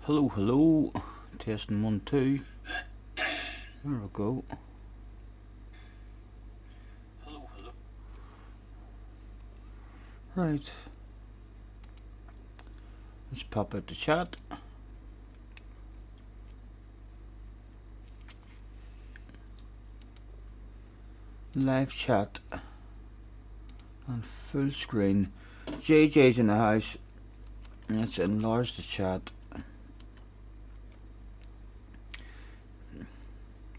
Hello, hello. Testing 1, 2. There we go. Hello, hello. Right. Let's pop out the chat. Live chat. On full screen. JJ's in the house. Let's enlarge the chat.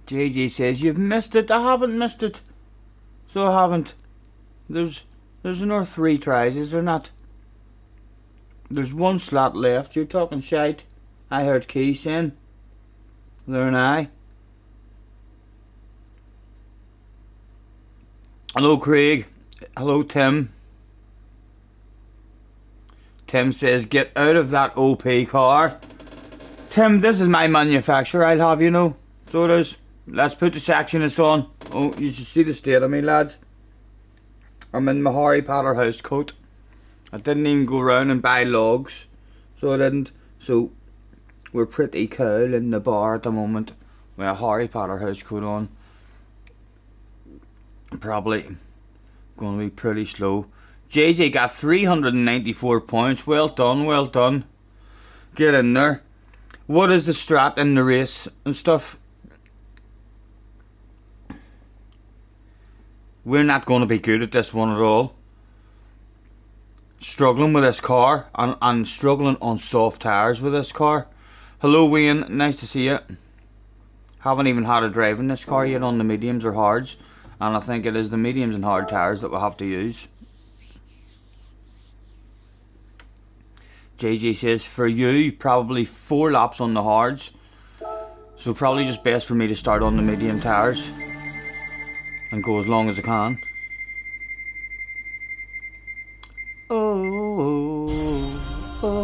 JJ says, you've missed it. I haven't missed it. So I haven't. There's another 3 tries, is there not? There's 1 slot left. You're talking shite. I heard Keith saying. There and I. Hello, Craig. Hello, Tim. Tim says, get out of that OP car. Tim, this is my manufacturer, I'll have you know. So it is. Let's put the sectionist on. Oh, you should see the state of me, lads. I'm in my Harry Potter house coat. I didn't even go round and buy logs. So I didn't. So, we're pretty cool in the bar at the moment. With a Harry Potter house coat on. Probably going to be pretty slow. JJ got 394 points. Well done, well done. Get in there. What is the strat in the race and stuff? We're not going to be good at this one at all. Struggling with this car and struggling on soft tyres with this car. Hello Wayne, nice to see you. Haven't even had a drive in this car yet on the mediums or hards. And I think it is the mediums and hard tyres that we'll have to use. JJ says, for you, probably 4 laps on the hards. So probably just best for me to start on the medium tyres. And go as long as I can. Oh, oh, oh,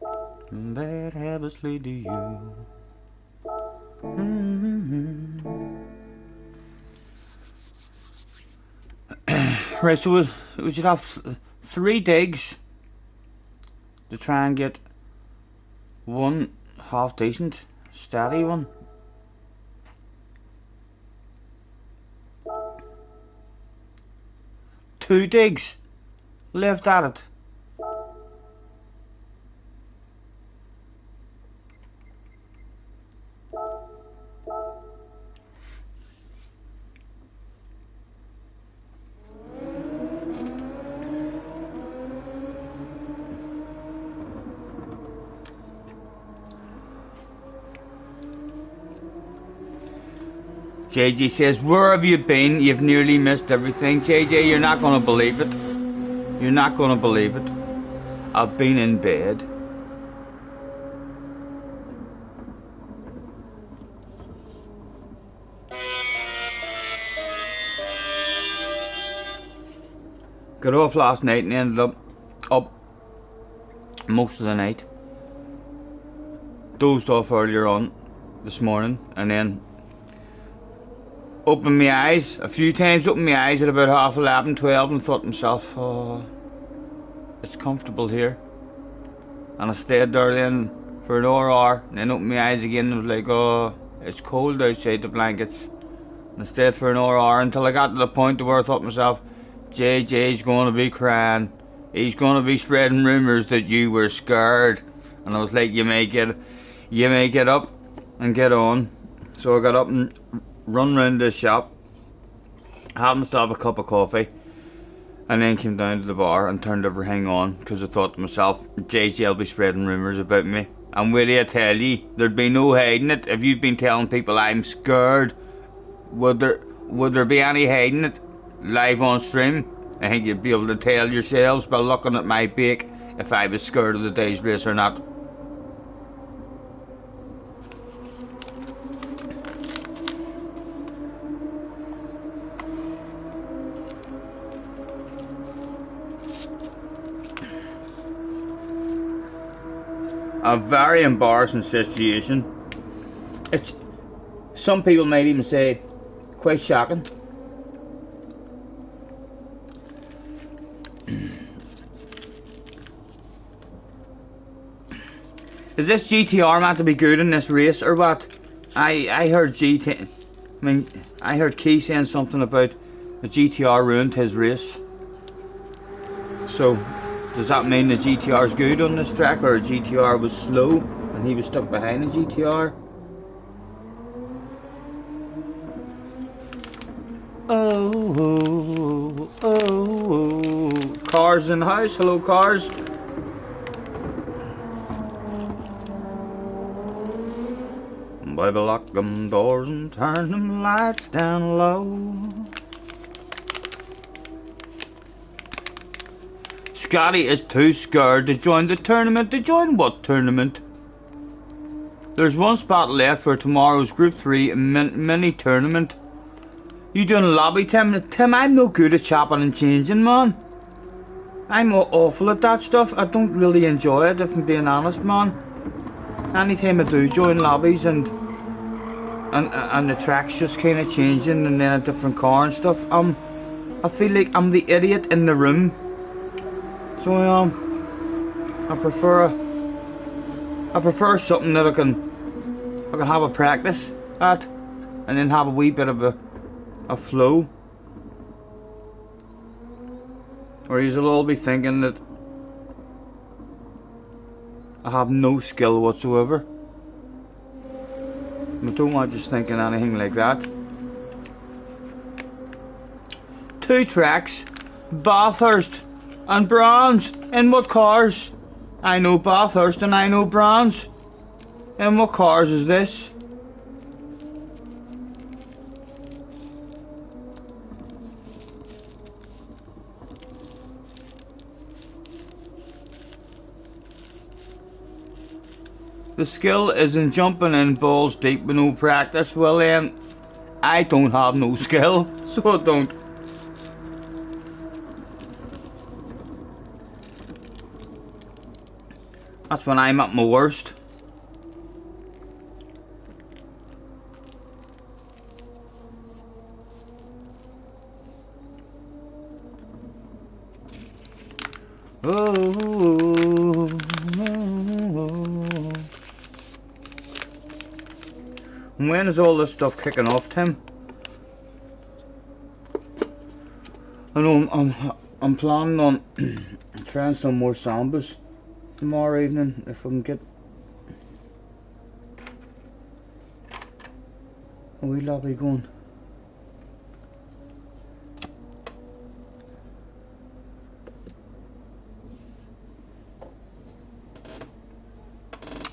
oh. Bad habits lead to you. Right, so we should have 3 digs to try and get 1 half decent, steady one. Two digs left at it. JJ says, where have you been? You've nearly missed everything. JJ, you're not going to believe it. You're not going to believe it. I've been in bed. Got off last night and ended up most of the night. Dozed off earlier on this morning and then opened my eyes a few times, opened my eyes at about 11:30, 12 and thought to myself, oh, it's comfortable here. And I stayed there then for an hour and then opened my eyes again and was like, oh, it's cold outside the blankets. And I stayed for an hour until I got to the point where I thought to myself, JJ's going to be crying. He's going to be spreading rumours that you were scared. And I was like, you may get up and get on. So I got up and run round the shop, had myself a cup of coffee, and then came down to the bar and turned everything on because I thought to myself, JJ will be spreading rumours about me. And will I tell you, there'd be no hiding it. If you've been telling people I'm scared, would there be any hiding it live on stream? I think you'd be able to tell yourselves by looking at my bake if I was scared of the day's race or not. A very embarrassing situation. It's, some people might even say, quite shocking. Is this GTR meant to be good in this race or what? I heard I heard Key saying something about the GTR ruined his race. So, does that mean the GTR is good on this track, or the GTR was slow and he was stuck behind the GTR? Oh, cars in the house. Hello, cars. Baby, lock them doors and turn them lights down low. Scotty is too scared to join the tournament. To join what tournament? There's one spot left for tomorrow's Group 3 mini tournament. You doing a lobby, Tim? Tim, I'm no good at chopping and changing, man. I'm awful at that stuff. I don't really enjoy it, if I'm being honest, man. Anytime I do join lobbies and the track's just kind of changing and then a different car and stuff, I feel like I'm the idiot in the room. So I prefer something that I can have a practice at, and then have a wee bit of a flow. Or you'll all be thinking that I have no skill whatsoever. I don't want you thinking anything like that. 2 tracks, Bathurst and Brands. In what cars? I know Bathurst and I know Brands. In what cars is this? The skill is in jumping in balls deep with no practice. Well then, I don't have no skill, so I don't. That's when I'm at my worst. Oh. When is all this stuff kicking off, Tim? I know I'm planning on trying some more sambas tomorrow evening if I can get a wee lobby going.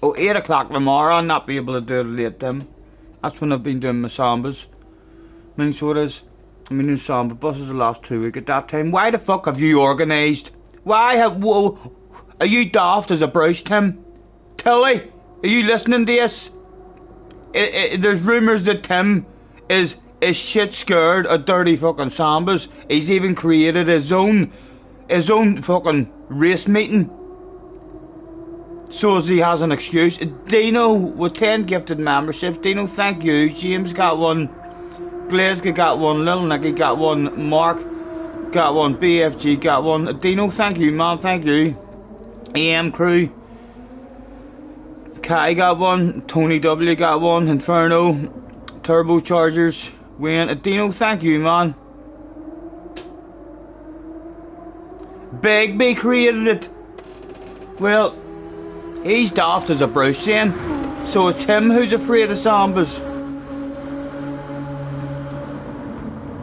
Oh, 8 o'clock tomorrow. I'll not be able to do it late, Tim. That's when I've been doing my sambas. I mean, so it is. I mean, new samba buses the last 2 weeks at that time. Why the fuck have you organised? Why have... Whoa, are you daft as a brush, Tim? Tilly, are you listening to this? There's rumours that Tim is shit scared of dirty fucking sambas. He's even created his own fucking race meeting, so as he has an excuse. Dino with 10 gifted memberships. Dino, thank you. James got one. Glasgow got one. Little Nicky got one. Mark got one. BFG got one. Dino, thank you, man. Thank you. AM crew. Kai got one. Tony W got one. Inferno. Turbochargers. Wayne. Dino, thank you, man. Big B created it. Well, he's daft as a Bruce then. So it's him who's afraid of sambas.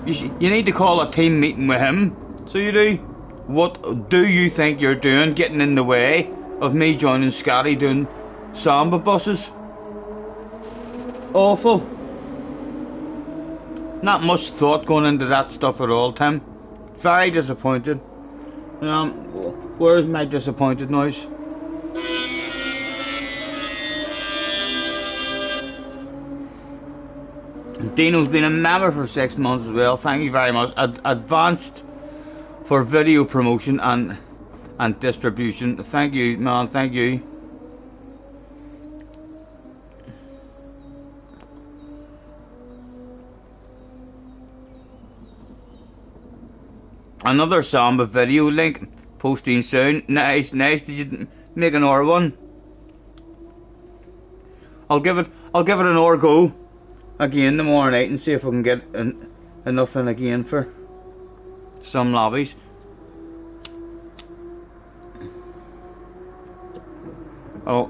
You need to call a team meeting with him. So you do. What do you think you're doing, getting in the way of me joining Scotty doing samba buses? Awful. Not much thought going into that stuff at all, Tim. Very disappointed. Where's my disappointed noise? Dino's been a member for 6 months as well. Thank you very much. Advanced for video promotion and distribution. Thank you, man. Thank you. Another samba video link posting soon. Nice, nice. Did you make another one? I'll give it an hour go again tomorrow night and see if we can get enough in again for some lobbies. Oh,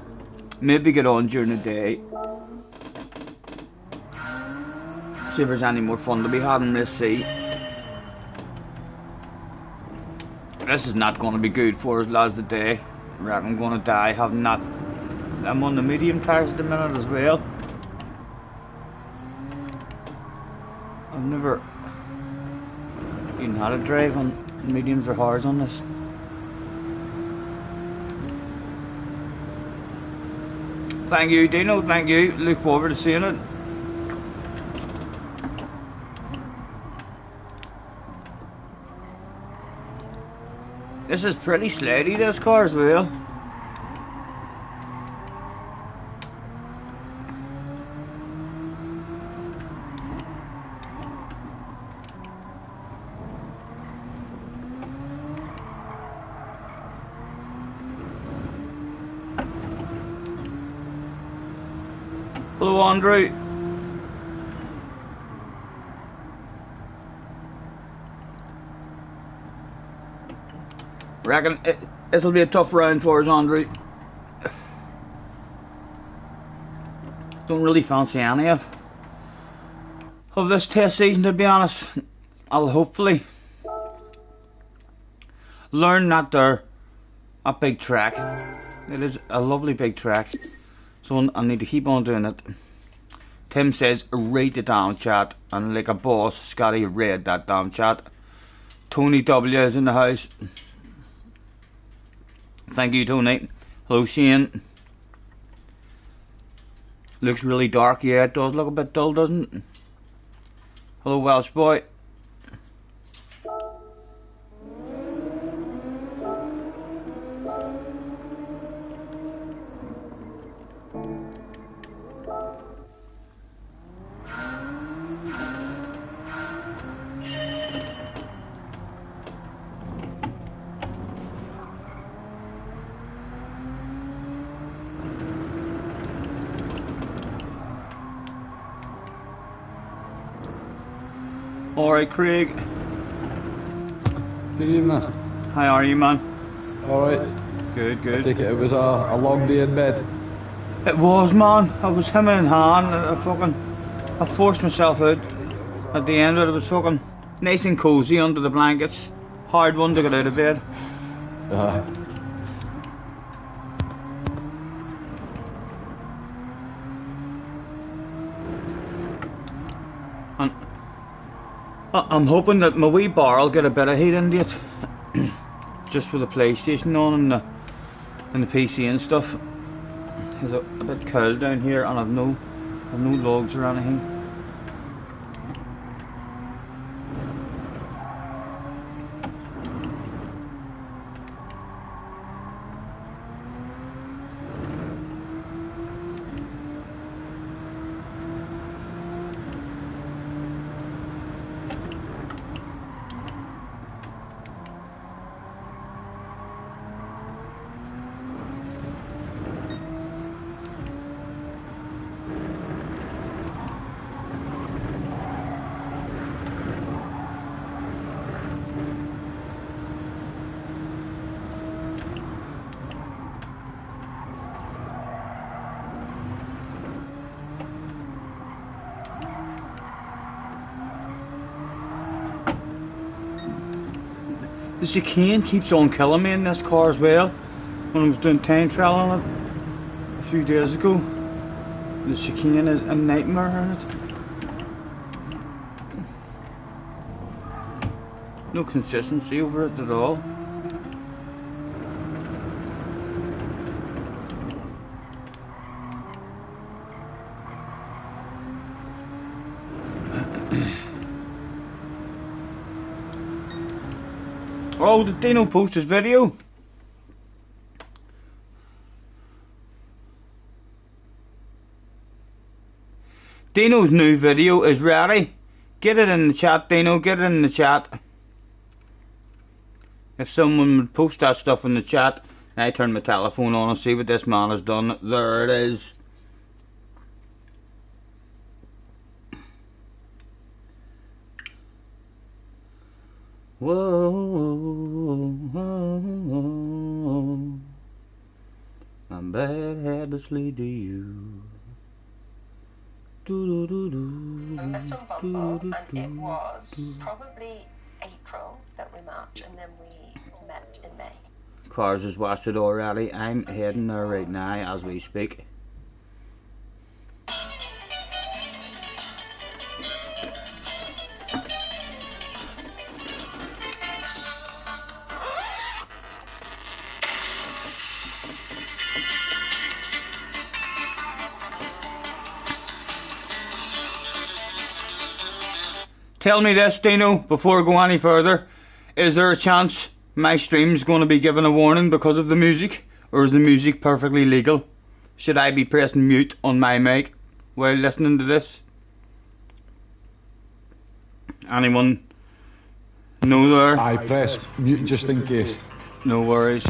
maybe get on during the day. See if there's any more fun to be had in this sea. This is not going to be good for us lads today. I reckon I'm going to die having that. I'm on the medium tires at the minute as well. I've never even had a drive on mediums or hards on this. Thank you, Dino, thank you. Look forward to seeing it. This is pretty slidey, this car as well. Hello, Andrew. Reckon this'll be a tough round for us, Andrew. Don't really fancy any of this test season, to be honest. I'll hopefully learn that they're a big track. It is a lovely big track, so I need to keep on doing it. Tim says read the damn chat, and like a boss, Scotty read that damn chat. Tony W is in the house. Thank you, Tony. Hello, Shane. Looks really dark. Yeah, it does look a bit dull, doesn't it? Hello, Welsh boy. Alright, Craig. Good evening. How are you, man? Alright. Good, good. I think it was a long day in bed. It was, man. I was hemming in hand. I forced myself out. At the end of it, it was fucking nice and cozy under the blankets. Hard one to get out of bed. And I'm hoping that my wee bar will get a bit of heat into it. Just with the PlayStation on and the PC and stuff. It's a bit cold down here, and I've no logs or anything. The chicane keeps on killing me in this car as well. When I was doing time trial on it a few days ago, the chicane is a nightmare on it. No consistency over it at all. Oh, did Dino post his video? Dino's new video is ready. Get it in the chat, Dino, get it in the chat. If someone would post that stuff in the chat, I turn my telephone on and see what this man has done. There it is. My bad habits lead to you. Met on Bumble, and it was probably April that we met, and then we met in May. Cars has watched it already. I'm heading there right now as we speak. Tell me this, Dino, before I go any further. Is there a chance my stream's going to be given a warning because of the music? Or is the music perfectly legal? Should I be pressing mute on my mic while listening to this? Anyone know there? I press mute just in case. No worries.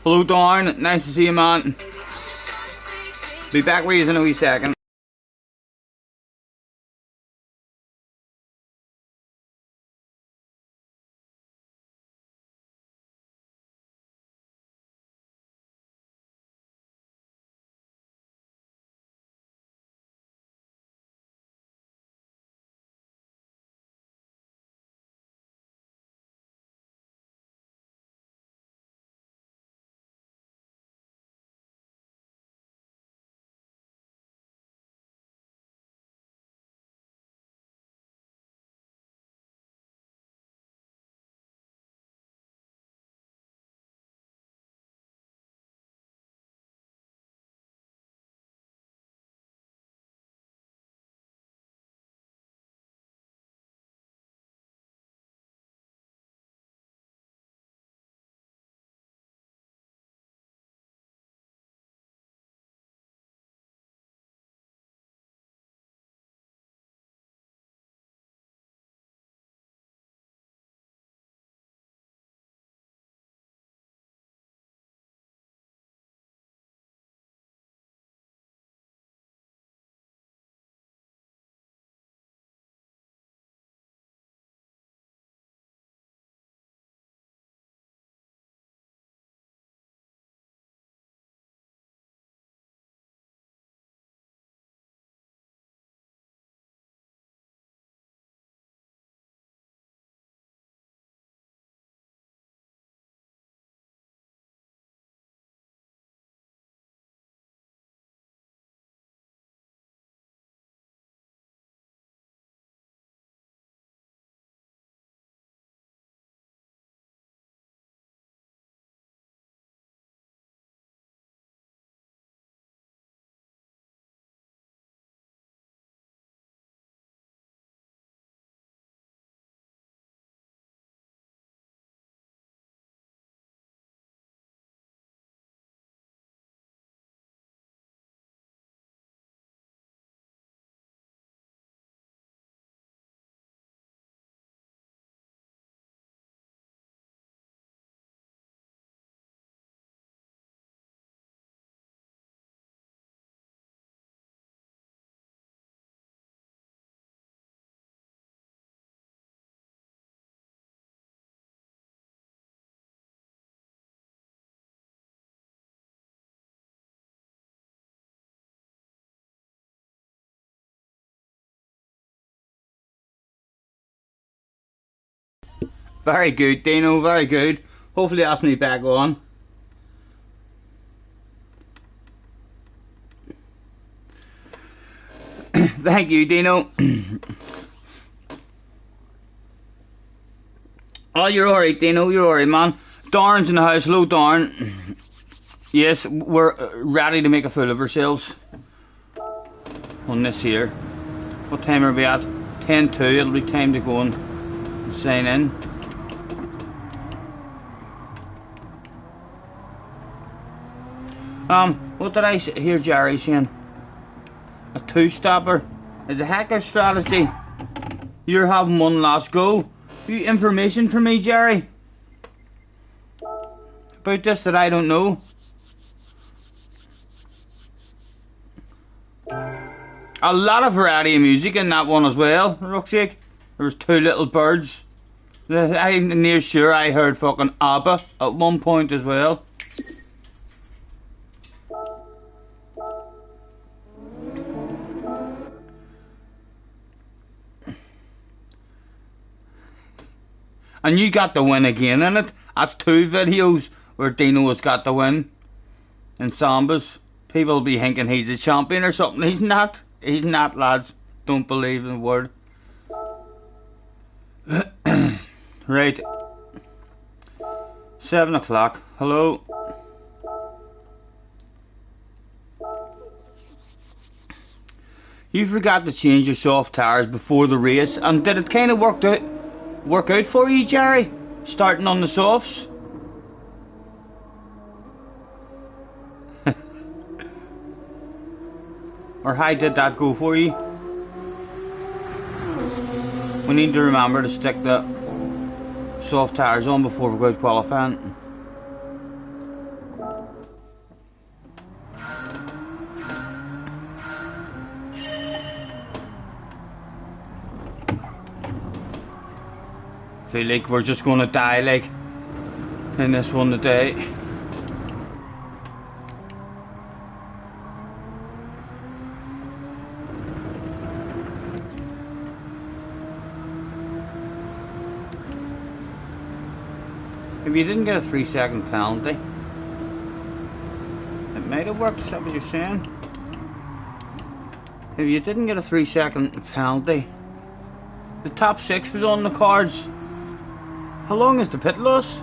Hello, Darn. Nice to see you, man. Be back with you in a wee second. Very good, Dino, very good. Hopefully that's me back on. Thank you, Dino. Oh, you're alright, Dino, you're alright, man. Darren's in the house. Hello, Darren. Yes, we're ready to make a fool of ourselves on this here. What time are we at? 10:02. It'll be time to go and sign in. What did I hear Jerry saying? A two-stopper is a hacker strategy. You're having one last go. You information for me, Jerry, about this that I don't know. A lot of variety of music in that one as well, Rucksake. There was two little birds. I'm near sure I heard fucking ABBA at one point as well. And you got the win again in it. That's two videos where Dino has got the win in Sambas. People will be thinking he's a champion or something. He's not. He's not, lads. Don't believe in the word. Right. 7 o'clock. Hello. You forgot to change your soft tires before the race, and did it kind of work out for you, Jerry? Starting on the softs? Or how did that go for you? We need to remember to stick the soft tires on before we go out qualifying. Feel like we're just gonna die like in this one today. If you didn't get a 3-second penalty, it might have worked. Is that what you're saying? If you didn't get a 3-second penalty, the top 6 was on the cards. How long is the pit loss?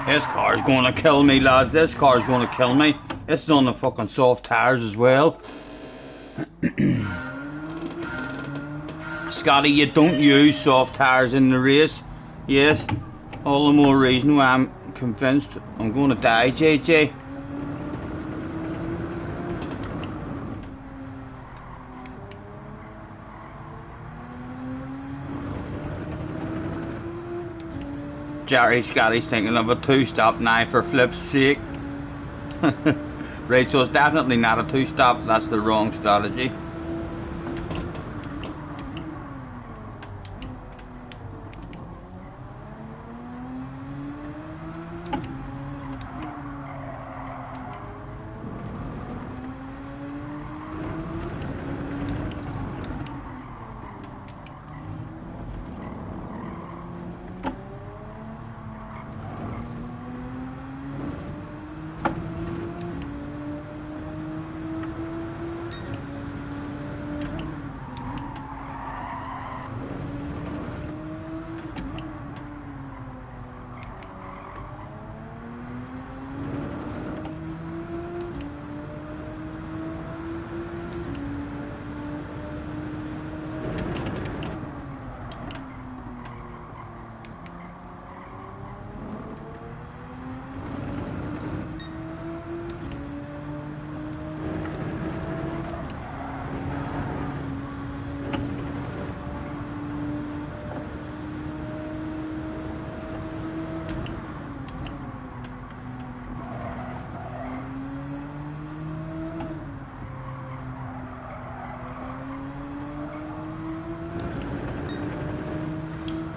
This car's gonna kill me, lads. This car's gonna kill me. It's on the fucking soft tires as well. Scotty, you don't use soft tires in the race. Yes, all the more reason why I'm convinced I'm gonna die, JJ. Jerry Scotty's thinking of a 2-stop now for flip's sake. Right, so it's definitely not a 2-stop. That's the wrong strategy.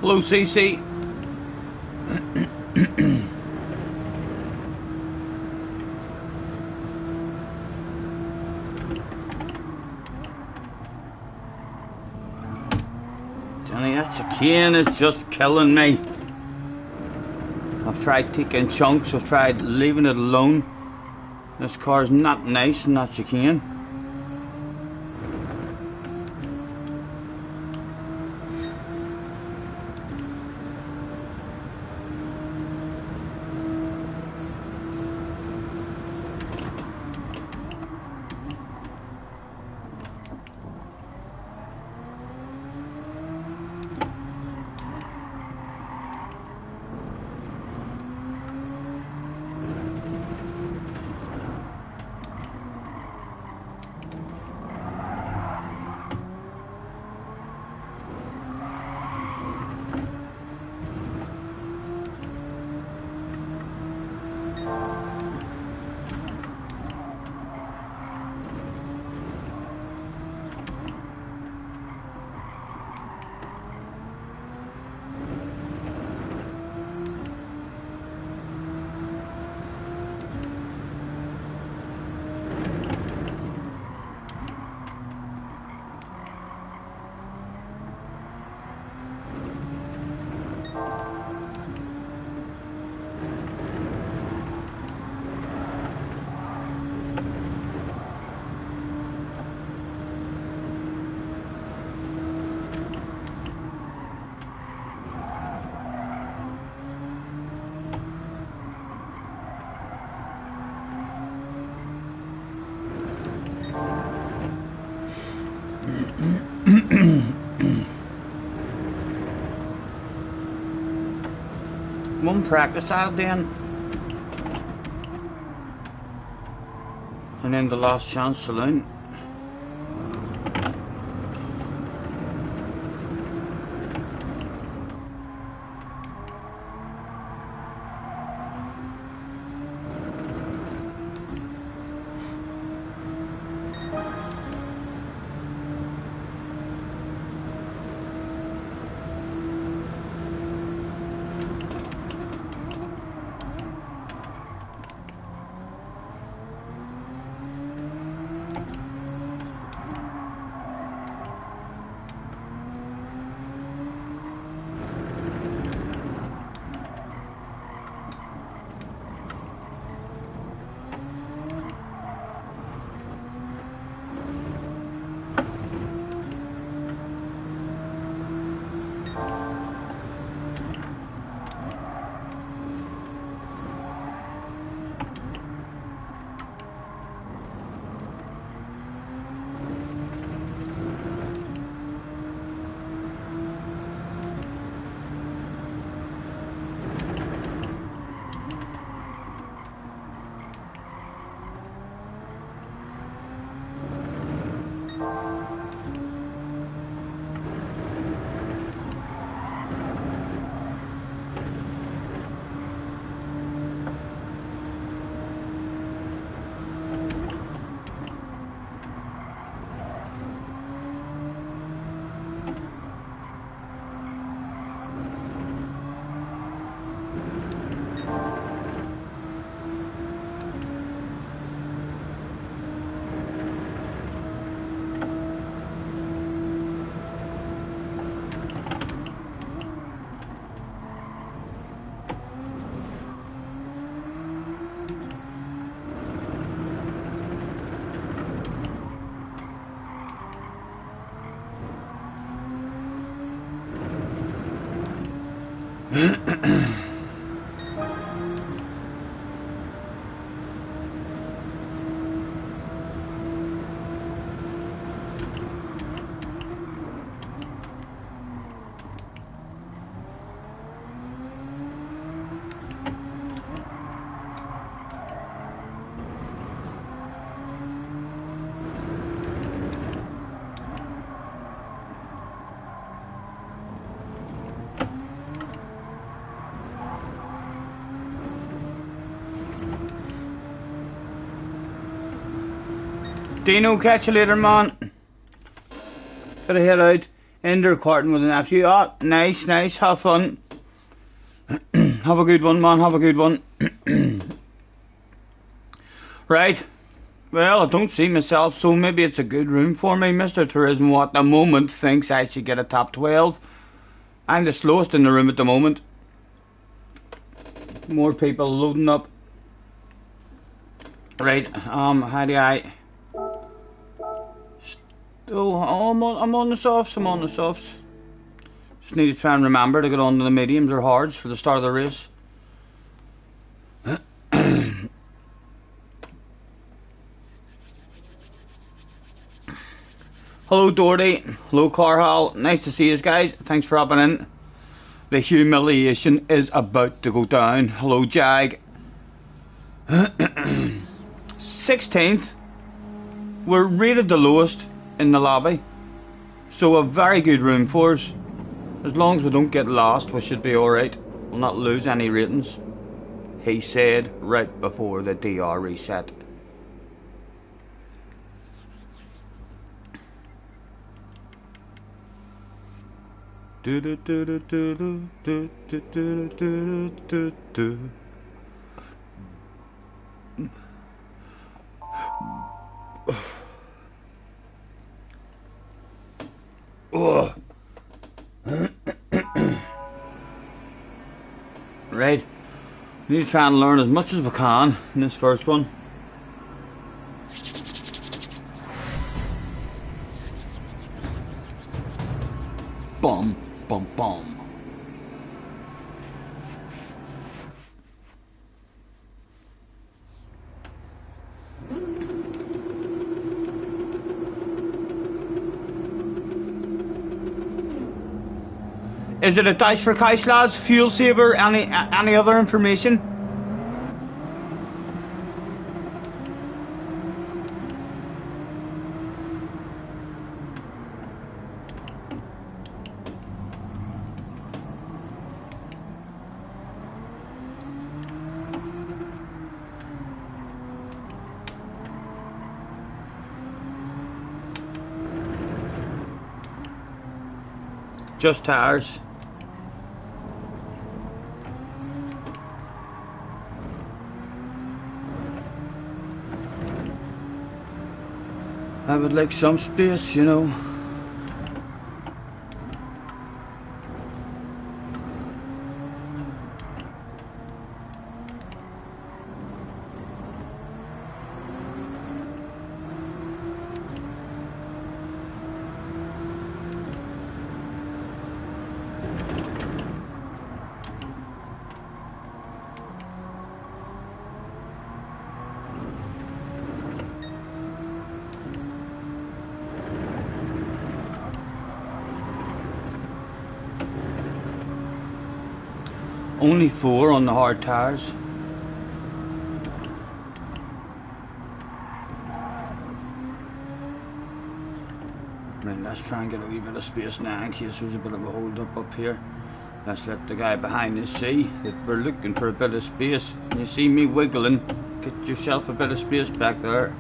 Hello, CC. Johnny, that chicane is just killing me. I've tried taking chunks, I've tried leaving it alone. This car's not nice in that chicane. One practice at it then. And then the last chance saloon. Dino, catch you later, man. Gotta head out. End the recording with an nephew. Ah, nice, nice. Have fun. Have a good one, man. Have a good one. Right. Well, I don't see myself, so maybe it's a good room for me. Mr. Turismo at the moment thinks I should get a top 12. I'm the slowest in the room at the moment. More people loading up. Right, how do I... Oh, I'm on the softs, I'm on the softs. Just need to try and remember to get on to the mediums or hards for the start of the race. Hello Doherty, hello Carhall, nice to see you guys, thanks for hopping in. The humiliation is about to go down. Hello Jag. 16th, we're rated the lowest in the lobby, so a very good room for us. As long as we don't get lost, we should be alright. We'll not lose any ratings, he said right before the DR reset. Right, we need to try and learn as much as we can in this first one. Bum, bum, bum. Is it a dice for Kai's lads? Fuel saver? Any other information? Just tires. I would like some space, you know. Only 4 on the hard tires. Right, let's try and get a wee bit of space now in case there's a bit of a hold up here. Let's let the guy behind us see that we're looking for a bit of space. You see me wiggling, get yourself a bit of space back there.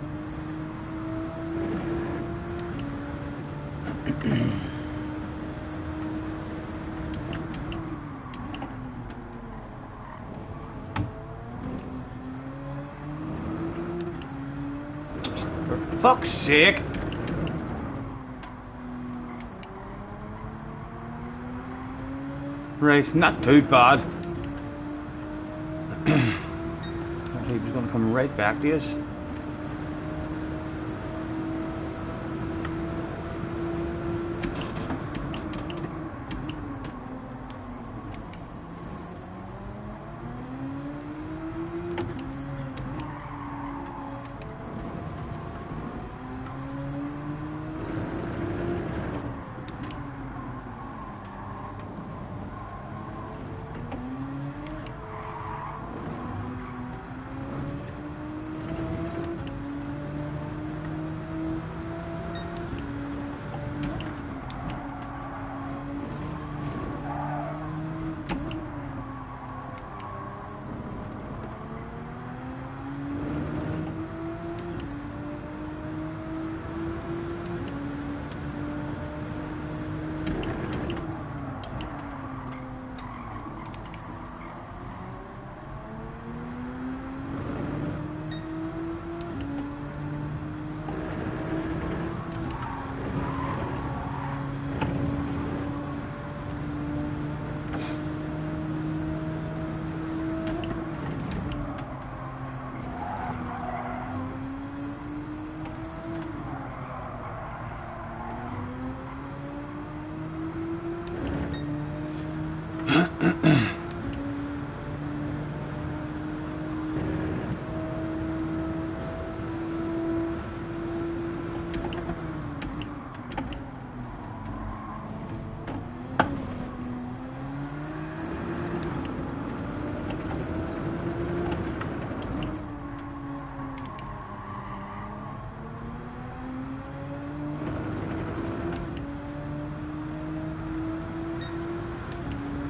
For fuck's sake! Right, not too bad. He was going to come right back to us.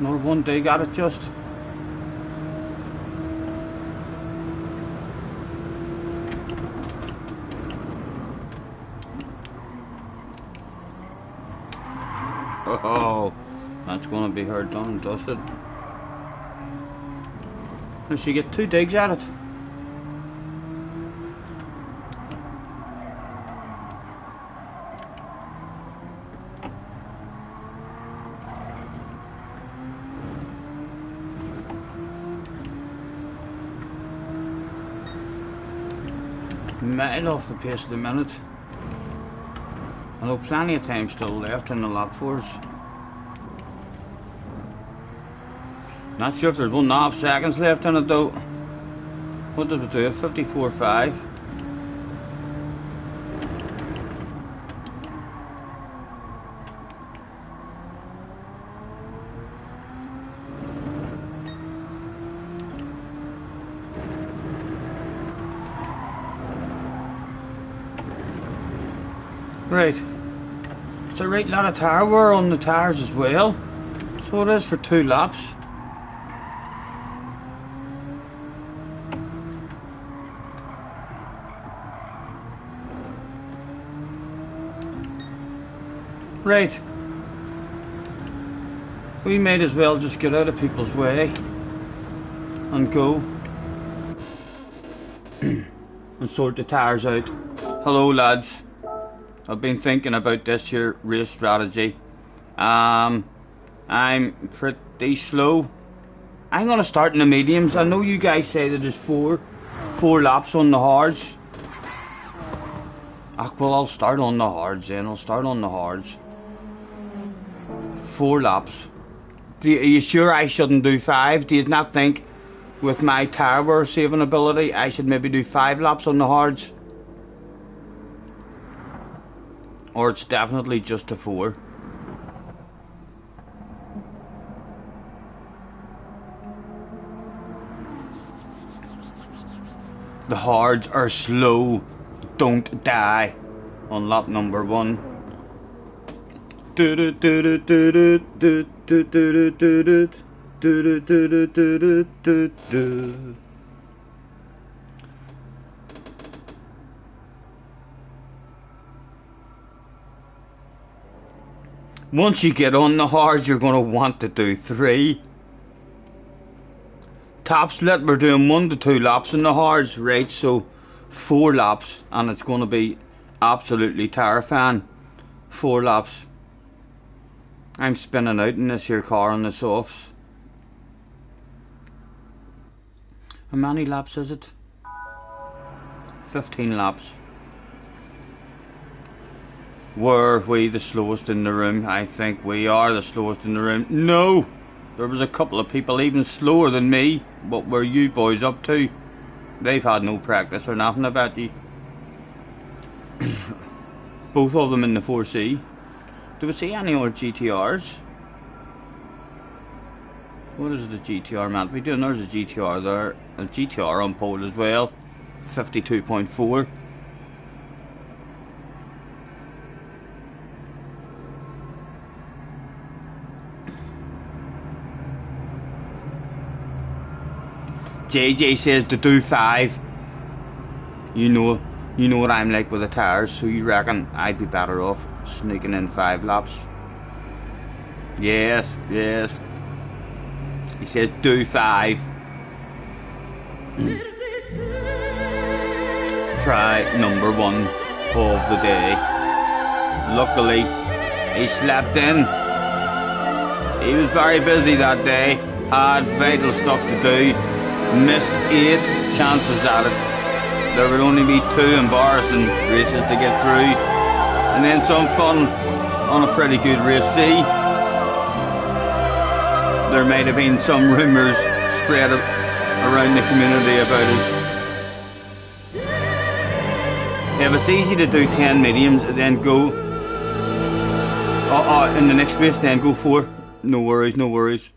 Another one dig at it just. Oh, that's going to be her done and dusted. And she get 2 digs at it. Mile off the pace of the minute. I know plenty of time still left in the lap 4s. Not sure if there's 1.5 seconds left in it though. What did we do? 54.5. Right. It's a right lot of tyre wear on the tyres as well. So it is for 2 laps. Right. We might as well just get out of people's way and go and sort the tyres out. Hello lads. I've been thinking about this here race strategy. I'm pretty slow. I'm gonna start in the mediums. I know you guys say that there's four laps on the hards. Well, I'll start on the hards then. I'll start on the hards. 4 laps. Are you sure I shouldn't do 5? Do you not think with my tyre wear saving ability I should maybe do 5 laps on the hards? Or it's definitely just a 4? The hards are slow. Don't die on lap number 1. Once you get on the hards, you're going to want to do 3. Top split, we're doing 1 to 2 laps in the hards, right? So 4 laps, and it's going to be absolutely terrifying. 4 laps. I'm spinning out in this here car on the softs. How many laps is it? 15 laps. Were we the slowest in the room? I think we are the slowest in the room. No! There was a couple of people even slower than me. What were you boys up to? They've had no practice or nothing about you. Both of them in the 4C. Do we see any other GTRs? What is the GTR meant to be doing? There's a GTR there. A GTR on pole as well. 52.4. JJ says to do 5. You know what I'm like with the tyres, so you reckon I'd be better off sneaking in 5 laps? Yes. He says do 5. Try number 1 of the day. Luckily, he slept in. He was very busy that day. Had vital stuff to do. Missed 8 chances at it. There would only be 2 embarrassing races to get through, and then some fun on a pretty good race C. There might have been some rumours spread around the community about it. If it's easy to do 10 mediums, then go in the next race, then go 4. No worries.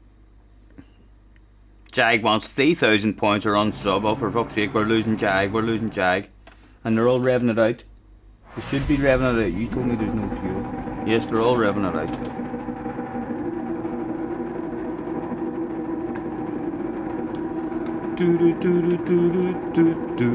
Jag wants 3,000 points or on sub. Oh, for fuck's sake, we're losing Jag. And they're all revving it out. They should be revving it out. You told me there's no fuel. Yes, they're all revving it out. Do do do do do do do.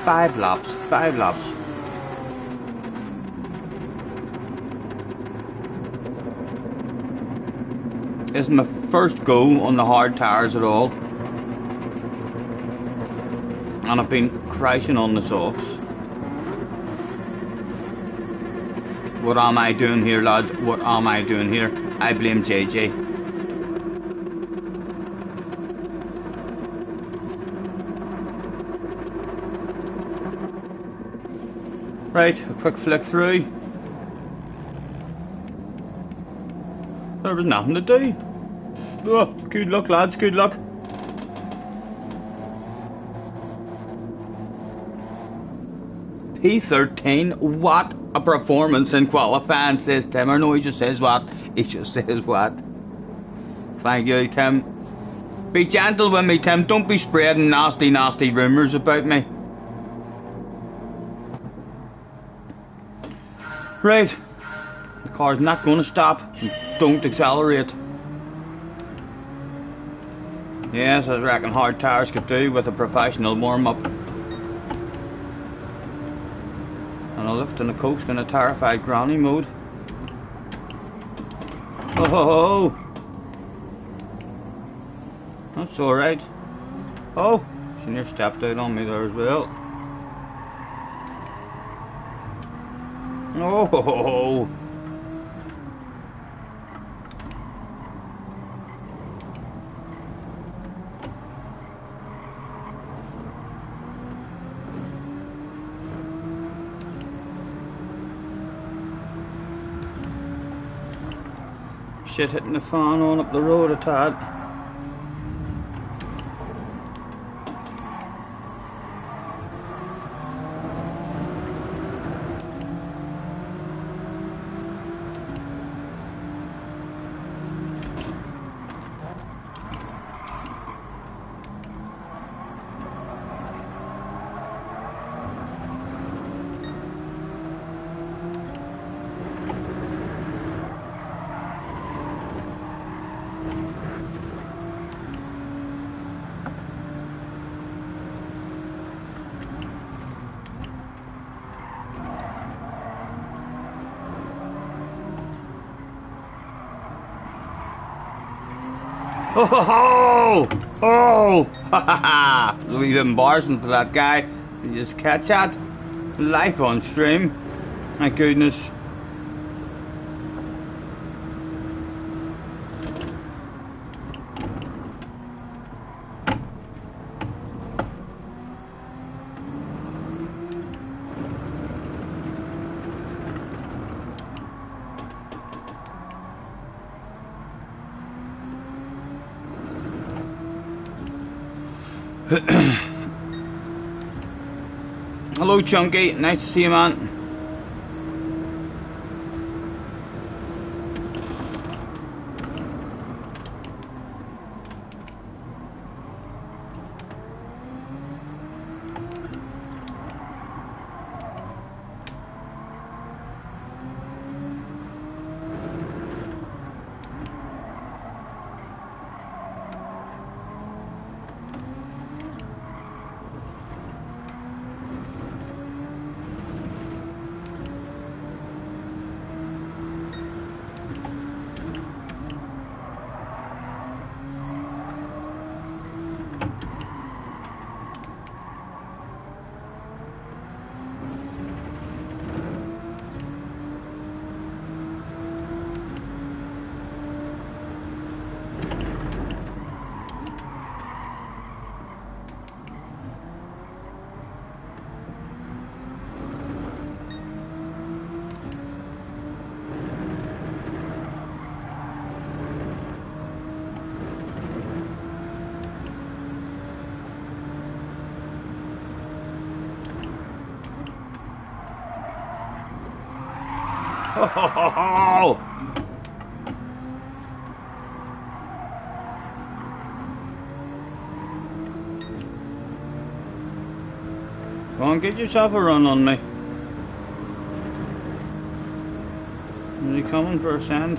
5 laps, 5 laps. This is my first go on the hard tires at all. And I've been crashing on the softs. What am I doing here, lads? What am I doing here? I blame JJ. Right, a quick flick through. There was nothing to do. Oh, good luck, lads, good luck. P13, what a performance in qualifying, says Tim. Or no, he just says what? He just says what? Thank you, Tim. Be gentle with me, Tim. Don't be spreading nasty, nasty rumours about me. Right. The car's not going to stop. Don't accelerate. Yes, I reckon hard tires could do with a professional warm-up. And a lift and a coast in a terrified granny mode. Oh ho ho! That's alright. Oh, she near stepped out on me there as well. Oh ho ho! Shit hitting the fan on up the road a tad. Oh ho ho! Oh! Ha ha ha! It was a wee bit embarrassing for that guy. You just catch that? Live on stream. My goodness. Hello Chunky, nice to see you, man. Oh! Go on, get yourself a run on me. Is he coming for a send?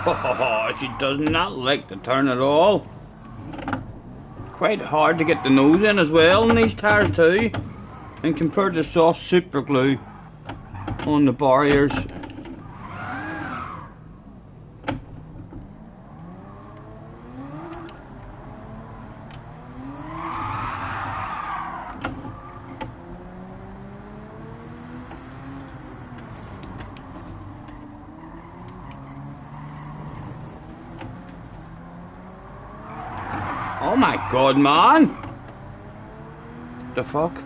Oh, she does not like the turn at all. Quite hard to get the nose in as well in these tires too. And compared to soft super glue on the barriers. Oh my god, man! The fuck?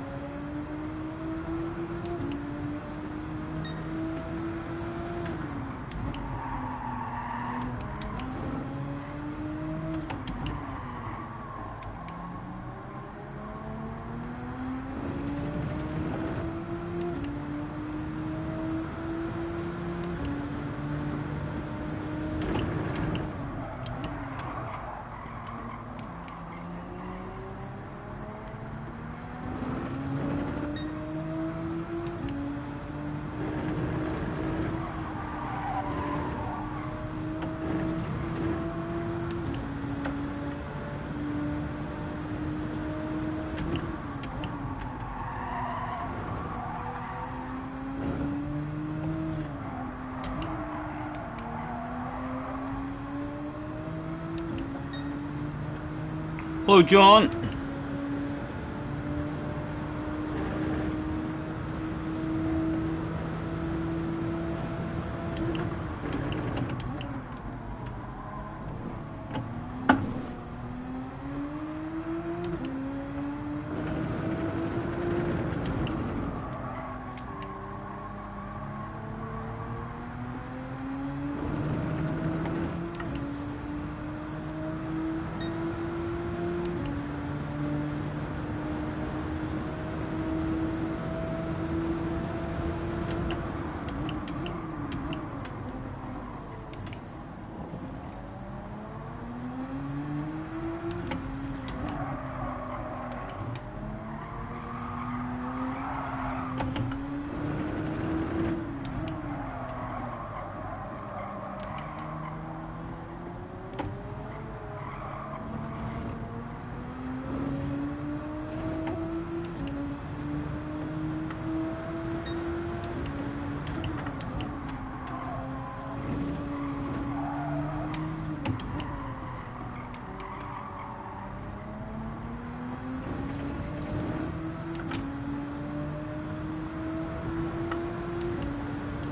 Hello, John.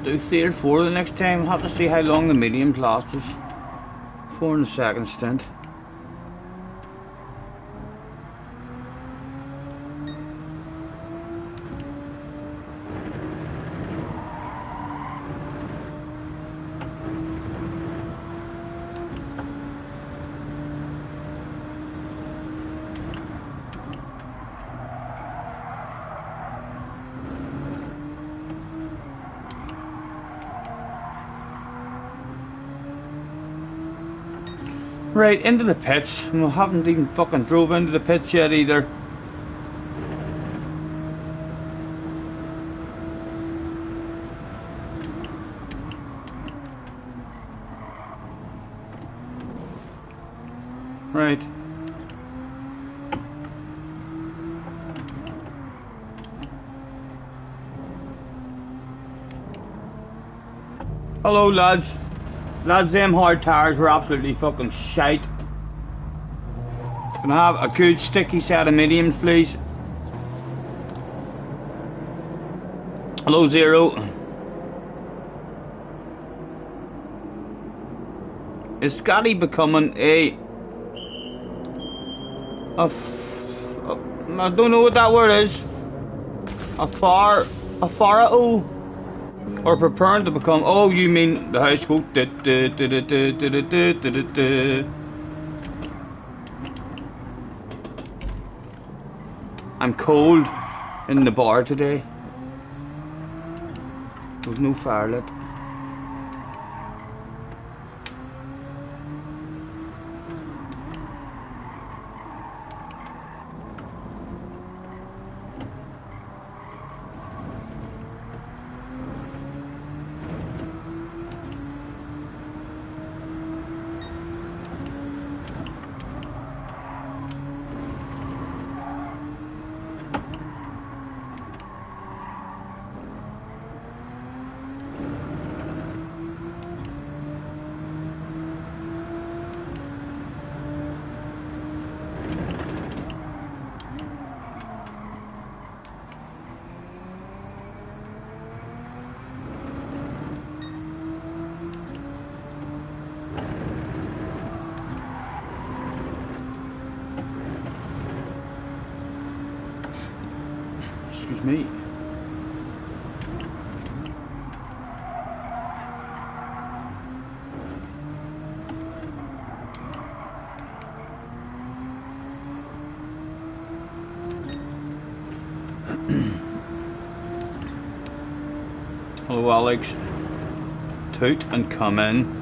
do 3 or 4 the next time. We'll have to see how long the mediums last us. 4 in the second stint. Right, into the pits. And we haven't even fucking drove into the pits yet either. Right. Hello lads. Lads, them hard tires were absolutely fucking shite. Can I have a good sticky set of mediums, please? Hello, Zero. Is Scotty becoming I don't know what that word is. A pharaoh? Or preparing to become, oh, you mean the high school? I'm cold in the bar today. There's no fire lit. Excuse me. Hello Alex. Toot and come in.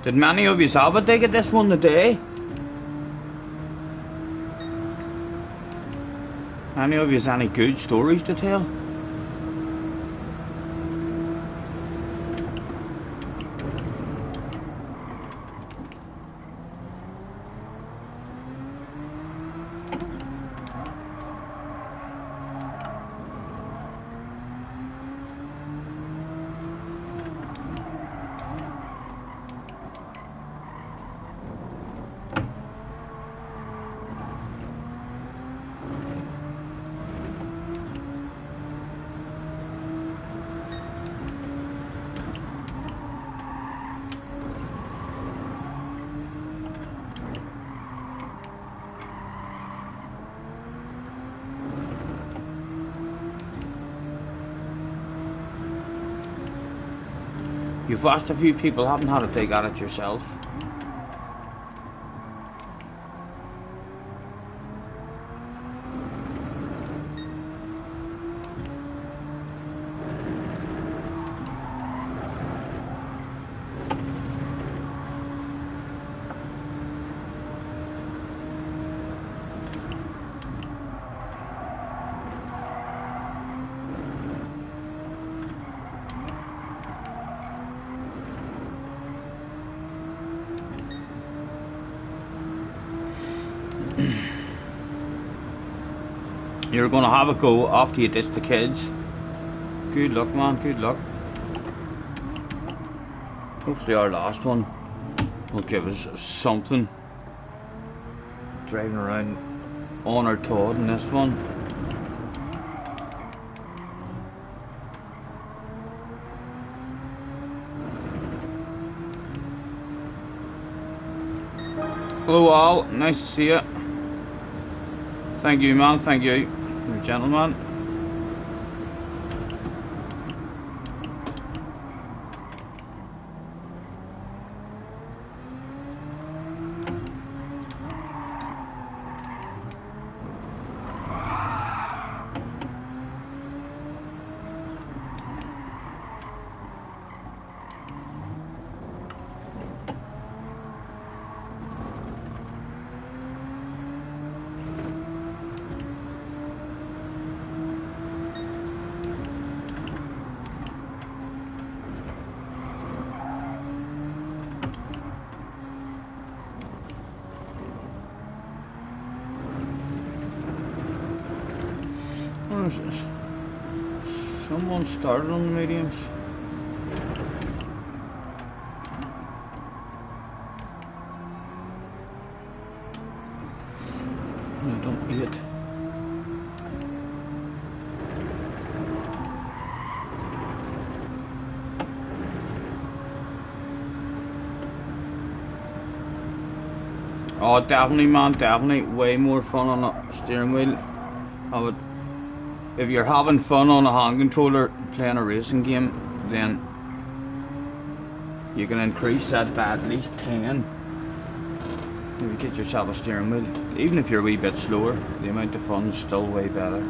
Did many of you have a dig at this one today? Any of you has any good stories to tell? You've watched a few people, haven't had a dig at it yourself. You're going to have a go after you ditch the kids. Good luck, man, good luck. Hopefully our last one will give us something. Driving around on our Todd in this one. Hello all, nice to see you. Thank you, man, thank you. You're a gentleman. What is this? Someone started on the mediums. No, don't eat it. Oh, definitely, man, definitely. Way more fun on a steering wheel. I would. If you're having fun on a hand controller playing a racing game, then you can increase that by at least 10. If you get yourself a steering wheel, even if you're a wee bit slower, the amount of fun's still way better.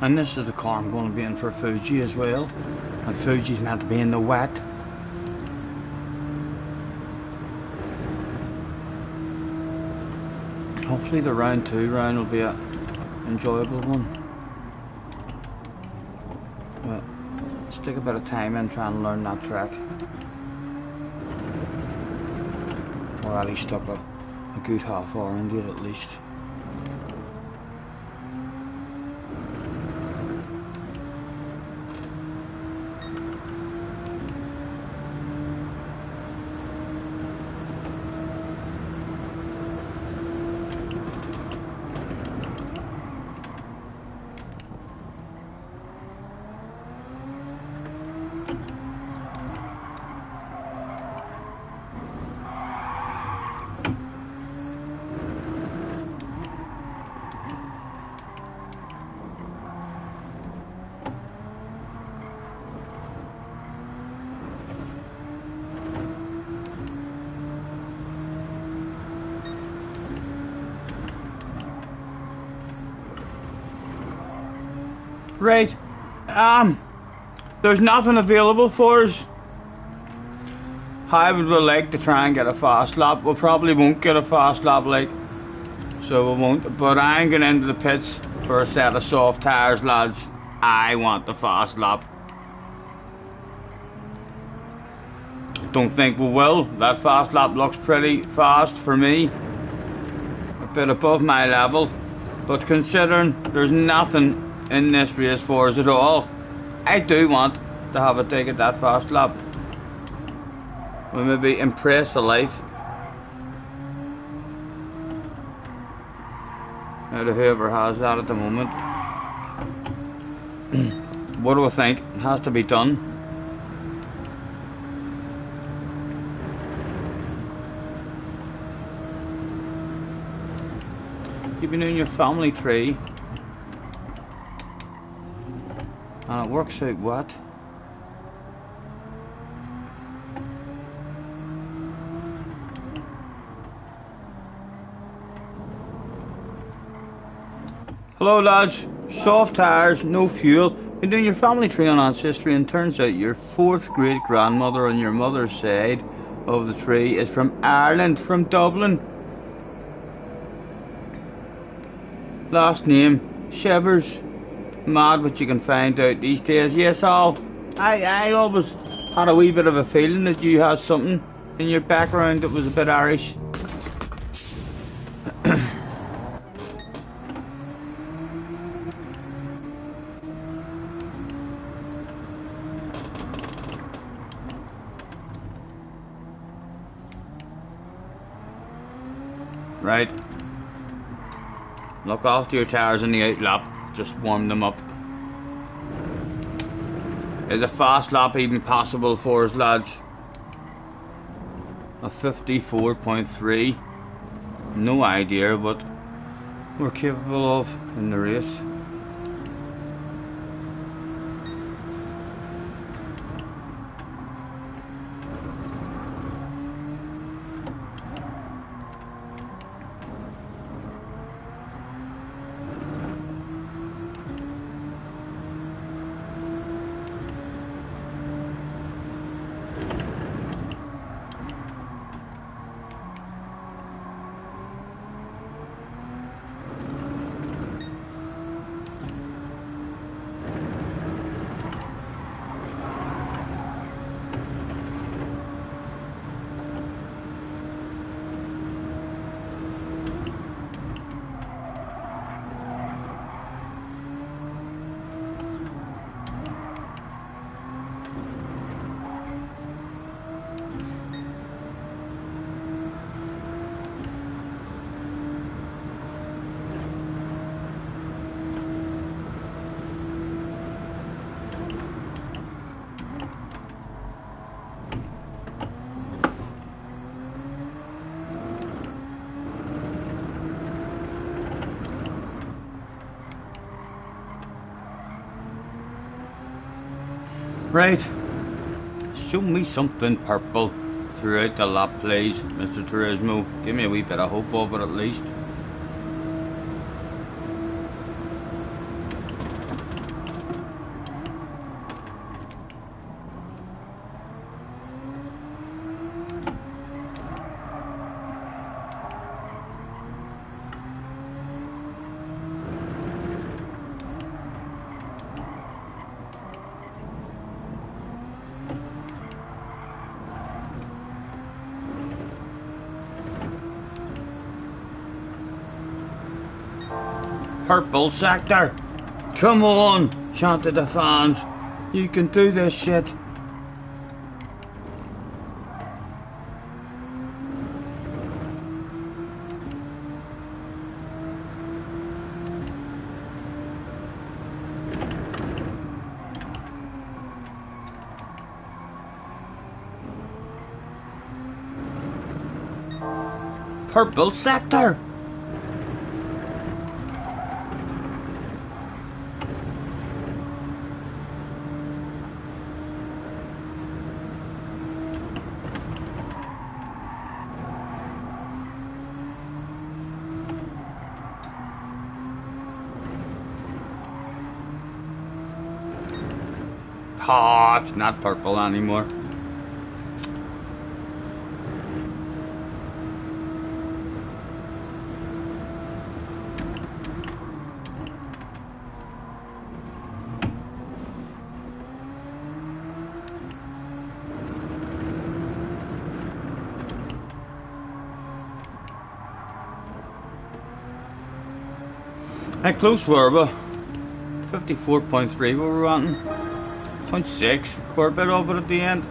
And this is the car I'm going to be in for Fuji as well. And Fuji's meant to be in the wet. Hopefully the round 2 round will be an enjoyable one. But let's take a bit of time and try and learn that track. Or at least stuck a good half hour into it at least. Right, there's nothing available for us. I would like to try and get a fast lap. We probably won't get a fast lap, like, so we won't. But I ain't going into the pits for a set of soft tyres, lads. I want the fast lap. Don't think we will. That fast lap looks pretty fast for me. A bit above my level. But considering there's nothing in this race for us at all, I do want to have a dig at that fast lap. We'll maybe impress the life out of whoever has that at the moment. What do I think? It has to be done. You've been doing your family tree. And it works out what? Hello lads, soft tyres, no fuel. Been doing your family tree on ancestry, and turns out your 4th great grandmother on your mother's side of the tree is from Ireland, from Dublin. Last name, Shivers. Mad what you can find out these days. Yes, I always had a wee bit of a feeling that you had something in your background that was a bit Irish. Right. Look after your tyres in the out lap. Just warm them up. Is a fast lap even possible for us, lads? A 54.3. No idea what we're capable of in the race. Right, show me something purple throughout the lap, please, Mr. Turismo. Give me a wee bit of hope of it at least. Purple sector. Come on, chanted the fans. You can do this shit. Purple sector. Oh, it's not purple anymore. How close were we? 54.3 we were wanting. 0.6, quite a bit of it at the end.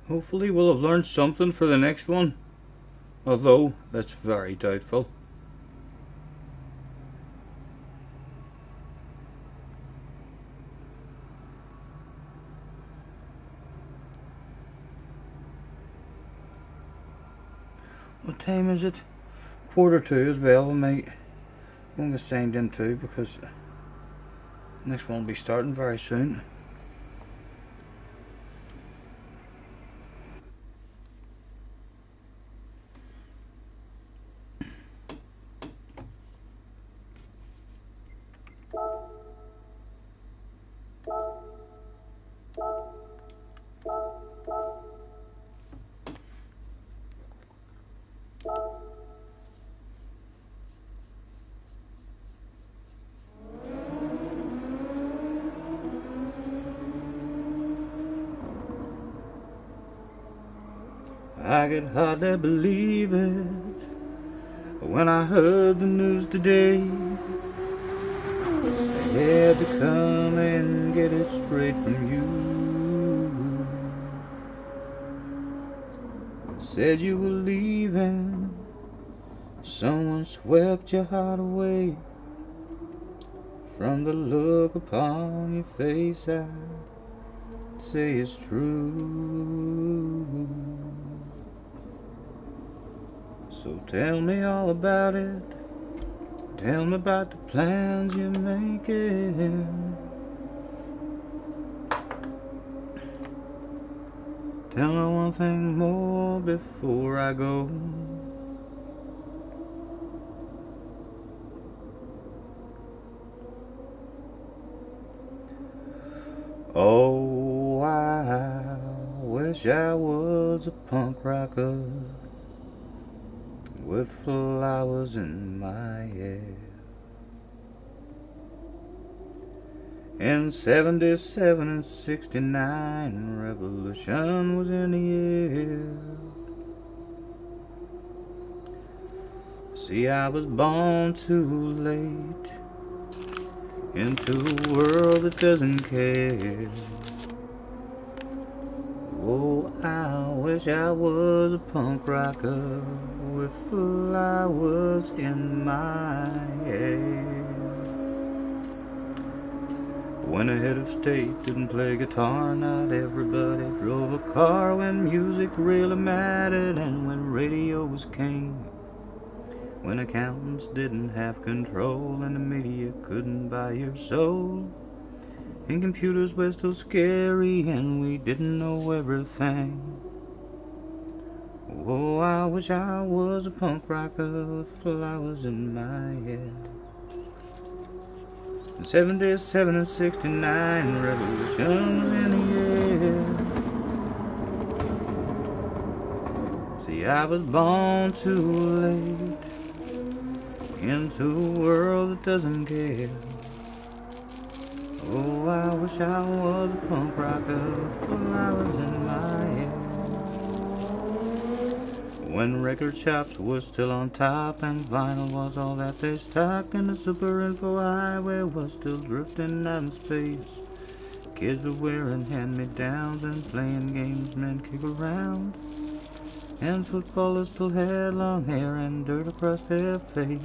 Hopefully we'll have learned something for the next one, although that's very doubtful. What time is it? 1:45 as well. I might go get signed in too, because the next one will be starting very soon. I could hardly believe it when I heard the news today. I had to come and get it straight from you. Said you were leaving, someone swept your heart away. From the look upon your face, I say it's true. So tell me all about it. Tell me about the plans you're making. Tell me one thing more before I go. Oh, I wish I was a punk rocker with flowers in my hair. In 77 and 69, revolution was in the air. See, I was born too late into a world that doesn't care. Oh, I wish I was a punk rocker with flowers in my hair. When a head of state didn't play guitar, not everybody drove a car. When music really mattered and when radio was king. When accountants didn't have control and the media couldn't buy your soul. And computers were still scary and we didn't know everything. Oh, I wish I was a punk rocker with flowers in my hair. In 77 and 69, revolution was in the air. See, I was born too late into a world that doesn't care. Oh, I wish I was a punk rocker with flowers in my hair. When record shops were still on top and vinyl was all that they stocked, and the super info highway was still drifting out in space. Kids were wearing hand-me-downs and playing games men kick around, and footballers still had long hair and dirt across their face.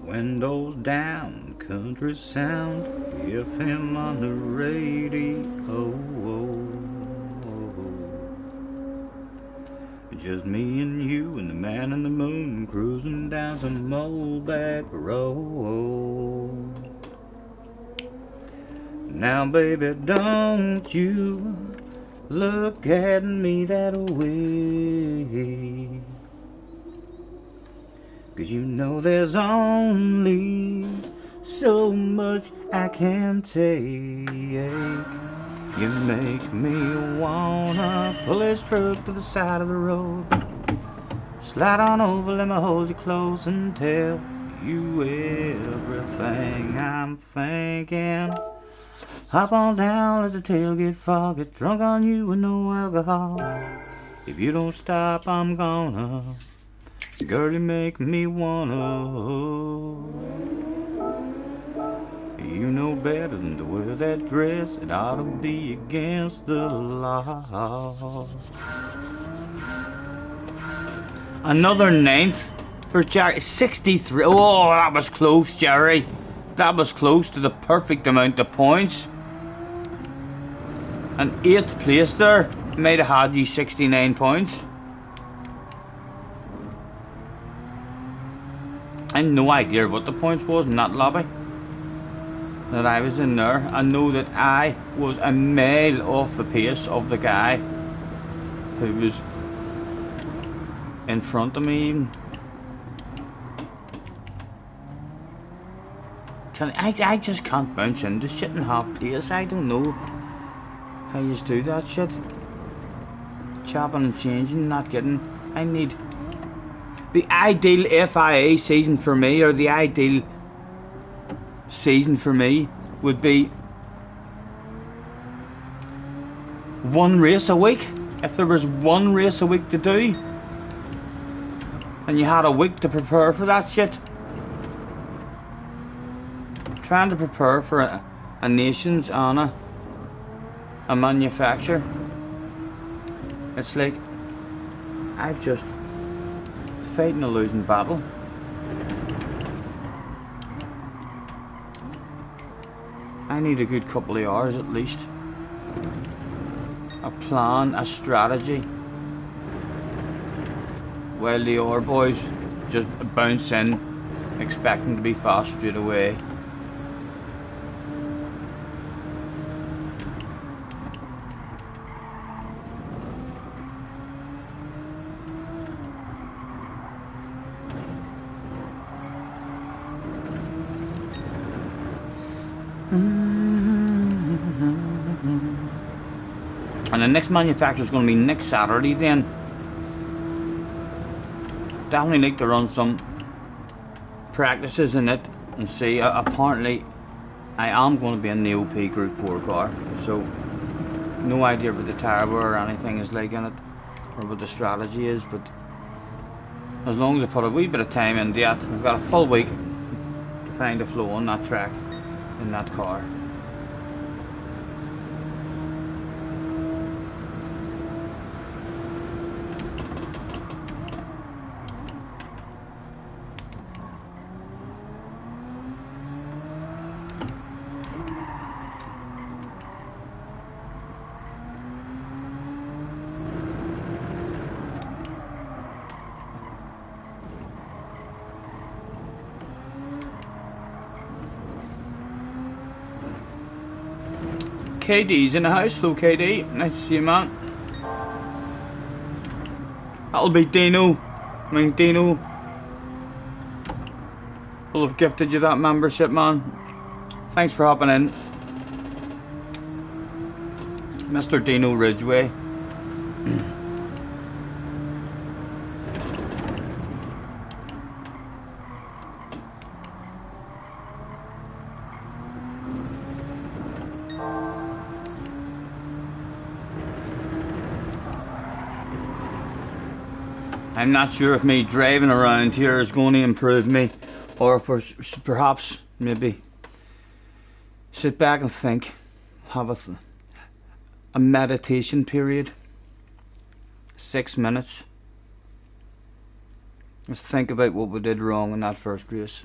Windows down, country sound, FM on the radio. Just me and you and the man in the moon cruising down some old back road. Now baby, don't you look at me that way, 'cause you know there's only so much I can take. You make me wanna pull this truck to the side of the road, slide on over, let me hold you close and tell you everything I'm thinking. Hop on down, let the tailgate fall, get drunk on you with no alcohol. If you don't stop, I'm gonna. Girl, you make me wanna. You know better than to wear that dress. It ought to be against the law. Another ninth for Jerry. 63. Oh, that was close, Jerry. That was close to the perfect amount of points. An 8th place there might have had you 69 points. I had no idea what the points was in that lobby that I was in there. I know that I was a mile off the pace of the guy who was in front of me. I just can't bounce into shit and half pace. I don't know how you do that shit. Chopping and changing, not getting. I need the ideal FIA season for me, or the ideal season for me would be 1 race a week. If there was 1 race a week to do, and you had a week to prepare for that shit. Trying to prepare for a nation's honour, a manufacturer. It's like I've just fighting a losing battle. I need a good couple of hours at least. A plan, a strategy. While the other boys just bounce in, expecting to be fast straight away. And the next manufacturer is going to be next Saturday then. Definitely need to run some practices in it and see. Apparently I am going to be in the OP Group 4 car, so no idea what the tire wear or anything is like in it, or what the strategy is, but as long as I put a wee bit of time into it, I've got a full week to find a flow on that track in that car. KD's in the house. Hello KD, nice to see you, man. That'll be Dino. Dino will have gifted you that membership, man. Thanks for hopping in, Mr. Dino Ridgway. I'm not sure if me driving around here is going to improve me, or if perhaps maybe sit back and think, have a meditation period. 6 minutes. Let's think about what we did wrong in that first race.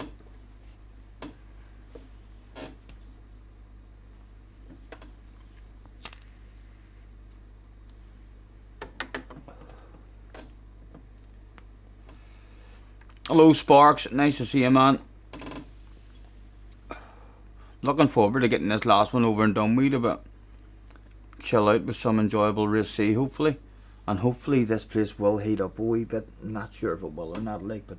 Hello Sparks, nice to see you, man. Looking forward to getting this last one over and done with a bit. Chill out with some enjoyable race C, hopefully. And hopefully this place will heat up a wee bit. I'm not sure if it will or not, like, but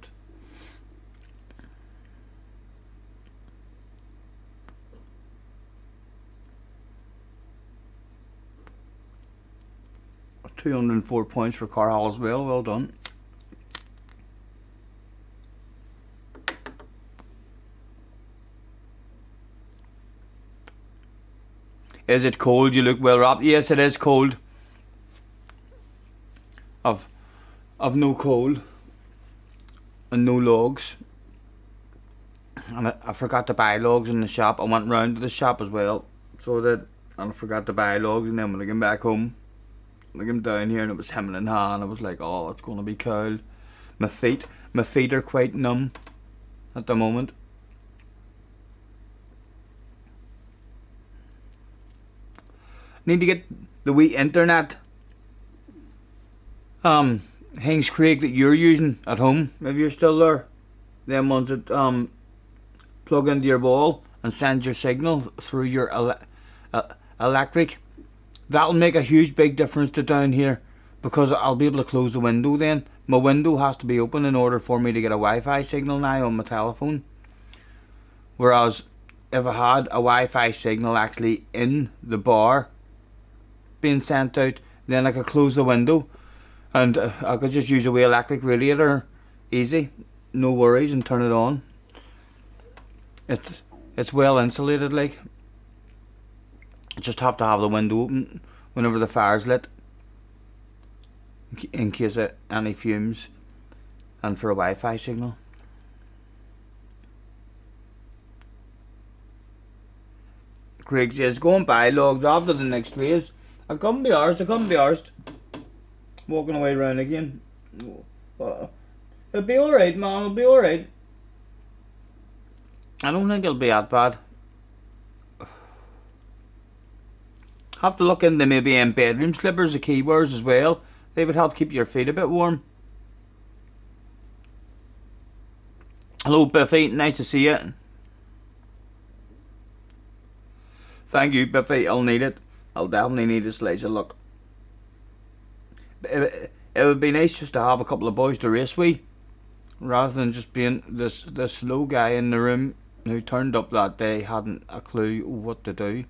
204 points for Carhall as well, well done. Is it cold? You look well wrapped. Yes, it is cold. I've no coal and no logs. And I forgot to buy logs in the shop. I went round to the shop as well. So that, and I forgot to buy logs, and then when I came back home, I came down here and it was hemming in hand. I was like, oh, it's gonna be cold. My feet are quite numb at the moment. Need to get the wee internet Hanks Craig that you're using at home, if you're still there. Them ones that plug into your wall and send your signal through your electric. That'll make a huge big difference to down here, because I'll be able to close the window then. My window has to be open in order for me to get a Wi-Fi signal now on my telephone. Whereas if I had a Wi-Fi signal actually in the bar being sent out, then I could close the window and I could just use a wee electric radiator, easy, no worries, and turn it on. It's well insulated, like. I just have to have the window open whenever the fire's lit, in case of any fumes, and for a Wi-Fi signal. Craig says, go and buy logs after the next race. I couldn't be arsed. Walking away round again. It'll be alright, man, it'll be alright. I don't think it'll be that bad. Have to look into maybe bedroom slippers, the keywords as well. They would help keep your feet a bit warm. Hello Biffy, nice to see you. Thank you Biffy, I'll need it. I'll definitely need a slice of luck. It would be nice just to have a couple of boys to race with, rather than just being this slow guy in the room who turned up that day, hadn't a clue what to do.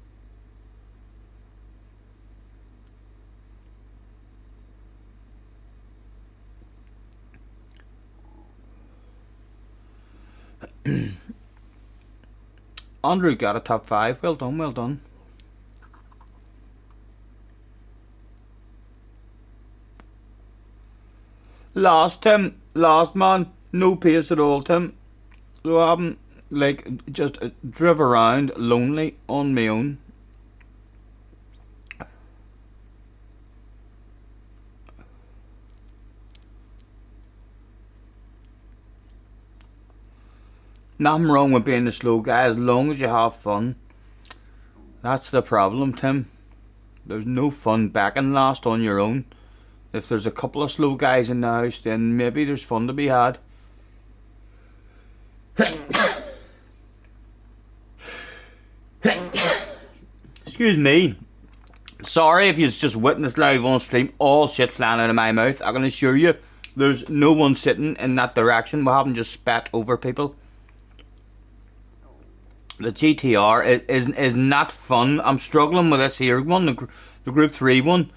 Andrew got a top 5. Well done, well done. Last Tim, last man, no pace at all, Tim. So I haven't just driven around lonely on my own. Nothing wrong with being a slow guy as long as you have fun. That's the problem, Tim. There's no fun backing last on your own. If there's a couple of slow guys in the house, then maybe there's fun to be had. Excuse me. Sorry if you just witnessed live on stream all shit flying out of my mouth. I can assure you, there's no one sitting in that direction. We haven't just spat over people. The GTR is not fun. I'm struggling with this here one, the Group 3 one.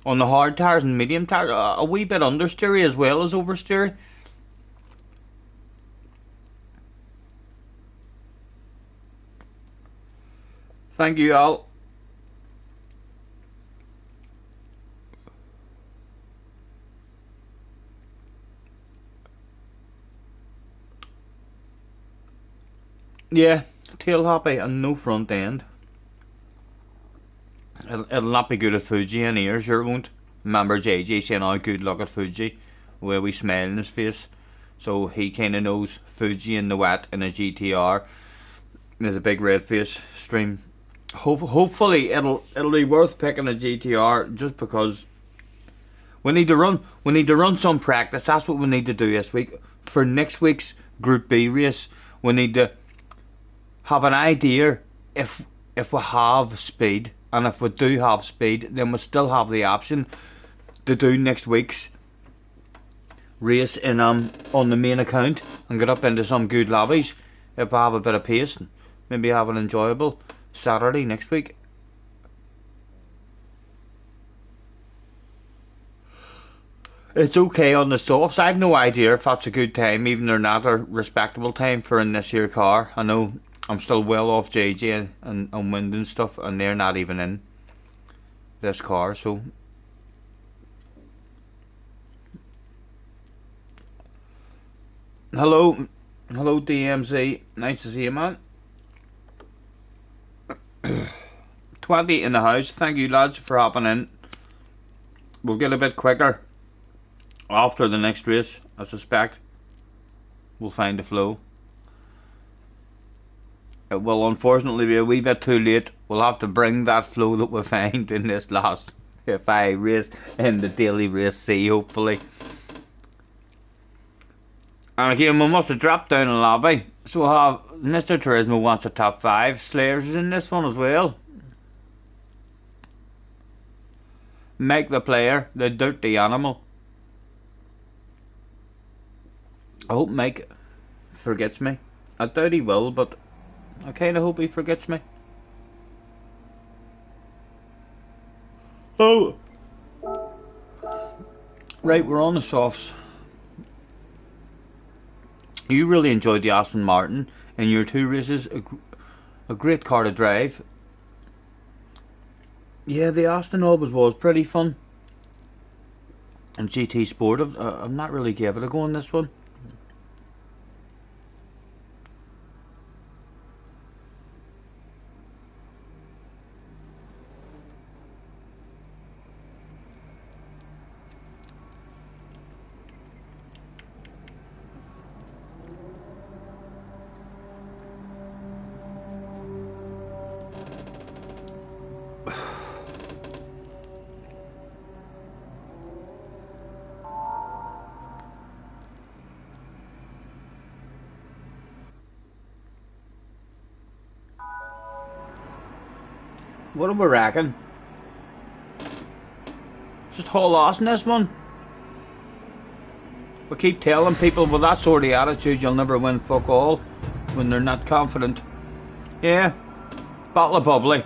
On the hard tires and medium tires, a wee bit understeery as well as oversteery. Thank you, Al. Yeah, tail happy and no front end. It'll not be good at Fuji in here, sure it won't. Remember JJ saying, "Oh, good luck at Fuji," where we smile in his face. So he kind of knows Fuji in the wet in a GTR. There's a big red face stream. Hopefully it'll be worth picking a GTR just because we need to run some practice. That's what we need to do this week for next week's Group B race. We need to have an idea if we have speed, and if we do have speed, then we still have the option to do next week's race in on the main account and get up into some good lobbies if we have a bit of pace. Maybe have an enjoyable Saturday next week. It's okay on the softs. I've no idea if that's a good time, even they're not a respectable time for in this year car. I know I'm still well off JJ and wind and stuff, and they're not even in this car, so hello DMZ, nice to see you, man. 20 in the house. Thank you, lads, for hopping in. We'll get a bit quicker after the next race, I suspect. We'll find the flow. It will unfortunately be a wee bit too late. We'll have to bring that flow that we find in this last if I race in the daily race C, hopefully. And again, we must have dropped down a lobby. So we'll have Mr. Turismo wants a top 5. Slayers is in this one as well. Make the player, the dirty animal. I hope Mike forgets me. I doubt he will, but I kinda hope he forgets me. Oh! Right, we're on the softs. You really enjoyed the Aston Martin in your 2 races. A great car to drive. Yeah, the Aston always was pretty fun. And GT Sport, I've not really gave it a go on this one. What do we reckon? Just haul ass in this one. We keep telling people with that sort of attitude you'll never win fuck all when they're not confident. Yeah, bottle of bubbly.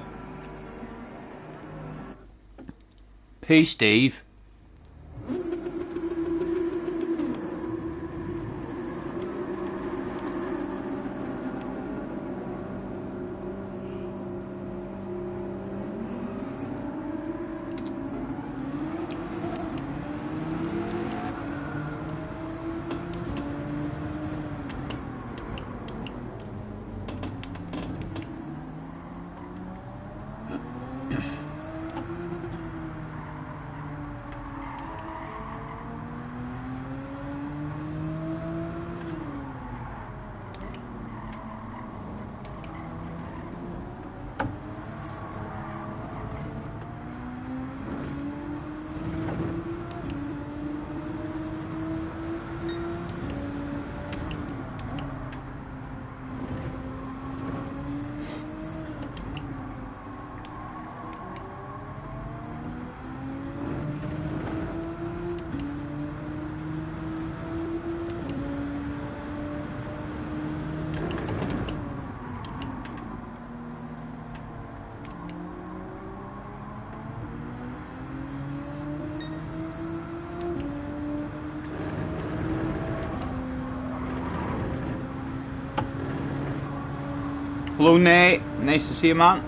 Peace, Steve. Hello, Nate. Nice to see you, man.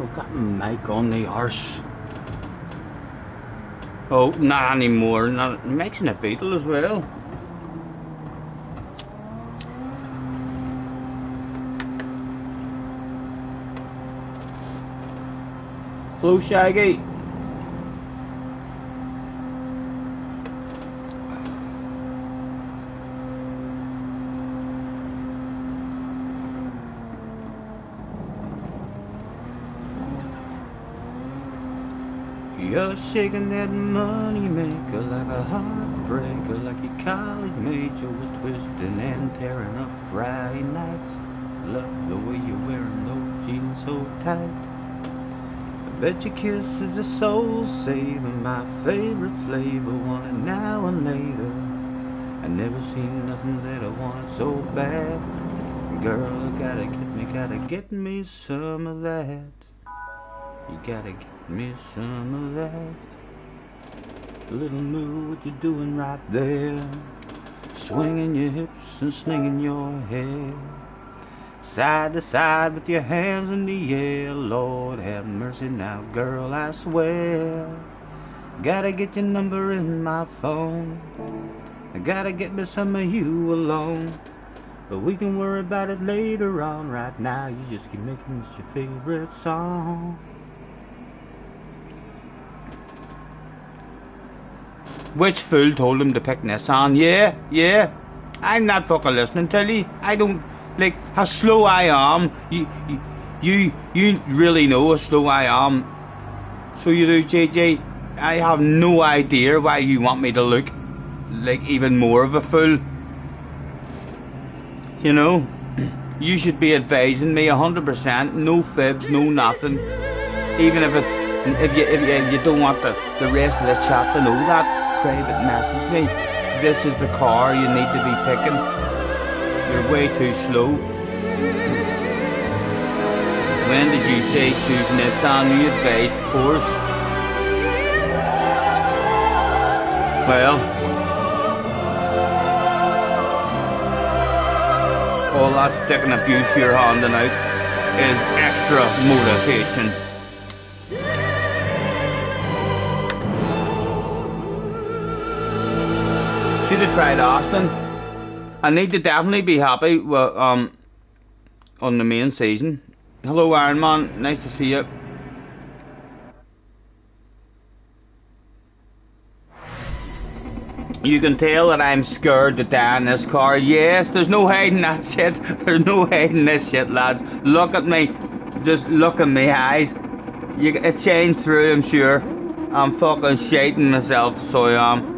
We've got Mike on the arse. Oh, not anymore. Not, Mike's in a Beetle as well. Hello, Shaggy. You're shaking that money maker like a heartbreaker, like your college major was twisting and tearing up Friday nights. Love the way you're wearing those jeans so tight. I bet your kiss is a soul saver, my favorite flavor, want it now and later. I never seen nothing that I wanted so bad. Girl, gotta get me some of that. You gotta get me some of that. Little move, what you doing right there? Swinging your hips and slinging your hair. Side to side with your hands in the air. Lord have mercy now, girl, I swear. Gotta get your number in my phone. I gotta get me some of you alone. But we can worry about it later on. Right now, you just keep making this your favorite song. Which fool told him to pick Nissan? Yeah. I'm not fucking listening to you. I don't like how slow I am. You really know how slow I am. So you do, JJ. I have no idea why you want me to look like even more of a fool. You know, you should be advising me 100%. No fibs, no nothing. Even if it's if you don't want the rest of the chat to know that, private message me. This is the car you need to be picking. You're way too slow. When did you say choose Nissan? You advised Porsche. Well, all that sticking abuse you're handing out is extra motivation. Should have tried Austin. I need to definitely be happy with, on the main season. Hello Iron Man, nice to see you. You can tell that I'm scared to die in this car. Yes, there's no hiding that shit. There's no hiding this shit, lads. Look at me. Just look at my eyes. It shines through, I'm sure. I'm fucking shating myself, so I am.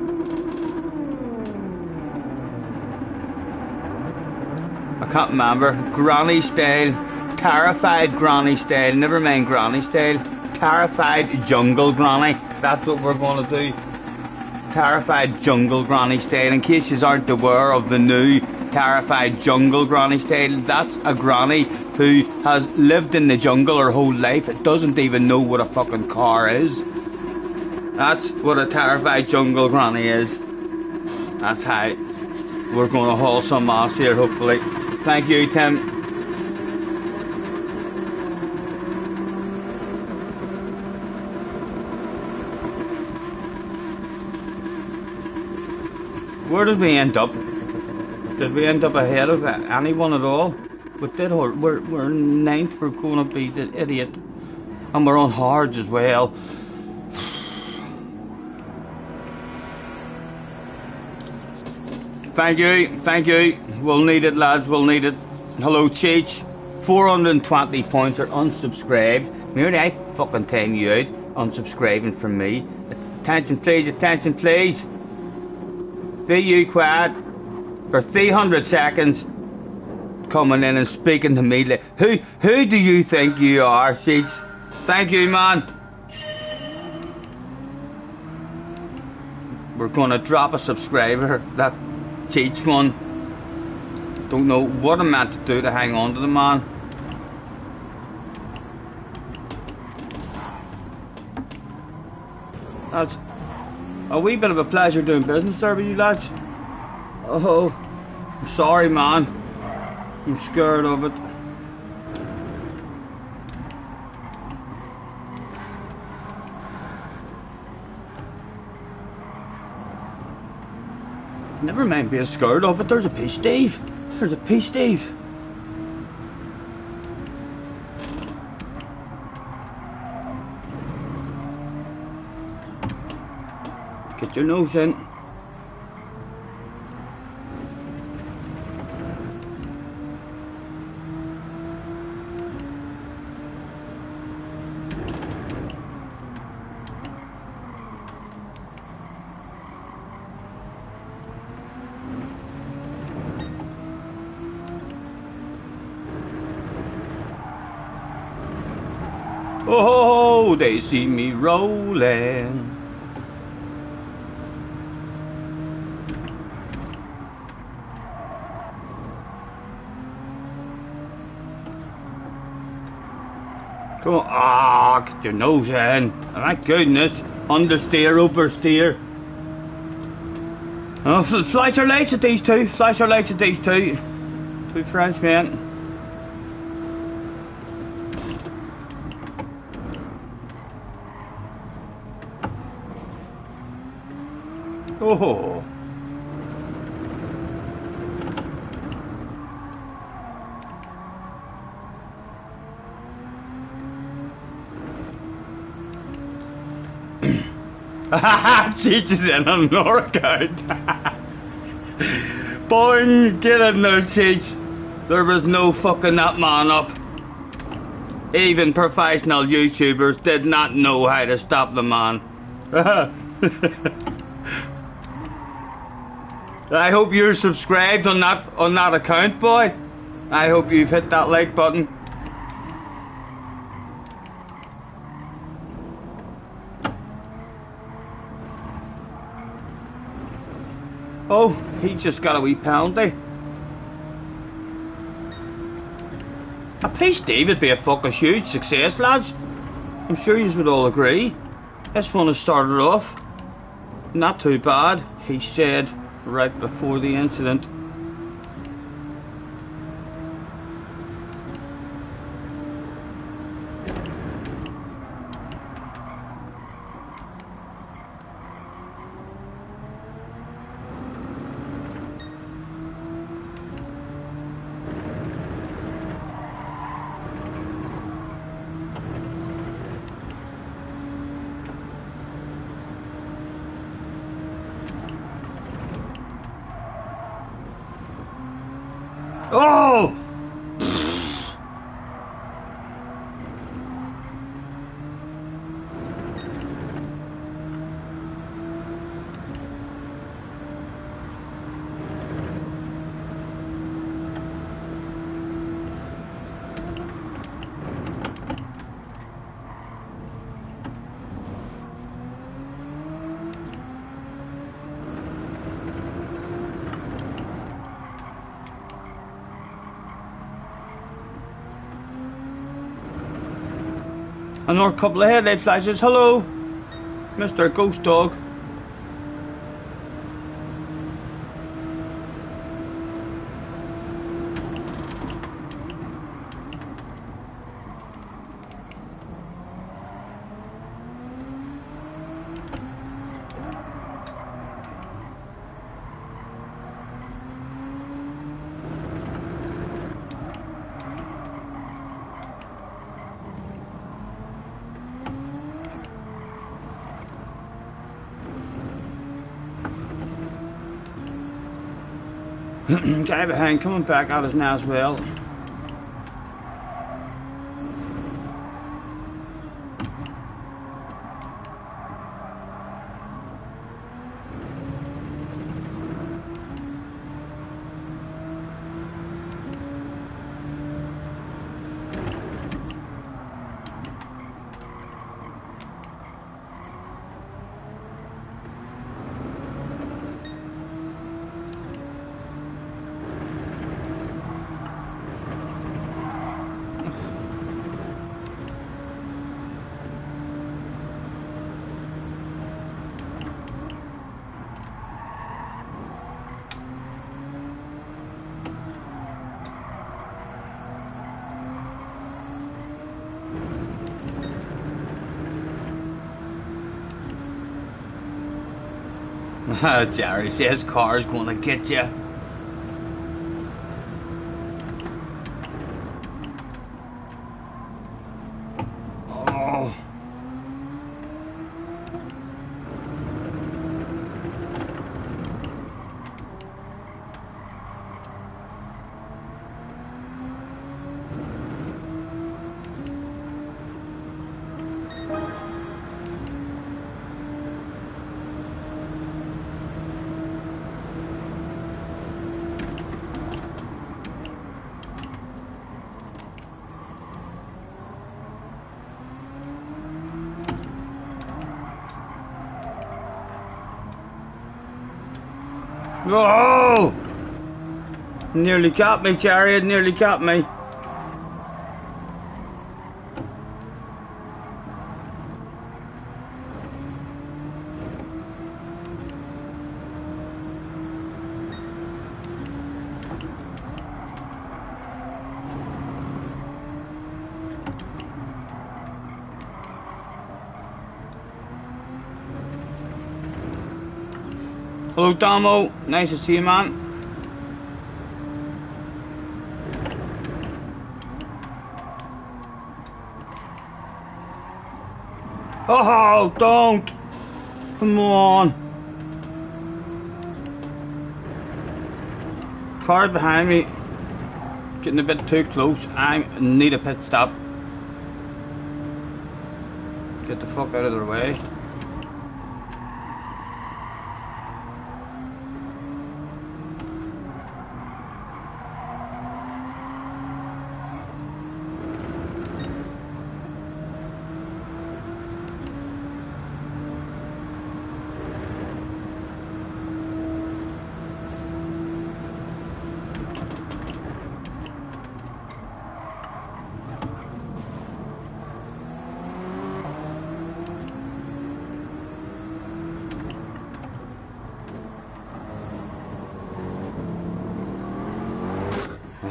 I can't remember. Granny style. Terrified granny style. Never mind granny style. Terrified jungle granny. That's what we're going to do. Terrified jungle granny style. In case you aren't aware of the new terrified jungle granny style, that's a granny who has lived in the jungle her whole life. It doesn't even know what a fucking car is. That's what a terrified jungle granny is. That's how we're going to haul some ass here, hopefully. Thank you, Tim. Where did we end up? Did we end up ahead of anyone at all? We did. We're ninth. We're going to be the idiot, and we're on hards as well. Thank you. We'll need it, lads. We'll need it. Hello, Cheech. 420 points are unsubscribed. Merely I fucking time you out unsubscribing from me. Attention, please. Attention, please. Be you quiet for 300 seconds coming in and speaking to me. Who do you think you are, Cheech? Thank you, man. We're gonna drop a subscriber, that Cheech one. Don't know what I'm meant to do to hang on to the man. That's a wee bit of a pleasure doing business there with you lads. Oh, I'm sorry, man. I'm scared of it. Never mind being scared of it. There's a piece, Steve. There's a piece, Steve. Get your nose in. Oh, they see me rolling. Come on. Ah, get your nose in. My goodness. Understeer, oversteer. Oh, flash our lights at these two. Flash our lights at these two. Two Frenchmen. Oh. Cheech is in a knockout. Boing, get in there, Cheech. There was no fucking that man up. Even professional YouTubers did not know how to stop the man. I hope you're subscribed on that account, boy. I hope you've hit that like button. Oh, he just got a wee penalty. A P.S.D. would be a fucking huge success, lads. I'm sure you would all agree. This one has started off not too bad, he said right before the incident. Oh! Another couple of headlight flashes. Hello, Mr. Ghost Dog. Guy behind coming back at us now as well. Jerry says car's gonna get you. Oh. Oh! Nearly got me, Jerry. It nearly got me. Hello, Damo. Nice to see you, man. Oh, don't! Come on! Car behind me. Getting a bit too close. I need a pit stop. Get the fuck out of their way.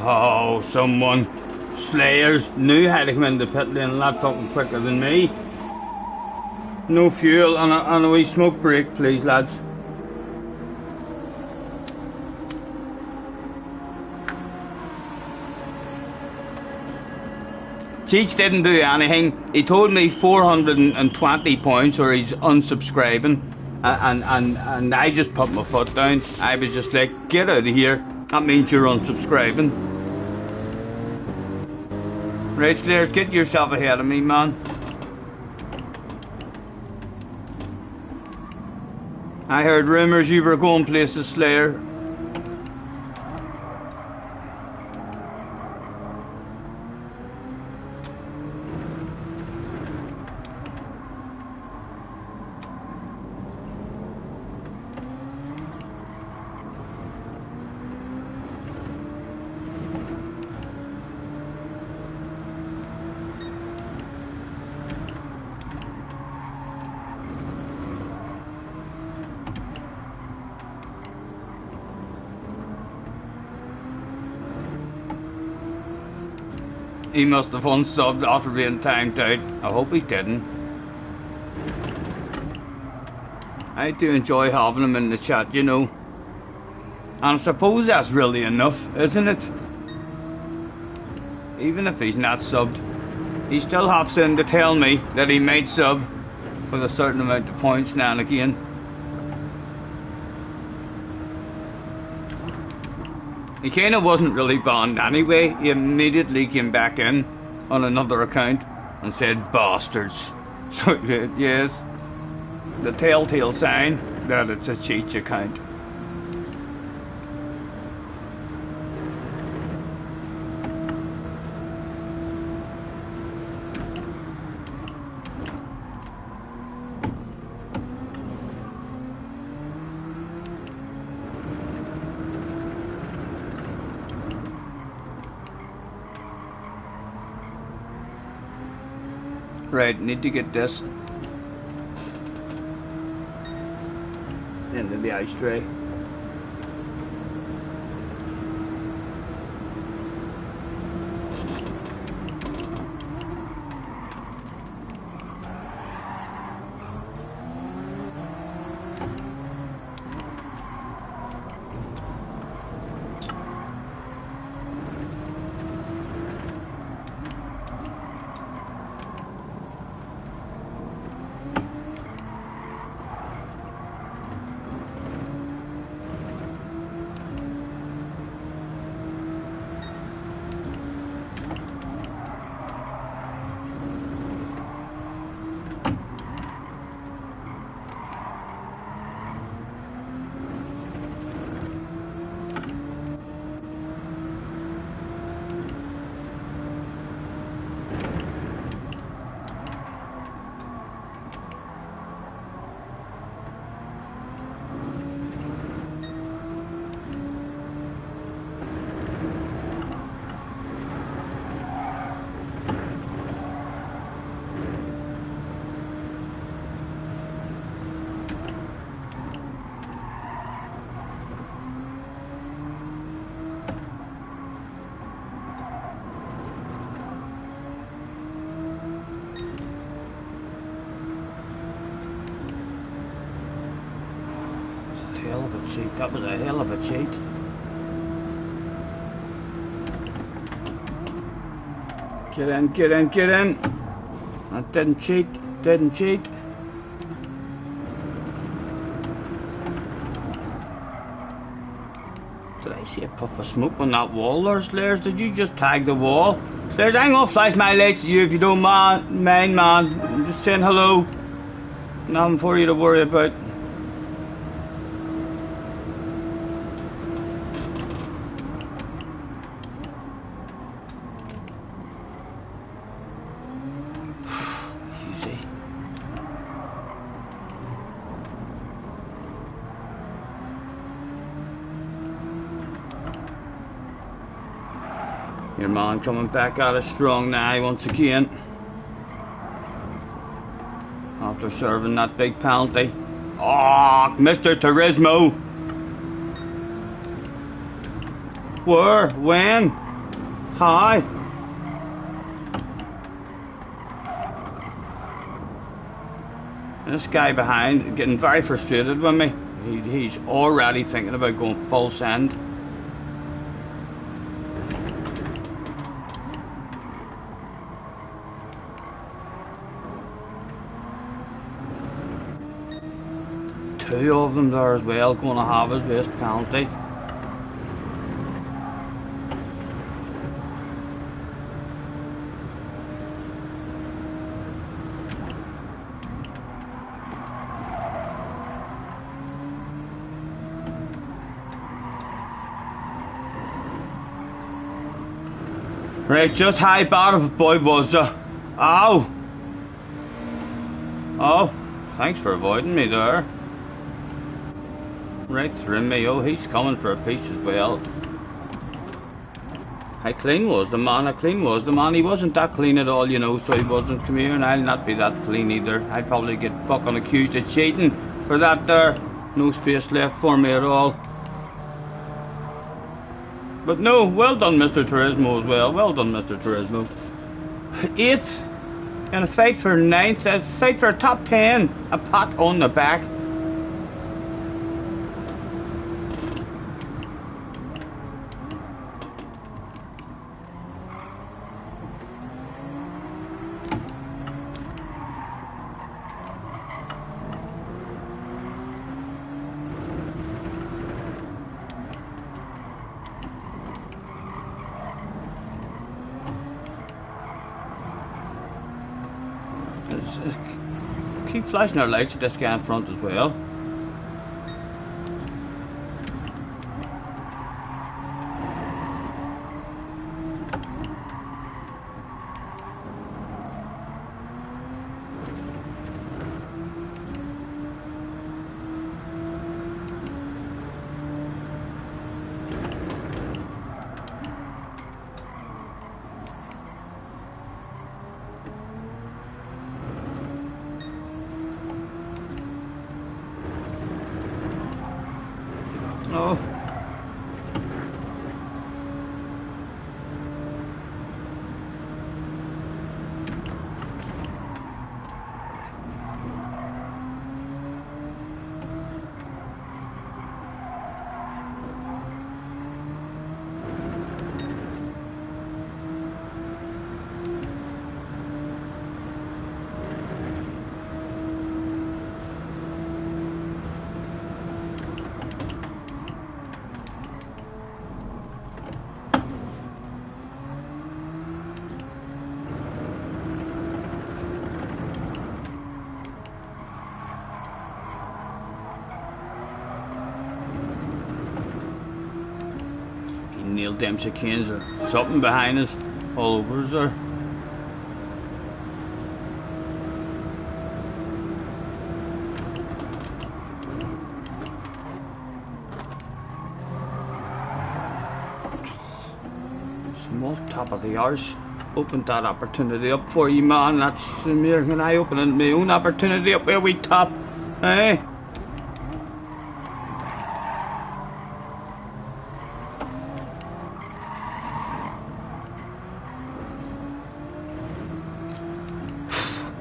Oh, someone. Slayers knew how to come into pit lane a lot fucking quicker than me. No fuel and a wee smoke break, please, lads. Cheech didn't do anything. He told me 420 points or he's unsubscribing. And I just put my foot down. I was just like, get out of here. That means you're unsubscribing. Right, Slayers, get yourself ahead of me, man. I heard rumours you were going places, Slayer. He must have unsubbed after being timed out. I hope he didn't. I do enjoy having him in the chat, you know. And I suppose that's really enough, isn't it? Even if he's not subbed, he still hops in to tell me that he might sub with a certain amount of points now and again. He kind of wasn't really banned anyway. He immediately came back in on another account and said bastards. So yes, the telltale sign that it's a Cheech account. Right, need to get this into the ice tray. cheat. That was a hell of a cheat. Get in, get in, get in. That didn't cheat, didn't cheat. Did I see a puff of smoke on that wall there, Slayers? Did you just tag the wall? Slayers, I ain't gonna flash my lights at you if you don't mind, man. I'm just saying hello. Nothing for you to worry about. Easy. Your man coming back at us strong now once again. After serving that big penalty. Oh, Mr. Turismo. Where? When? How? This guy behind getting very frustrated with me. He's already thinking about going full send. Two of them there as well, going to have his best penalty. Right, just how bad of a boy was Ow! Oh, thanks for avoiding me there. Right through me. Oh, he's coming for a piece as well. How clean was the man? How clean was the man? He wasn't that clean at all, you know, so he wasn't. Come here, and I'll not be that clean either. I'd probably get fucking accused of cheating for that there. No space left for me at all. But no, well done Mr. Turismo as well. Well done Mr. Turismo. 8th in a fight for 9th. A fight for a top 10. A pat on the back. Keep flashing our lights at this guy in front as well. Oh. Nailed them chickens or something behind us, all over us there. Small top of the arse. Opened that opportunity up for you, man. That's mere when I opened my own opportunity up where we top, eh?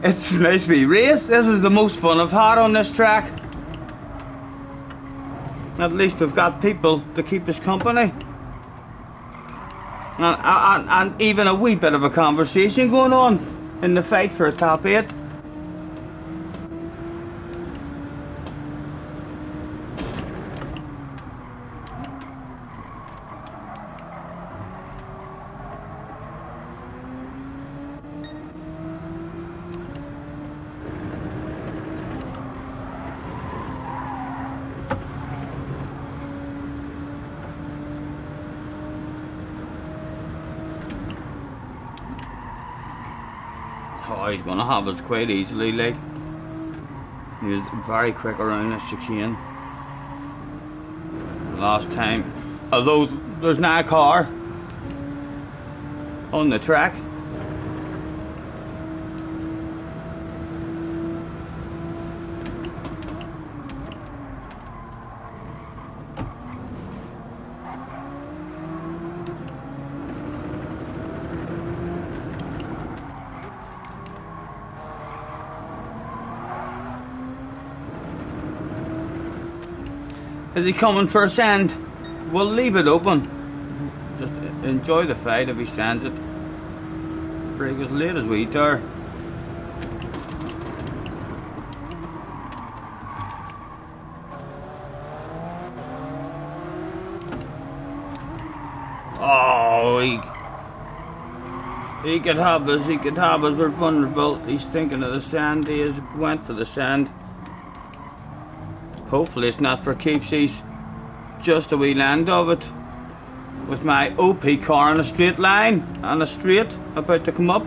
It's a nice wee race. This is the most fun I've had on this track. At least we've got people to keep us company. And even a wee bit of a conversation going on in the fight for a top 8. Oh, he's gonna have us quite easily, like. He's very quick around this chicane. Last time, although there's not a car on the track. Is he coming for a send? We'll leave it open. Just enjoy the fight if he sends it. Break as late as we dare. Oh, he could have us, we're vulnerable. He's thinking of the sand, he has went for the sand. Hopefully it's not for keeps, he's just a wee land of it. With my OP car on a straight line, on a straight, about to come up.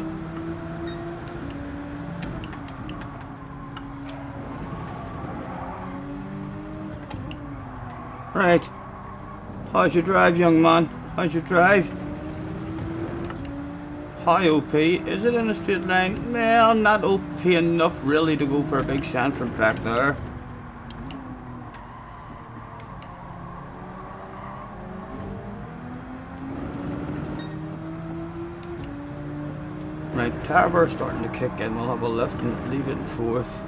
Right, how's your drive, young man? How's your drive? Hi OP, is it in a straight line? Well, not OP enough really to go for a big sand from back there. Right, Tarver starting to kick in. We'll have a lift and leave it in fourth.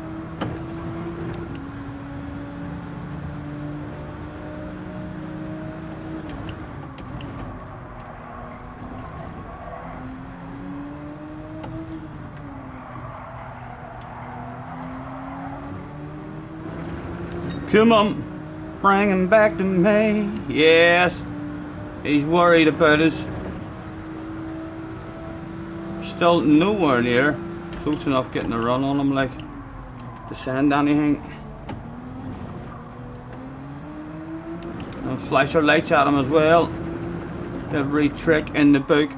Come on, bring him back to me. Yes, he's worried about us. Still nowhere near close enough getting a run on him, like, to send anything. And flash our lights at him as well. Every trick in the book.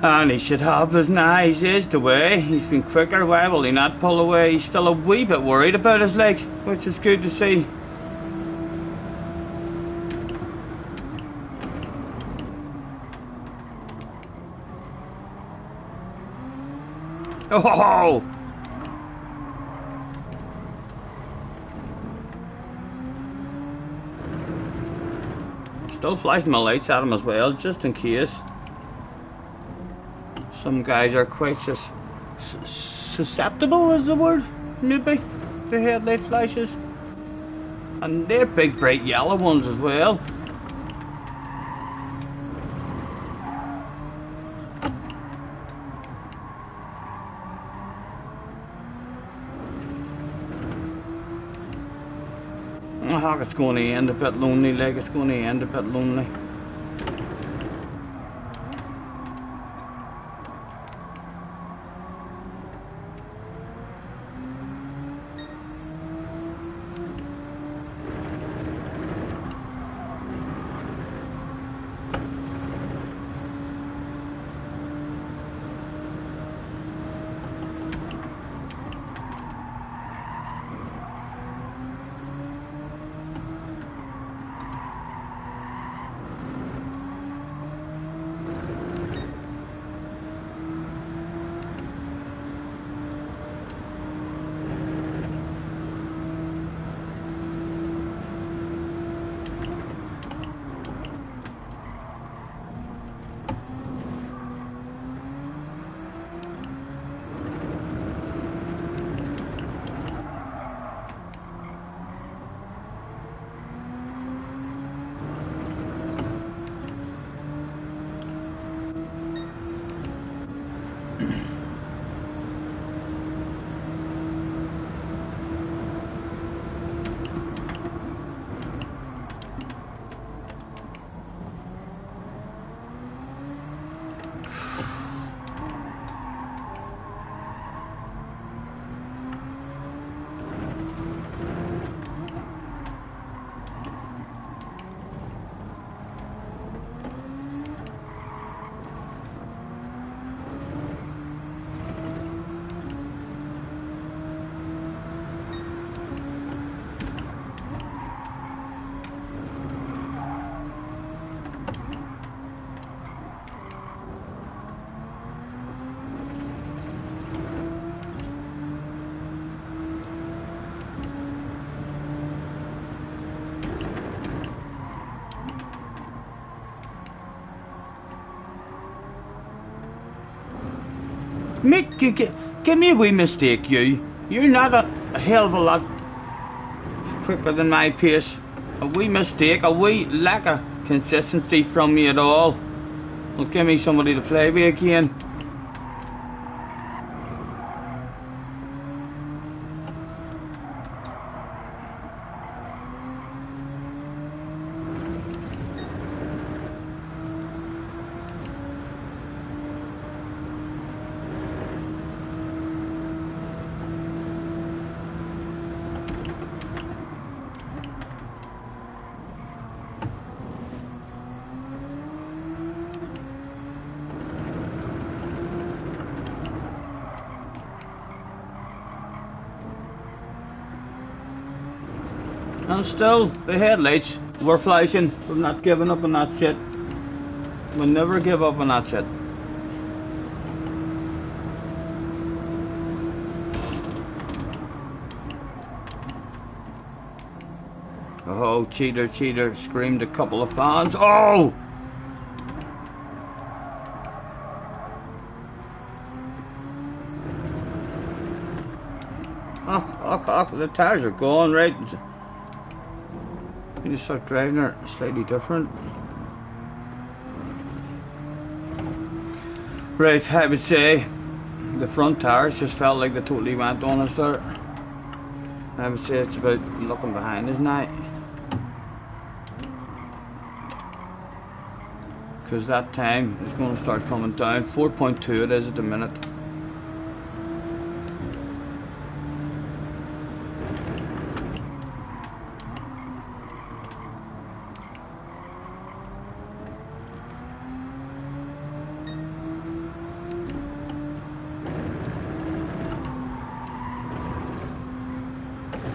And he should have his eyes edged away. He's been quicker. Why will he not pull away? He's still a wee bit worried about his leg, which is good to see. Oh! Still flashing my lights at him as well, just in case. Some guys are quite susceptible, is the word, maybe, to headlight flashes. And they're big bright yellow ones as well. I think it's going to end a bit lonely, like, it's going to end a bit lonely. Mate, give me a wee mistake, you. You're not a hell of a lot quicker than my pace. A wee mistake, a wee lack of consistency from me at all. Well, give me somebody to play with again. And still, the headlights were flashing. We're not giving up on that shit. We'll never give up on that shit. Oh, cheater, cheater, screamed a couple of fans. Oh! Oh, the tires are gone, right? You just start driving her slightly different. Right, I would say the front tires just felt like they totally went on us there. I would say it's about looking behind us now. Because that time is going to start coming down. 4.2 it is at the minute.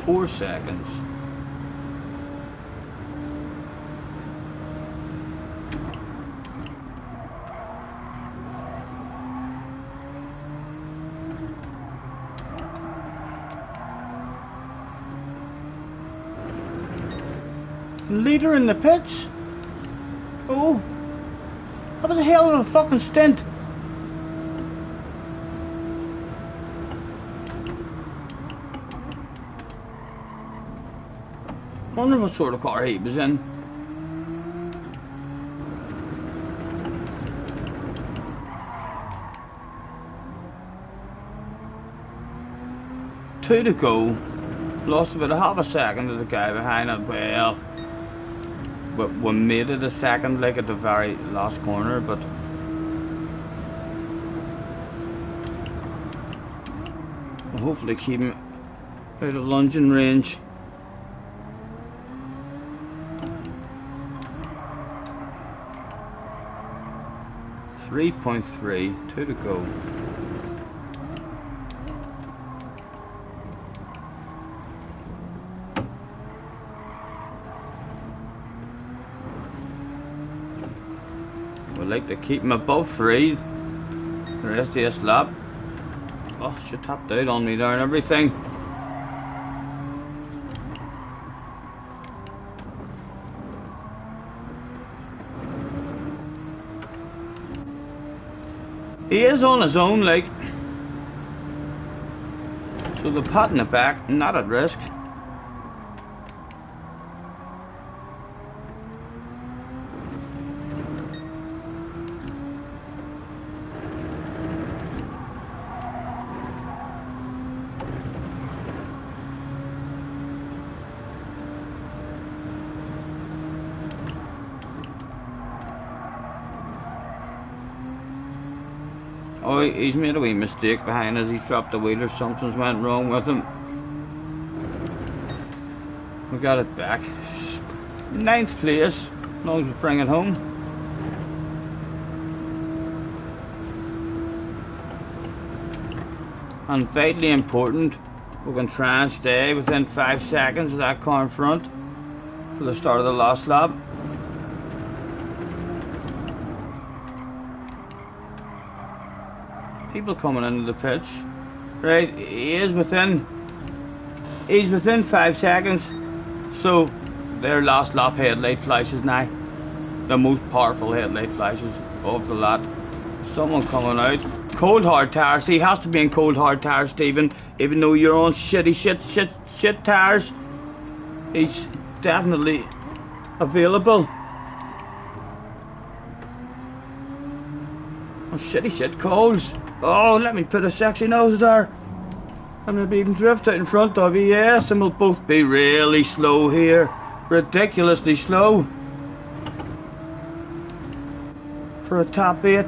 Four seconds. Leader in the pits? Oh, that was a hell of a fucking stint. Wonder what sort of car he was in. Two to go. Lost about a half a second to the guy behind it. Well, we made it a second, like at the very last corner, but we'll hopefully keep him out of lunging range. .3, 2 to go. We'd like to keep him above 3 the rest of this lap. Oh, she tapped out on me there and everything. He is on his own, like, so the pat in the back, not at risk. Oh, he's made a wee mistake behind us. He's dropped the wheel or something's went wrong with him. We got it back. 9th place, as long as we bring it home. And vitally important, we can try and stay within 5 seconds of that car in front for the start of the last lap. People coming into the pits. Right, he's within 5 seconds. So their last lap headlight flashes now. The most powerful headlight flashes of the lot. Someone coming out. Cold hard tires. He has to be in cold hard tires, Stephen. Even though you're on shit tires, he's definitely available. Oh, shit coals. Oh, let me put a sexy nose there. And maybe even drift out in front of you, yes, and we'll both be really slow here. Ridiculously slow. For a top 8.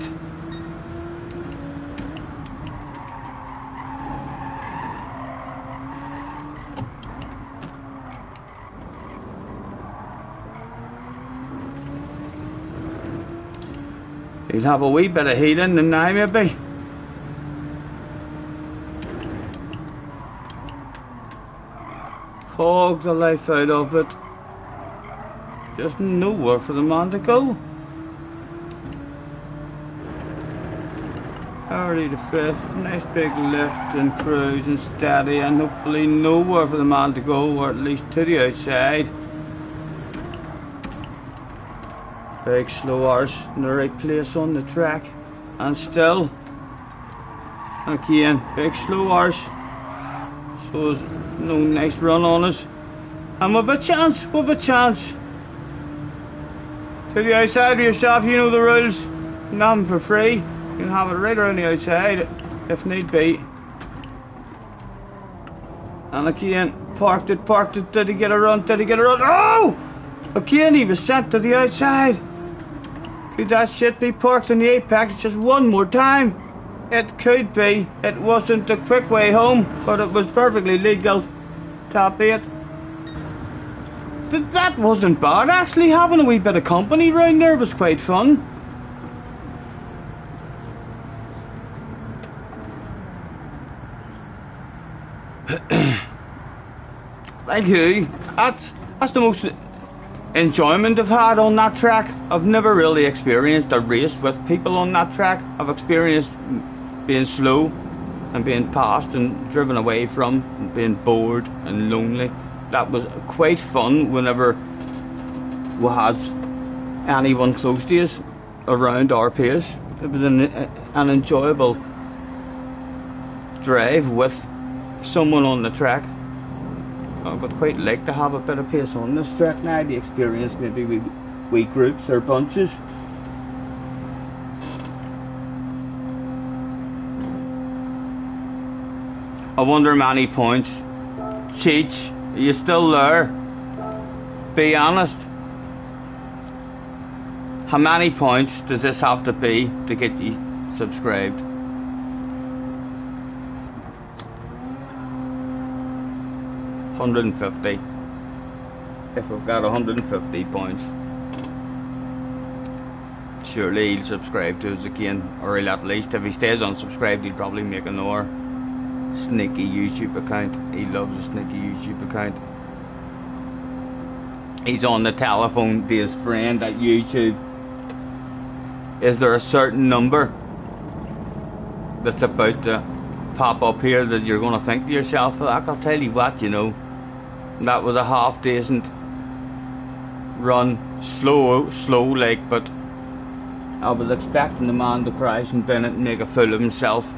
He'll have a wee bit of heating than I maybe. Hog the life out of it. Just nowhere for the man to go. Early to 5th, nice big lift and cruise and steady, and hopefully nowhere for the man to go, or at least to the outside. Big slow arse in the right place on the track, and still again big slow arse. So there's no nice run on us, and we've a chance. To the outside of yourself, you know the rules. Nothing for free. You can have it right around the outside if need be. And again, parked it. Did he get a run? Oh! Again, he was sent to the outside. Could that shit be parked in the apex just one more time? It could be. It wasn't a quick way home, but it was perfectly legal. Top 8. That wasn't bad. Actually, having a wee bit of company round there was quite fun. Thank you. That's the most enjoyment I've had on that track. I've never really experienced a race with people on that track. I've experienced being slow and being passed and driven away from and being bored and lonely. That was quite fun whenever we had anyone close to us around our pace. It was an enjoyable drive with someone on the track. I would quite like to have a bit of pace on this track now, the experience maybe we groups or bunches. I wonder how many points. Cheech, are you still there? Be honest. How many points does this have to be to get you subscribed? $150. If we've got 150 points, surely he'll subscribe to us again, or he'll at least, if he stays unsubscribed, he'll probably make another sneaky YouTube account. He loves a sneaky YouTube account. He's on the telephone to his friend at YouTube. Is there a certain number that's about to pop up here that you're going to think to yourself, I'll tell you what, you know, that was a half decent run, slow like, but I was expecting the man to crash and Bennett and make a fool of himself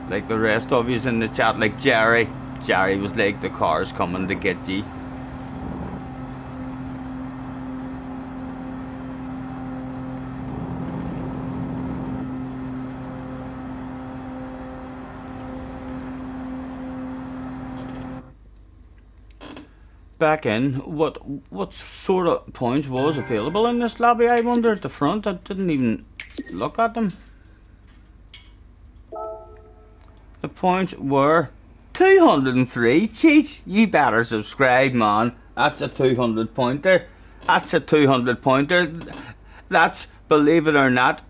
like the rest of you in the chat. Like Jerry was like, the car's coming to get you. Back in, what sort of points was available in this lobby, I wonder, at the front? I didn't even look at them. The points were 203. Jeez, you better subscribe, man. That's a 200 pointer. That's a 200 pointer. That's, believe it or not,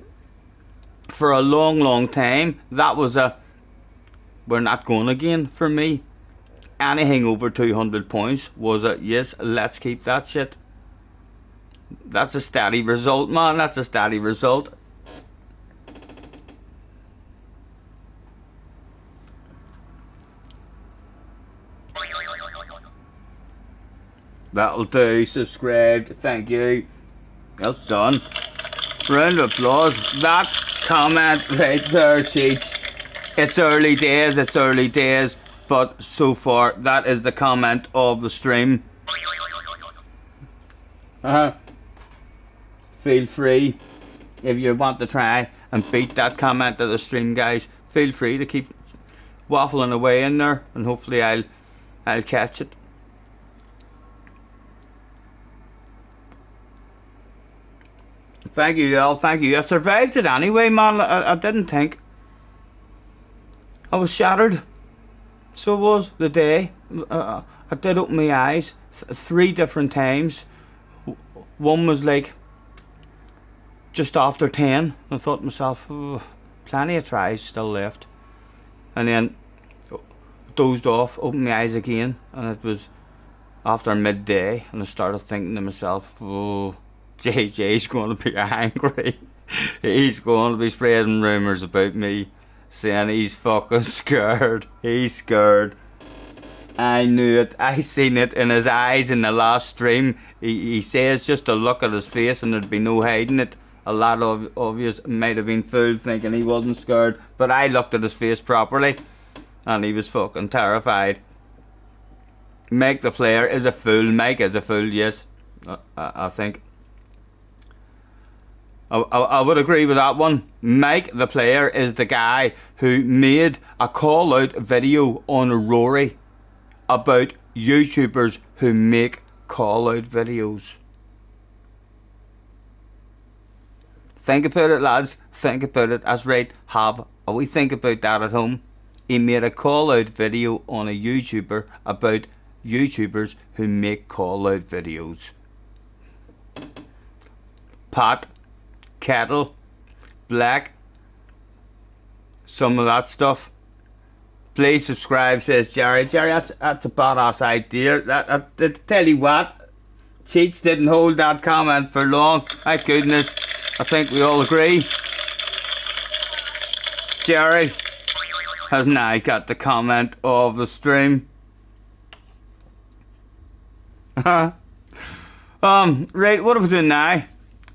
for a long time, that was a we're not going again for me. Anything over 200 points was a yes, let's keep that shit. That's a steady result, man. That's a steady result. That'll do. Subscribed. Thank you. Well done. Round of applause. That comment right there, Cheech. It's early days, but so far that is the comment of the stream. Feel free, if you want to try and beat that comment of the stream, guys, feel free to keep waffling away in there, and hopefully I'll catch it. Thank you, y'all. Thank you. I survived it anyway, man. I didn't think. I was shattered. So it was the day. I did open my eyes 3 different times. One was like just after 10. I thought to myself, oh, plenty of tries still left. And then dozed off, opened my eyes again, and it was after midday. And I started thinking to myself, oh, JJ's going to be angry. He's going to be spreading rumours about me, saying he's fucking scared. He's scared. I knew it. I seen it in his eyes in the last stream. He says just to look at his face and there'd be no hiding it. A lot of obvious might have been fooled thinking he wasn't scared, but I looked at his face properly and he was fucking terrified. Mike the player is a fool. Mike is a fool, yes. I think. I would agree with that one. Mike the player is the guy who made a call out video on Rory about YouTubers who make call out videos. Think about it, lads. Think about it. That's right. Have a wee think about that at home. He made a call out video on a YouTuber about YouTubers who make call out videos. Pot, kettle, black, some of that stuff. Please subscribe, says Jerry. Jerry, that's a badass idea. That tell you what, Cheats didn't hold that comment for long. My goodness, I think we all agree. Jerry has now got the comment of the stream. Right, what are we doing now?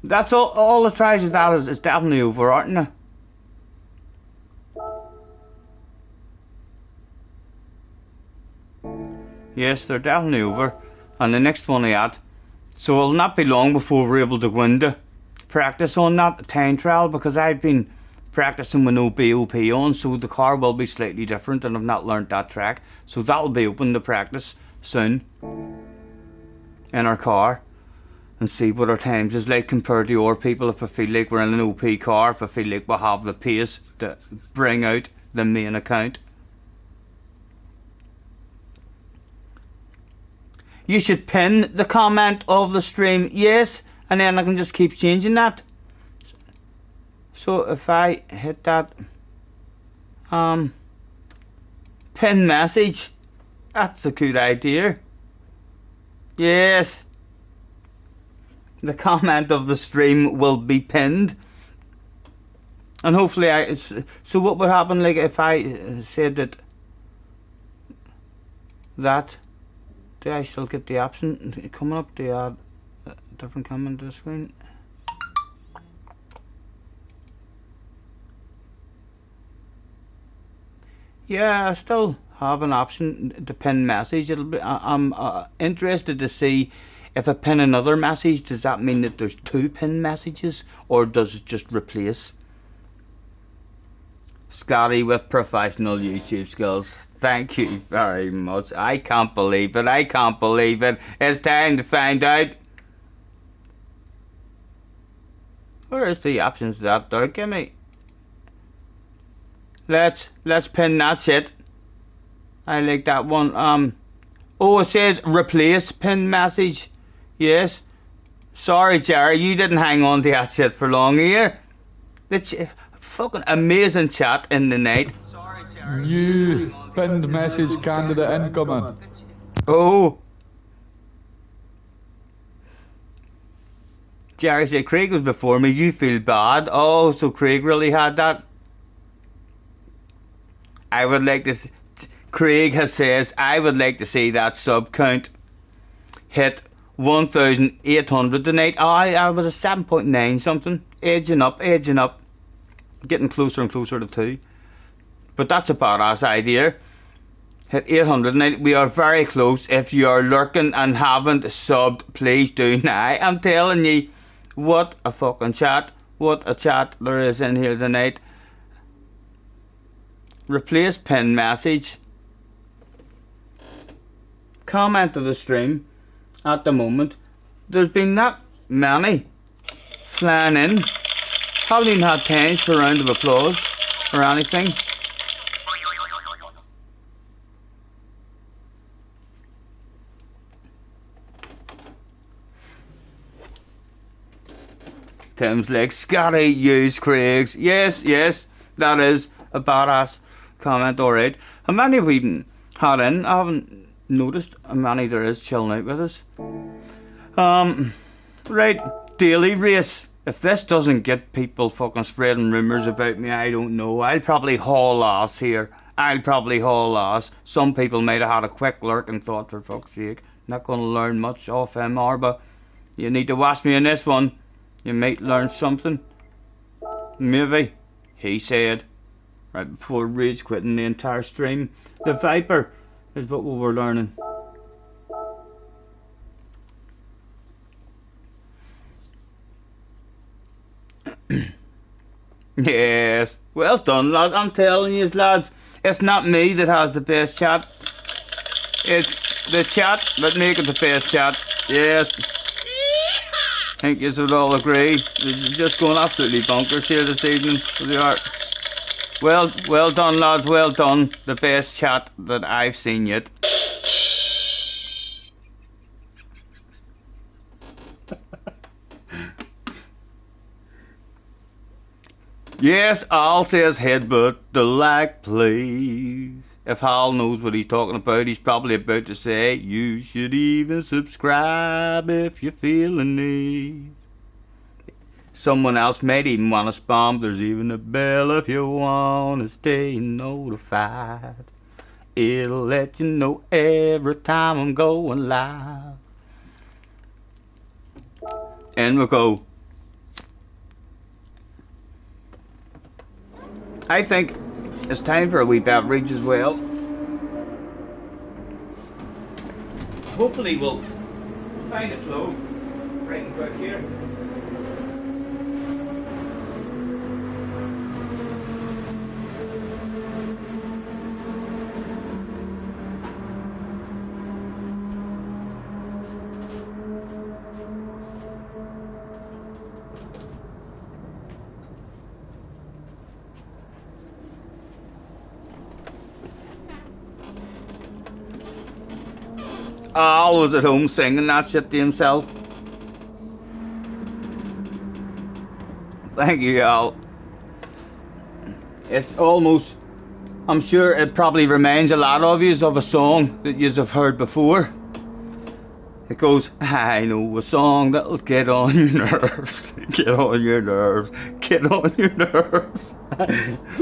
That's all the tries is that is definitely over, aren't they? Yes, they're definitely over. And the next one I had. So it'll not be long before we're able to go into practice on that time trial, because I've been practicing with no BOP on, so the car will be slightly different and I've not learnt that track. So that'll be open to practice soon in our car and see what our times is like compared to our people. If I feel like we're in an OP car, if I feel like we'll have the pace to bring out the main account. You should pin the comment of the stream, yes, and then I can just keep changing that. So if I hit that pin message, that's a good idea. Yes, the comment of the stream will be pinned, and hopefully so what would happen, like if I said that do I still get the option coming up to add a different comment to the screen? Yeah, I still have an option to pin message. It'll be. I'm interested to see if I pin another message. Does that mean that there's 2 pin messages, or does it just replace? Scotty with professional YouTube skills. Thank you very much. I can't believe it. I can't believe it. It's time to find out. Where is the options that there? Give me. Let's pin that shit. I like that one. Oh, it says replace pin message. Yes. Sorry, Jerry, you didn't hang on to that shit for long here. Fucking amazing chat in the night. Sorry, Jerry. New pinned message candidate incoming. Oh. Jerry said Craig was before me. You feel bad. Oh, so Craig really had that. I would like to. Craig has says I would like to see that sub count hit 1,800 tonight. Oh, I was a 7.9 something. Edging up. Getting closer and closer to 2. But that's a badass idea. Hit 800. We are very close. If you are lurking and haven't subbed, please do now. I'm telling you, what a fucking chat. What a chat there is in here tonight. Replace pin message. Comment to the stream. At the moment, there's been that many flying in. Haven't even had time for a round of applause or anything. Tim's like, Scotty, use Craig's. Yes, yes, that is a badass comment, alright. How many have we even had in? I haven't noticed how many there is chilling out with us. Right, daily race. If this doesn't get people fucking spreading rumours about me, I don't know. I'll probably haul ass here. I'll probably haul ass. Some people might have had a quick lurk and thought, for fuck's sake, not going to learn much off him, but you need to watch me in this one. You might learn something. Maybe, he said, right before rage quitting the entire stream. The Viper is what we were learning. Yes, well done, lads. I'm telling you, lads, it's not me that has the best chat. It's the chat that make it the best chat. Yes. I think you would all agree. You're just going absolutely bonkers here this evening. They are. Well done, lads. Well done. The best chat that I've seen yet. Yes, Al says headbutt the like, please. If Hal knows what he's talking about, he's probably about to say, you should even subscribe if you're feeling it. Someone else might even want to spam. There's even a bell if you want to stay notified. It'll let you know every time I'm going live. And we go. I think it's time for a wee beverage as well. Hopefully we'll find a flow right in quick here. Al was at home singing that shit to himself. Thank you, Al. It's almost, I'm sure it probably reminds a lot of you of a song that you have heard before. It goes, I know a song that'll get on your nerves, get on your nerves, get on your nerves.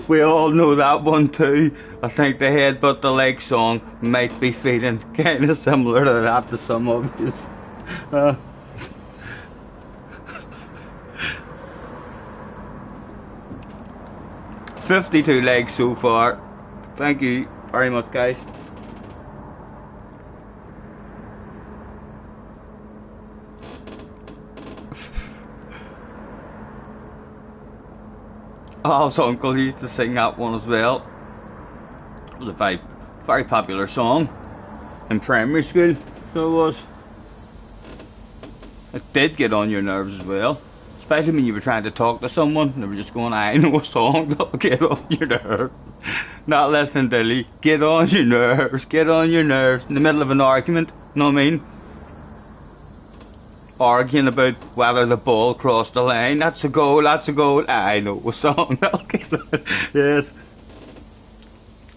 We all know that one too. I think the Headbutt the Leg song might be feeling kind of similar to that to some of you. 52 legs so far. Thank you very much, guys. Al's uncle used to sing that one as well. It was a very popular song in primary school, so it was. It did get on your nerves as well, especially when you were trying to talk to someone and they were just going, I know a song that'll get on your nerves. Not listening to Lee. Get on your nerves, get on your nerves, in the middle of an argument, you know what I mean? Arguing about whether the ball crossed the line. That's a goal, that's a goal. I know a song that'll get on. Yes.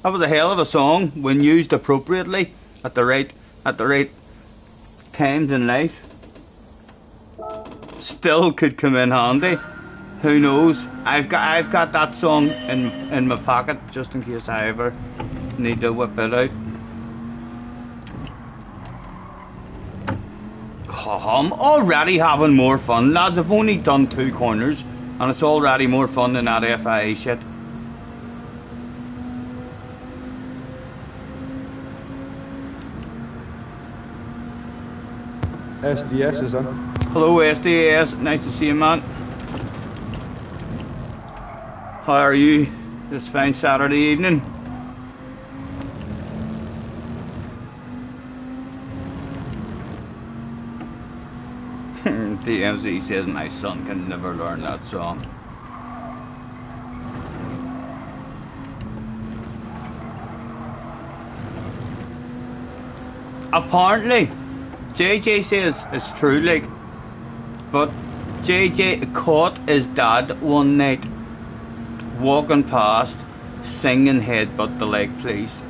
That was a hell of a song when used appropriately at the right times in life. Still could come in handy. Who knows? I've got that song in my pocket just in case I ever need to whip it out. I'm already having more fun, lads. I've only done 2 corners. And it's already more fun than that FIA shit. SDS is on. Hello SDS, nice to see you, man. How are you this fine Saturday evening? DMZ says my son can never learn that song. Apparently, JJ says it's true, like, but JJ caught his dad one night walking past singing Headbutt the Leg Please.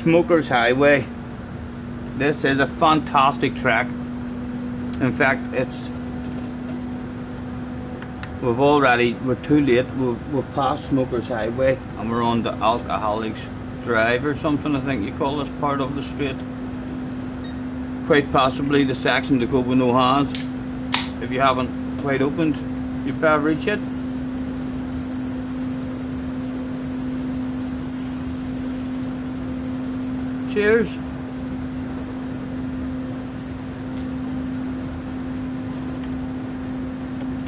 Smokers Highway. This is a fantastic track. In fact, we're too late. We've passed Smokers Highway and we're on the Alcoholics Drive or something, I think you call this part of the street. Quite possibly the section to go with no hands. If you haven't quite opened your beverage yet. Cheers.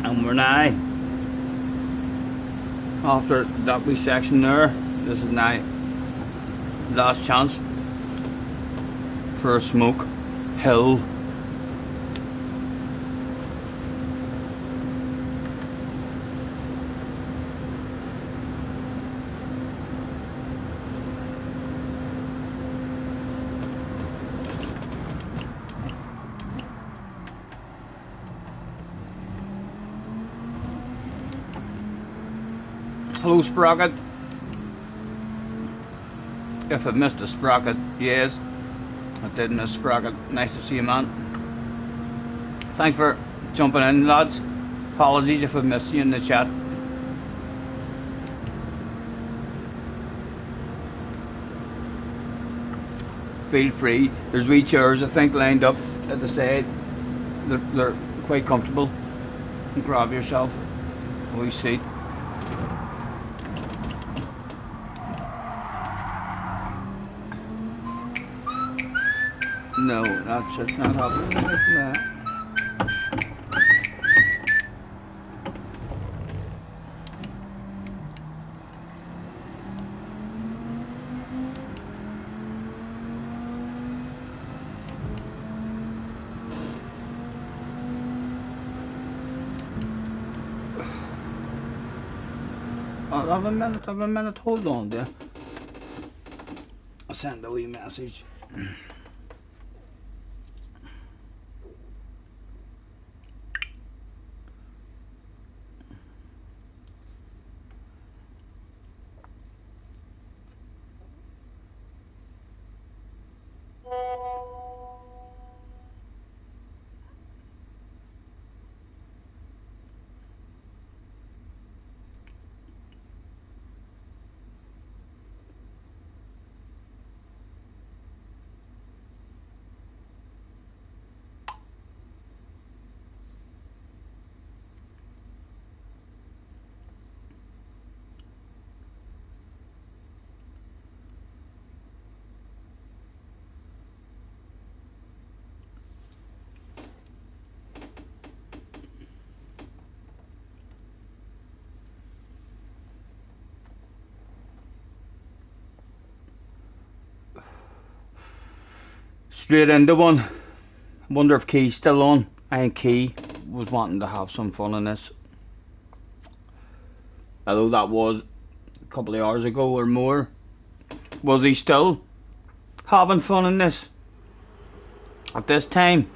And we're now, after that wee section there, this is now last chance for a smoke hill. Hello Sprocket. If I missed a Sprocket, yes, I did miss Sprocket. Nice to see you, man. Thanks for jumping in, lads. Apologies if I missed you in the chat. Feel free. There's wee chairs, I think, lined up at the side. They're quite comfortable. And grab yourself a wee seat. No, that's just not happening like that. Oh, have a minute, hold on there. I'll send a wee message. Straight into one. Wonder if Key's still on. I think Key was wanting to have some fun in this. Although that was a couple of hours ago or more. Was he still having fun in this? At this time,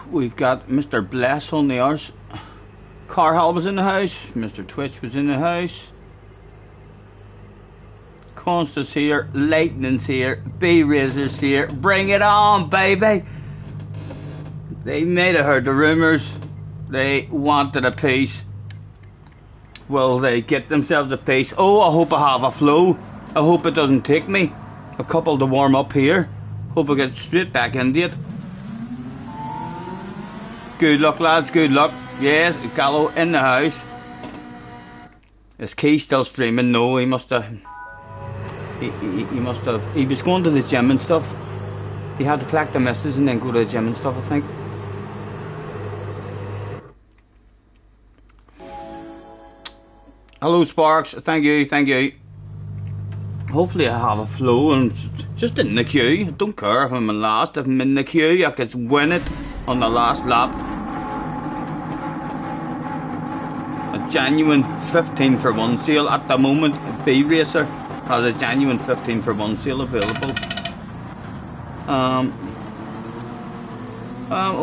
we've got Mr. Bless on the arse. Carhal was in the house. Mr. Twitch was in the house. Constance here, Lightning's here, B-Razor's here. Bring it on, baby! They might have heard the rumours. They wanted a piece. Will they get themselves a piece? Oh, I hope I have a flow. I hope it doesn't take me a couple to warm up here. Hope I get straight back into it. Good luck, lads, good luck. Yes, Gallo in the house. Is Key still streaming? No, he must have. He must have. He was going to the gym and stuff. He had to collect the missus and then go to the gym and stuff, I think. Hello, Sparks. Thank you, thank you. Hopefully I have a flow and just in the queue. I don't care if I'm in last. If I'm in the queue, I could win it on the last lap. A genuine 15 for 1 sale at the moment. B Racer has a genuine 15 for 1 sale available.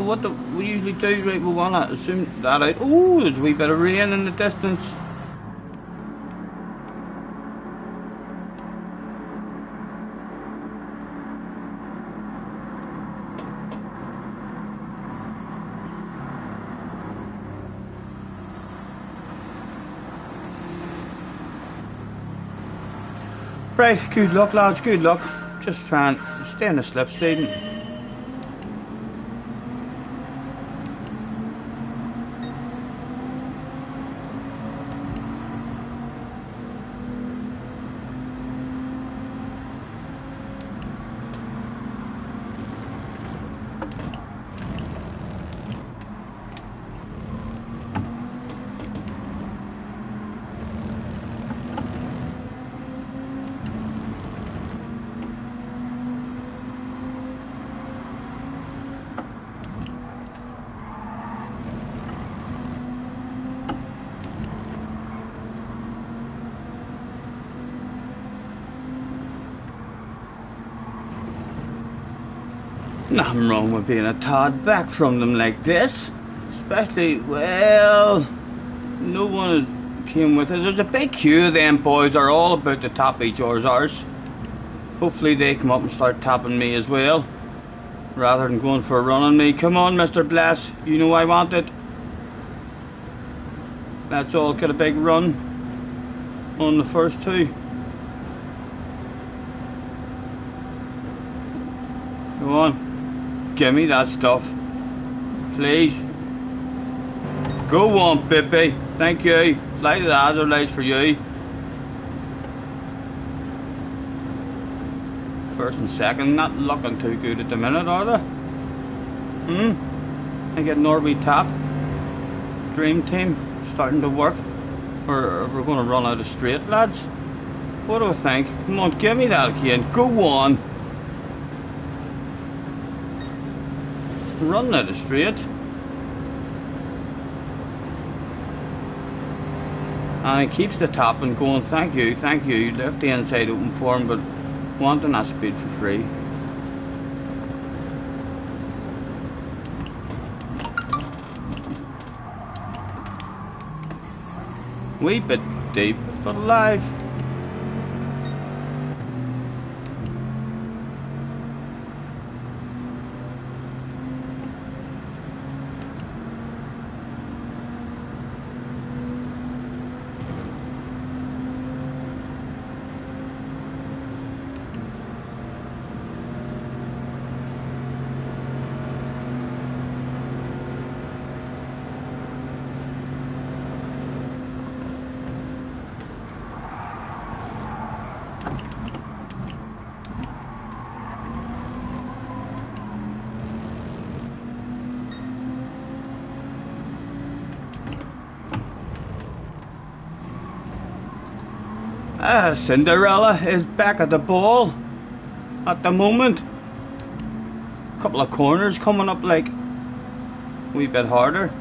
What do we usually do? Right, we want to zoom that out. Oh, there's a wee bit of rain in the distance. Right, good luck, lads, good luck. Just try and stay in the slipstream. Nothing wrong with being a tad back from them like this. Especially, well, no one has came with us. There's a big queue of them boys are all about to tap each other's arse. Hopefully they come up and start tapping me as well, rather than going for a run on me. Come on, Mr. Bless, you know I want it. Let's all get a big run on the first two. Come on. Give me that stuff, please. Go on, Pippi. Thank you. Fly to the hazard lights for you. First and second, not looking too good at the minute, are they? I get Norby tap. Dream team starting to work. Or we're going to run out of straight, lads. What do I think? Come on, give me that again. Go on. Running out of straight. And he keeps the tap and going, thank you, thank you. Left the inside open for him, but wanting that speed for free. Wee bit deep, but alive. Cinderella is back at the ball at the moment. Couple of corners coming up like a wee bit harder.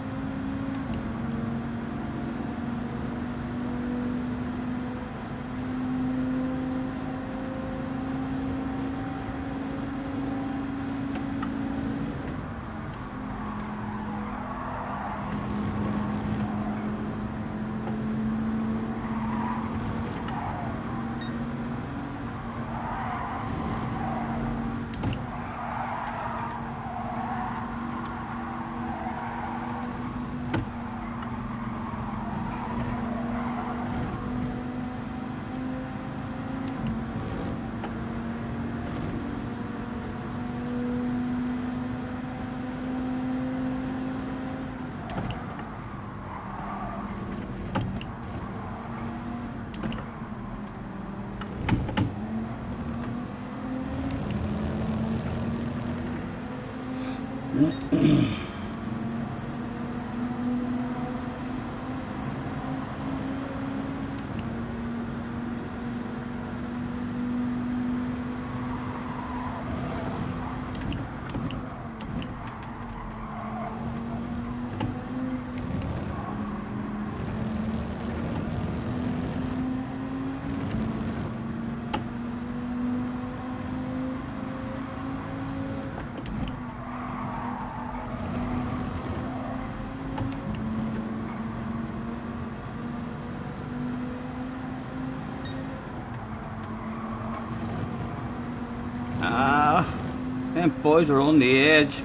Them boys are on the edge.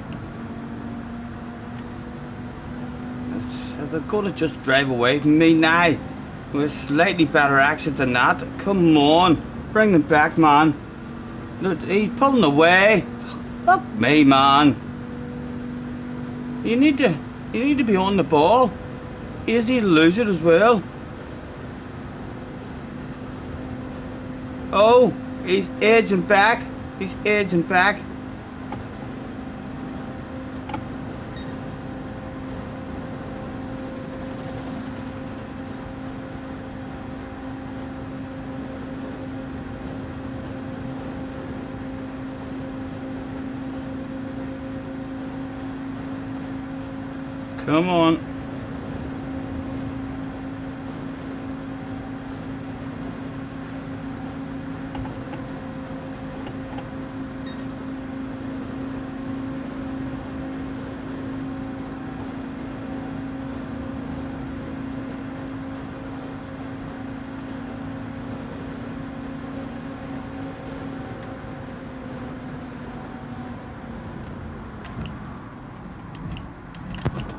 They're gonna just drive away from me now. With slightly better accent than that. Come on, bring them back, man. Look, he's pulling away. Fuck me, man. You need to be on the ball. Easy to lose it as well. Oh, he's edging back. He's edging back. Come on.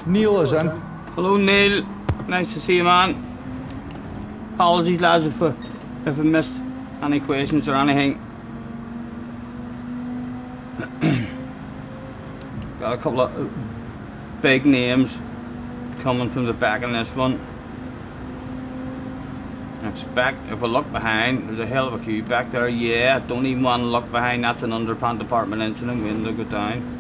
Neil is in. Hello, Neil. Nice to see you, man. Apologies, lads, if I missed any questions or anything. Got a couple of big names coming from the back in this one. I expect if we look behind, there's a hell of a queue back there. Yeah, don't even want to look behind. That's an underpant department incident. Waiting to go down.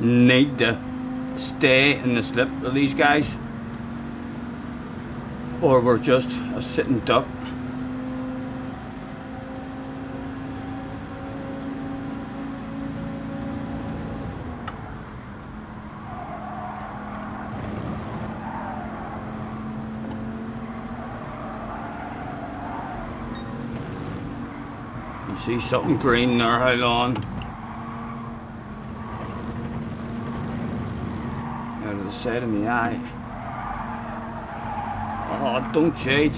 Need to stay in the slip of these guys, or we're just a sitting duck. You see something green there, how long? Side of me eye. Oh, don't cheat.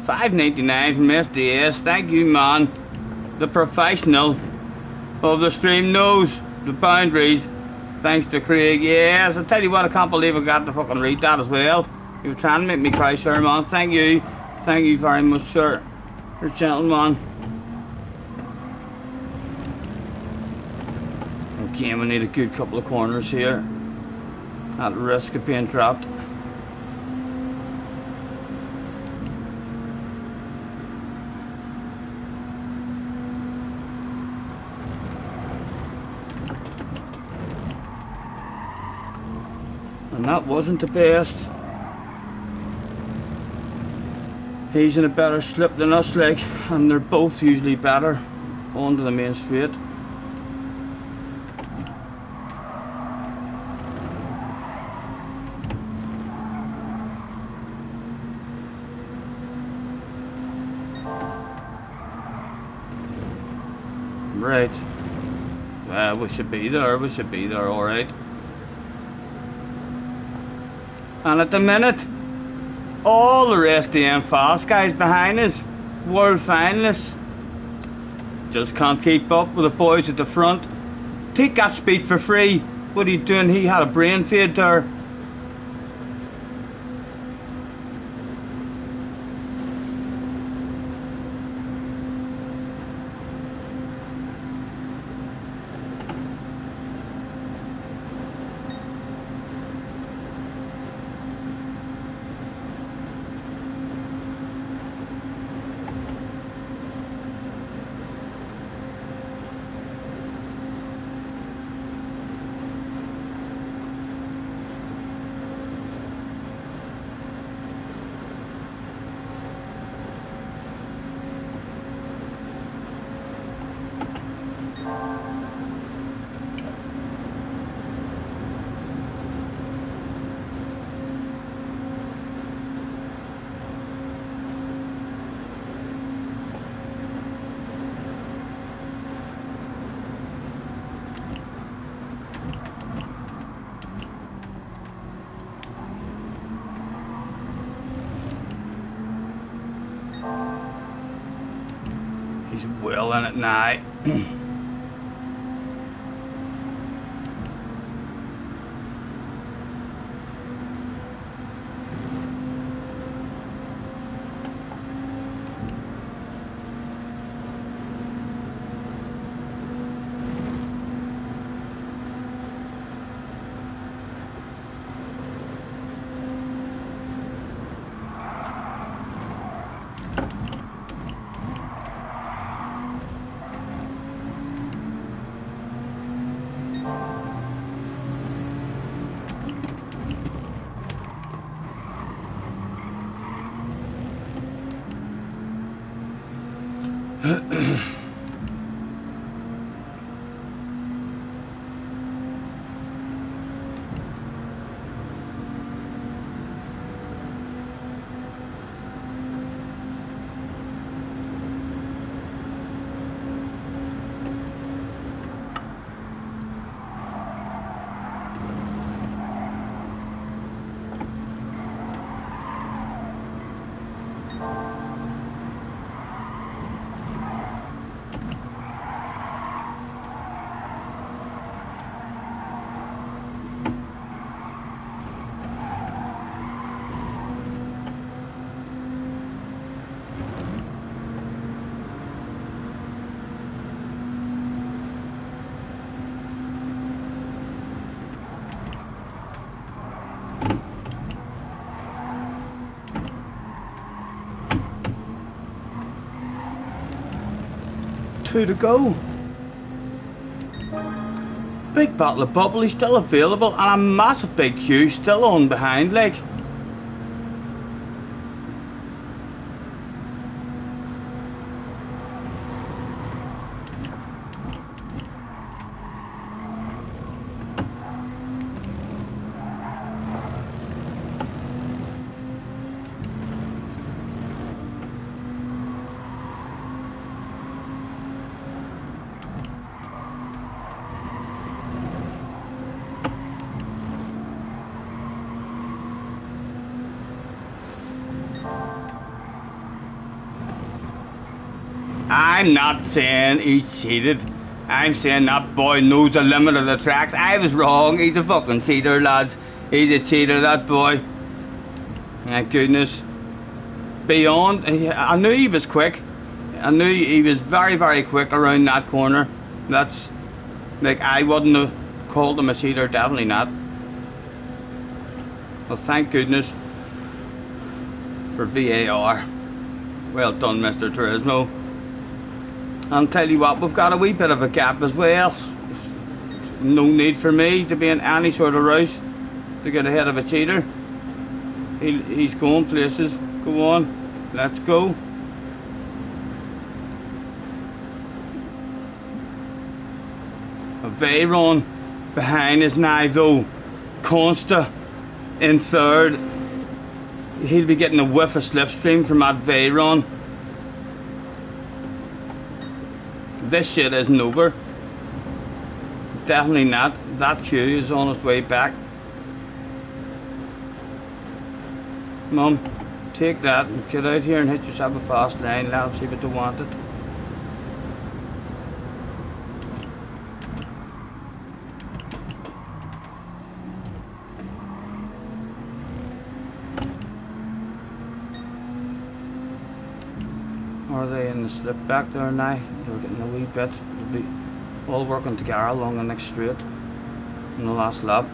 $5.99 from SDS. Thank you, man. The professional of the stream knows the boundaries. Thanks to Craig. Yes, I tell you what, I can't believe I got to fucking read that as well. You were trying to make me cry, sir, man. Thank you. Thank you very much, sir. You're a gentleman. Again, we need a good couple of corners here. At risk of being dropped. And that wasn't the best. He's in a better slip than us, like, and they're both usually better onto the main straight. Right. Well, we should be there, alright. And at the minute, all the rest of the fast guys behind us, world finalists, just can't keep up with the boys at the front. Take that speed for free. What are you doing? He had a brain fade there. He's well in it now. Two to go. Big bottle of bubbly still available and a massive big queue still on behind, like. I'm not saying he's cheated. I'm saying that boy knows the limit of the tracks. I was wrong. He's a fucking cheater, lads. He's a cheater, that boy. Thank goodness. Beyond, I knew he was quick. I knew he was very, very quick around that corner. That's, like, I wouldn't have called him a cheater, definitely not. Well, thank goodness for VAR. Well done, Mr. Turismo. I'll tell you what, we've got a wee bit of a gap as well. No need for me to be in any sort of rush to get ahead of a cheater. He's going places. Go on, let's go. A Veyron behind us now though. Consta in third. He'll be getting a whiff of slipstream from that Veyron. This shit isn't over. Definitely not. That queue is on its way back. Mum, take that and get out here and hit yourself a fast line. Let them see what they wanted. Are they in the slip back there now? They're getting a wee bit. They'll be all working together along the next straight in the last lap.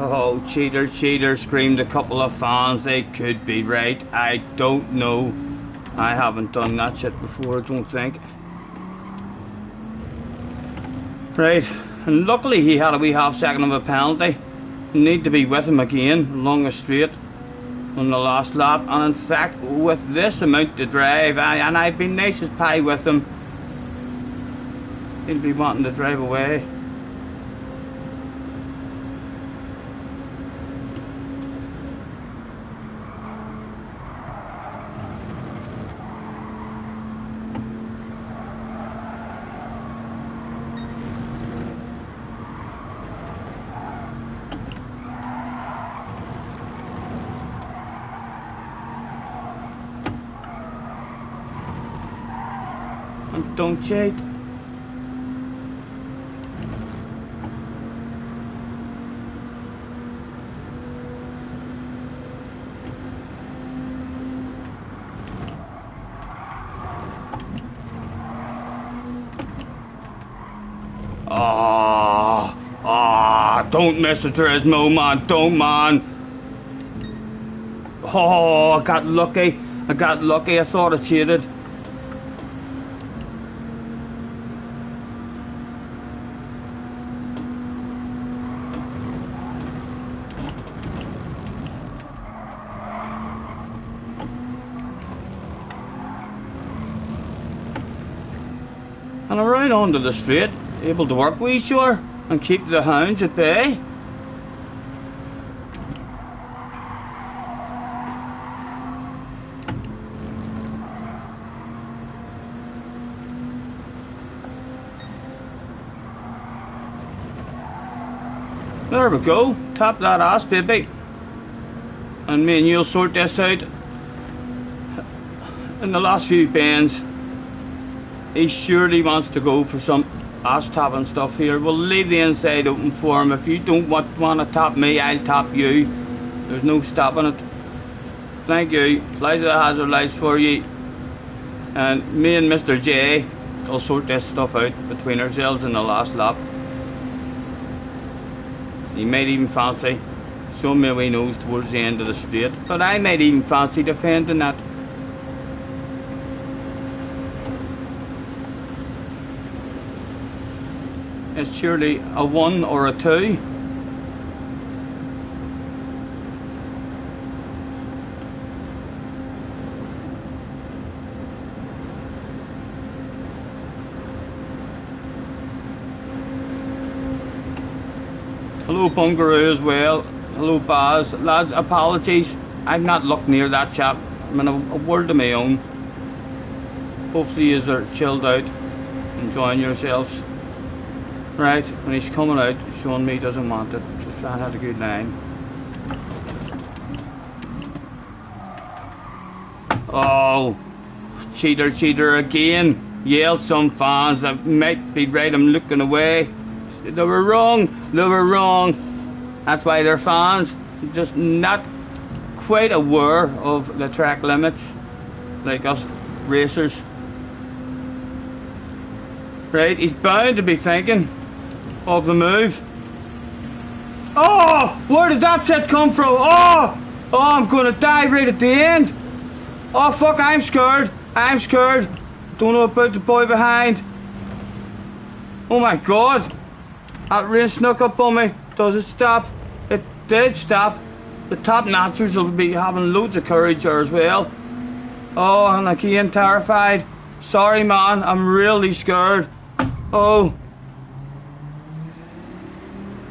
Oh, cheater, cheater, screamed a couple of fans. They could be right. I don't know. I haven't done that shit before, I don't think. Right, and luckily he had a wee half second of a penalty. Need to be with him again along the straight on the last lap. And in fact, with this amount to drive, and I've been nice as pie with him, he'll be wanting to drive away. And don't cheat. Don't miss the Turismo, man. Don't, man. Oh, I got lucky. I got lucky. I thought I cheated. And I'm right onto the straight, able to work with each other and keep the hounds at bay. There we go, tap that ass, baby. And me and you'll sort this out. In the last few bends, he surely wants to go for some ass tapping stuff here. We'll leave the inside open for him. If you don't want to tap me, I'll tap you. There's no stopping it. Thank you. Flies of the hazard lights for you. And me and Mr. J will sort this stuff out between ourselves in the last lap. He might even fancy showing me a wee nose towards the end of the straight, but I might even fancy defending that. It's surely a 1 or a 2. Hello Bungaroo as well. Hello Baz. Lads, apologies. I've not looked near that chap. I'm in a world of my own. Hopefully you are chilled out, enjoying yourselves. Right, when he's coming out, showing me he doesn't want it. Just trying to have a good line. Oh, cheater, cheater again. Yelled some fans that might be right. I'm looking away. They were wrong. They were wrong. That's why they're fans. Just not quite aware of the track limits, like us racers. Right, he's bound to be thinking of the move. Oh, where did that set come from? Oh, I'm gonna die right at the end. Oh fuck, I'm scared. I'm scared. Don't know about the boy behind. Oh my god. That rain snuck up on me. Does it stop? It did stop. The top notchers will be having loads of courage there as well. Oh, and again terrified. Sorry man, I'm really scared. Oh.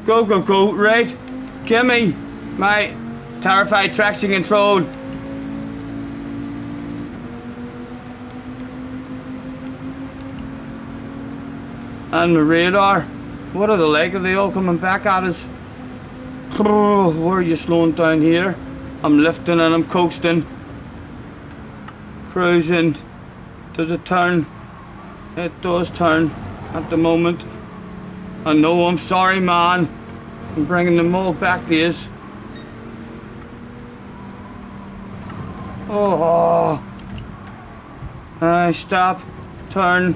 Go, go, go, right. Give me my terrified traction control. And the radar. What are the like? Are they all coming back at us? Oh, where are you slowing down here? I'm lifting and I'm coasting. Cruising. Does it turn? It does turn at the moment. I know, I'm sorry, man. I'm bringing them all back to you. Oh. Stop. Turn.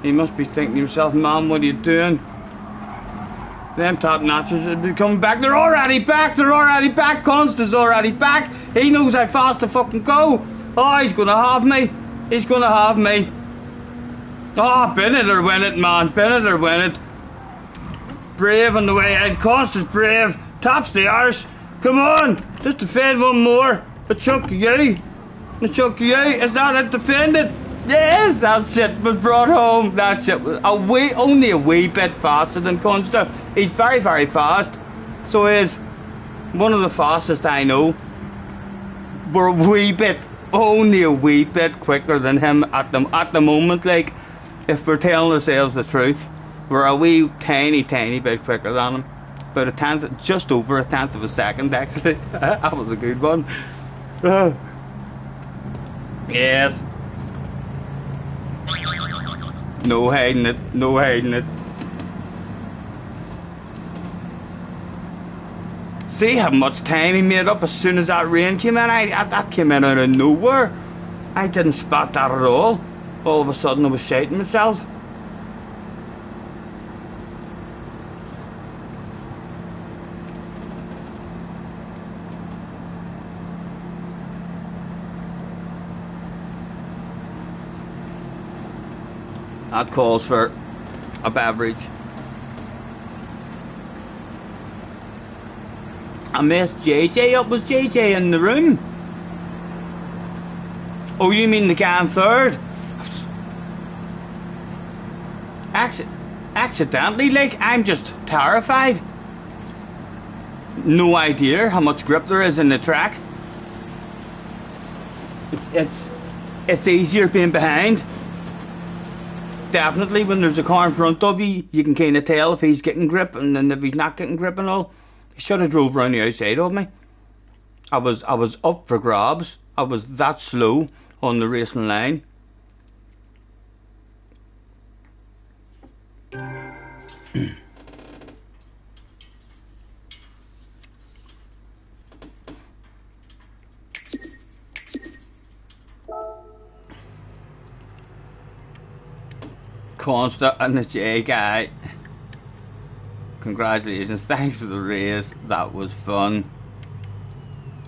He must be thinking to himself, man, what are you doing? Them top notches will be coming back. They're already back. They're already back. Constant's already back. He knows how fast to fucking go. Oh, he's gonna have me. He's gonna have me. Oh, Bennett or win it, man. Bennett or win it. Brave on the way out. Constant's brave. Tops the arse. Come on. Just defend one more. A chunk of you. A chunk of you. Is that it? Defended? Yes, that shit was brought home. That shit was only a wee bit faster than Consta. He's very, very fast. So he is one of the fastest I know. We're only a wee bit quicker than him at the moment. Like, if we're telling ourselves the truth, we're a wee tiny bit quicker than him. About a tenth, just over a tenth of a second actually. That was a good one. Yes. No hiding it, no hiding it. See how much time he made up as soon as that rain came in? That came in out of nowhere. I didn't spot that at all. All of a sudden I was shouting myself. That calls for a beverage. I missed JJ up. Was JJ in the room? Oh, you mean the guy in third? Accidentally, like, I'm just terrified. No idea how much grip there is in the track. It's easier being behind. Definitely, when there's a car in front of you, you can kind of tell if he's getting grip, and then if he's not getting grip and all. He should have drove around the outside of me. I was up for grabs. I was that slow on the racing line. Consta and the J guy. Congratulations, thanks for the race, that was fun.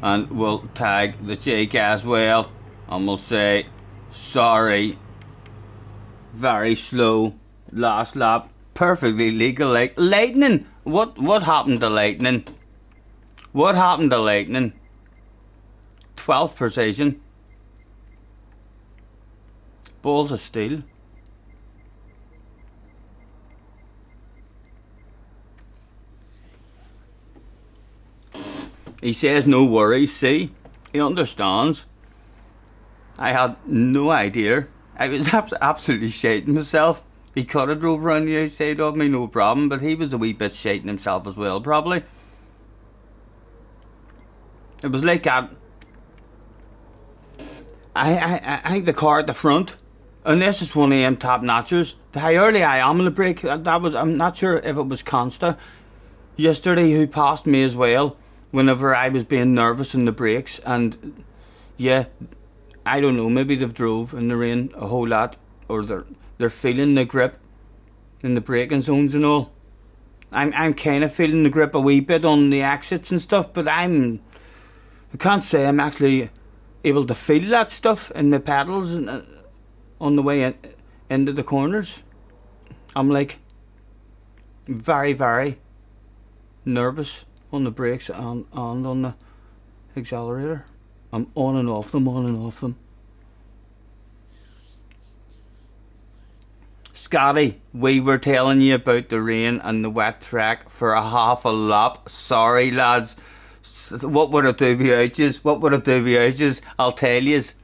And we'll tag the J guy as well, and we'll say sorry. Very slow last lap, perfectly legal. Like lightning. What happened to lightning? What happened to lightning? 12th precision. Balls of steel. He says no worries, see? He understands. I had no idea. I was absolutely shating myself. He could have drove around the outside of me, no problem, but he was a wee bit shating himself as well, probably. It was like that. I think the car at the front, and this is one of them top notchers, how early I am on the brake, that was, I'm not sure if it was Consta yesterday who passed me as well, whenever I was being nervous in the brakes. And yeah, I don't know, maybe they've drove in the rain a whole lot, or they're feeling the grip in the braking zones and all. I'm kind of feeling the grip a wee bit on the exits and stuff, but I can't say I'm actually able to feel that stuff in my pedals and on the way into the corners. I'm like very, very nervous on the brakes and on the accelerator. I'm on and off them, on and off them. Scotty, we were telling you about the rain and the wet track for a half a lap. Sorry lads, what would it do without yous? What would it do without yous? I'll tell yous,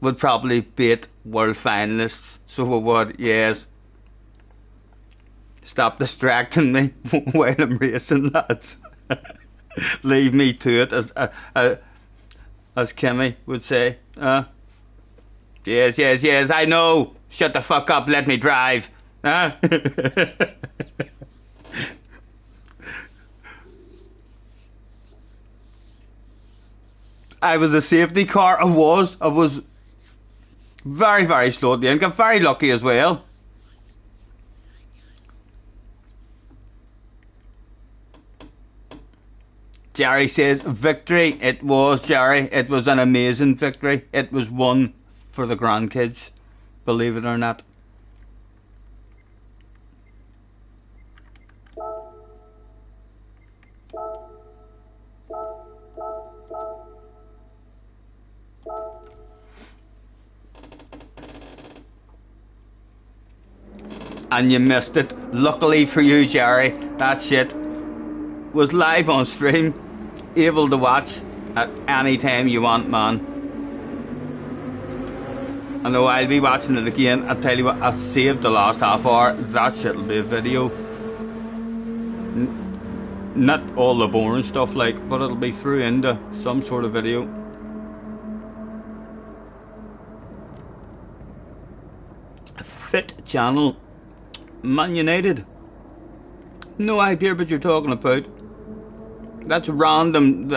would probably beat world finalists. So we would, yes. Stop distracting me while I'm racing, lads. Leave me to it, as Kimmy would say. Yes, yes, yes, I know. Shut the fuck up, let me drive. Huh? I was a safety car. I was very, very slow at the end. Got very lucky as well. Jerry says victory. It was, Jerry. It was an amazing victory. It was one for the grandkids, believe it or not. And you missed it. Luckily for you, Jerry, that shit was live on stream, able to watch at any time you want, man. I know I'll be watching it again. I'll tell you what, I saved the last half hour. That shit'll be a video. Not all the boring stuff, like, but it'll be through into some sort of video. Fit channel. Man United. No idea what you're talking about. That's random.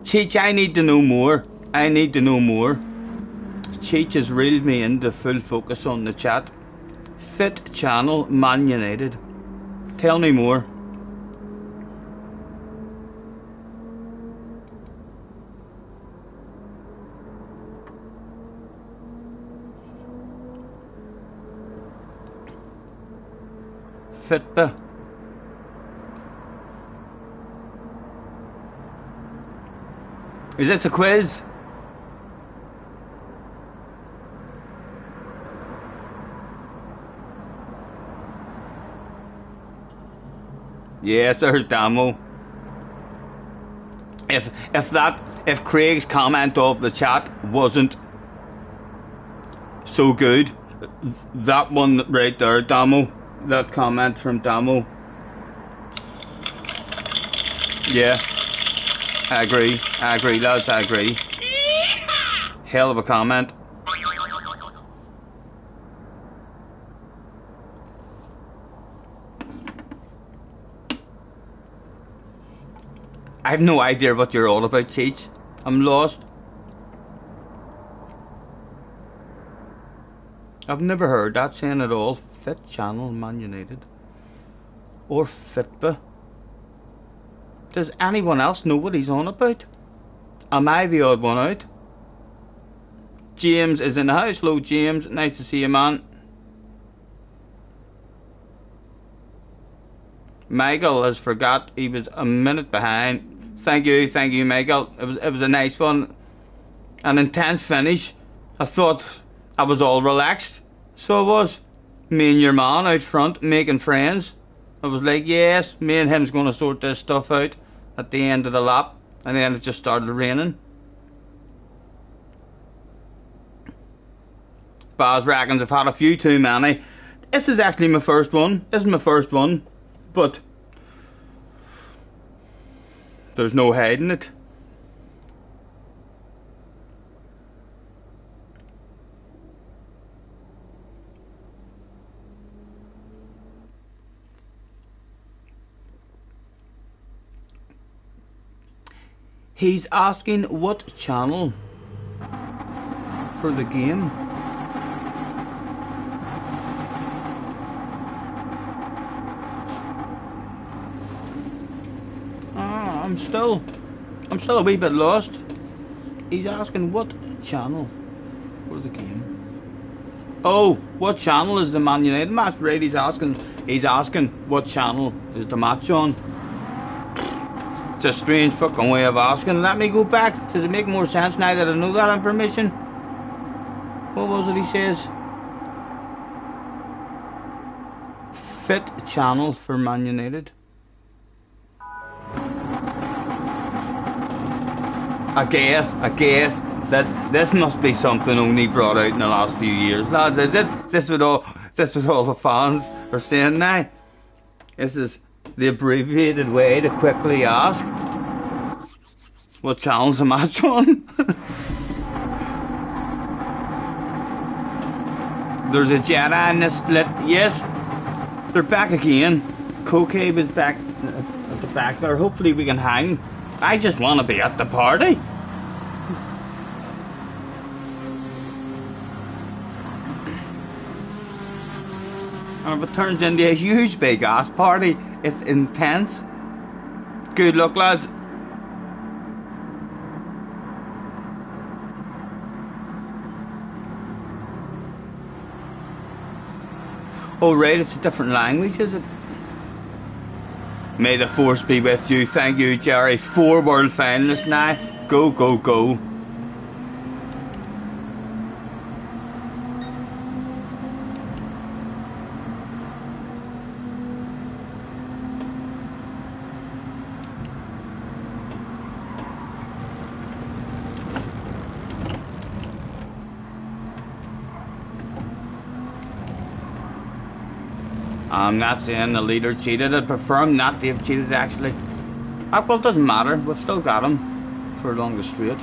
Cheech, I need to know more. I need to know more. Cheech has reeled me into full focus on the chat. Fit channel, Man United. Tell me more. Fitba. Is this a quiz? Yes, there's Damo. If Craig's comment of the chat wasn't so good, that one right there, Damo, that comment from Damo. Yeah, I agree, lads, I agree. Hell of a comment. I have no idea what you're all about, Cheech. I'm lost. I've never heard that saying at all. Fit channel, Man United. Or Fitba. Does anyone else know what he's on about? Am I the odd one out? James is in the house. Hello, James. Nice to see you, man. Michael has forgot he was a minute behind. Thank you, Michael. It was a nice one. An intense finish. I thought I was all relaxed. So I was. Me and your man out front making friends. I was like, yes, me and him's going to sort this stuff out at the end of the lap. And then it just started raining. Baz reckons I've had a few too many. This is actually my first one. This is my first one. But there's no hiding it. He's asking what channel for the game. I'm still a wee bit lost. He's asking what channel for the game. Oh, what channel is the Man United match? Right, he's asking what channel is the match on. It's a strange fucking way of asking. Let me go back. Does it make more sense now that I know that information? What was it he says? Fit channel for Man United. I guess that this must be something only brought out in the last few years, lads. Is it? Is this what all the fans are saying now? This is the abbreviated way to quickly ask what channel's the match on. There's a Jedi in this split. Yes, they're back again. Cocabe is back at the back there. Hopefully we can hang. I just want to be at the party. And if it turns into a huge big ass party, it's intense. Good luck, lads. Oh right, it's a different language, is it? May the force be with you. Thank you, Jerry. 4 world finalists now. Go, go, go. I'm not saying the leader cheated. I'd prefer him not to have cheated, actually. Well, it doesn't matter. We've still got him for along the straight.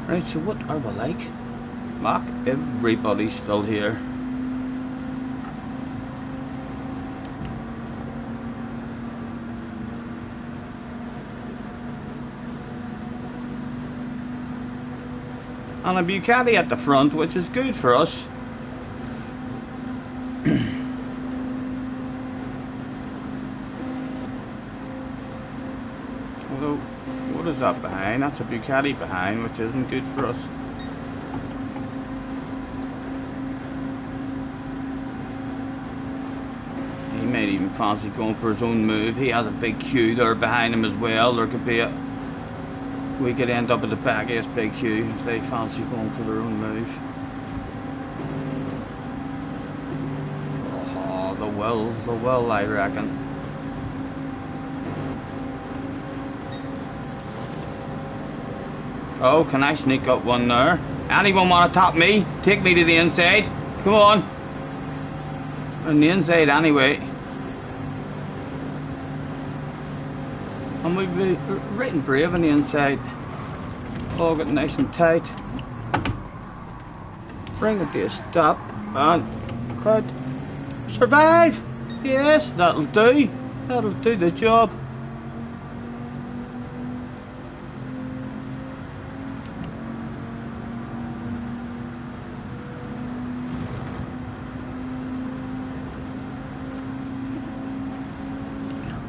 Right, so what are we like? Mark, everybody's still here. And a Bucati at the front, which is good for us. Although, what is that behind? That's a Bucati behind, which isn't good for us. He might even fancy going for his own move. He has a big queue there behind him as well. There could be we could end up at the back of this big queue if they fancy going for their own move. Oh, the will, I reckon. Oh, can I sneak up one there? Anyone want to top me? Take me to the inside. Come on. On the inside anyway. And we'll be right and brave on the inside. All get nice and tight. Bring it to a stop and cut. Survive! Yes, that'll do. That'll do the job.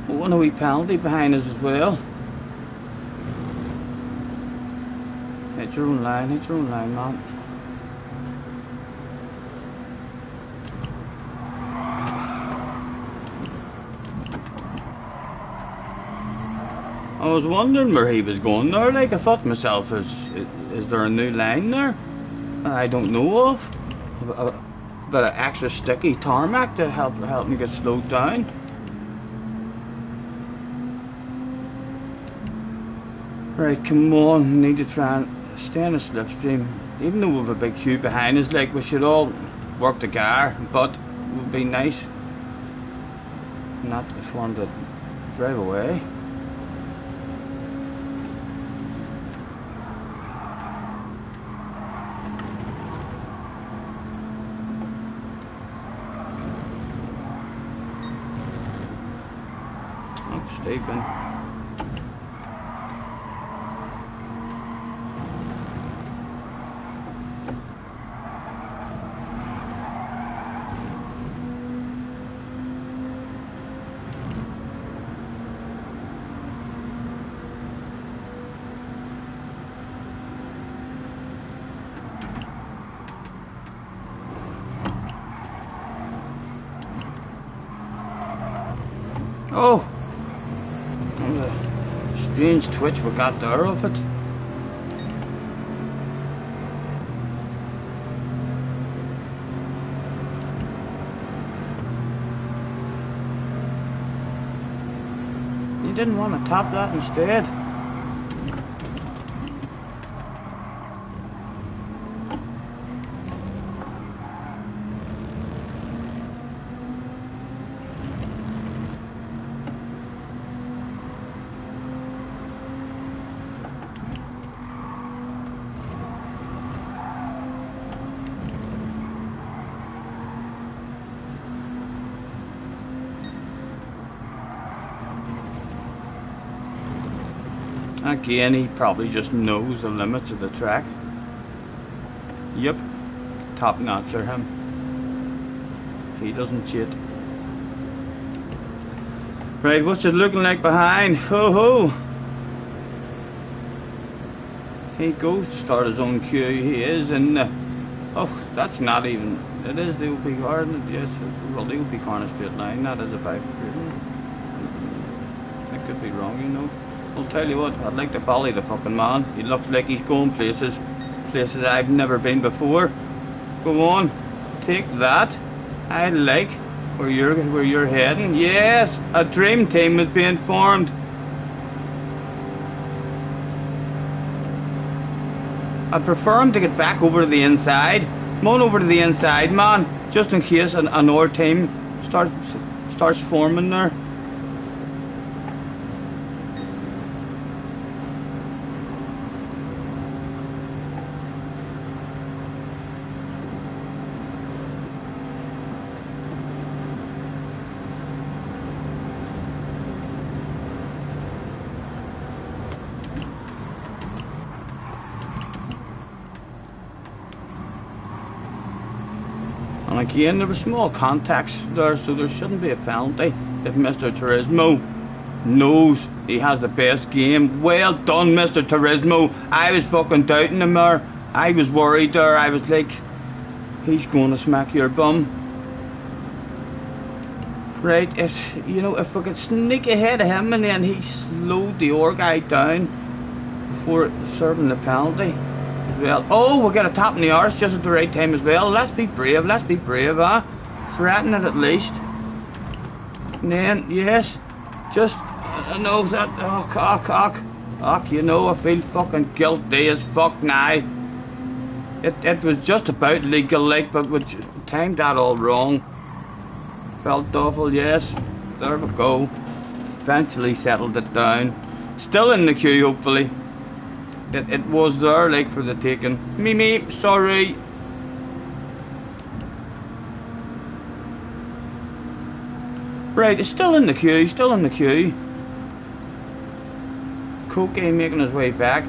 One a wee penalty behind us as well. Hit your own line, man. I was wondering where he was going there. Like, I thought to myself, is there a new line there I don't know of? A bit of extra sticky tarmac to help me get slowed down. Right, come on, we need to try and stay in a slipstream. Even though we have a big queue behind us, like, we should all work together, but it would be nice not if one to drive away. Oh, Stephen. Oh! What a strange twitch we got there of it. didn't want to tap that instead. Again, he probably just knows the limits of the track. Yep, top notcher him. He doesn't cheat. Right, what's it looking like behind? Ho ho! He goes to start his own queue. He is in the... Oh, that's not even... It is the OP car, isn't it? Yes, well, the OP car in a straight line. That is a bike. I could be wrong, you know. I'll tell you what, I'd like to follow the fucking man. He looks like he's going places I've never been before. Go on, take that. I like where you're heading. Yes, a dream team is being formed. I'd prefer him to get back over to the inside. Come on over to the inside, man, just in case another team starts forming there. And again, there were small contacts there, so there shouldn't be a penalty if Mr. Turismo knows he has the best game. Well done, Mr. Turismo. I was fucking doubting him there. I was worried there. I was like, he's going to smack your bum. Right, if we could sneak ahead of him and then he slowed the other guy down before serving the penalty. Well, oh, we'll get a tap in the arse just at the right time as well. Let's be brave, huh? Threaten it at least. And then, yes, just, no, that, you know, I feel fucking guilty as fuck now. It was just about legal, like, but we timed that all wrong. Felt awful, yes. There we go. Eventually settled it down. Still in the queue, hopefully. It was there, like, for the taking. Me, sorry. Right, it's still in the queue, Koke making his way back.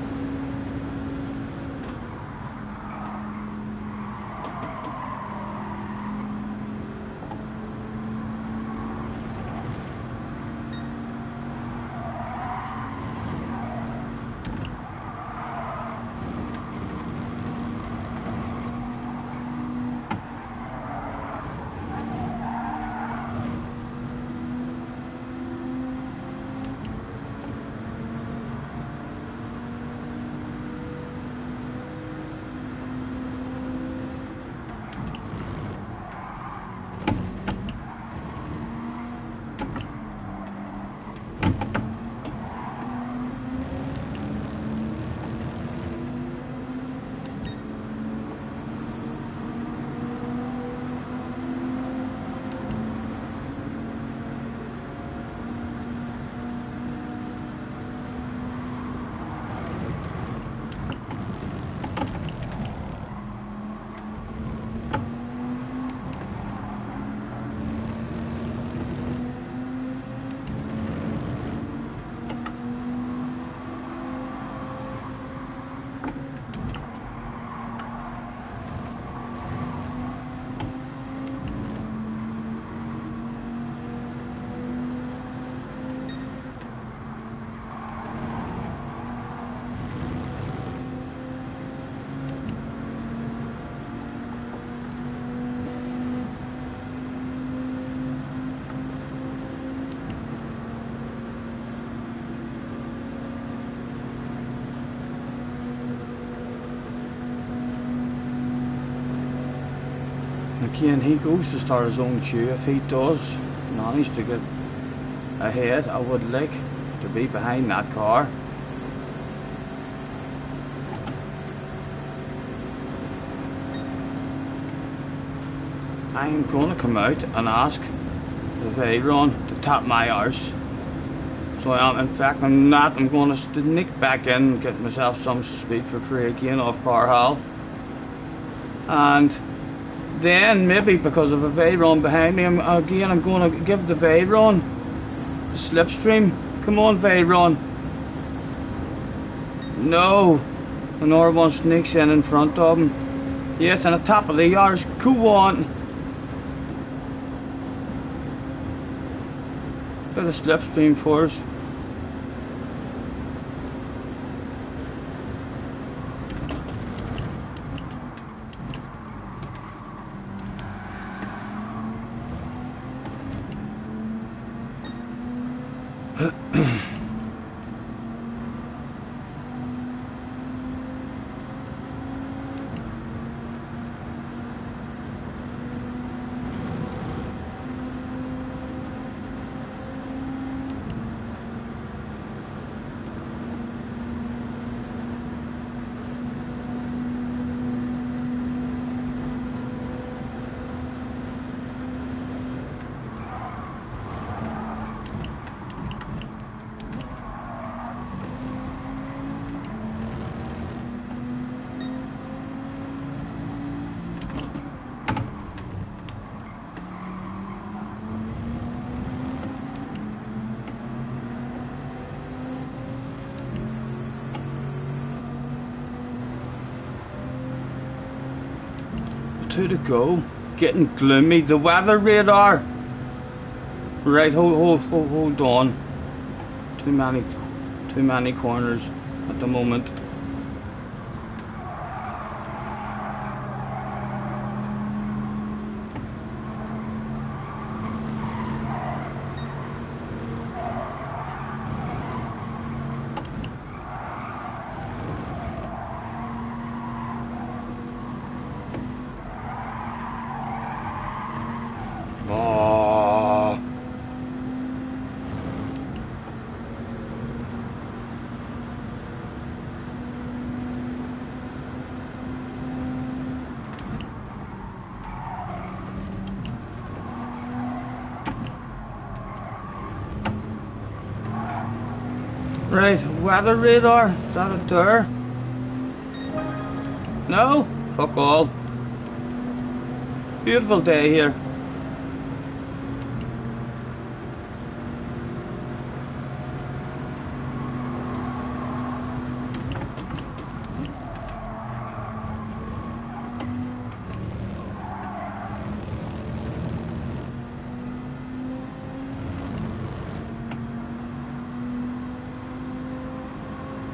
Again, he goes to start his own queue. If he does manage to get ahead, I would like to be behind that car. I'm going to come out and ask the Veyron to tap my arse. So I am, in fact, I'm not. I'm going to sneak back in and get myself some speed for free again off Carhall. And then maybe because of a Veyron behind me, I'm going to give the Veyron the slipstream. Come on, Veyron. No. Another one sneaks in front of him. Yes, on the top of the yards. Go on. Bit of slipstream for us. Two to go. Getting gloomy. The weather radar. Right, hold on. Too many corners at the moment. Right, weather radar, is that it there? No? Fuck all. Beautiful day here.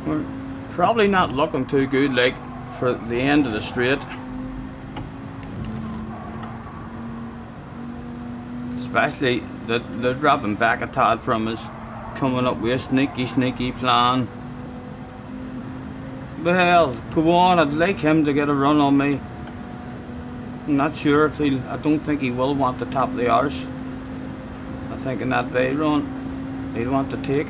We're probably not looking too good, like, for the end of the straight. Especially they're dropping back a tad from us, coming up with a sneaky plan. But hell, go on, I'd like him to get a run on me. I'm not sure if I don't think he will want to top the arse. I think in that Veyron, he'd want to take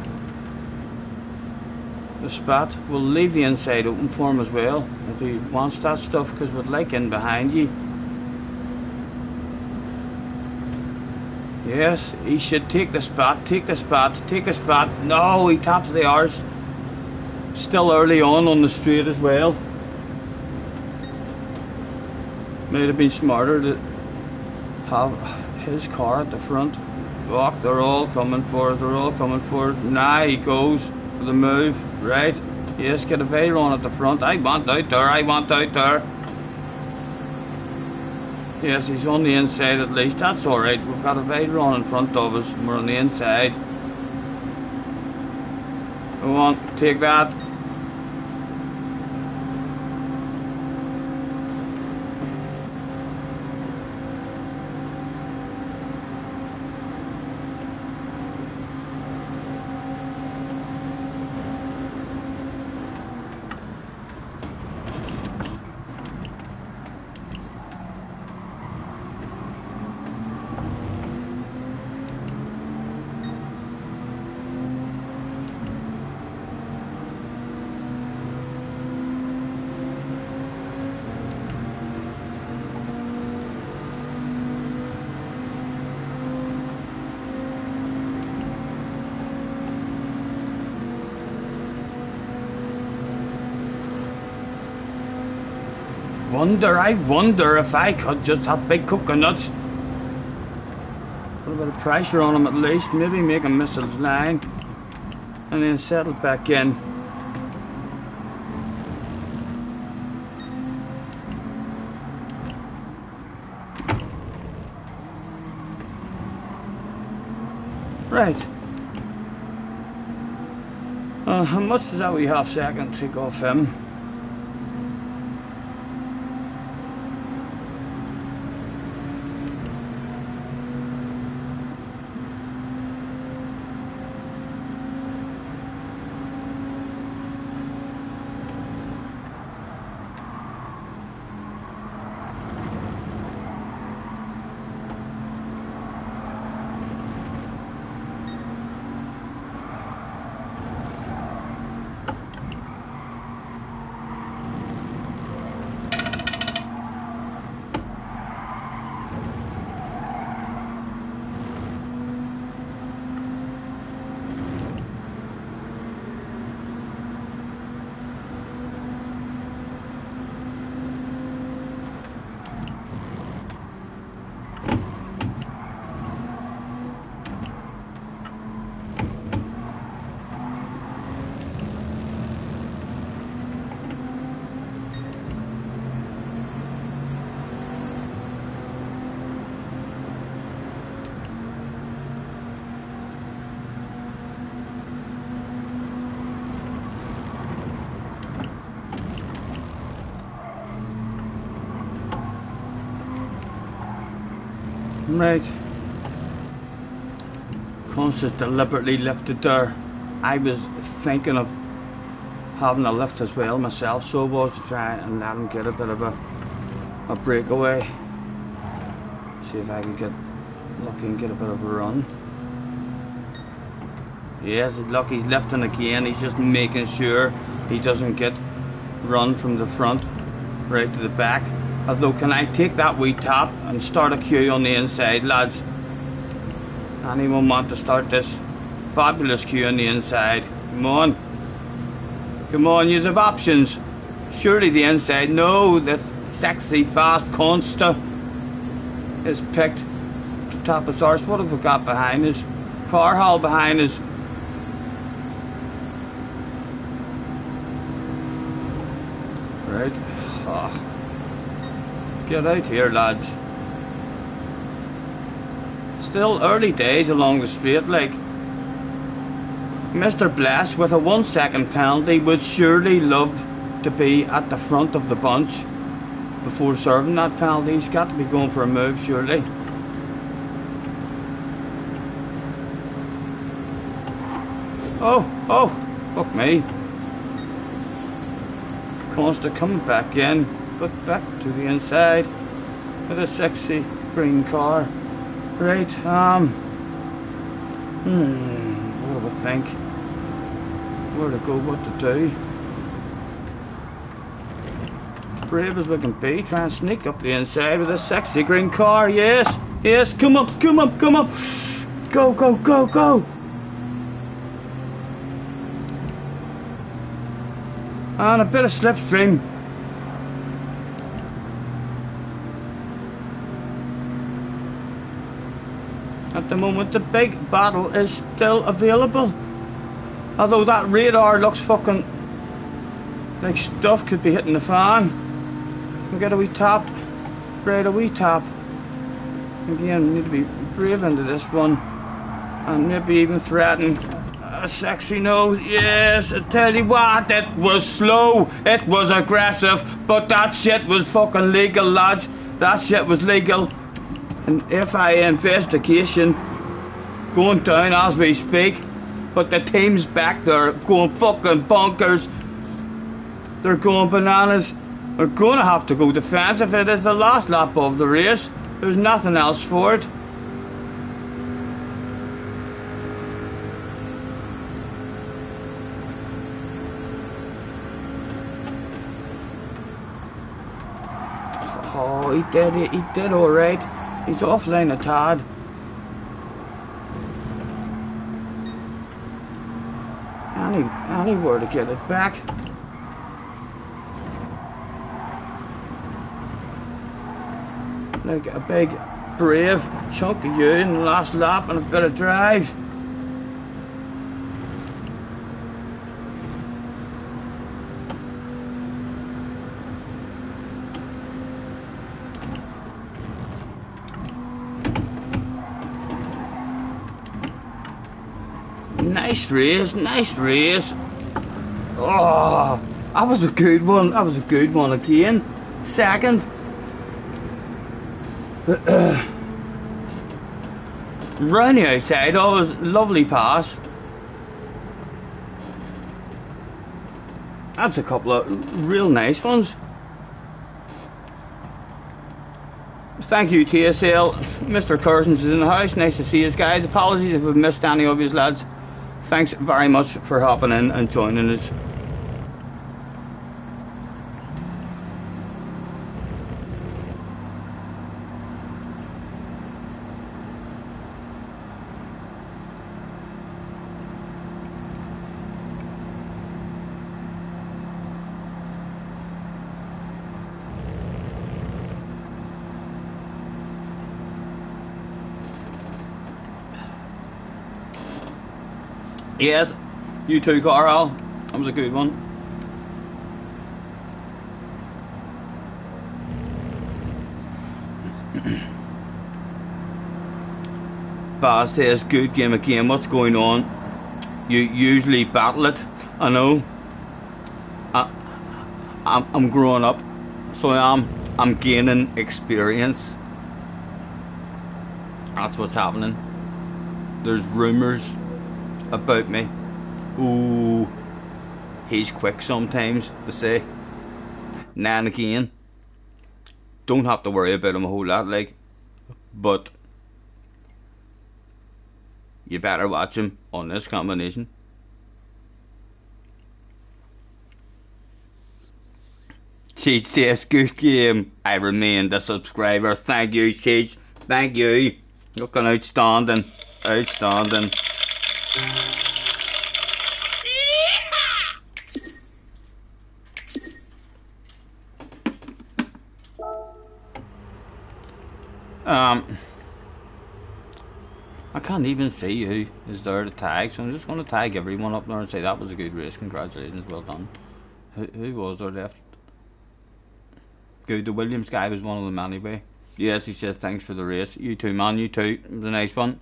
the spot. We'll leave the inside open for him as well if he wants that stuff, because we'd like in behind you. Yes, he should take the spot, take the spot. No, he taps the arse. Still early on the straight as well. Might have been smarter to have his car at the front. Look, they're all coming for us, Now he goes for the move. Right, yes, get a Veyron at the front. I want out there. Yes, he's on the inside at least. That's alright. We've got a Veyron in front of us and we're on the inside. Go on, take that. I wonder if I could just have big coconuts. Put a bit of pressure on him at least, maybe make him miss his line, and then settle back in. Right. How much does that wee half second take off him? Right. Constance deliberately lifted there. I was thinking of having a lift as well myself, so I was to try and let him get a bit of a breakaway. See if I can get lucky and get a bit of a run. Yes, look, he's lifting again. He's just making sure he doesn't get run from the front right to the back. Although, can I take that wee tap and start a queue on the inside, lads? Anyone want to start this fabulous queue on the inside? Come on. Come on, you have options. Surely the inside. No, that sexy, fast Consta is picked to top his arse. What have we got behind us? Car haul behind us. Right. Oh. Get out here, lads. Still early days along the straight, like. Mr. Bless, with a 1 second penalty, would surely love to be at the front of the bunch before serving that penalty. He's got to be going for a move, surely. Oh, fuck me. Consta coming back in. But back to the inside with a sexy green car. Right, what do we think? Where to go, what to do? Brave as we can be, try and sneak up the inside with a sexy green car. Yes, yes, come up. Go. And a bit of slipstream. At the moment, the big battle is still available. Although that radar looks fucking like stuff could be hitting the fan. We'll get a wee tap. Right, a wee tap. Again, we need to be brave into this one. And maybe even threaten a sexy nose. Yes, I tell you what, it was slow. It was aggressive. But that shit was fucking legal, lads. That shit was legal. An FIA investigation going down as we speak, but the team's back there going fucking bonkers. They're going bananas. We're going to have to go defensive. It is the last lap of the race. There's nothing else for it. Oh, he did alright. He's offline a tad. Anywhere to get it back. like a big, brave chunk of you in the last lap and a bit of drive. Nice race, nice race. Oh, that was a good one. That was a good one again. Second. Round the outside, oh, it was a lovely pass. That's a couple of real nice ones. Thank you, TSL. Mr. Cousins is in the house. Nice to see you guys. Apologies if we've missed any of you lads. Thanks very much for hopping in and joining us. Yes, you too, Carl. That was a good one. Baz says, good game again. What's going on? You usually battle it. I know. I'm growing up, so I'm gaining experience. That's what's happening. There's rumours about me. Ooh, he's quick sometimes, to say. Now and again. Don't have to worry about him a whole lot, like. But you better watch him on this combination. Cheech says, good game. I remained a subscriber. Thank you, Cheech. Thank you. Looking outstanding. Outstanding. I can't even see who is there to tag, so I'm just going to tag everyone up there and say that was a good race. Congratulations, well done. Who was there left? Good, the Williams guy was one of them anyway. Yes, he says thanks for the race. You too, man, you too. It was a nice one.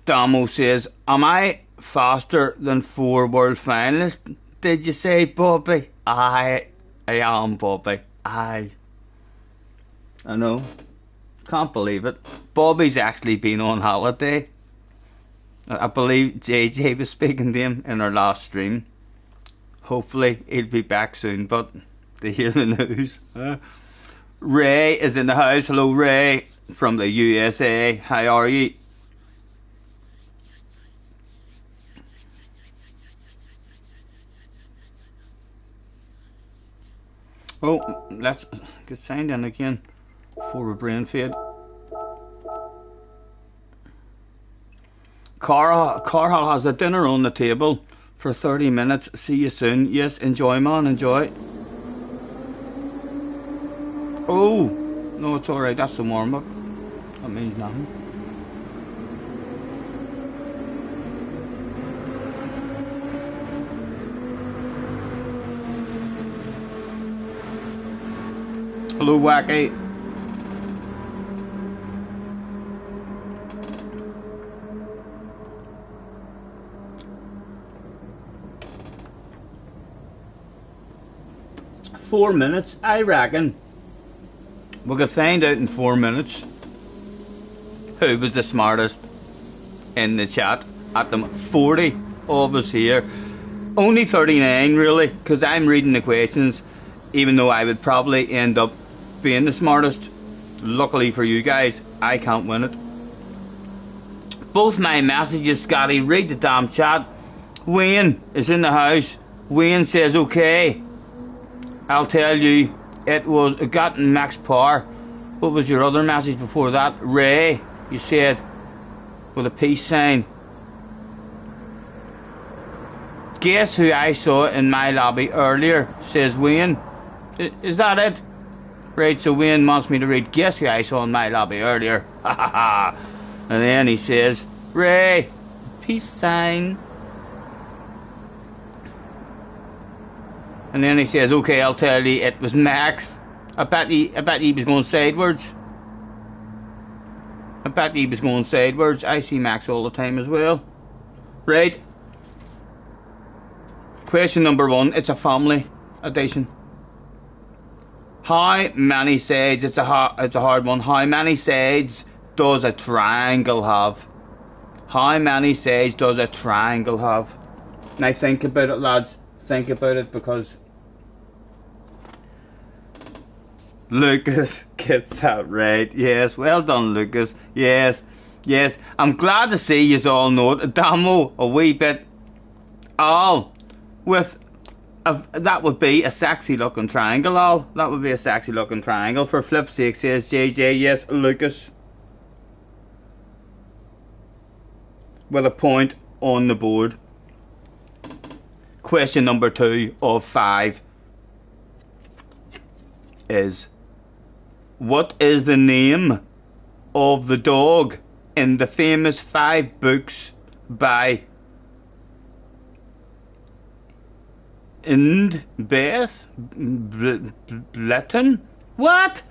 Damo says, am I faster than 4 world finalists? Did you say, Bobby? I am, Bobby. I know. Can't believe it. Bobby's actually been on holiday. I believe JJ was speaking to him in our last stream. Hopefully he'll be back soon, but to hear the news. Ray is in the house. Hello, Ray, from the USA. How are you? Oh, let's get signed in again for a brain fade. Carl has a dinner on the table for 30 minutes. See you soon. Yes, enjoy, man, enjoy. Oh, no, it's alright. That's the warm-up. That means nothing. Hello, Wacky. Four minutes, I reckon. We could find out in 4 minutes who was the smartest in the chat. At the 40 of us here. Only 39 really, because I'm reading the questions, even though I would probably end up being the smartest. Luckily for you guys, I can't win it. Both my messages, Scotty, read the damn chat. Wayne is in the house. Wayne says okay. I'll tell you, it got in max power. What was your other message before that? Ray, you said with a peace sign. Guess who I saw in my lobby earlier, says Wayne. Is that it? Right, so Wayne wants me to read guess who I saw in my lobby earlier. Ha ha ha. And then he says, Ray, peace sign. And then he says, okay, I'll tell you, it was Max. I bet he was going sideways. I bet he was going sideways. I see Max all the time as well. Right. Question number 1. It's a family edition. How many sides? It's a hard one. How many sides does a triangle have? How many sides does a triangle have? Now think about it, lads. Think about it, because Lucas gets that right. Yes, well done, Lucas. Yes, yes. I'm glad to see you all know it. Damo, a wee bit. All with that would be a sexy looking triangle. All that would be a sexy looking triangle. For flip's sake, says JJ. Yes, Lucas. With a point on the board. Question number 2 of 5 is, what is the name of the dog in the famous 5 books by Beth Blyton? What?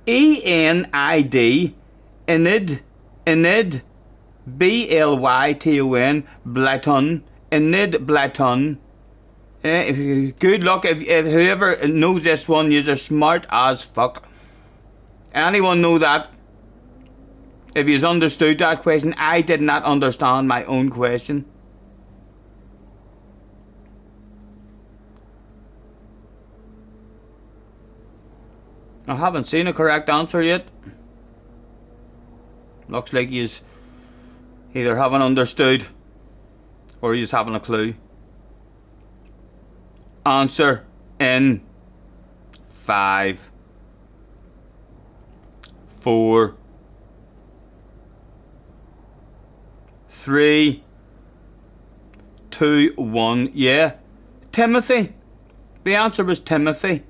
ENID Enid BLYTON Blyton. Enid Blyton. Good luck if whoever knows this one, you're smart as fuck. Anyone know that? If you've understood that question, I did not understand my own question. I haven't seen a correct answer yet. Looks like you either haven't understood or you just haven't a clue. Answer in 5, 4, 3, 2, 1. Yeah, Timothy. The answer was Timothy.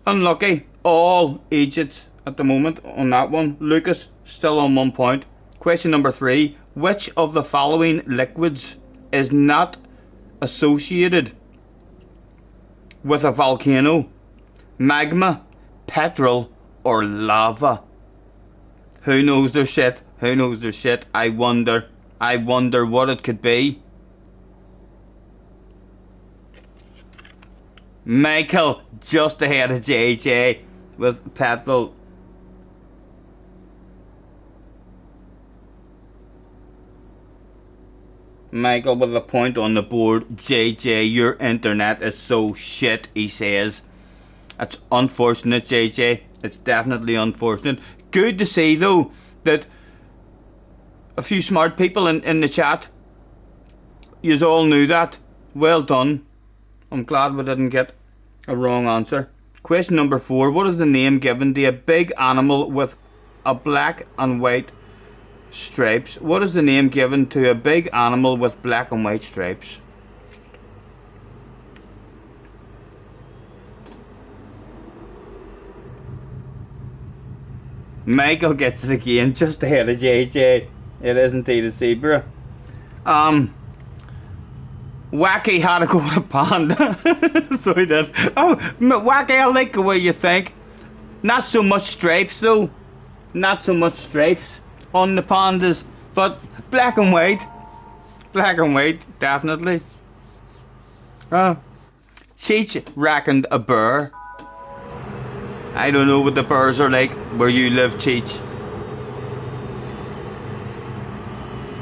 Unlucky. All Egypt at the moment on that one. Lucas still on 1 point. Question number 3. Which of the following liquids is not associated with a volcano? Magma, petrol, or lava? Who knows their shit? Who knows their shit? I wonder what it could be. Michael just ahead of JJ with petrol. Michael with a point on the board. JJ, your internet is so shit, he says. That's unfortunate, JJ. It's definitely unfortunate. Good to see, though, that a few smart people in the chat, yous all knew that. Well done. I'm glad we didn't get a wrong answer. Question number 4. What is the name given to a big animal with a black and white stripes? What is the name given to a big animal with black and white stripes? Michael gets it again, just ahead of JJ. It is indeed a zebra. Wacky had to go to panda. So he did. Oh, Wacky, I like the way you think. Not so much stripes though. Not so much stripes on the pandas, but black and white. Black and white, definitely. Cheech reckoned a bear. I don't know what the bears are like where you live, Cheech.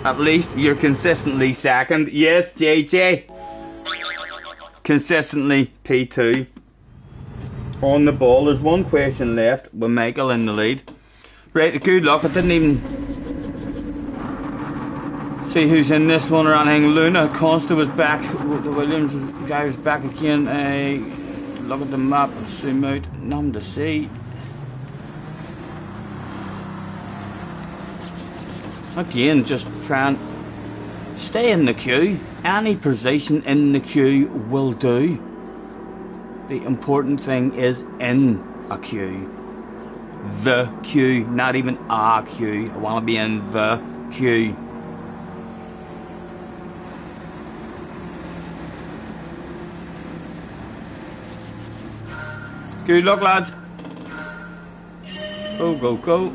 At least you're consistently second. Yes, JJ. Consistently P2. On the ball. There's one question left with Michael in the lead. Right, good luck. I didn't even see who's in this one or anything. Luna Consta was back. The Williams guy was back again. Look at the map. Zoom out. Nothing to see. Again, just try and stay in the queue. Any position in the queue will do. The important thing is in a queue. The queue, not even a queue. I want to be in the queue. Good luck, lads. Go, go, go.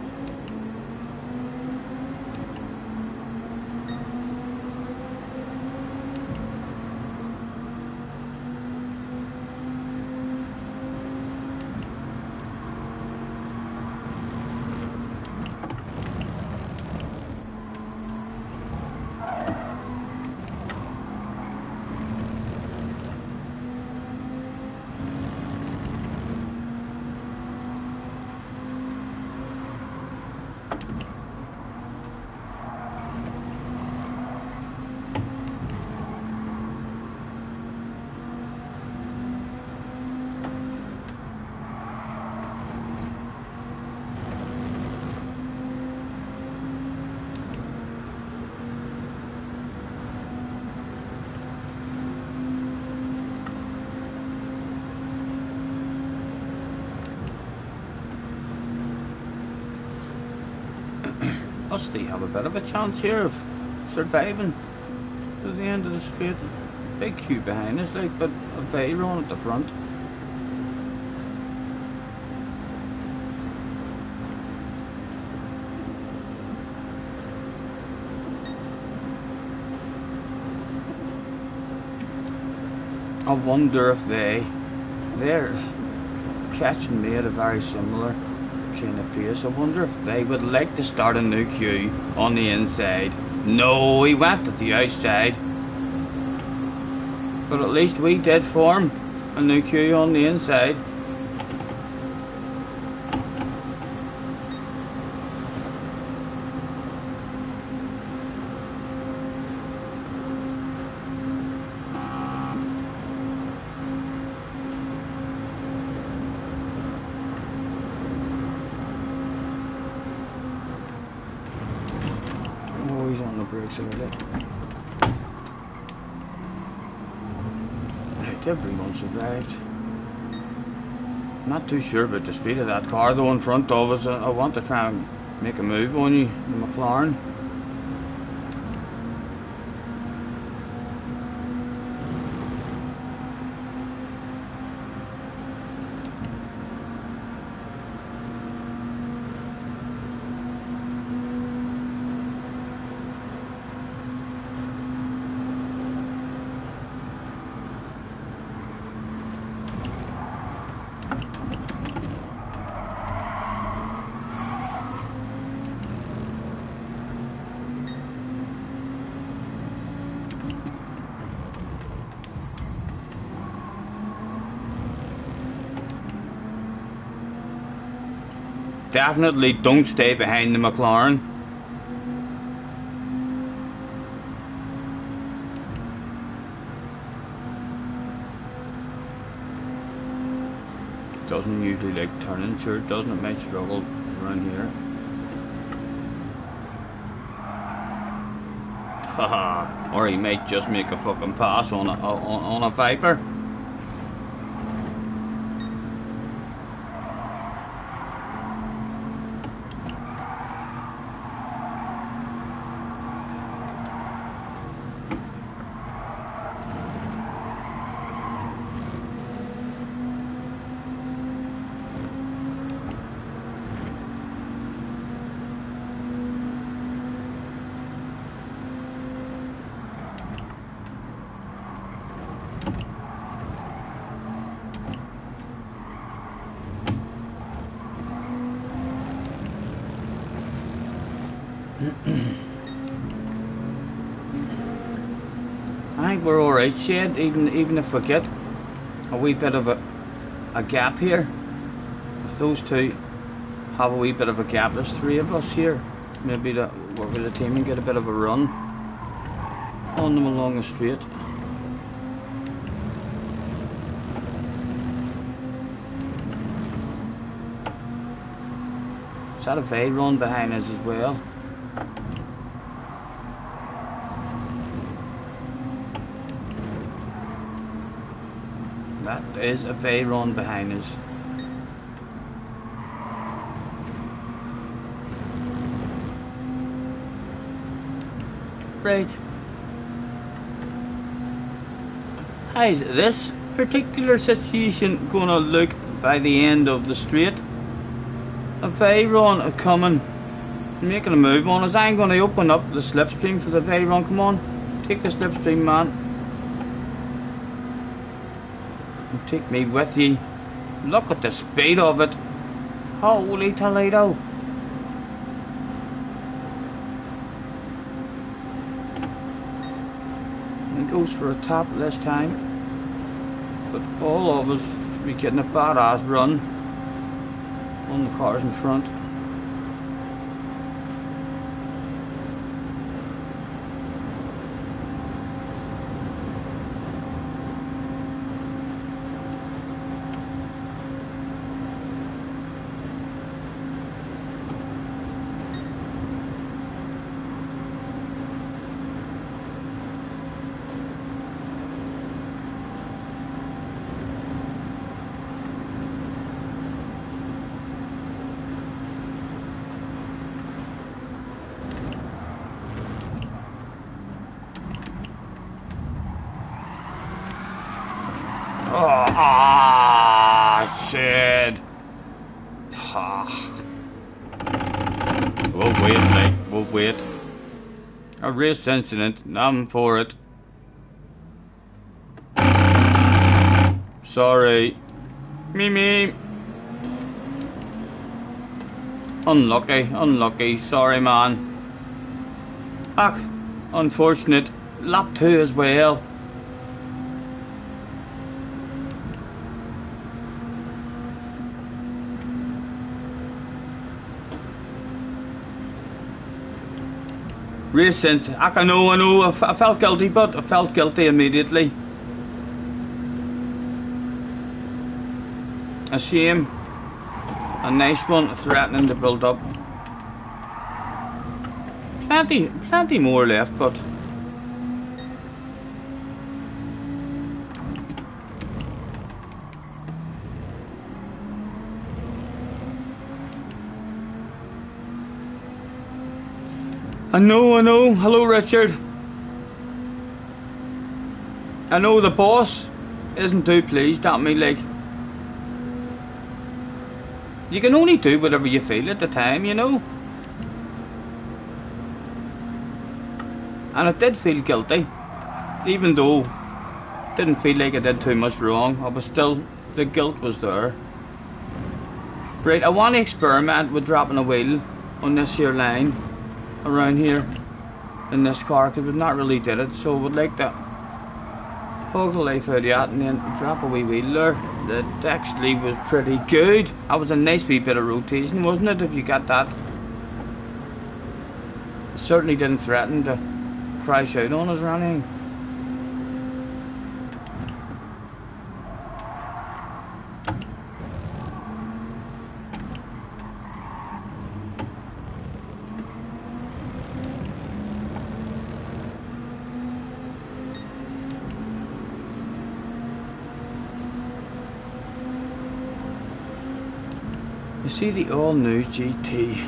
Us they have a bit of a chance here of surviving to the end of the straight. Big queue behind us, like, but a Veyron at the front. I wonder if they're catching me at a very similar kind of pace. I wonder if they would like to start a new queue on the inside. No, he went to the outside. But at least we did form a new queue on the inside. He's on the brakes early. Right, everyone survived. Not too sure about the speed of that car though in front of us. I want to try and make a move on you, the McLaren. Definitely don't stay behind the McLaren. Doesn't usually like turning, sure it doesn't. It might struggle around here. Haha, or he might just make a fucking pass on a Viper. I think we're alright, Shade, even if we get a wee bit of a gap here. If those two have a wee bit of a gap, there's three of us here. Maybe to work with the team and get a bit of a run on them along the straight. Is that a Veyron behind us as well? is a Veyron behind us. Right. How's this particular situation gonna look by the end of the straight? A Veyron coming, making a move on us. I'm gonna open up the slipstream for the Veyron. Come on, take the slipstream, man. Take me with you. Look at the speed of it. Holy Toledo. He goes for a tap this time. But all of us should be getting a badass run on the cars in front. Shit. We'll wait, mate. We'll wait. A race incident. I'm for it. Sorry. Me. Unlucky. Sorry, man. Unfortunate. Lap 2 as well. Race sense. I know. I felt guilty, but I felt guilty immediately. A shame. A nice one, threatening to build up. Plenty more left, but I know. Hello, Richard. I know the boss isn't too pleased at me, like. You can only do whatever you feel at the time, you know. And I did feel guilty. Even though I didn't feel like I did too much wrong, I was still, the guilt was there. Right, I want to experiment with dropping a wheel on this here line. Around here in this car, because we've not really did it, so I would like to hug the life out of that and then drop a wee wheel there. That actually was pretty good. That was a nice wee bit of rotation, wasn't it, if you got that? It certainly didn't threaten to crash out on us or anything. You see, the all-new GT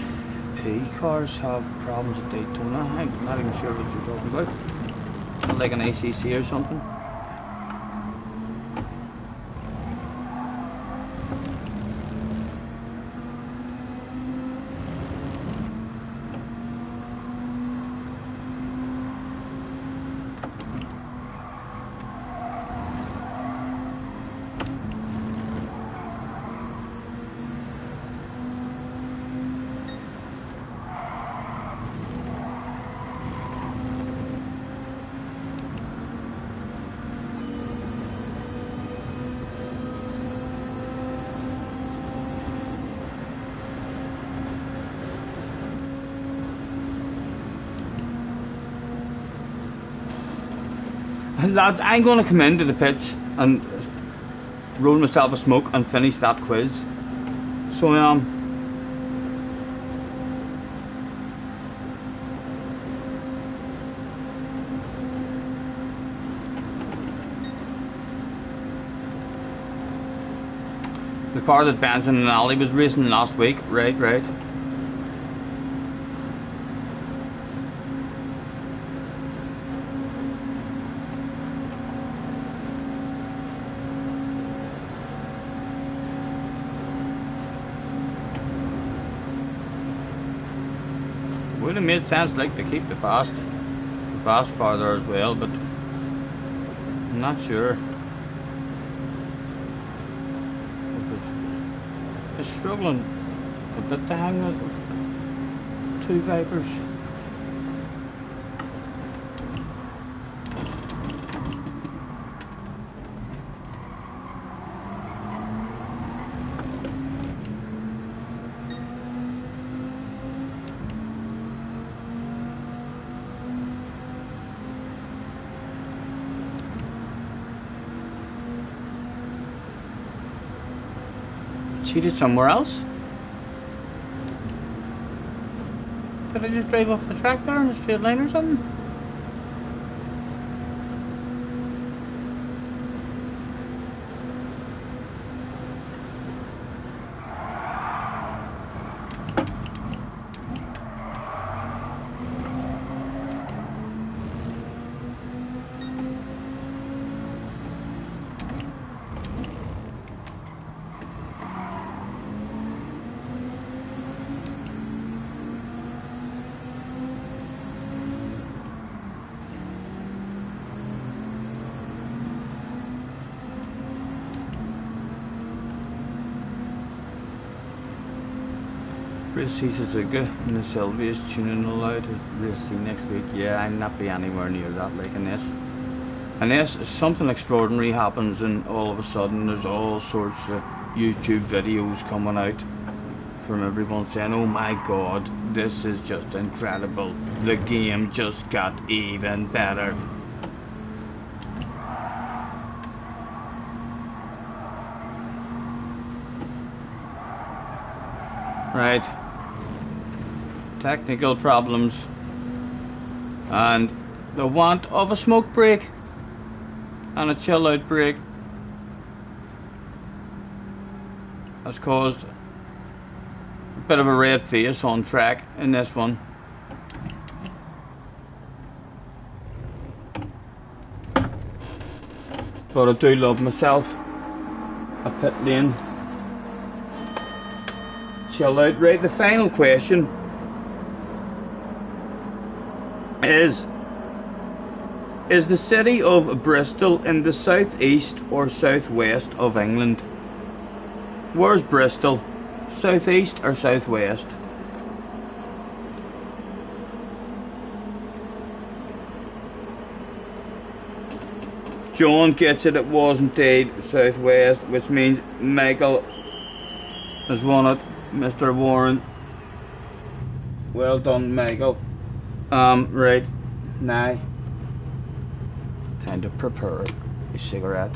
cars have problems at Daytona. I'm not even sure what you're talking about. It's not like an ACC or something. Lads, I'm going to come into the pits and roll myself a smoke and finish that quiz. So I am. The car that Benson and Ali was racing last week. Right, right. It would have made sense like to keep the fast car there as well, but I'm not sure. It's struggling a bit to hang with two Vipers. Cheated somewhere else? Did I just drive off the track there in a straight line or something? Race C Suzuka and the Sylvia is tuning allowed to race C next week. Yeah, I'll not be anywhere near that like unless something extraordinary happens and all of a sudden there's all sorts of YouTube videos coming out from everyone saying, oh my god, this is just incredible, the game just got even better. Right. Technical problems and the want of a smoke break and a chill out break has caused a bit of a red face on track in this one. But I do love myself a pit lane chill out. Right, the final question is the city of Bristol in the southeast or southwest of England? Where's Bristol? Southeast or southwest? John gets it was indeed southwest, which means Michael has won it. Mr. Warren, well done Michael. Right, now time to prepare a cigarette.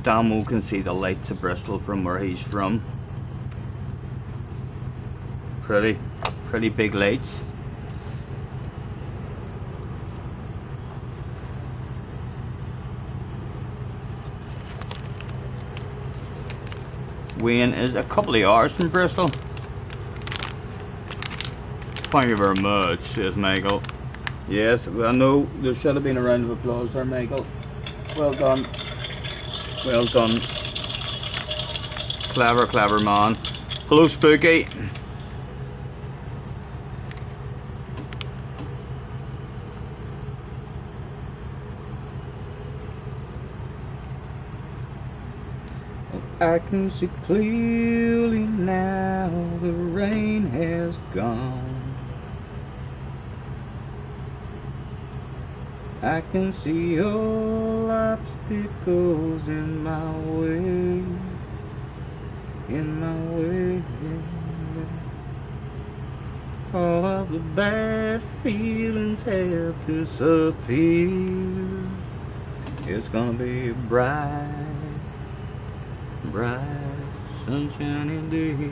Damo can see the lights of Bristol from where he's from. Pretty big lights. Wayne is a couple of hours from Bristol. Thank you very much, says Michael. Yes, I know there should have been a round of applause there, Michael. Well done. Well done. Clever man. Hello, Spooky. I can see clearly now the rain has gone. I can see all obstacles in my way, All of the bad feelings have disappeared. It's gonna be a bright bright sunshiny day.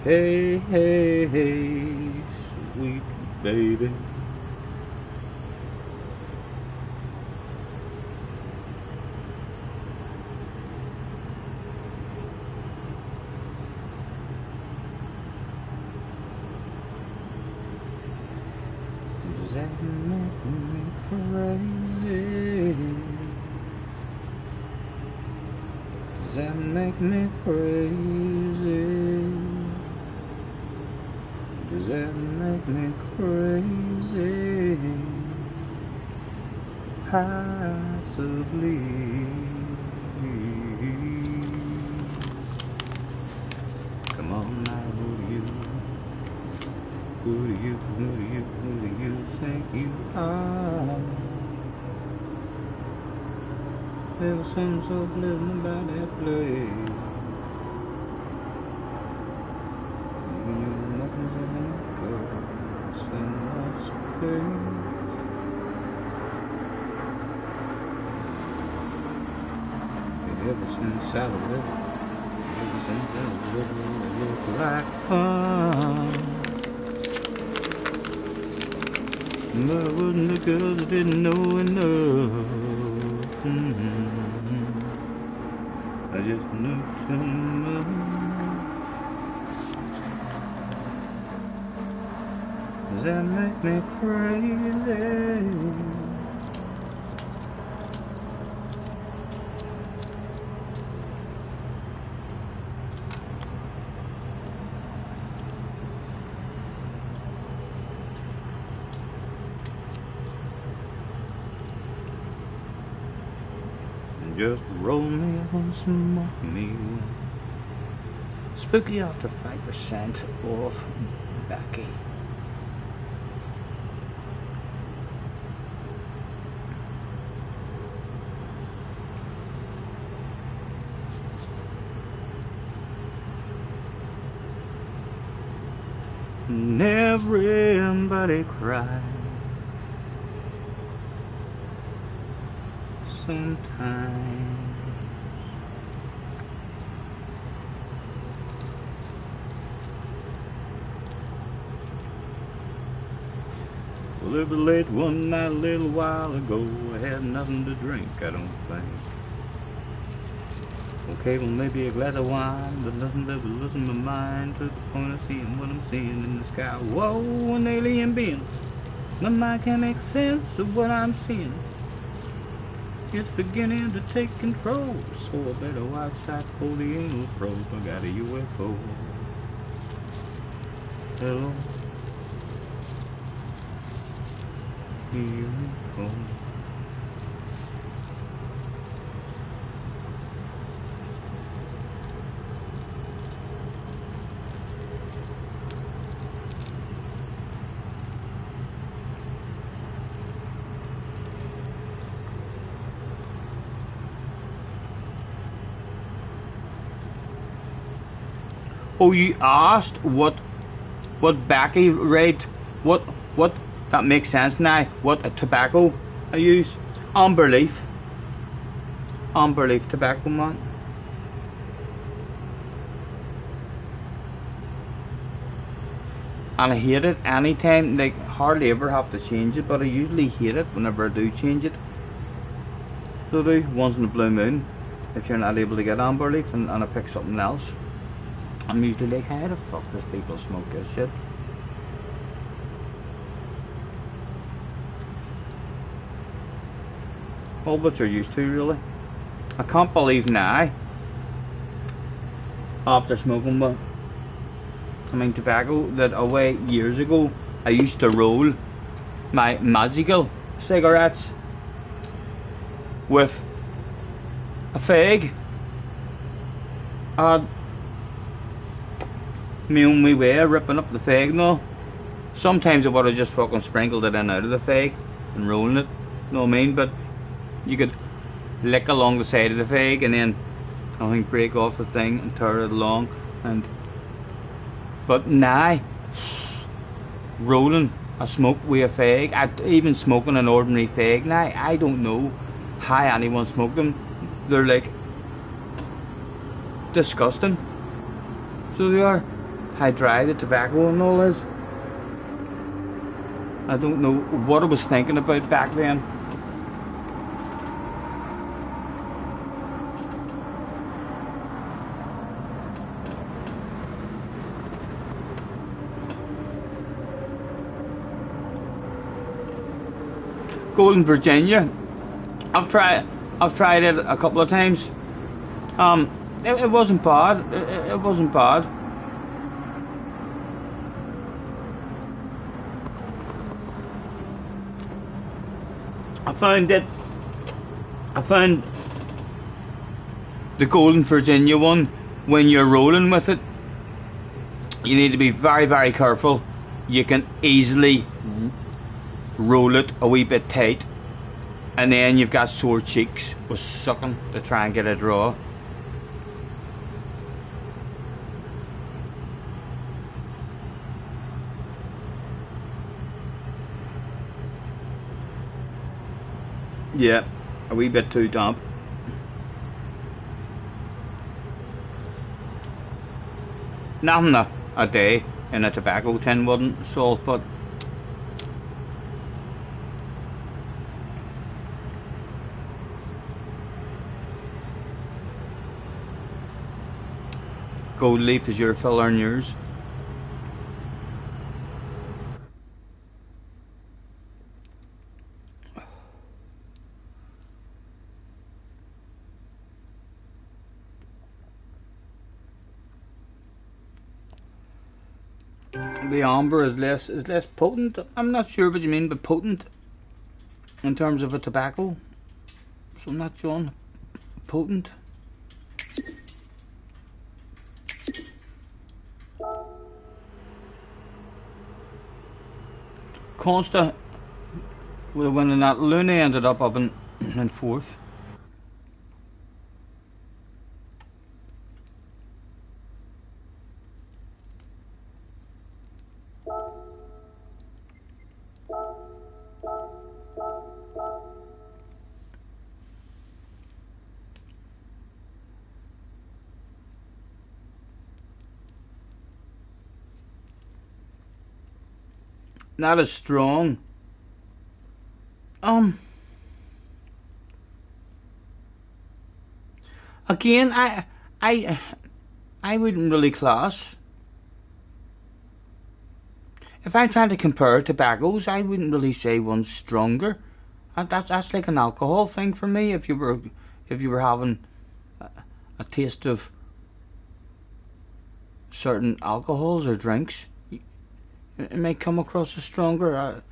Hey, hey, hey, sweet baby. Does that make me crazy? Does that make me crazy? Does that make me crazy? Possibly. Come on now, who do you think you are? There was something so pleasant about that place. Ever since I was little, it looked like fun. But it wasn't because I didn't know enough. I just knew too much. Does that make me crazy? Just roll me on some more meal. Spooky after 5% off Becky. And everybody cries sometimes. Well, it was late one night a little while ago. I had nothing to drink, I don't think. Okay, well maybe a glass of wine, but nothing that would loosen my mind to the point of seeing what I'm seeing in the sky. Whoa, an alien being. My mind can't make sense of what I'm seeing. It's beginning to take control, so I better watch out for the anal probe. I got a UFO. Hello. UFO. Oh, you asked what Becky rate? What that makes sense now. What a tobacco I use? Amber leaf tobacco, man. And I hate it anytime, like hardly ever have to change it, but I usually hate it whenever I do change it. So I do once in a blue moon if you're not able to get amber leaf and I pick something else. I'm usually like, how the fuck does people smoke this shit? All but you're used to, really. I can't believe now, after smoking, but I mean tobacco, that away years ago I used to roll my magical cigarettes with a fag. Me own wee way ripping up the fag now. Sometimes I would have just fucking sprinkled it in out of the fag and rolling it, you know what I mean? But you could lick along the side of the fag and then I think break off the thing and tear it along, and But now, rolling a smoke with a fag, even smoking an ordinary fag now, I don't know how anyone smoked them. They're like disgusting. So they are. How dry the tobacco and all is. I don't know what I was thinking about back then. Golden Virginia. I've tried it a couple of times. It wasn't bad. It wasn't bad. I found the Golden Virginia one, when you're rolling with it, you need to be very, very careful. You can easily roll it a wee bit tight, and then you've got sore cheeks with sucking to try and get it raw. Yeah, a wee bit too damp. Nothing a day in a tobacco tin wouldn't solve, but gold leaf is your filler and yours. The amber is less potent. I'm not sure what you mean by potent in terms of a tobacco. So I'm not sure. Potent. Consta would have won in that. Luna ended up in fourth. Not as strong. Again, I wouldn't really class. If I'm trying to compare tobaccos, I wouldn't really say one's stronger. That's like an alcohol thing for me. If you were having a taste of certain alcohols or drinks, it may come across as stronger.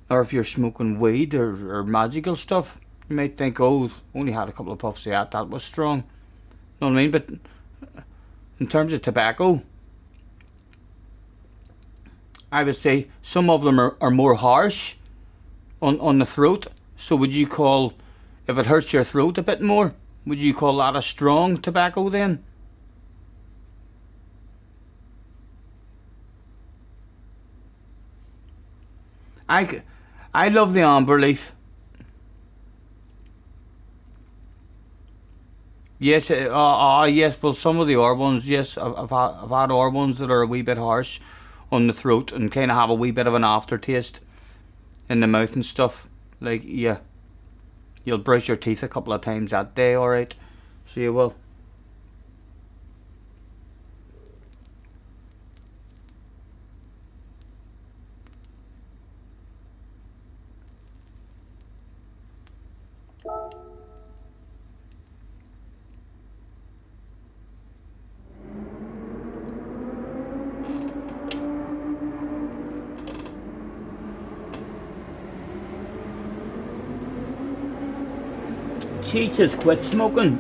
Or if you're smoking weed or magical stuff, you might think, oh, only had a couple of puffs of that was strong. Know what I mean? But in terms of tobacco, I would say some of them are more harsh on the throat. So would you call, if it hurts your throat a bit more, would you call that a strong tobacco then? I love the amber leaf. Yes, yes. Well, some of the R ones, yes, I've had R ones that are a wee bit harsh on the throat and kind of have a wee bit of an aftertaste in the mouth and stuff. Like, yeah, you'll brush your teeth a couple of times that day, alright? So you will. Cheech has quit smoking.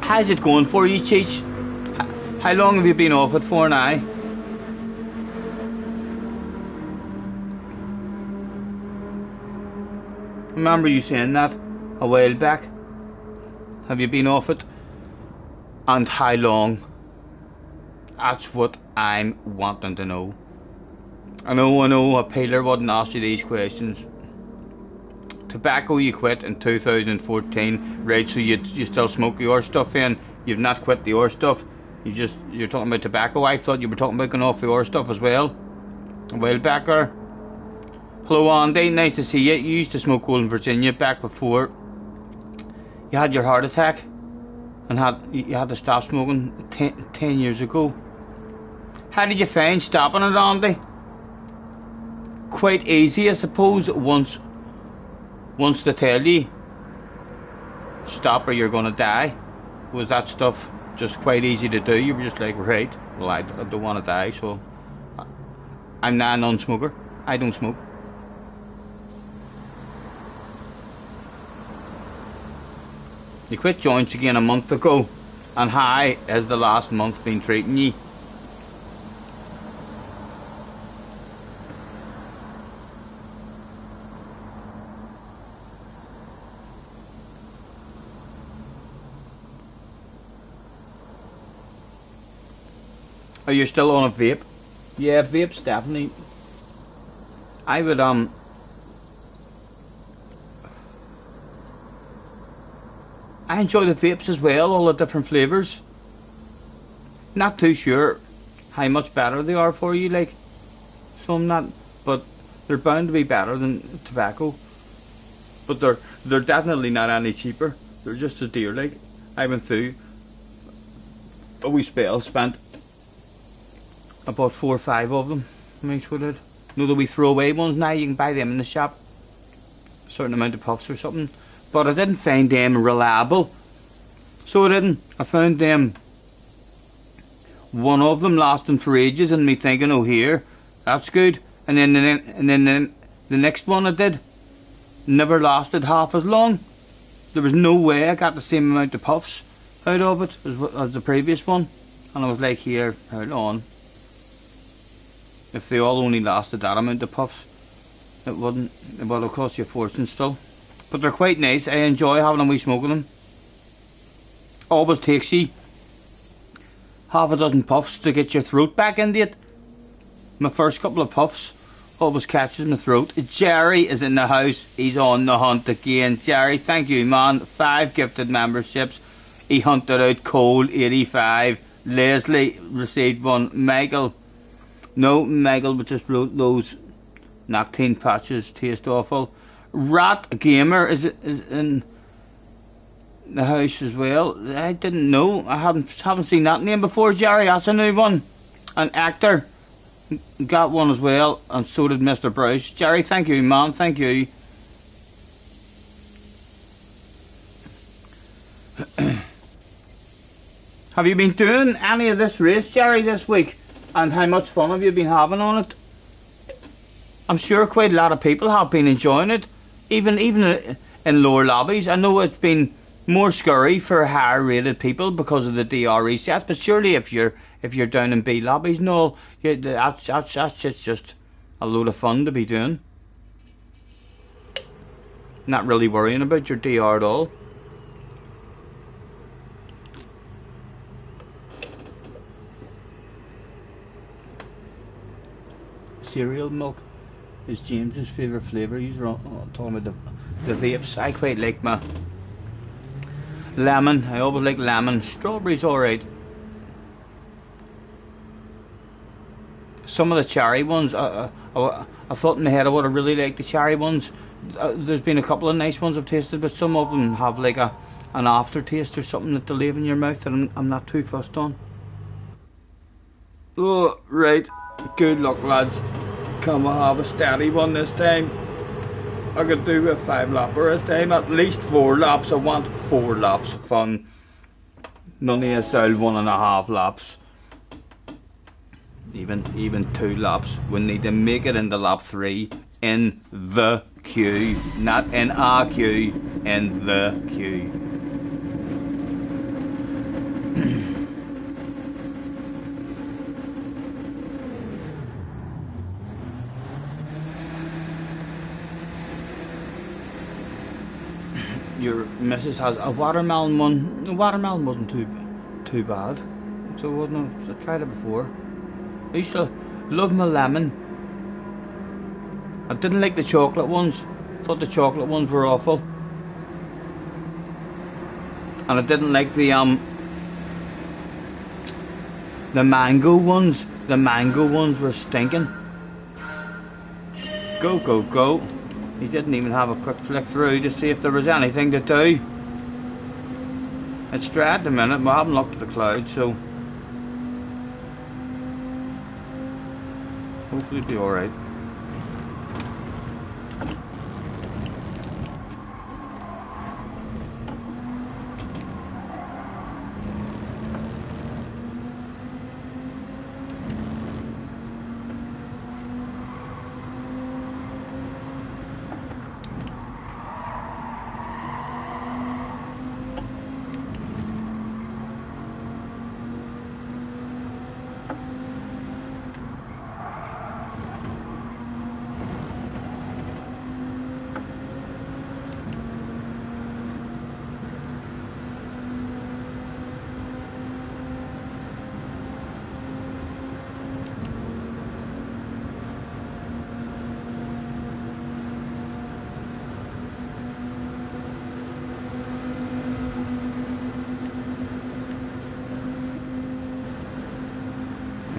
How's it going for you, Cheech? How long have you been off it for now? Remember you saying that a while back? Have you been off it? And how long? That's what I'm wanting to know. I know a peeler wouldn't ask you these questions. Tobacco you quit in 2014, right? So you still smoke your stuff in. You've not quit the your stuff. You're talking about tobacco. I thought you were talking about going off your stuff as well. A while back there. Hello Andy, nice to see you. You used to smoke gold in Virginia back before you had your heart attack and you had to stop smoking 10 years ago. How did you find stopping it, Andy? Quite easy, I suppose, once they tell you stop or you're gonna die. Was that stuff just quite easy to do? You were just like, right, well I don't want to die, so I'm not a non-smoker. I don't smoke. You quit joints again a month ago, and how has the last month been treating you? Oh, you're still on a vape? Yeah, vapes definitely. I would I enjoy the vapes as well, all the different flavours. Not too sure how much better they are for you, like, so I'm not, but they're bound to be better than tobacco. But they're definitely not any cheaper. They're just as dear, like. I went through a wee spell, spent about 4 or 5 of them. Makes what it. You know the wee throwaway ones now, you can buy them in the shop. A certain amount of puffs or something. But I didn't find them reliable. So I didn't. I found them, one of them lasting for ages, and me thinking, oh here, that's good. And then the next one I did never lasted half as long. There was no way I got the same amount of puffs out of it as the previous one. And I was like, here, hold on. If they all only lasted that amount of puffs, it would have cost you a fortune still. But they're quite nice. I enjoy having a wee smoke of them. Always takes you half a dozen puffs to get your throat back into it. My first couple of puffs always catches my throat. Jerry is in the house. He's on the hunt again. Jerry, thank you, man. 5 gifted memberships. He hunted out Cole 85. Leslie received one. Michael just wrote those Noctine patches. Taste awful. Rat Gamer is in the house as well. I didn't know. I haven't seen that name before, Jerry. That's a new one. An actor got one as well, and so did Mr. Bruce. Jerry, thank you, man. Thank you. Have you been doing any of this race, Jerry, this week? And how much fun have you been having on it? I'm sure quite a lot of people have been enjoying it, even in lower lobbies. I know it's been more scurry for higher rated people because of the DR resets, but surely if you're down in B lobbies and all, that's just a load of fun to be doing. Not really worrying about your DR at all. Cereal milk is James's favourite flavour. He's talking about the vapes. I quite like my lemon. I always like lemon. Strawberry's alright. Some of the cherry ones, I thought in my head I would have really liked the cherry ones. There's been a couple of nice ones I've tasted, but some of them have like an aftertaste or something that they leave in your mouth that I'm not too fussed on. Oh, right. Good luck, lads. Can we have a steady one this time? I could do a 5-lapper this time, at least 4 laps. I want 4 laps fun. None of us out 1.5 laps. Even 2 laps. We need to make it into lap 3 in the queue, not in a queue, in the queue. Your missus has a watermelon one. The watermelon wasn't too bad, so it wasn't. I tried it before. I used to love my lemon. I didn't like the chocolate ones. Thought the chocolate ones were awful. And I didn't like the mango ones. The mango ones were stinking. Go, go, go. He didn't even have a quick flick through to see if there was anything to do. It's dry at the minute, but I haven't looked at the clouds, so hopefully it'll be alright.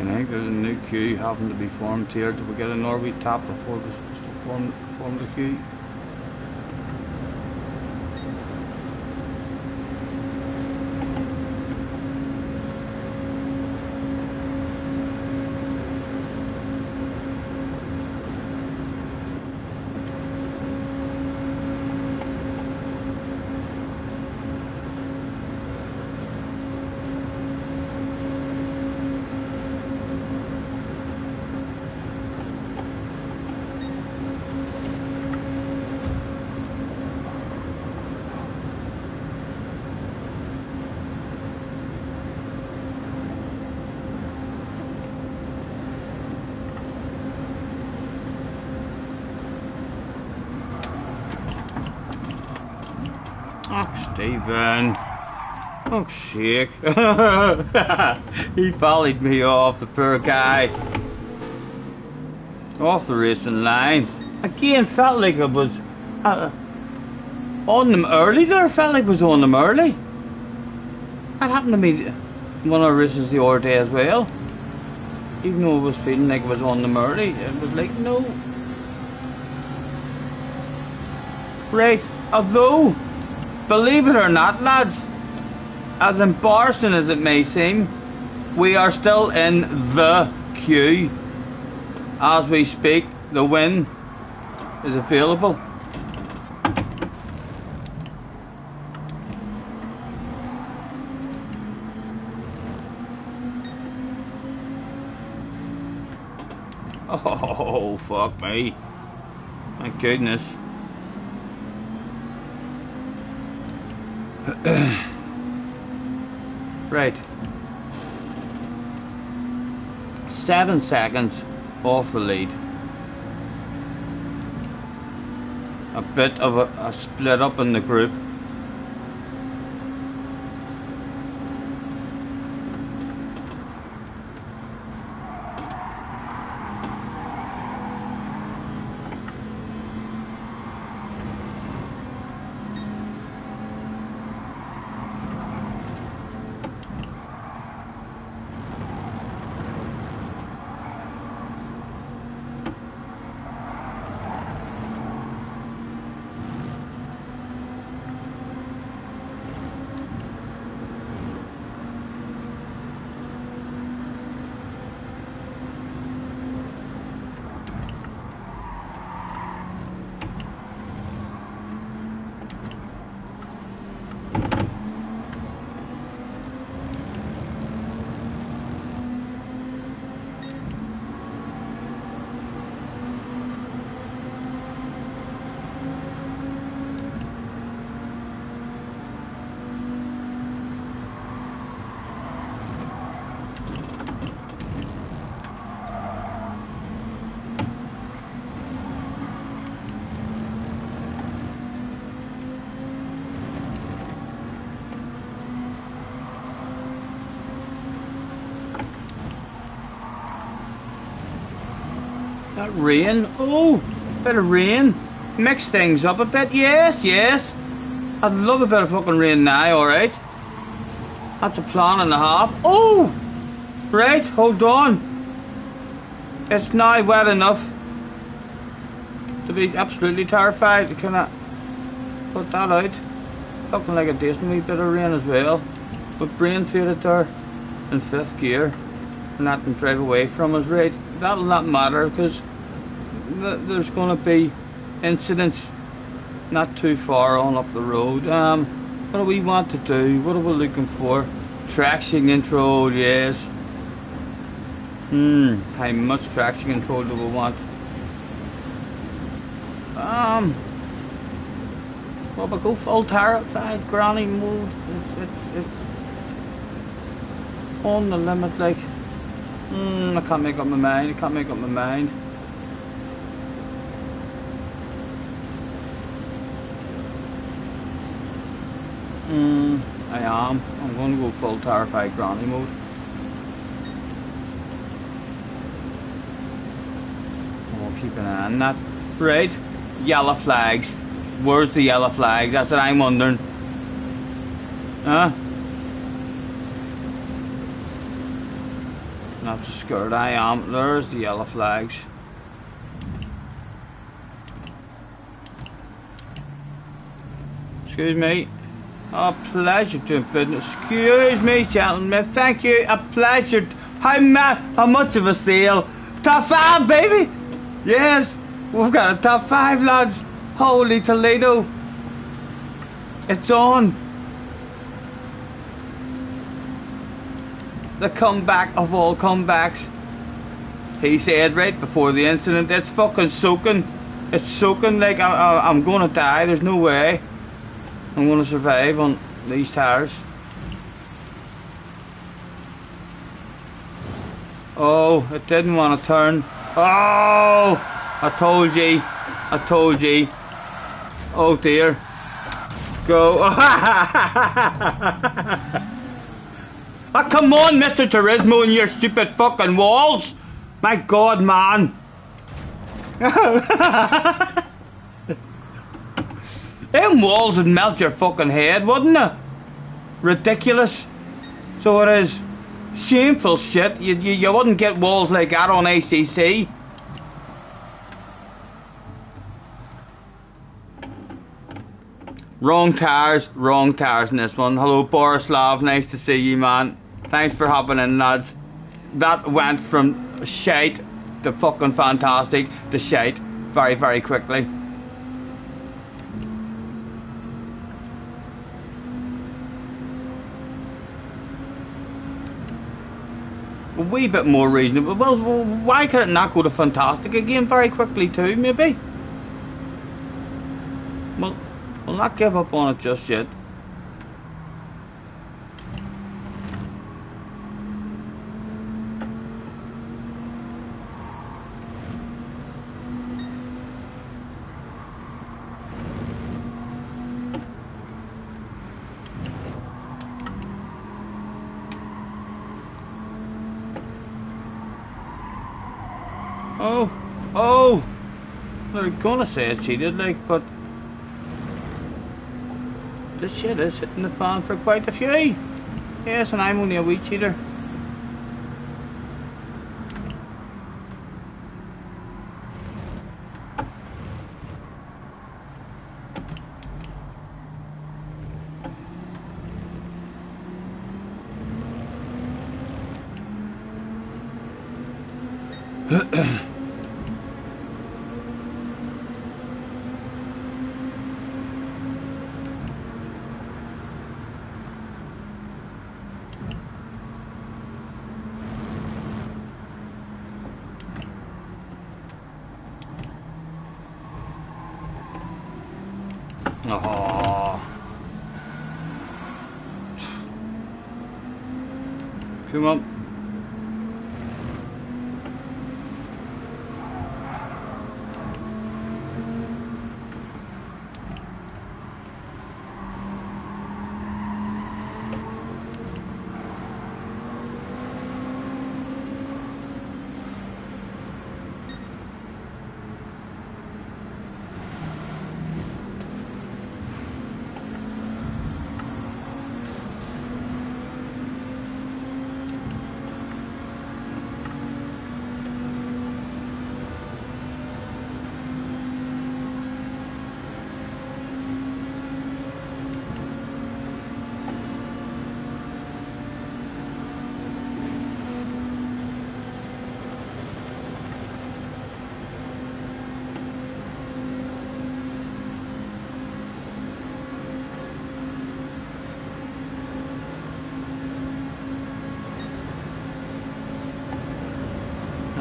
I think there's a new queue having to be formed here. Did we get a Norway tap before this was to form the queue? Oh, Stephen. Oh, shake. He volleyed me off, the poor guy. Off the racing line. Again, felt like it was on them early there. Felt like it was on them early. That happened to me one of the races the other day as well. Even though I was feeling like it was on them early, it was like, no. Right, although, believe it or not, lads, as embarrassing as it may seem, we are still in the queue. As we speak, the win is available. Oh, fuck me. My goodness. Right. 7 seconds off the lead. A bit of a split up in the group. That rain. Oh, bit of rain. Mix things up a bit. Yes, yes. I'd love a bit of fucking rain now, alright. That's a plan and a half. Oh! Right, hold on. It's now wet enough to be absolutely terrified. Can I put that out? Looking like a decent wee bit of rain as well. But brain faded there in 5th gear. And that can drive away from us, right? That'll not matter because there's going to be incidents not too far on up the road. What do we want to do? What are we looking for? Traction control, yes. How much traction control do we want? Well, we go full terrified granny mode. It's on the limit, like. I can't make up my mind. I can't make up my mind. I am. I'm going to go full terrified granny mode. I'll keep an eye on that. Right, yellow flags. Where's the yellow flags? That's what I'm wondering. Huh? Not so scared I am. There's the yellow flags. Excuse me. A pleasure to business. Excuse me, gentlemen. Thank you. A pleasure. How much of a sale? Top 5, baby. Yes, we've got a top 5, lads. Holy Toledo. It's on. The comeback of all comebacks. He said right before the incident, it's fucking soaking. It's soaking like I'm gonna die. There's no way I'm gonna survive on these tires. Oh, it didn't want to turn. Oh, I told ye. I told ye. Oh dear. Go. Ah, come on, Mr. Turismo and your stupid fucking walls. My God, man. Them walls would melt your fucking head, wouldn't it? Ridiculous. So it is. Shameful shit. You wouldn't get walls like that on ACC. Wrong tires in this one. Hello, Borislav. Nice to see you, man. Thanks for hopping in, lads. That went from shite to fucking fantastic to shite very, very quickly. A wee bit more reasonable. Well, why could it not go to fantastic again very quickly too, maybe? Well, we'll not give up on it just yet. Oh, they're gonna say it's cheated, like, but this shit is hitting the fan for quite a few. Yes, and I'm only a wee cheater. Oh. Come on.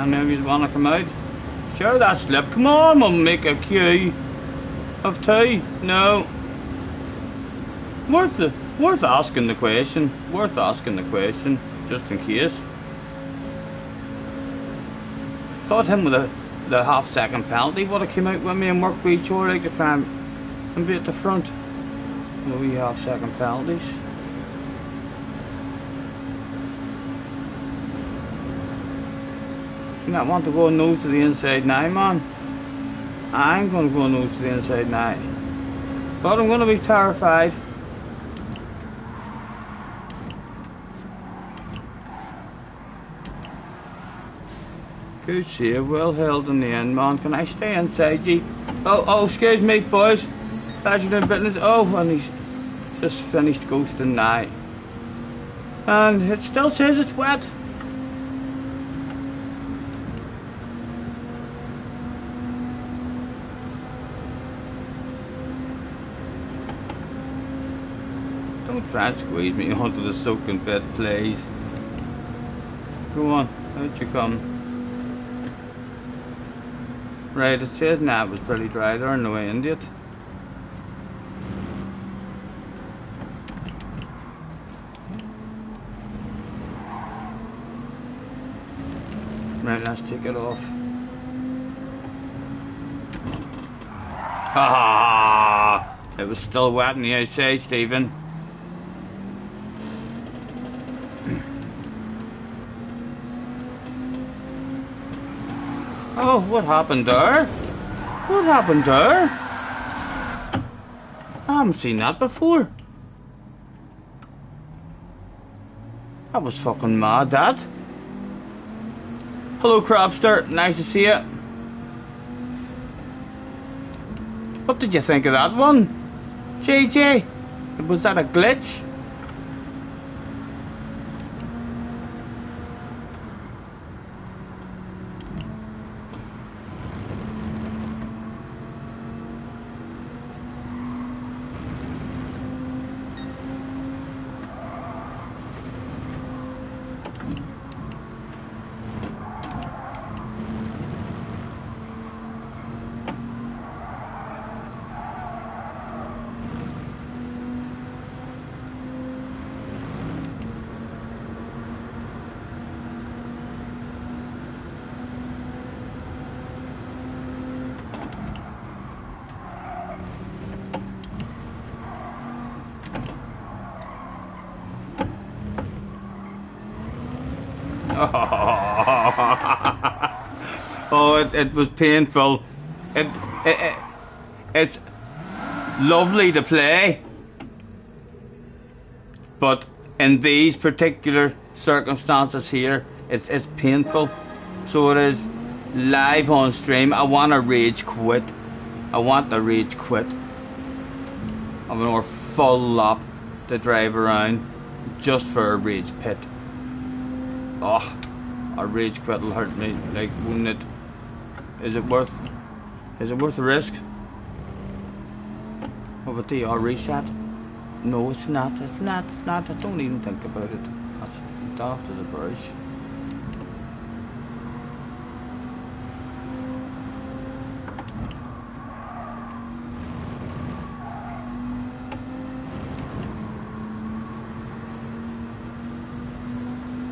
And then you want to come out. Sure, that slip. Come on, we'll make a queue of 2. No. Worth asking the question. Worth asking the question, just in case. Thought him with the half-second penalty would have came out with me and worked with each other to try and be at the front. No wee half-second penalties. I want to go nose to the inside now, man. I'm going to go nose to the inside now. But I'm going to be terrified. Good save, well held in the end, man. Can I stay inside you? Oh, excuse me, boys. Pleasure doing business. Oh, and he's just finished ghosting now. And it still says it's wet. Don't try and squeeze me onto the soaking bit, please. Go on, out you come. Right, it says now it was pretty dry there on the way into it. Right, let's take it off. Ha! It was still wet on the outside, Stephen. Oh, what happened there? What happened there? I haven't seen that before. That was fucking mad, that. Hello, Crabster. Nice to see you. What did you think of that one? JJ, was that a glitch? Oh, it was painful. It's lovely to play, but in these particular circumstances here, it's painful. So it is live on stream. I want to rage quit. I want to rage quit. I'm gonna full lap to drive around just for a rage pit. Oh, a rage quit will hurt me. Like, wouldn't it? Is it worth the risk? What about the reset? No, it's not. It's not. It's not. I don't even think about it. That's daft as a brush.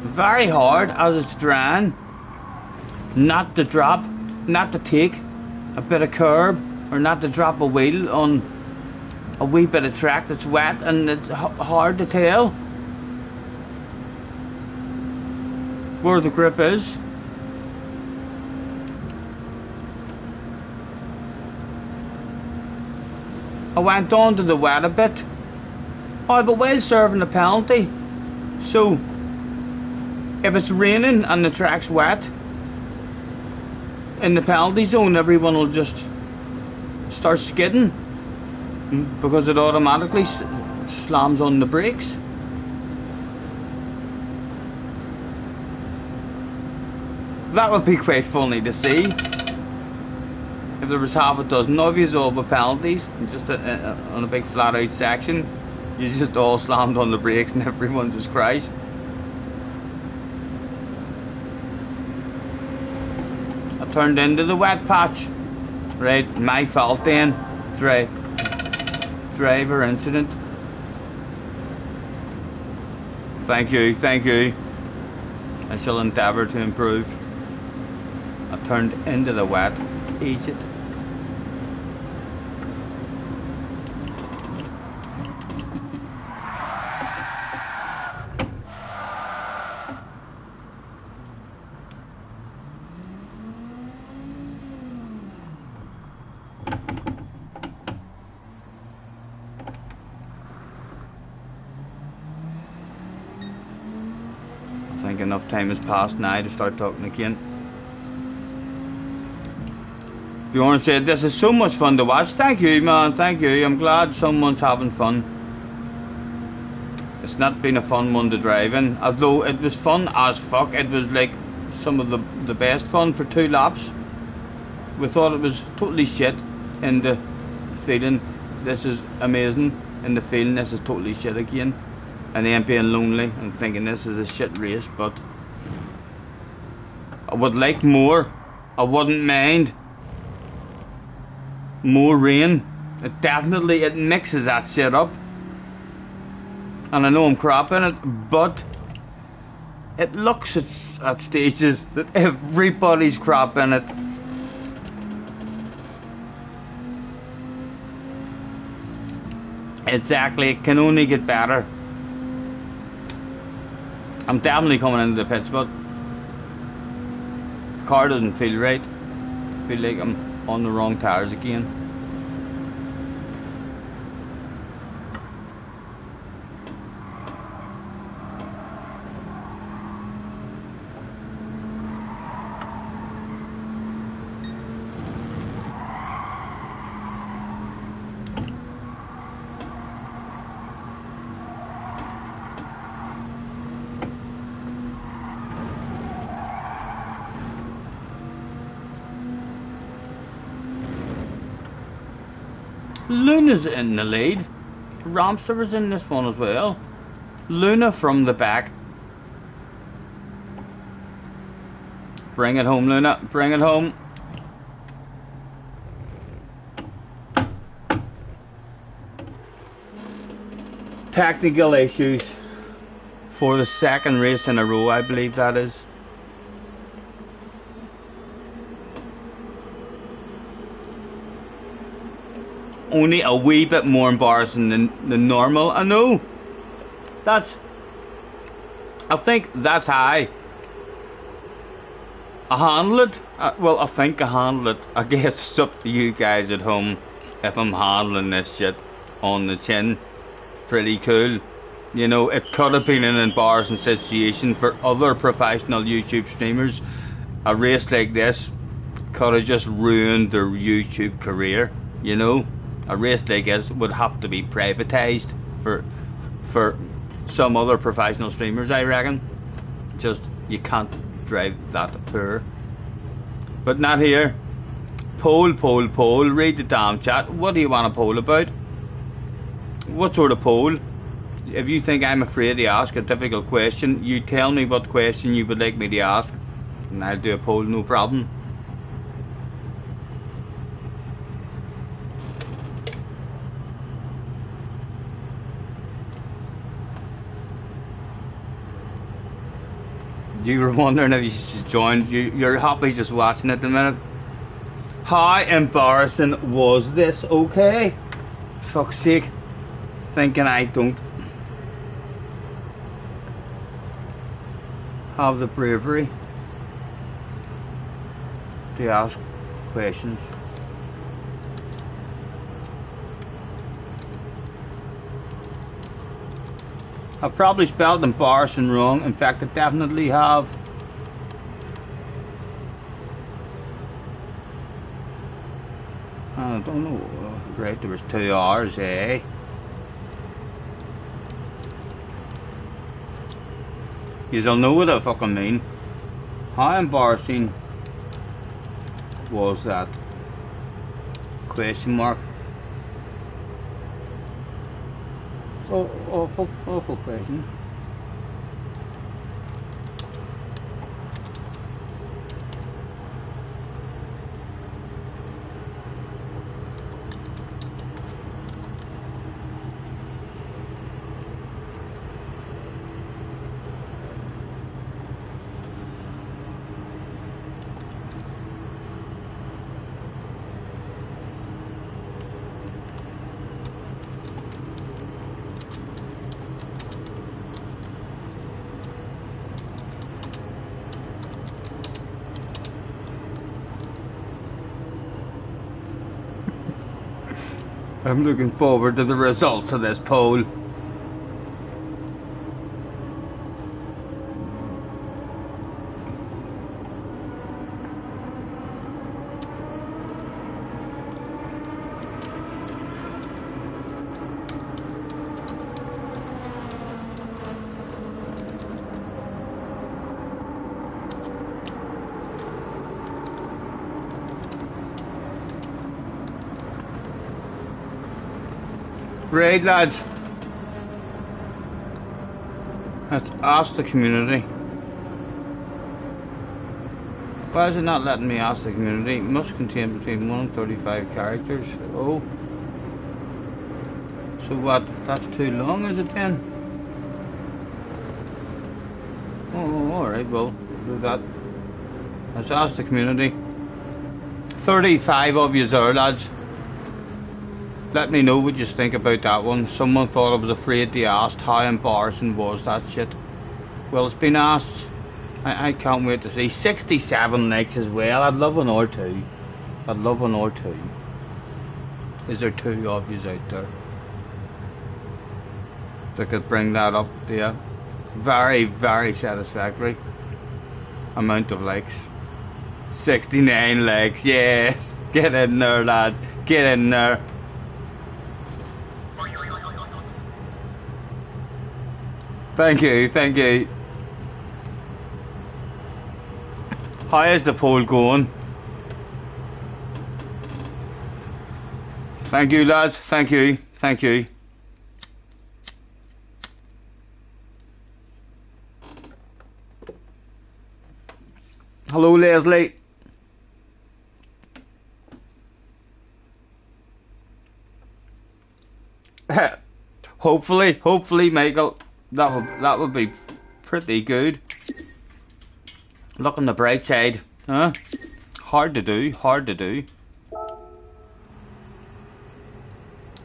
Very hard as it's drying. Not to drop, not to take a bit of curb, or not to drop a wheel on a wee bit of track that's wet, and it's hard to tell where the grip is. I went on to the wet a bit. Oh, but while serving the penalty, so if it's raining and the track's wet in the penalty zone, everyone will just start skidding because it automatically slams on the brakes. That would be quite funny to see if there was half a dozen of you all with penalties, and just on a big flat out section, you just all slammed on the brakes and everyone just crashed. I turned into the wet patch. Right, my fault then. Driver incident. Thank you, thank you. I shall endeavour to improve. I turned into the wet. Eat it. I think enough time has passed now to start talking again. Bjorn said, this is so much fun to watch. Thank you, man, thank you. I'm glad someone's having fun. It's not been a fun one to drive in, although it was fun as fuck. It was like some of the best fun for 2 laps. We thought it was totally shit in the feeling this is amazing, in the feeling this is totally shit again, and then being lonely and thinking this is a shit race. But I would like more. I wouldn't mind more rain. It definitely mixes that shit up, and I know I'm crap in it, but it looks at stages that everybody's crap in it. Exactly, it can only get better. I'm definitely coming into the pits, but the car doesn't feel right. I feel like I'm on the wrong tires again. Luna's in the lead. Ramster is in this one as well. Luna from the back. Bring it home, Luna. Bring it home. Technical issues for the second race in a row, I believe that is. Only a wee bit more embarrassing than normal. I know. I think that's how I handle it. Well, I think I handle it. I guess it's up to you guys at home if I'm handling this shit on the chin. Pretty cool. You know, it could have been an embarrassing situation for other professional YouTube streamers. A race like this could have just ruined their YouTube career, you know. A race like this would have to be privatised for some other professional streamers, I reckon. Just, you can't drive that poor. But not here. Poll, read the damn chat. What do you want to poll about? What sort of poll? If you think I'm afraid to ask a difficult question, you tell me what question you would like me to ask, and I'll do a poll, no problem. You were wondering if you should join. You're happy just watching at the minute. How embarrassing was this? Okay, fuck's sake, thinking I don't have the bravery to ask questions. I've probably spelled embarrassing wrong. In fact, I definitely have. I don't know. Right, there was 2 hours, eh? You don't know what I fucking mean. How embarrassing was that? Question mark. So awful question. I'm looking forward to the results of this poll. Right, lads. Let's ask the community. Why is it not letting me ask the community? It must contain between 1 and 35 characters. Oh. So what? That's too long, is it then? Oh, alright, well, we'll do that. Let's ask the community. 35 of you there, lads. Let me know what you think about that one. Someone thought I was afraid to ask. How embarrassing was that shit? Well, it's been asked. I can't wait to see. 67 likes as well. I'd love an or two. I'd love an or two. Is there 2 of you out there that could bring that up? Yeah. Very, very satisfactory amount of likes. 69 likes. Yes. Get in there, lads. Get in there. Thank you, thank you. How is the poll going? Thank you, lads. Thank you, thank you. Hello, Leslie. Hopefully, Michael. That would be pretty good. Look on the bright side, huh? Hard to do, hard to do.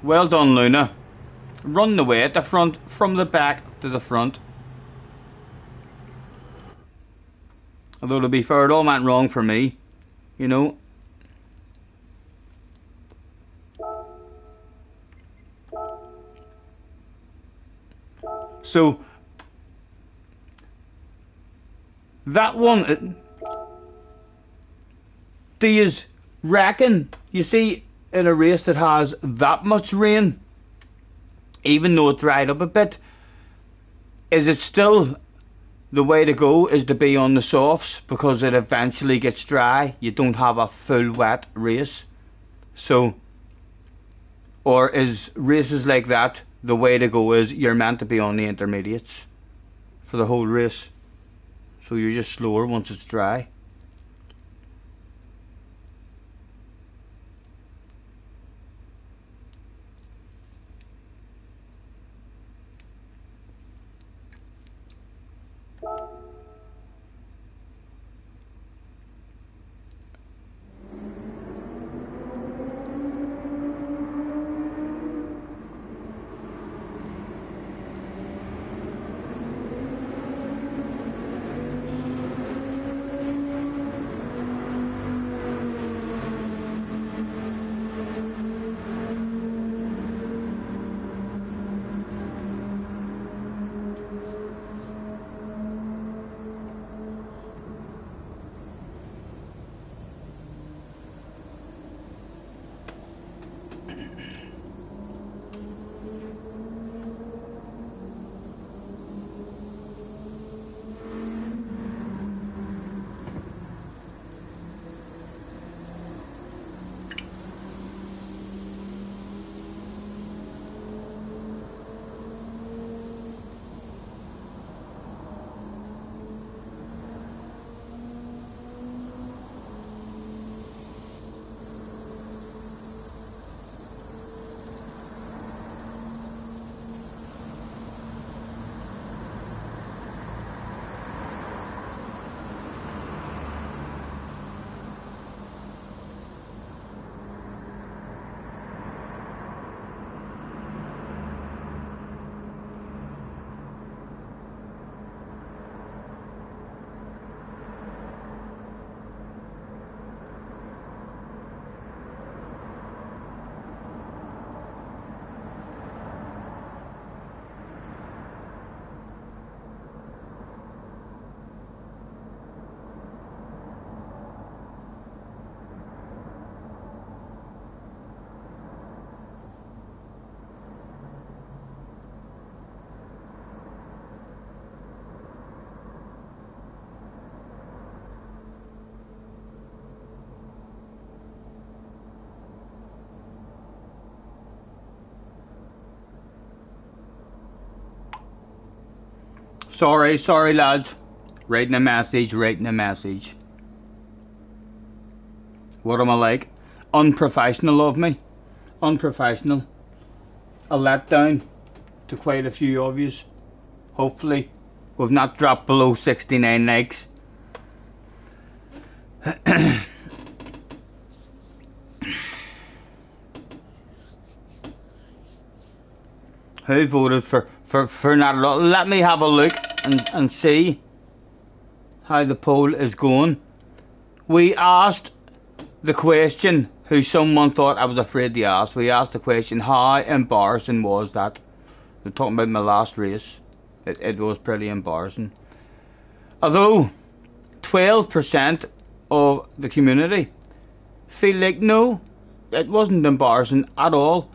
Well done, Luna. Run away at the front, from the back to the front. Although to be fair, it all went wrong for me, you know. So that one, do you reckon, you see, in a race that has that much rain, even though it dried up a bit, is it still the way to go is to be on the softs because it eventually gets dry? You don't have a full wet race. So, or is races like that the way to go is you're meant to be on the intermediates for the whole race, so you're just slower once it's dry? Sorry lads. Writing a message. What am I like? Unprofessional of me. Unprofessional. A letdown to quite a few of yous. Hopefully we've not dropped below 69 likes. Who voted for not at all? Let me have a look and see how the poll is going. We asked the question, who someone thought I was afraid to ask. We asked the question, how embarrassing was that? We're talking about my last race. It was pretty embarrassing. Although 12% of the community feel like no, it wasn't embarrassing at all.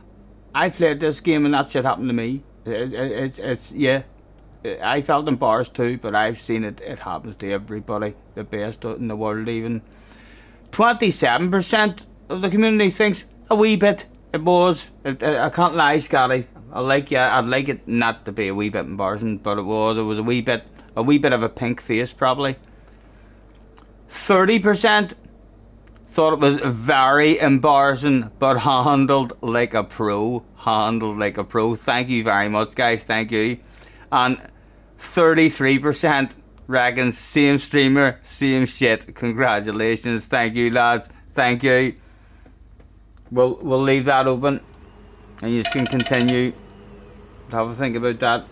I played this game and that shit happened to me. It's yeah. I felt embarrassed too, but I've seen it. It happens to everybody. The best in the world even. 27% of the community thinks a wee bit. It was. I can't lie, Scotty. I'd like it not to be a wee bit embarrassing, but it was. It was a wee bit of a pink face probably. 30% thought it was very embarrassing, but handled like a pro. Thank you very much, guys. Thank you. And 33% reckons same streamer, same shit. Congratulations. Thank you, lads. Thank you. We'll leave that open, and you can continue to have a think about that.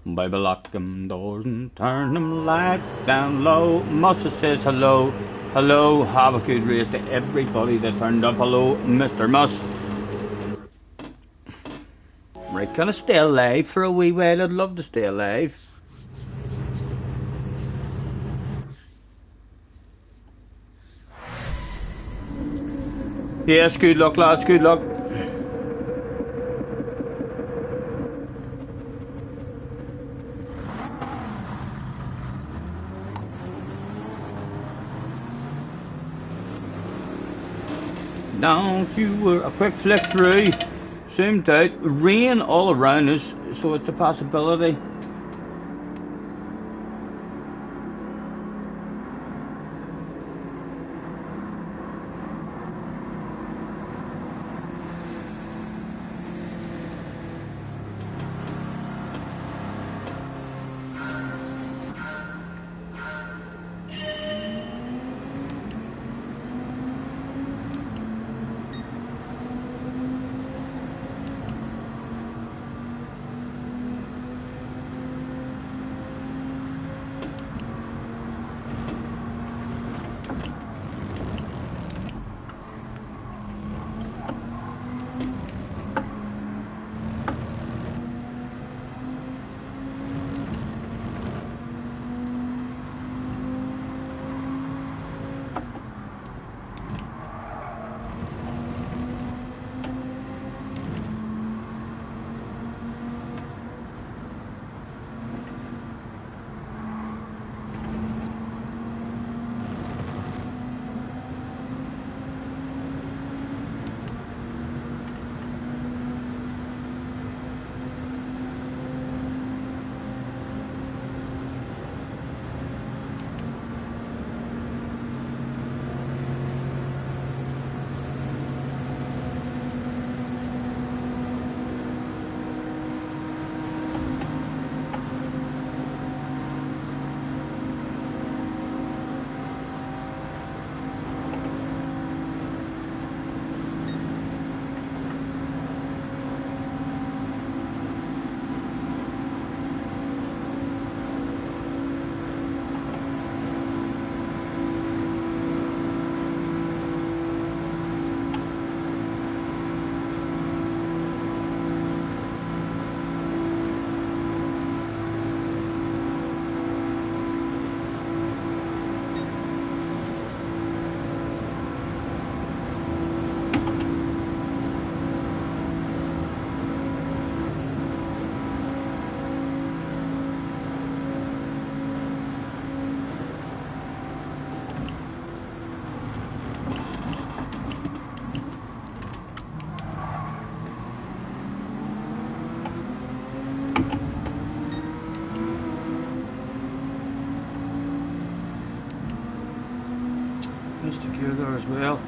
Baby, lock them doors and turn them lights down low. Musa says hello. Hello, have a good race to everybody that turned up. Hello, Mr. Mus. Right, can I stay alive for a wee while? I'd love to stay alive. Yes, good luck, lads, good luck. Don't you were a quick flick through. Zoomed out. Rain all around us, so it's a possibility. Missed a gear there as well.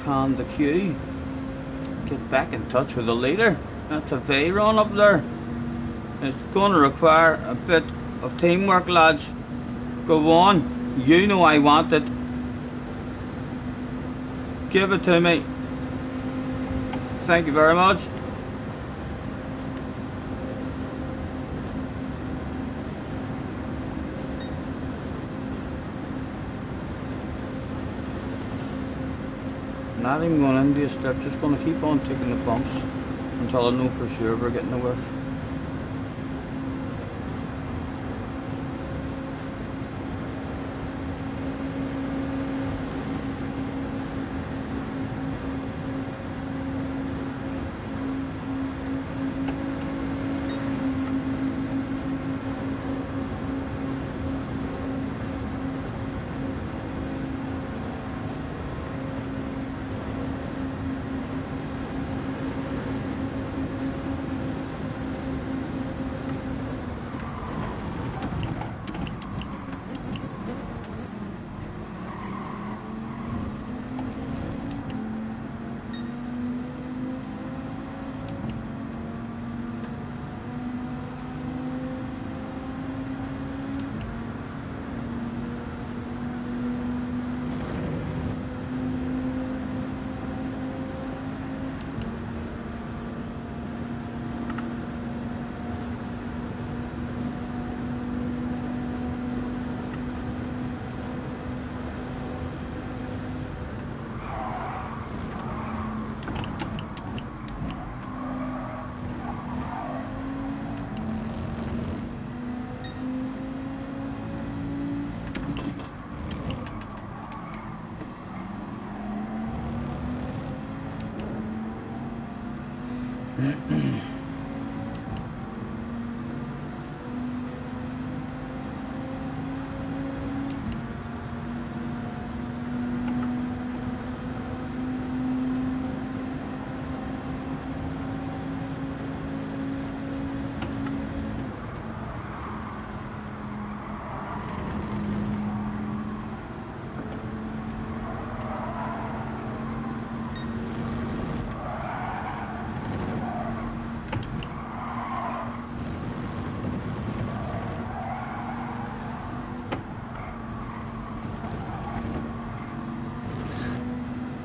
Calm the queue. Get back in touch with the leader. That's a V run up there. It's going to require a bit of teamwork, lads. Go on. You know I want it. Give it to me. Thank you very much. Not even going into a strip, just going to keep on taking the bumps until I know for sure we're getting a whiff.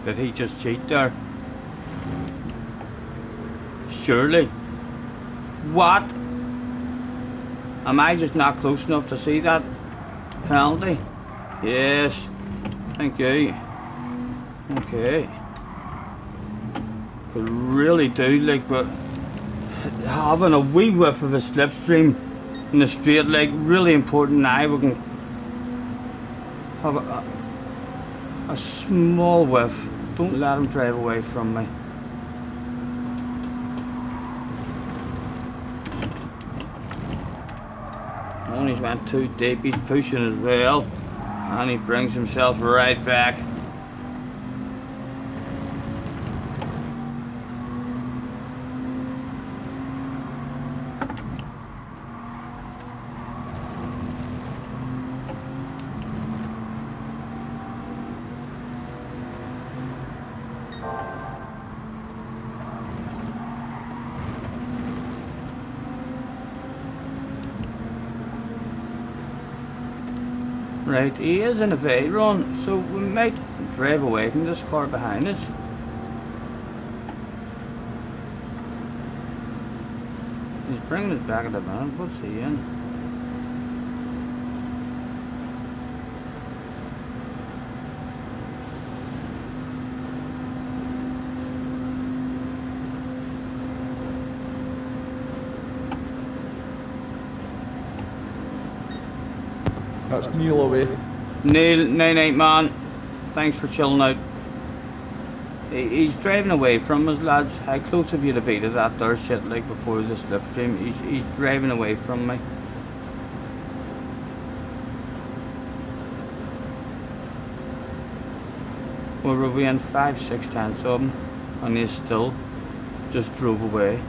Did he just cheat there? Surely. What? Am I just not close enough to see that penalty? Yes. Thank you. Okay. Could really do like, but having a wee whiff of a slipstream in the straight leg really important now. We can have a small whiff. Don't let him drive away from me. Oh, he's went too deep. He's pushing as well, and he brings himself right back. Right, he is in a V run, so we might drive away from this car behind us. He's bringing us back at the minute. What's he in? That's Neil away. Neil, 9-8 man, thanks for chilling out. He's driving away from us, lads. How close have you to be to that there shit like before the slipstream? He's driving away from me. Well, we're in 5, 6, 10 something, and he still just drove away.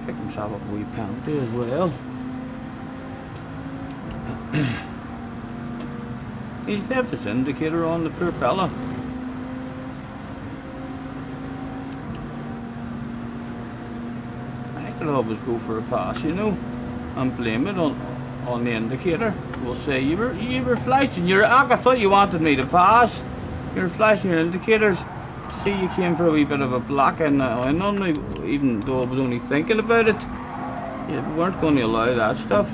Pick himself up a wee penalty as well. He's left his indicator on, the poor fella. I could always go for a pass, you know, and blame it on the indicator. We'll say you were flashing your. I thought you wanted me to pass. You were flashing your indicators. See, you came for a wee bit of a block and on me, even though I was only thinking about it. You weren't going to allow that stuff.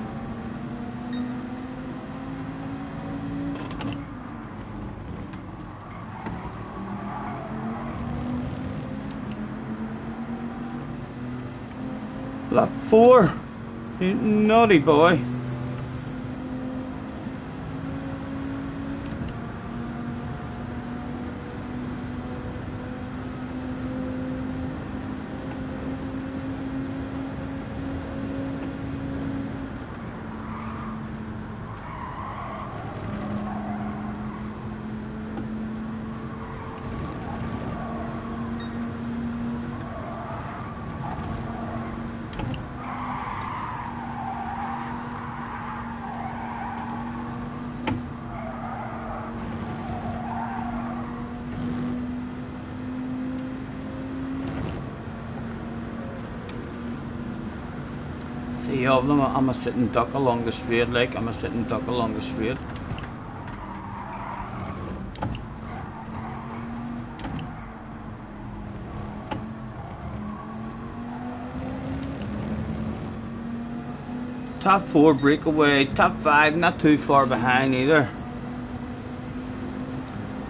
Lap 4, you naughty boy. See of them, I'm a sitting duck along the straight, like I'm a sitting duck along the straight. Top 4 breakaway, top 5 not too far behind either.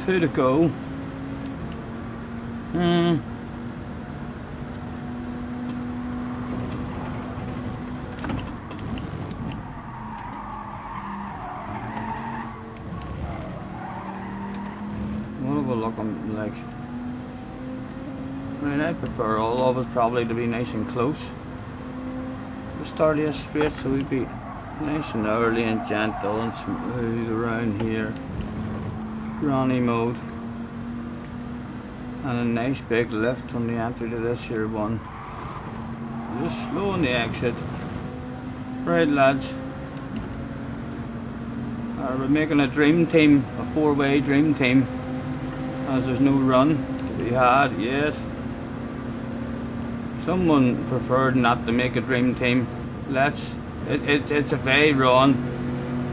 2 to go. What are we looking like? I mean, I prefer all of us probably to be nice and close. The start is straight, so we'd be nice and early and gentle and smooth around here. Granny mode. and a nice big lift on the entry to this here one. Just slow on the exit. Right lads, we're making a dream team, a 4-way dream team, as there's no run to be had. Yes, someone preferred not to make a dream team. It's a very run.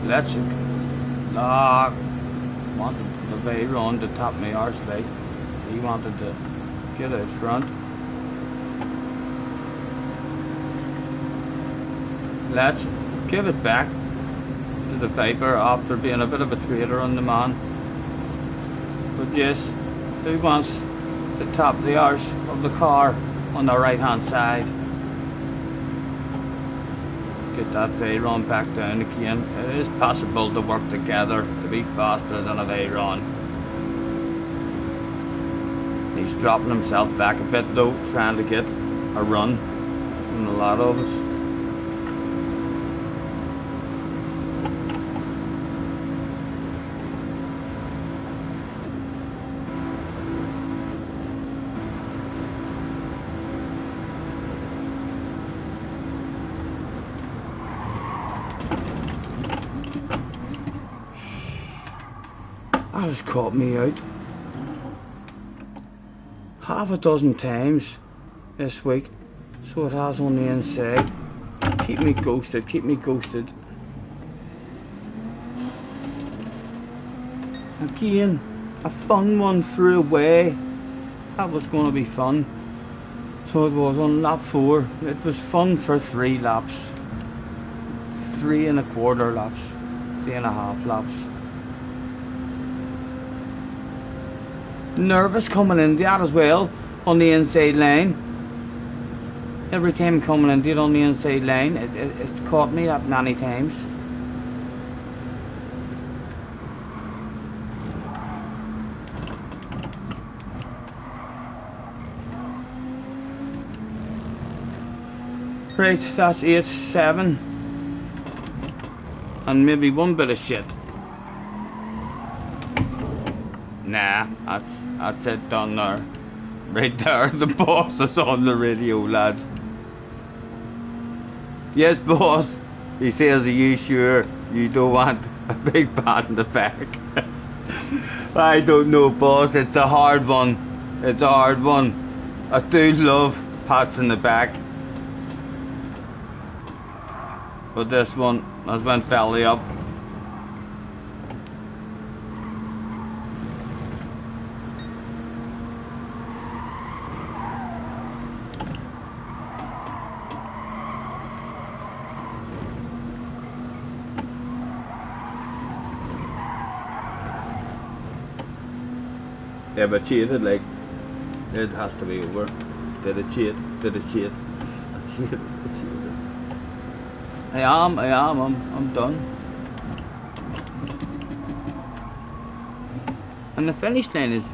Let's wanted the very run to top me arse like. He wanted to get out front. Let's give it back to the Viper after being a bit of a traitor on the man. But yes, who wants to top the arse of the car on the right hand side? Get that Veyron back down again. It is possible to work together to be faster than a Veyron. He's dropping himself back a bit though, trying to get a run from a lot of us. That has caught me out half a dozen times this week, so it has on the inside. Keep me ghosted, keep me ghosted. Again, a fun one threw away. That was going to be fun. So it was on lap 4. It was fun for 3 laps. 3 1/4 laps. 3 1/2 laps. Nervous coming into that as well on the inside line. Every time coming into it on the inside line, it's caught me that many times. Right, that's 8-7 and maybe one bit of shit. Nah, that's it done there. Right there, the boss is on the radio, lads. Yes, boss. He says, are you sure you don't want a big pat in the back? I don't know, boss. It's a hard one. It's a hard one. I do love pats in the back. But this one has went belly up. Yeah, but cheated, like, it has to be over. Did it cheat? Did it cheat? I cheated, I cheated. I'm done. And the finish line is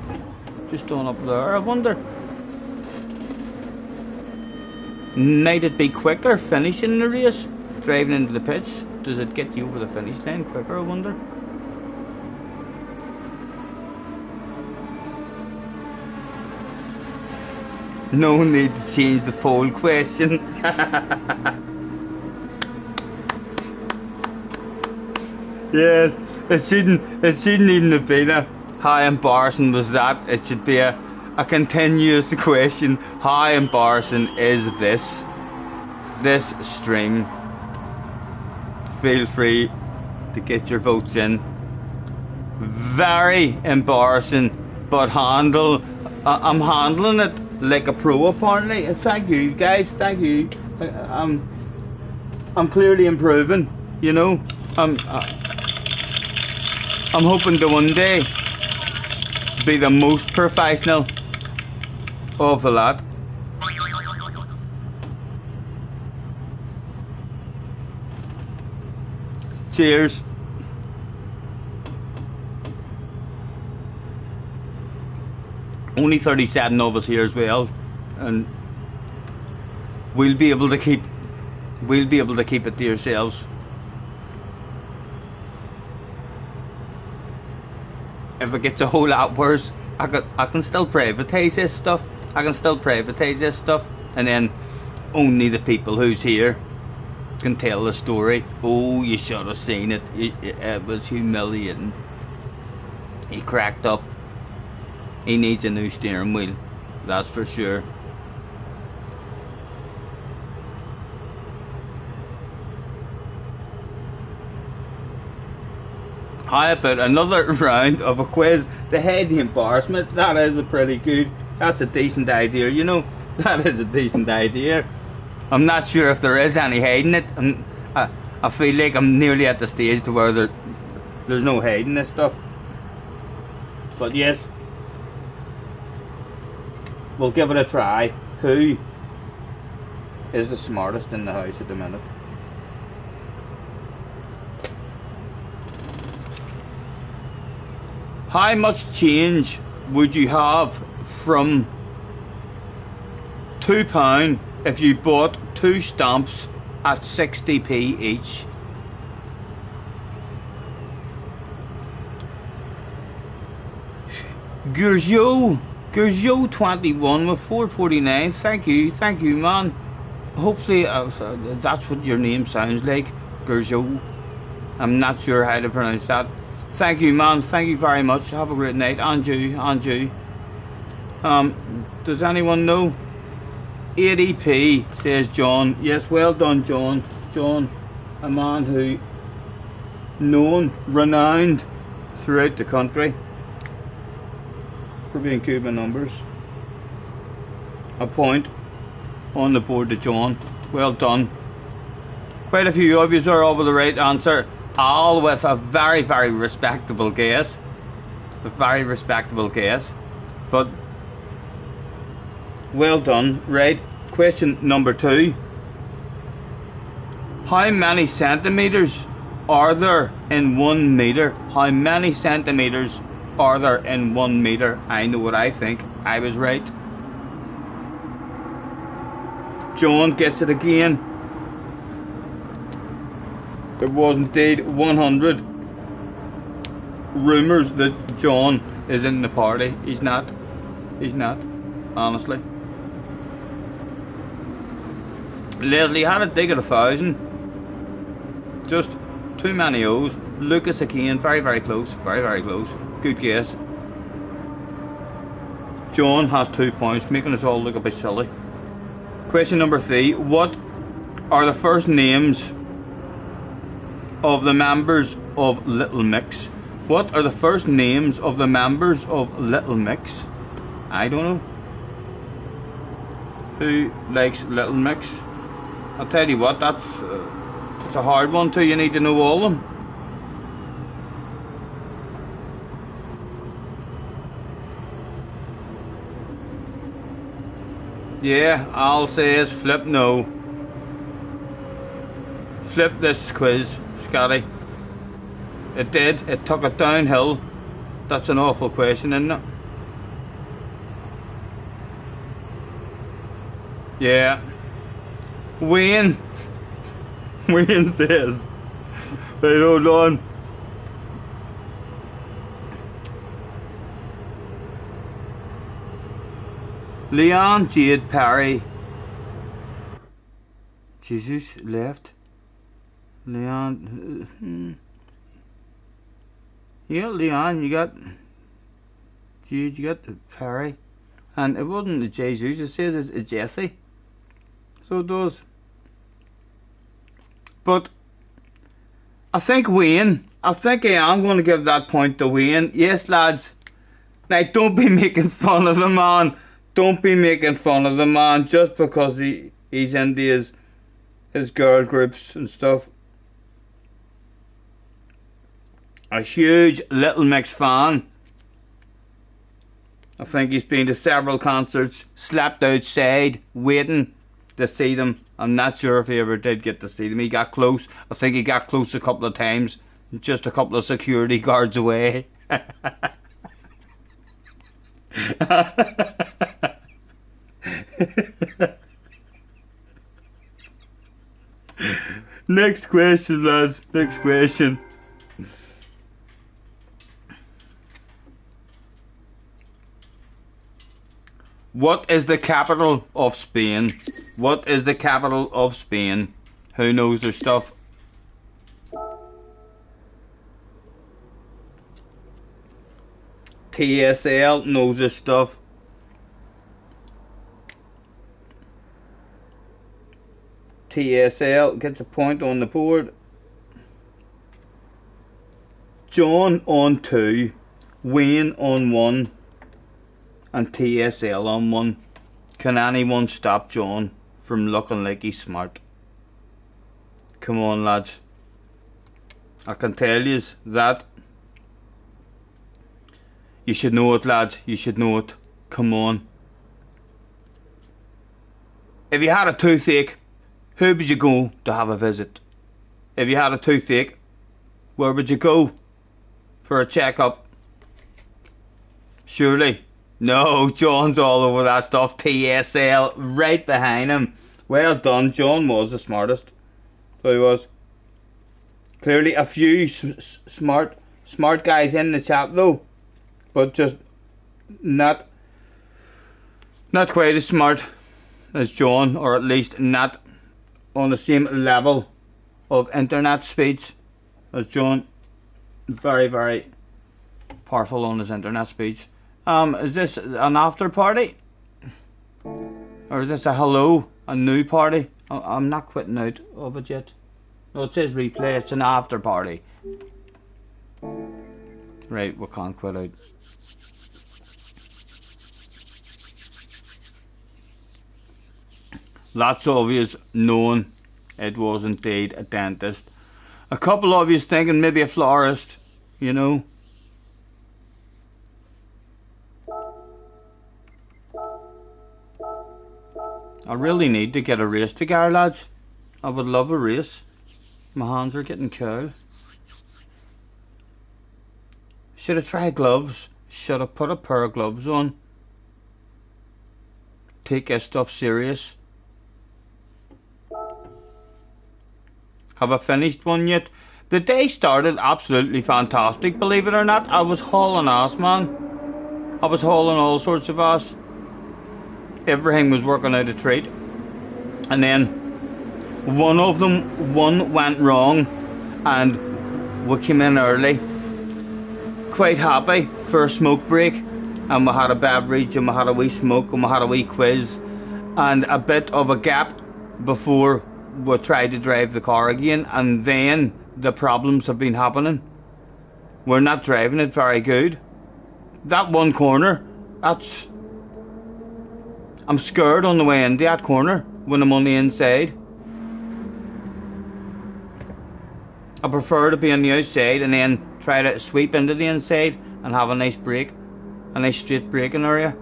just on up there. I wonder, might it be quicker finishing the race, driving into the pits? Does it get you over the finish line quicker, I wonder? No need to change the poll question. Yes, it shouldn't even have been a how embarrassing was that. It should be a continuous question. How embarrassing is this stream? Feel free to get your votes in. Very embarrassing, but I'm handling it like a pro apparently. Thank you guys, thank you. I'm clearly improving, you know. I'm hoping to one day be the most professional of the lot. Cheers. Only 37 of us here as well, and we'll be able to keep it to yourselves. If it gets a whole lot worse, I can still privatise this stuff. I can still privatise this stuff, and then only the people who's here can tell the story. Oh, you should have seen it. It was humiliating. He cracked up. He needs a new steering wheel, that's for sure. How about another round of a quiz to head the embarrassment? That is a pretty good, that's a decent idea, you know. That is a decent idea. I'm not sure if there is any hiding it. I feel like I'm nearly at the stage to where there's no hiding this stuff. But yes, we'll give it a try. Who is the smartest in the house at the minute? How much change would you have from £2 if you bought 2 stamps at 60p each? Gurjo 21 with 449. Thank you, man. Hopefully that's what your name sounds like, Gurjo. I'm not sure how to pronounce that. Thank you, man. Thank you very much. Have a great night. And you. Does anyone know? 80p, says John. Yes, well done, John. John, a man who renowned throughout the country for being Cuban numbers. A point on the board to John. Well done. Quite a few of you are over the right answer. All with a very, very respectable guess. A very respectable guess. But well done. Right. Question number 2. How many centimeters are there in 1 meter? How many centimeters are there in 1 meter? I know what I think. I was right. John gets it again. It was indeed 100. Rumours that John is in the party. He's not. He's not. Honestly. Leslie had a dig at 1,000. Just too many O's. Lucas again. Very, very close. Very, very close. Good guess. John has 2 points, making us all look a bit silly. Question number 3. What are the first names of the members of Little Mix? What are the first names of the members of Little Mix? I don't know. Who likes Little Mix? I'll tell you what, that's it's a hard one too. You need to know all of them. Yeah, I'll say is flip no. Flip this quiz, Scotty. It did. It took it downhill. That's an awful question, isn't it? Yeah. Wayne says, right, hold on. Leon Jade Perry. Jesus left. Leon. Yeah, Leon, you got Jade, you got the Perry. And it wasn't the Jesus, it says it's a Jesse. So it does. But I think Wayne, I am going to give that point to Wayne. Yes, lads. Now, don't be making fun of the man. Don't be making fun of the man just because he's into his girl groups and stuff. A huge Little Mix fan. I think he's been to several concerts, slept outside, waiting to see them. I'm not sure if he ever did get to see them. He got close. I think he got close a couple of times. Just a couple of security guards away. Next question, lads. Next question. What is the capital of Spain? What is the capital of Spain? Who knows their stuff? TSL knows their stuff. TSL gets a point on the board. John on 2, Wayne on 1, and TSL on 1. Can anyone stop John from looking like he's smart? Come on, lads. I can tell you that. You should know it, lads. You should know it. Come on. If you had a toothache, who would you go to have a visit? If you had a toothache, where would you go for a checkup? Surely. No, John's all over that stuff. TSL right behind him. Well done. John was the smartest. So he was. Clearly a few smart guys in the chat though, but just not quite as smart as John, or at least not on the same level of internet speeds as John. Very, very powerful on his internet speeds. Is this an after party? Or is this a hello, a new party? I'm not quitting out of it yet. No, it says replay, it's an after party. Right, we can't quit out. Lots of yous knowing it was indeed a dentist. A couple of yous thinking maybe a florist, you know. I really need to get a race together, lads. I would love a race. My hands are getting cold. Should I try gloves? Should I put a pair of gloves on? Take this stuff serious. Have I finished one yet? The day started absolutely fantastic, believe it or not. I was hauling ass, man. I was hauling all sorts of ass. Everything was working out a treat. And then one went wrong, and we came in early, quite happy for a smoke break, and we had a beverage, and we had a wee smoke, and we had a wee quiz, and a bit of a gap before we tried to drive the car again. And then the problems have been happening. We're not driving it very good. That one corner, I'm scared on the way into that corner when I'm on the inside. I prefer to be on the outside and then try to sweep into the inside and have a nice break, a nice straight braking area.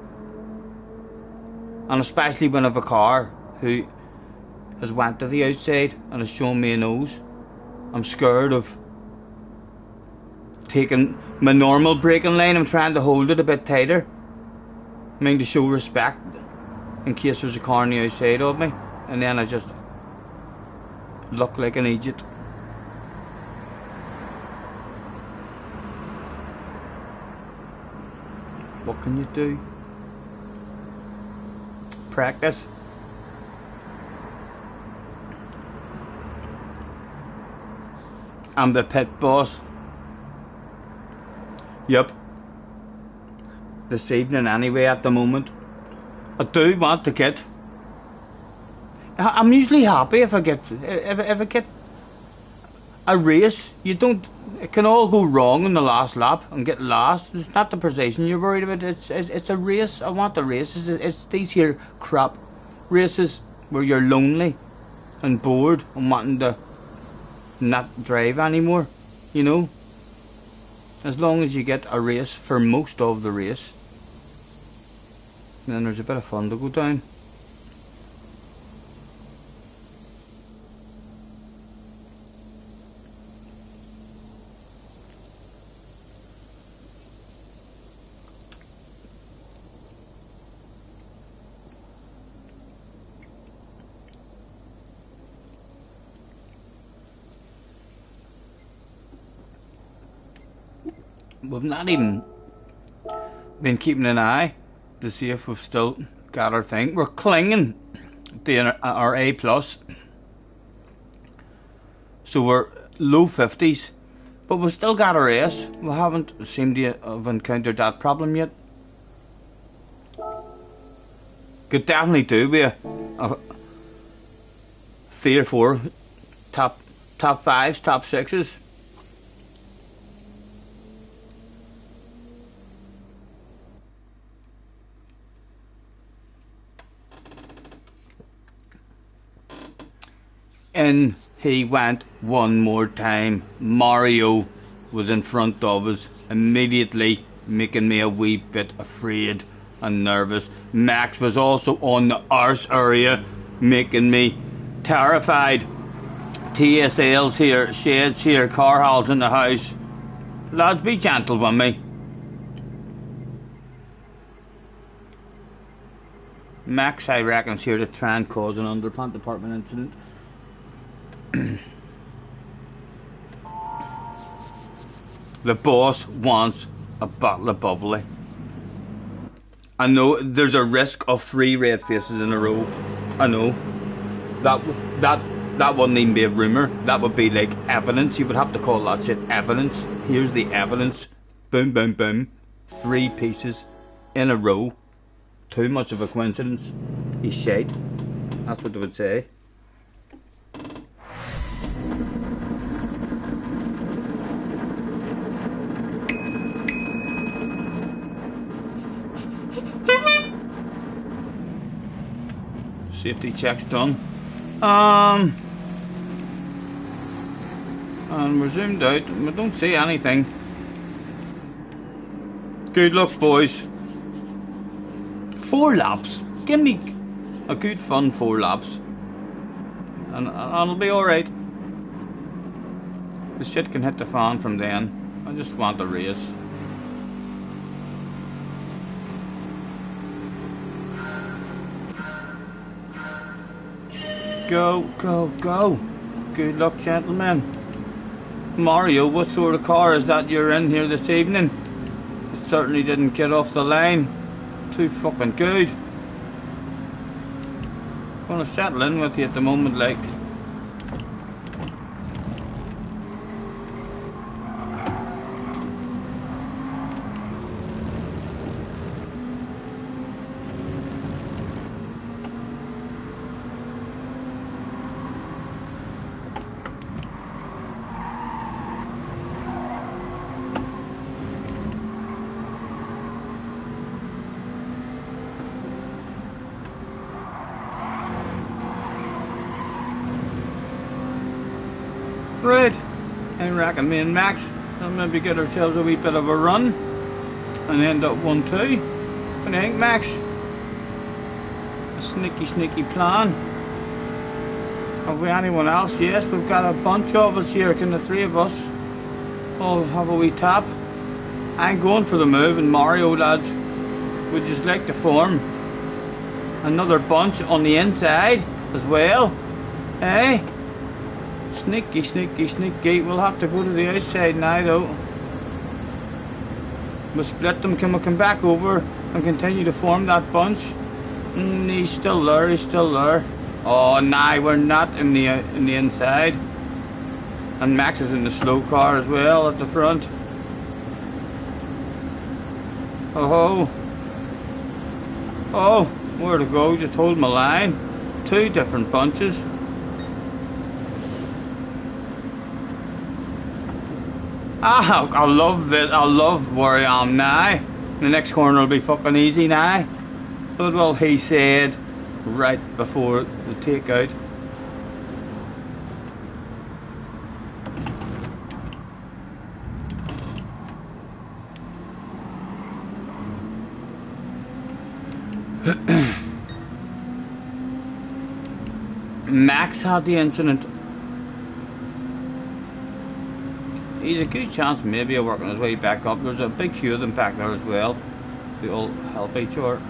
And especially when I have a car who has went to the outside and has shown me a nose, I'm scared of taking my normal braking line. I'm trying to hold it a bit tighter. I mean, to show respect in case there's a car on the outside of me, and then I just look like an idiot. What can you do? Practice. I'm the pit boss. Yep. This evening anyway, at the moment. I do want to get. I'm usually happy if I get a race. You don't. It can all go wrong in the last lap and get last. It's not the position you're worried about. It's a race. I want a race. It's these here crap races where you're lonely and bored and wanting to not drive anymore. You know. As long as you get a race for most of the race, then there's a bit of fun to go down. We've not even been keeping an eye to see if we've still got our thing. We're clinging to our A plus, so we're low 50s, but we've still got our ace. We haven't seemed to have encountered that problem yet. Could definitely do with a 3 or 4 top 5s, top 6s. In he went one more time. Mario was in front of us, immediately making me a wee bit afraid and nervous. Max was also on the arse area, making me terrified. TSL's here, shades here, car halls in the house. Lads, be gentle with me. Max, I reckon's here to try and cause an underpant department incident. The boss wants a bottle of bubbly. I know there's a risk of 3 red faces in a row. I know. That wouldn't even be a rumour. That would be like evidence. You would have to call that shit evidence. Here's the evidence. Boom, boom, boom. 3 pieces in a row. Too much of a coincidence. He's shite. That's what they would say. Safety checks done. And we're zoomed out. We don't see anything. Good luck, boys. 4 laps. Give me a good fun 4 laps. And it'll be alright. The shit can hit the fan from then. I just want a race. Go, go, go. Good luck, gentlemen. Mario, what sort of car is that you're in here this evening? It certainly didn't get off the line. Too fucking good. Gonna settle in with you at the moment, like. Right, I reckon me and Max will maybe get ourselves a wee bit of a run and end up 1-2. What do you think, Max? A sneaky plan. Have we anyone else? Yes, we've got a bunch of us here. Can the 3 of us all have a wee tap? I'm going for the move, and Mario, lads, would just like to form another bunch on the inside as well, eh? Sneaky. We'll have to go to the outside now, though. We'll split them. Can we come back over and continue to form that bunch? He's still there. Oh, nah, we're not in the inside. And Max is in the slow car as well at the front. Oh, where to go? Just hold my line. 2 different bunches. Ah, I love it. I love where I am now. The next corner will be fucking easy now. But well, he said right before the takeout. Max had the incident. He's a good chance maybe of working his way back up. There's a big queue of them back there as well. They all help each other.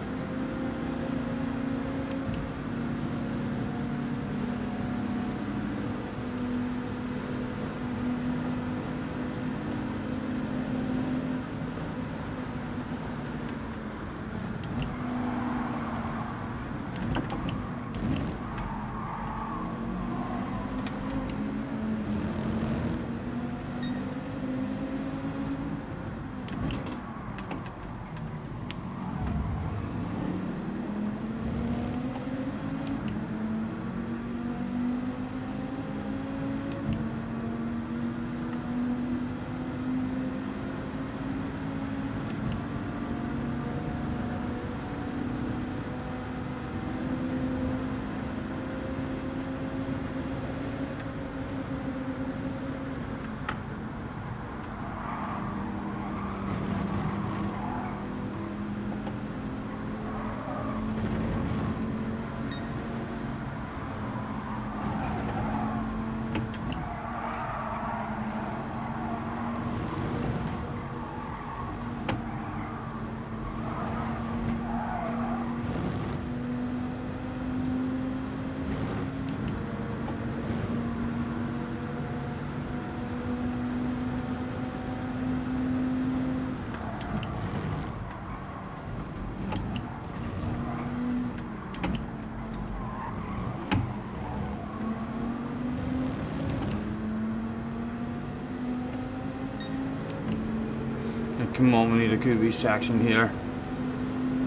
come on, we need a good wee section here.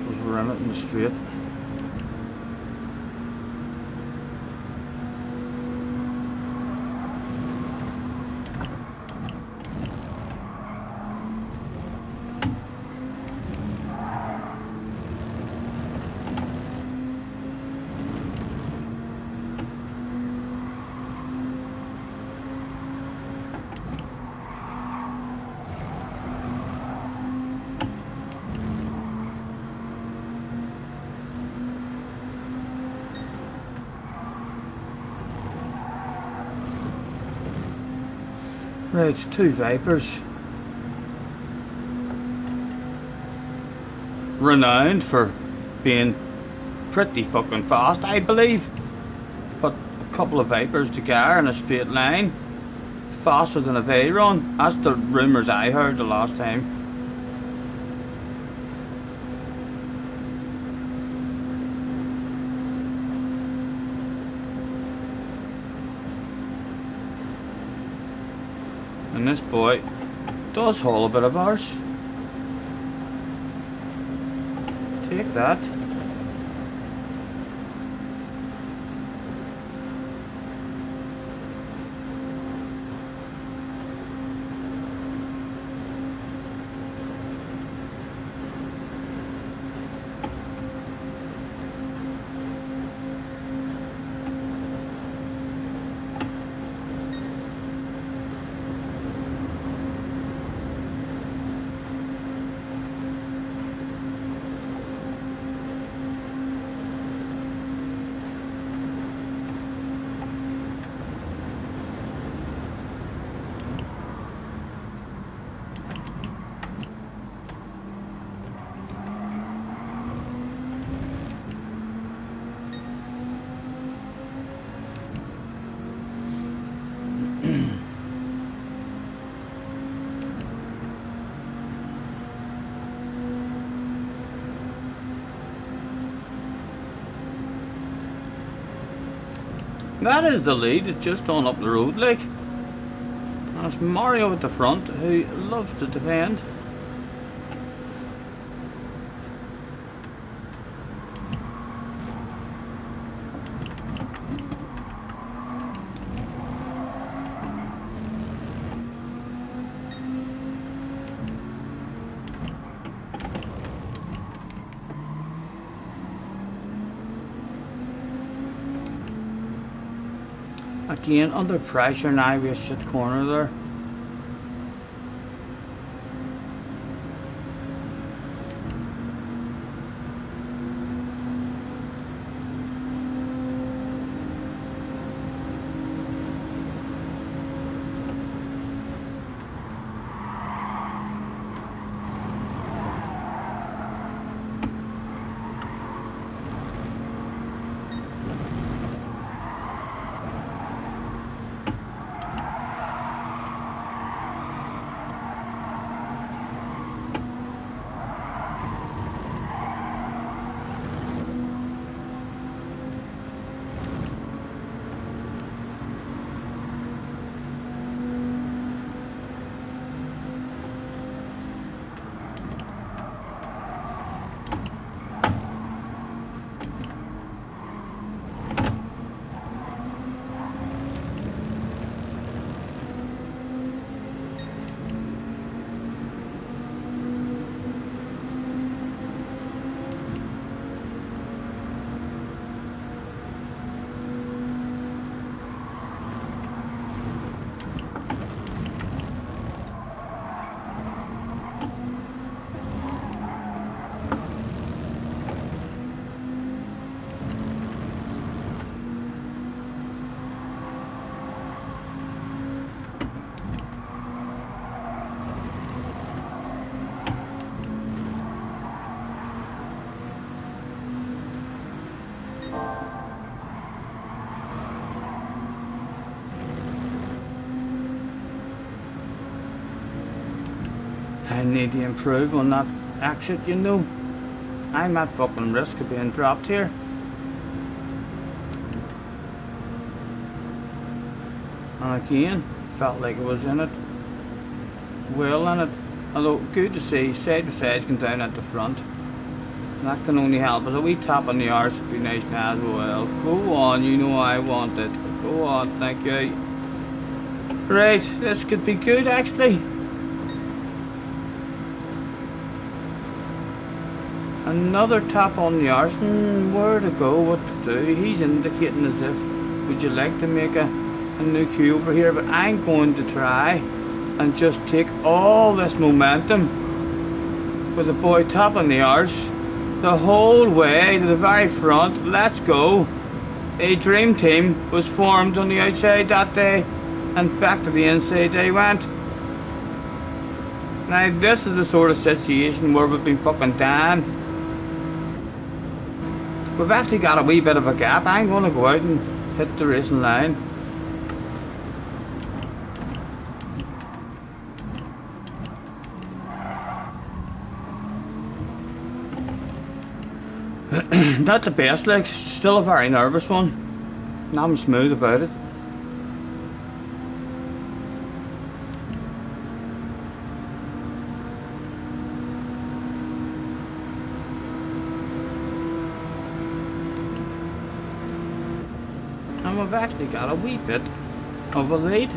Because we're in it in the straight. Right, 2 Vipers. Renowned for being pretty fucking fast, I believe. But a couple of Vipers to car in a straight line. Faster than a Veyron. That's the rumours I heard the last time. And this boy does haul a bit of ours. Take that. That is the lead, it's just on up the road like. And it's Mario at the front who loves to defend. Again, under pressure now, we shit corner there. I need to improve on that exit, you know. I'm at fucking risk of being dropped here. And again, felt like I was in it. Well in it. Although, good to see, side to sides going down at the front. That can only help us. A wee tap on the arse would be nice now as well. Go on, you know I want it. Go on, thank you. Right, this could be good actually. Another tap on the arse. Where to go, what to do. He's indicating as if, would you like to make a new queue over here? But I'm going to try and just take all this momentum with the boy tapping the arse the whole way to the very front. Let's go. A dream team was formed on the outside that day, and back to the inside they went. Now this is the sort of situation where we've been fucking down. We've actually got a wee bit of a gap. I'm going to go out and hit the racing line. Not the best, like, still a very nervous one. I'm smooth about it. And we've actually got a wee bit of a lead.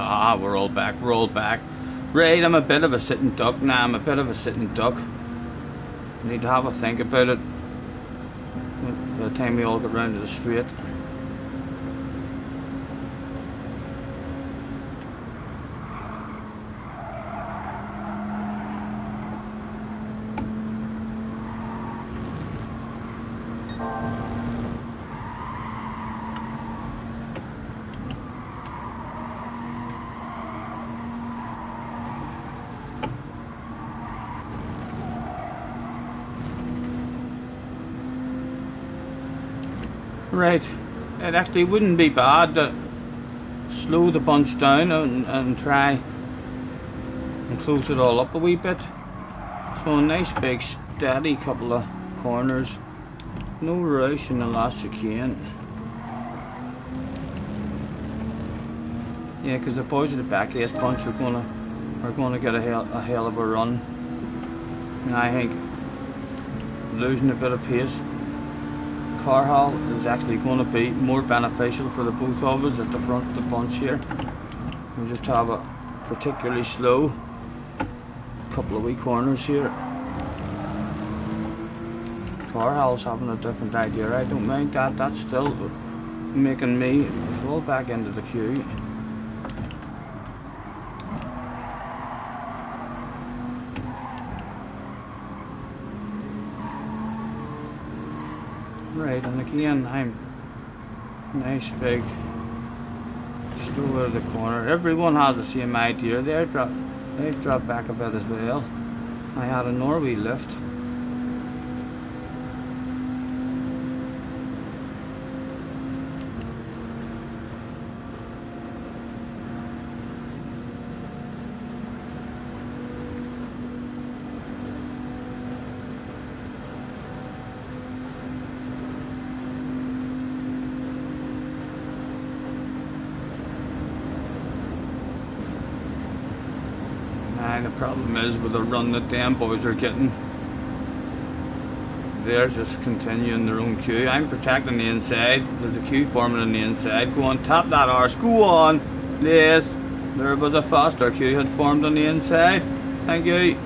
Ah, we're all back, we're all back. Right, I'm a bit of a sitting duck now. I'm a bit of a sitting duck. Need to have a think about it by the time we all get round to the straight. Right, it actually wouldn't be bad to slow the bunch down and try and close it all up a wee bit. So a nice big steady couple of corners, no rush in the last chicane. Yeah, because the boys at the back ace bunch are gonna get a hell of a run, and I think losing a bit of pace. Carhall is actually going to be more beneficial for the both of us at the front of the bunch here. We just have a particularly slow couple of wee corners here. Carhall's having a different idea. I don't mind that. That's still making me fall back into the queue. Right, and again I'm nice big slow out of the corner. Everyone has the same idea. They've dropped back a bit as well. I had a Norway lift. The problem is with the run that them boys are getting, they're just continuing their own queue. I'm protecting the inside. There's a queue forming on the inside. Go on, tap that arse. Go on. Yes, there was a faster queue had formed on the inside. Thank you.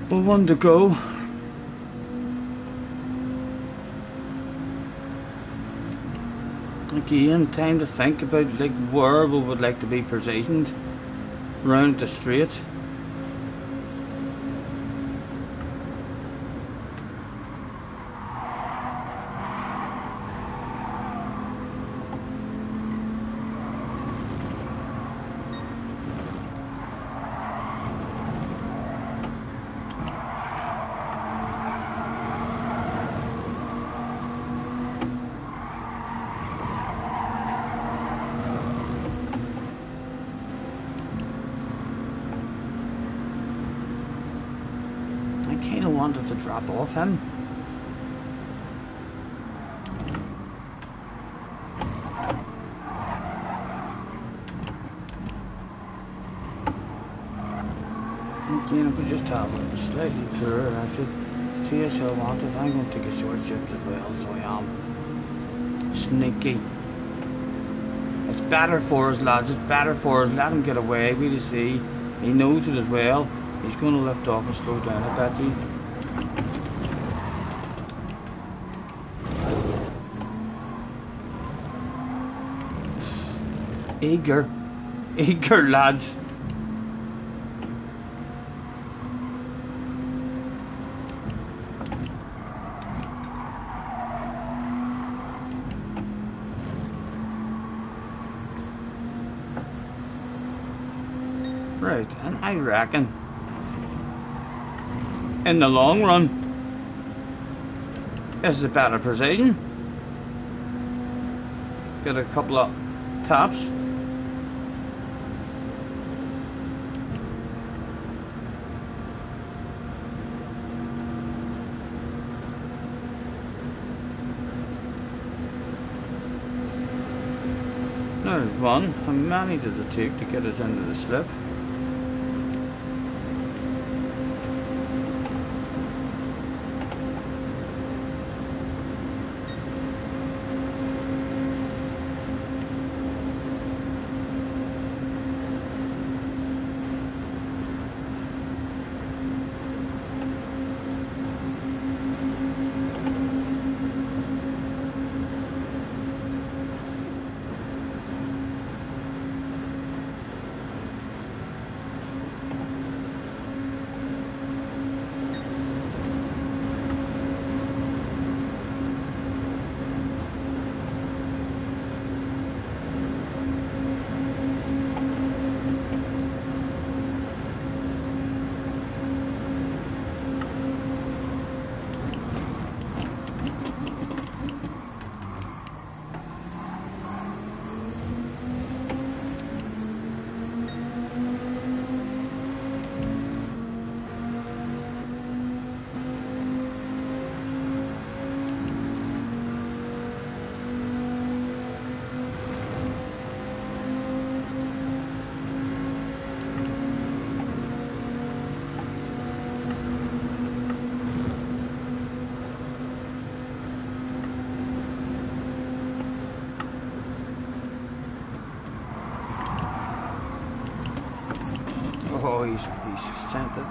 But one to go. Again, time to think about like where we would like to be positioned round the straight. I kind of wanted to drop off him. Again, I could just have a slightly poorer outfit. TSL wanted. I'm going to take a short shift as well, so I am sneaky. It's better for us, lads. It's better for us. Let him get away. We'll see. He knows it as well. He's going to lift off and slow down at that, G. Eager, lads. Right, and I reckon in the long run this is a better position. Get a couple of taps. There's one. How many does it take to get us into the slip? Oh, he's sent it.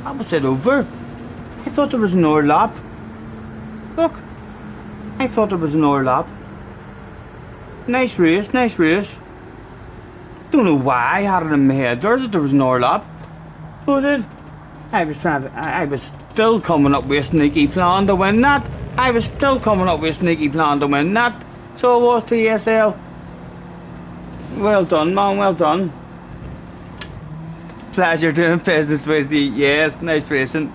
How was it over? I thought there was another lap. Look, I thought there was another lap. Nice race, nice race. Don't know why I had it in my head there that there was another lap. So I did. I was still coming up with a sneaky plan to win that. I was still coming up with a sneaky plan to win that. So it was TSL. Well done, man, well done. Pleasure doing business with you. Yes, nice racing.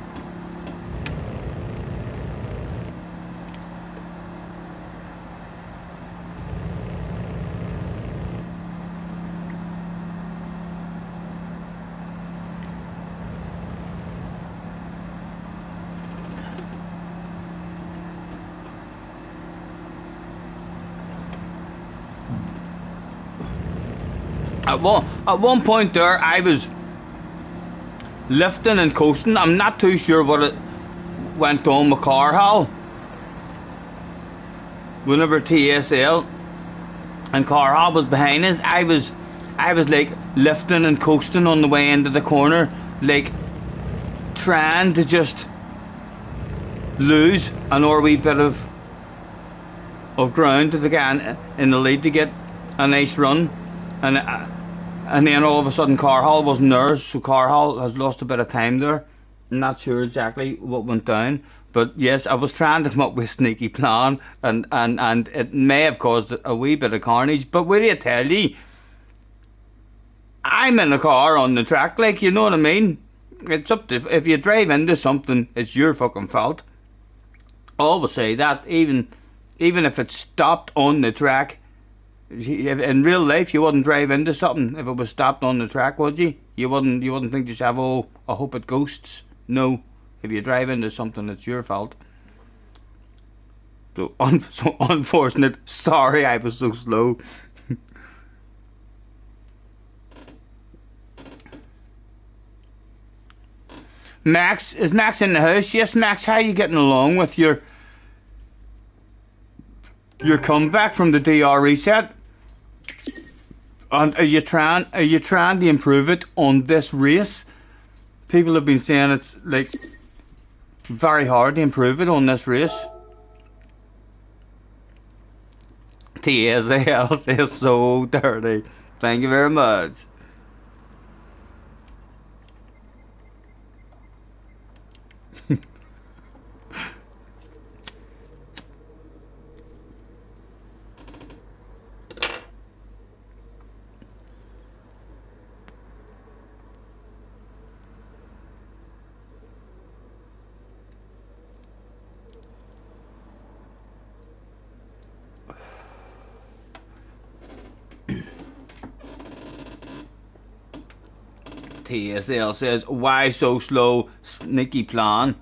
At one point there, I was lifting and coasting. I'm not too sure what it went on with Carhall. Whenever TSL and Carhall was behind us, I was like lifting and coasting on the way into the corner, like trying to just lose another wee bit of ground to the guy in the lead to get a nice run. And then all of a sudden Carhall wasn't there, so Carhall has lost a bit of time there. I'm not sure exactly what went down, but yes, I was trying to come up with a sneaky plan, and it may have caused a wee bit of carnage, but what do you tell you? I'm in a car on the track, like, you know what I mean? It's up to, if you drive into something, it's your fucking fault. I always say that, even if it's stopped on the track. In real life, you wouldn't drive into something if it was stopped on the track, would you? You wouldn't think to yourself, oh, I hope it ghosts. No, if you drive into something, it's your fault. So unfortunate. Sorry, I was so slow. Max, is Max in the house? Yes, Max. How are you getting along with your comeback from the DR reset? And are you trying to improve it on this race? People have been saying it's like very hard to improve it on this race. TSL says so dirty. Thank you very much. TSL says, why so slow? Sneaky plan.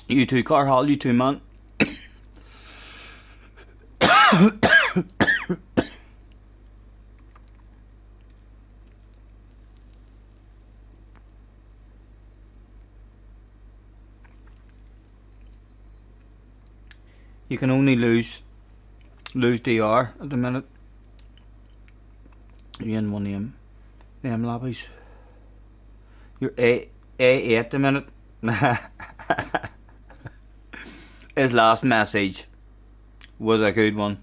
You too, Carhall, you too, man. You can only lose DR at the minute. You're in one of them lobbies. You're A at the minute. His last message was a good one.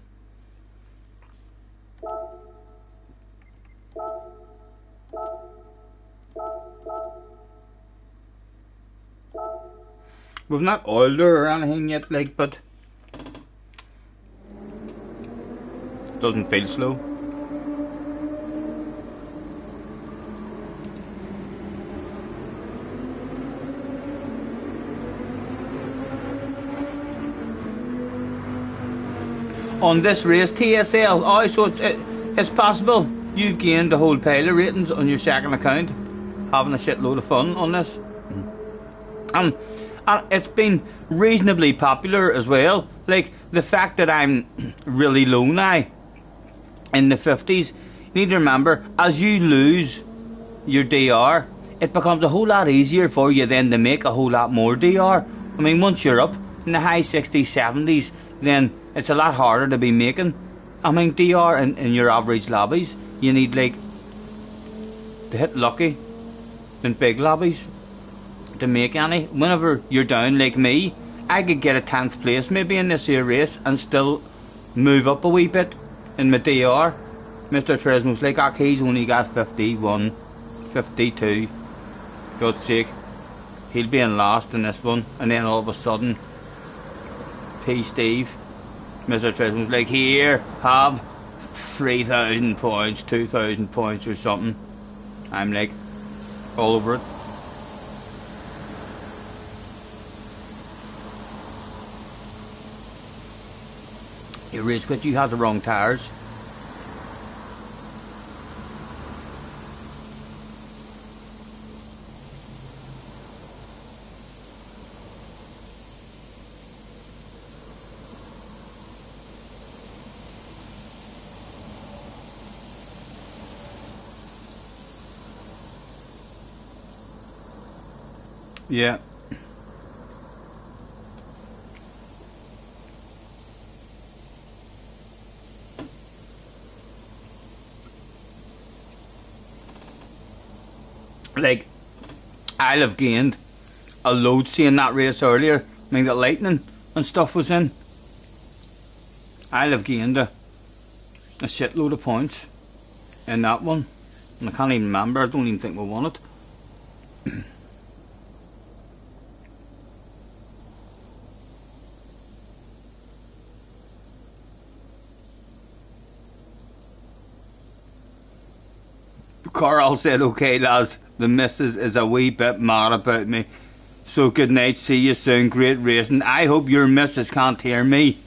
We've not oiled her or anything yet, like, but doesn't feel slow. on this race, TSL. Oh, so it's possible you've gained a whole pile of ratings on your second account, having a shitload of fun on this. And it's been reasonably popular as well. Like, the fact that I'm really low now, in the 50s, you need to remember, as you lose your DR, it becomes a whole lot easier for you then to make a whole lot more DR. I mean, once you're up in the high 60s, 70s, then it's a lot harder to be making, I mean, DR in your average lobbies. You need, like, to hit lucky in big lobbies to make any. Whenever you're down like me, I could get a 10th place maybe in this here race and still move up a wee bit in my DR. Mr. Trismo's like, oh, he's only got 51, 52. God's sake, he'll be in last in this one. And then all of a sudden, P. Steve, Mr. Trismo's like, here, have 3,000 points, 2,000 points or something. I'm like, all over it. You race quit, you had the wrong tyres. Yeah. Like, I'll have gained a load seeing that race earlier. I mean, the lightning and stuff was in. I'll have gained a shitload of points in that one. And I can't even remember, I don't even think we won it. Carl said, okay lads, the missus is a wee bit mad about me. So good night, see you soon, great racing. I hope your missus can't hear me.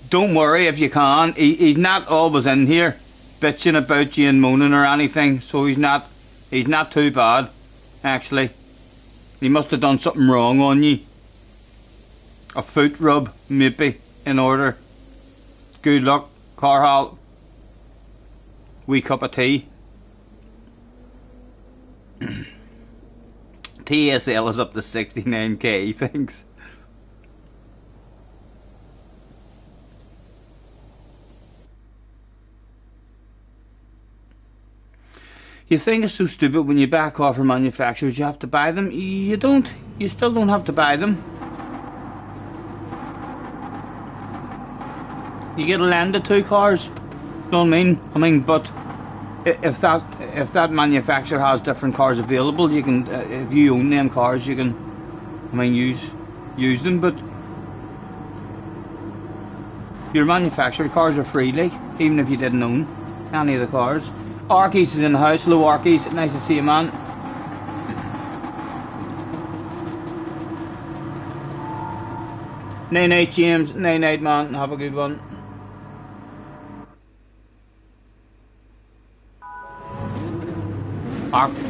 Don't worry if you can, he's not always in here bitching about you and moaning or anything, so he's not too bad, actually. He must have done something wrong on you. A foot rub, maybe, in order. Good luck, Carl. Wee cup of tea. TSL is up to 69k, thanks. You think it's so stupid when you back off from manufacturers you have to buy them. You don't. You still don't have to buy them. You get a lend of 2 cars. Know what I mean? But if that manufacturer has different cars available, you can, if you own them cars, you can, I mean, use them. But your manufactured cars are free, like, even if you didn't own any of the cars. Arkies is in the house. Hello, Arkies. Nice to see you, man. Night, James. Night, man. Have a good one.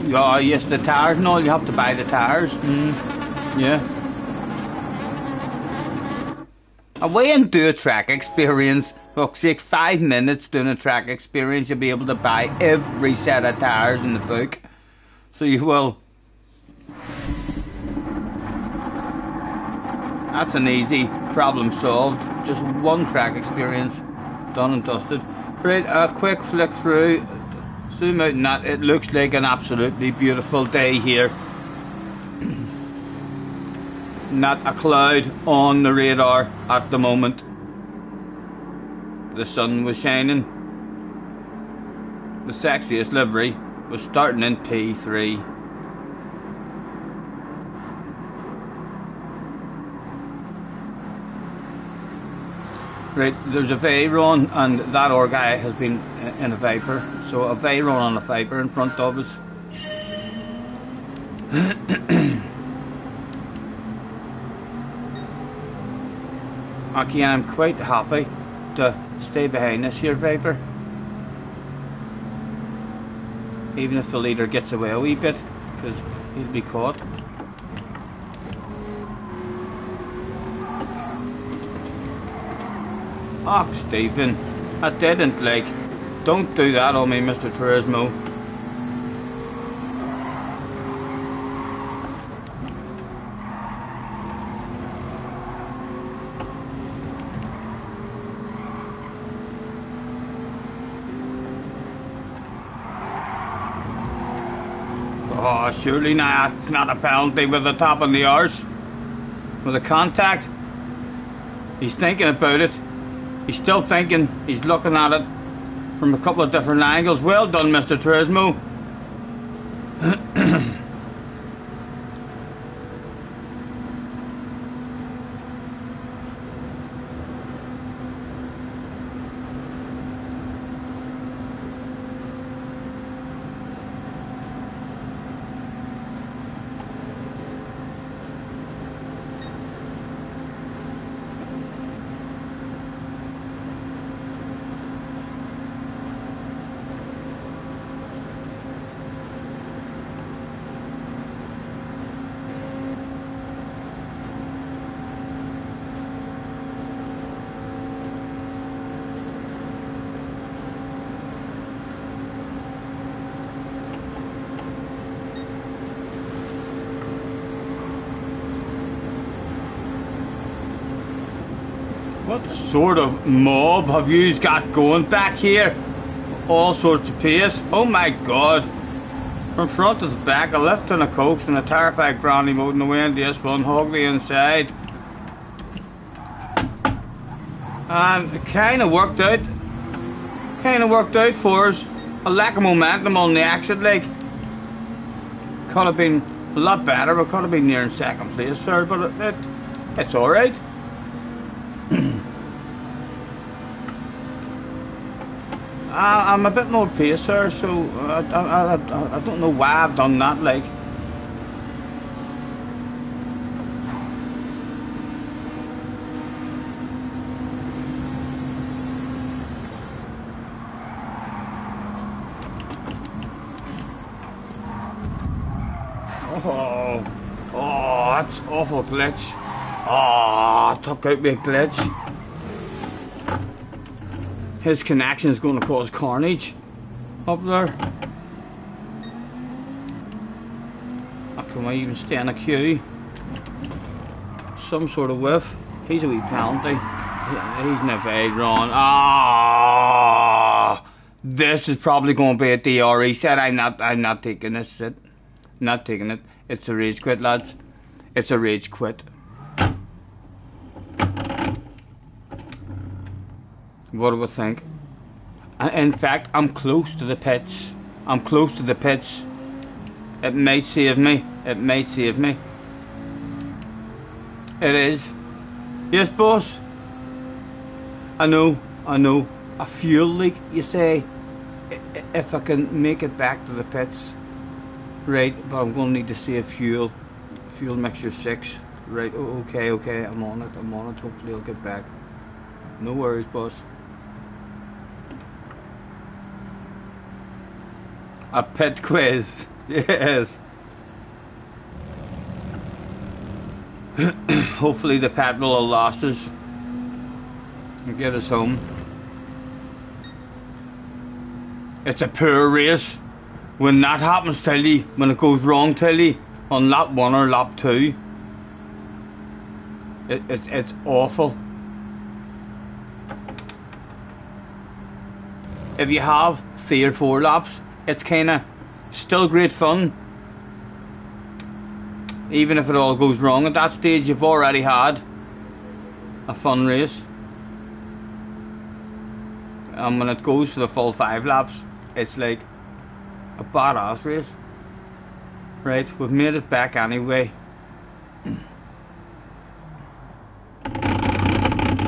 Yeah, yes, the tires and all, you have to buy the tires. Yeah. Away and do a track experience. Fuck's sake, 5 minutes doing a track experience, you'll be able to buy every set of tires in the book. So you will. That's an easy problem solved. Just one track experience, done and dusted. Right, a quick flick through. Zoom out and that, it looks like an absolutely beautiful day here. Not a cloud on the radar at the moment. The sun was shining. The sexiest livery was starting in P3. Right, there's a Veyron, and that or guy has been in a Viper. So a Veyron and a Viper in front of us. Okay, I'm quite happy to stay behind this here Viper. Even if the leader gets away a wee bit, because he'll be caught. Oh, Stephen, I didn't like. Don't do that on me, Mr. Turismo. Oh, surely not. It's not a penalty with the top on the arse. With a contact. He's thinking about it. He's still thinking. He's looking at it from a couple of different angles. Well done, Mr. Turismo. What sort of mob have you got going back here? All sorts of pace. Oh my god. From front to the back, a lift and a coach and a terrified brandy mode in the way in this one, hug the inside. And it kinda worked out. Kinda worked out for us. A lack of momentum on the exit leg. Could have been a lot better, we could have been near in second place, sir, but it's alright. I'm a bit more pacer, so I don't know why I've done that, like. Oh, that's awful glitch. Oh, took out me a glitch. His connection is going to cause carnage up there. How can I even stay in a queue? Some sort of whiff. He's a wee penalty. He's never run. Ah, this is probably going to be a DRE set. I'm not taking this. It. Not taking it. It's a rage quit, lads. It's a rage quit. What do we think? In fact, I'm close to the pitch. I'm close to the pitch. It might save me. It might save me. It is. Yes, boss. I know. A fuel leak, you say? If I can make it back to the pits. Right, but I'm going to need to save fuel. Fuel mixture 6. Right, okay, I'm on it. Hopefully I'll get back. No worries, boss. A pit quiz. Yes. Hopefully the petrol will last us and get us home. It's a poor race. When that happens to you, when it goes wrong to you on lap 1 or lap 2, it's awful. If you have 3 or 4 laps, it's kinda still great fun. Even if it all goes wrong at that stage, you've already had a fun race. And when it goes for the full 5 laps, it's like a badass race. Right, we've made it back anyway.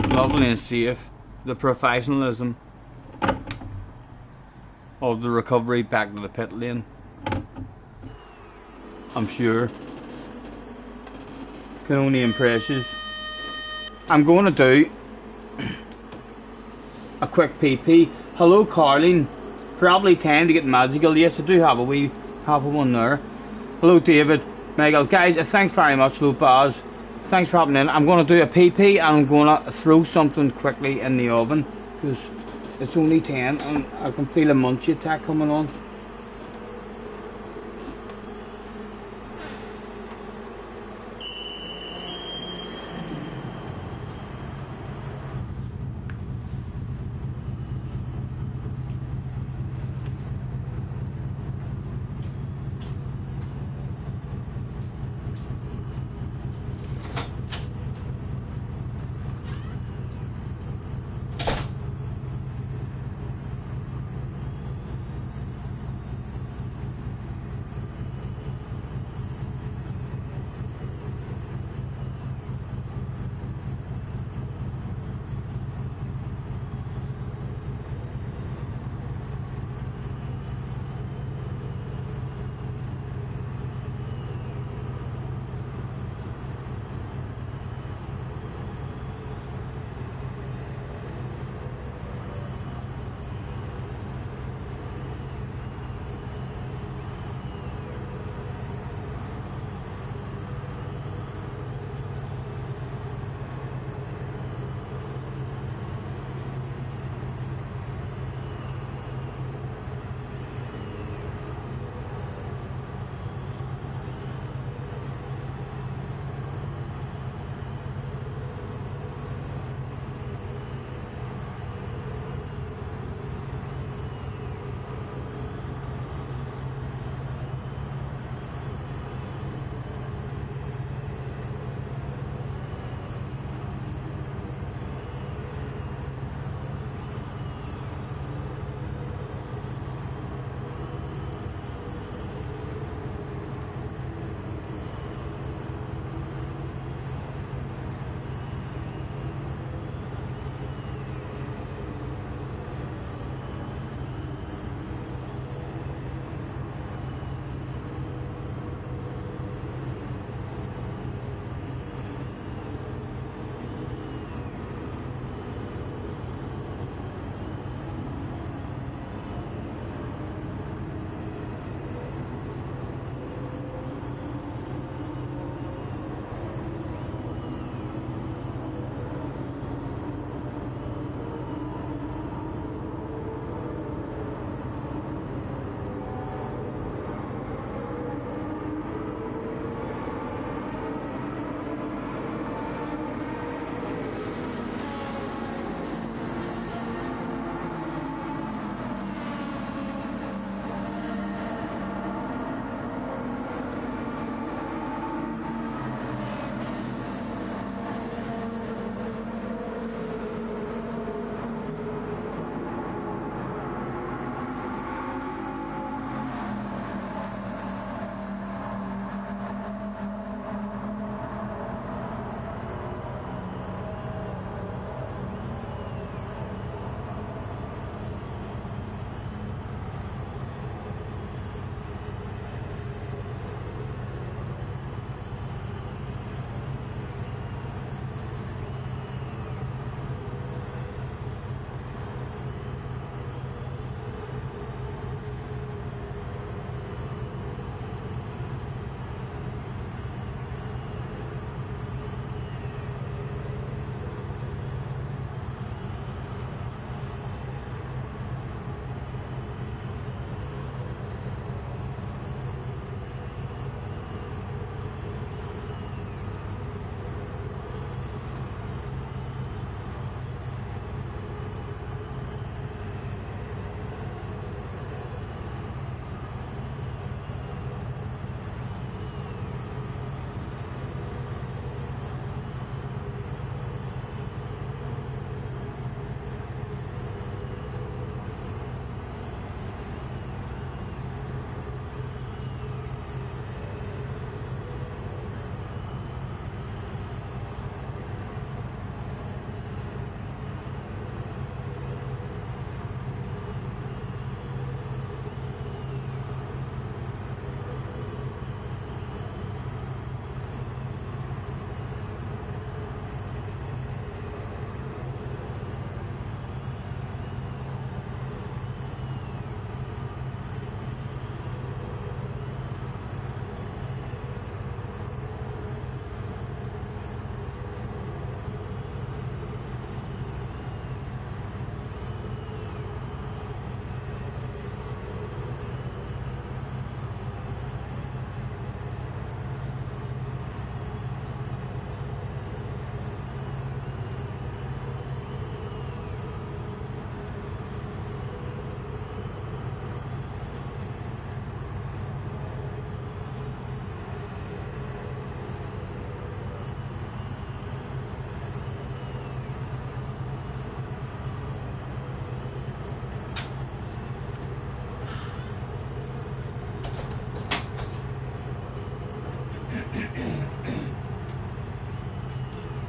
Lovely and safe. The professionalism of the recovery back to the pit lane, I'm sure, can only impress you. I'm going to do a quick PP. Hello, Carleen. Probably 10 to get magical. Yes, I do have a wee half of one there. Hello, David. Michael. Guys, thanks very much, Lopaz. Thanks for hopping in. I'm going to do a PP and I'm going to throw something quickly in the oven because it's only 10 and I can feel a munchy attack coming on.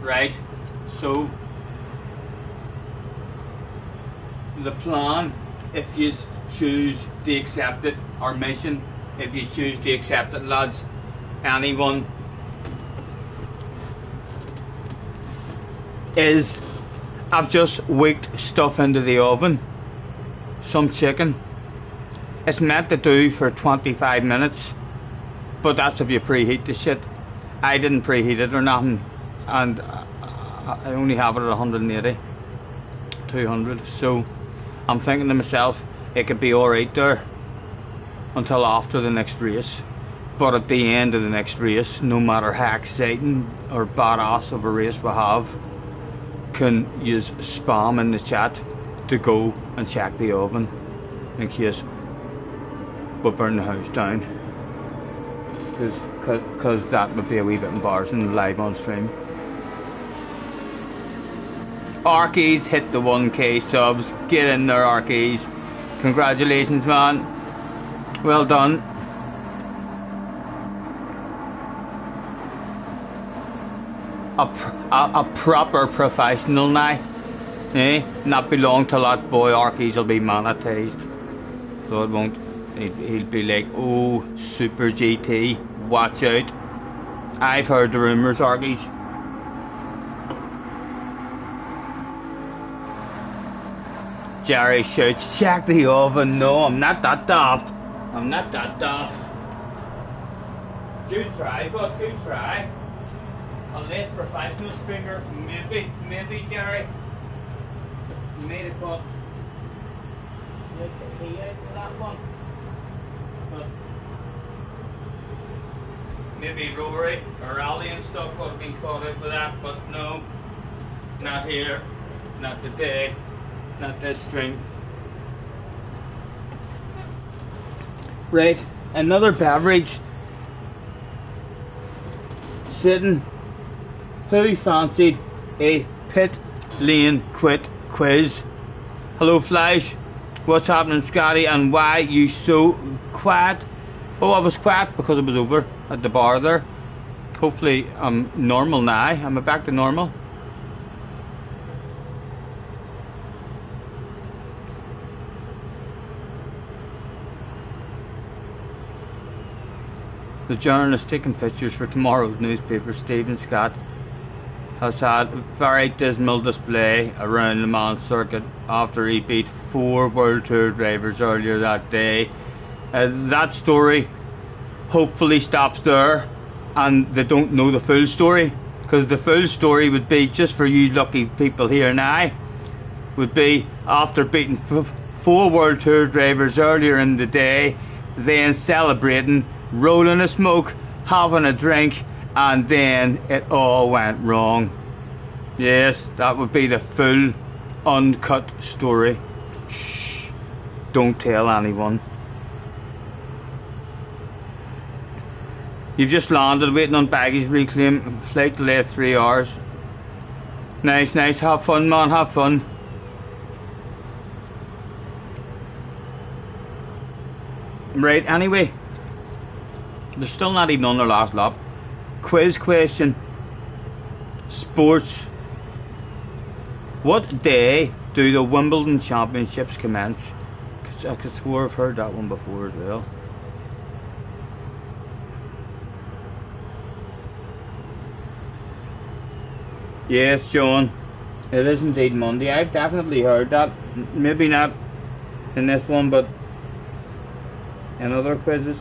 Right, so the plan, if you choose to accept it, our mission, if you choose to accept it, lads, anyone, is I've just whipped stuff into the oven, some chicken. It's meant to do for 25 minutes, but that's if you preheat the shit. I didn't preheat it or nothing, and I only have it at 180, 200, so I'm thinking to myself, it could be alright there until after the next race. But at the end of the next race, no matter how exciting or badass of a race we have, can use spam in the chat to go and check the oven in case we burn the house down. Because that would be a wee bit embarrassing live on stream. Arkies hit the 1k subs. Get in there, Arkies. Congratulations, man. Well done. A proper professional now. Eh? Not belong to that boy. Arkies will be monetized. So it won't. He'll be like, oh, Super GT. Watch out. I've heard the rumours, Arkies. Jerry shouts, check the oven. No, I'm not that daft. I'm not that daft. Good try, but good try. A less professional streamer, maybe Jerry. You made a cut. Let's the key out for that one. But maybe Rory or Ali and stuff would have been caught out with that, but no. Not here. Not today. Not this string. Right, another beverage. Sitting. Who fancied a pit lane quit quiz? Hello Flash. What's happening, Scotty? And why you so quiet? Oh, I was quiet because it was over at the bar there. Hopefully I'm normal now. Am I back to normal? The journalist taking pictures for tomorrow's newspaper, Stephen Scott, has had a very dismal display around Le Mans circuit after he beat 4 World Tour drivers earlier that day. That story hopefully stops there and they don't know the full story, because the full story would be, just for you lucky people here now, would be after beating 4 World Tour drivers earlier in the day, then celebrating, rolling a smoke, having a drink, and then it all went wrong. Yes, that would be the full uncut story. Shh, don't tell anyone. You've just landed, waiting on baggage reclaim, flight delay 3 hours. Nice, nice, have fun man, have fun. Right, anyway, they're still not even on their last lap. Quiz question. Sports. What day do the Wimbledon Championships commence? I could swear I've heard that one before as well. Yes, John. It is indeed Monday. I've definitely heard that. Maybe not in this one, but in other quizzes.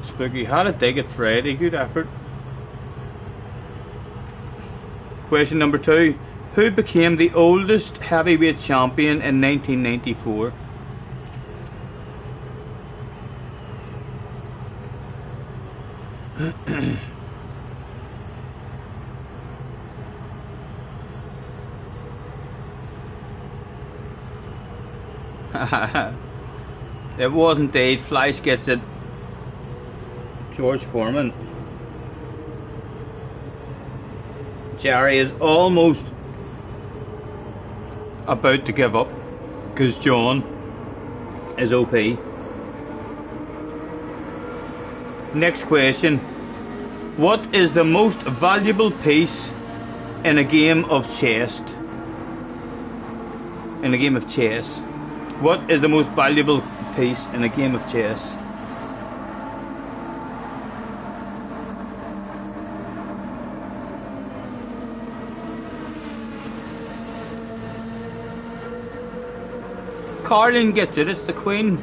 Spooky. How did they get Friday? Good effort. Question number 2. Who became the oldest heavyweight champion in 1994? It was indeed. Fleisch gets it. George Foreman. Jerry is almost about to give up because John is OP. Next question. What is the most valuable piece in a game of chess? In a game of chess. What is the most valuable piece in a game of chess? Carlin gets it, it's the queen.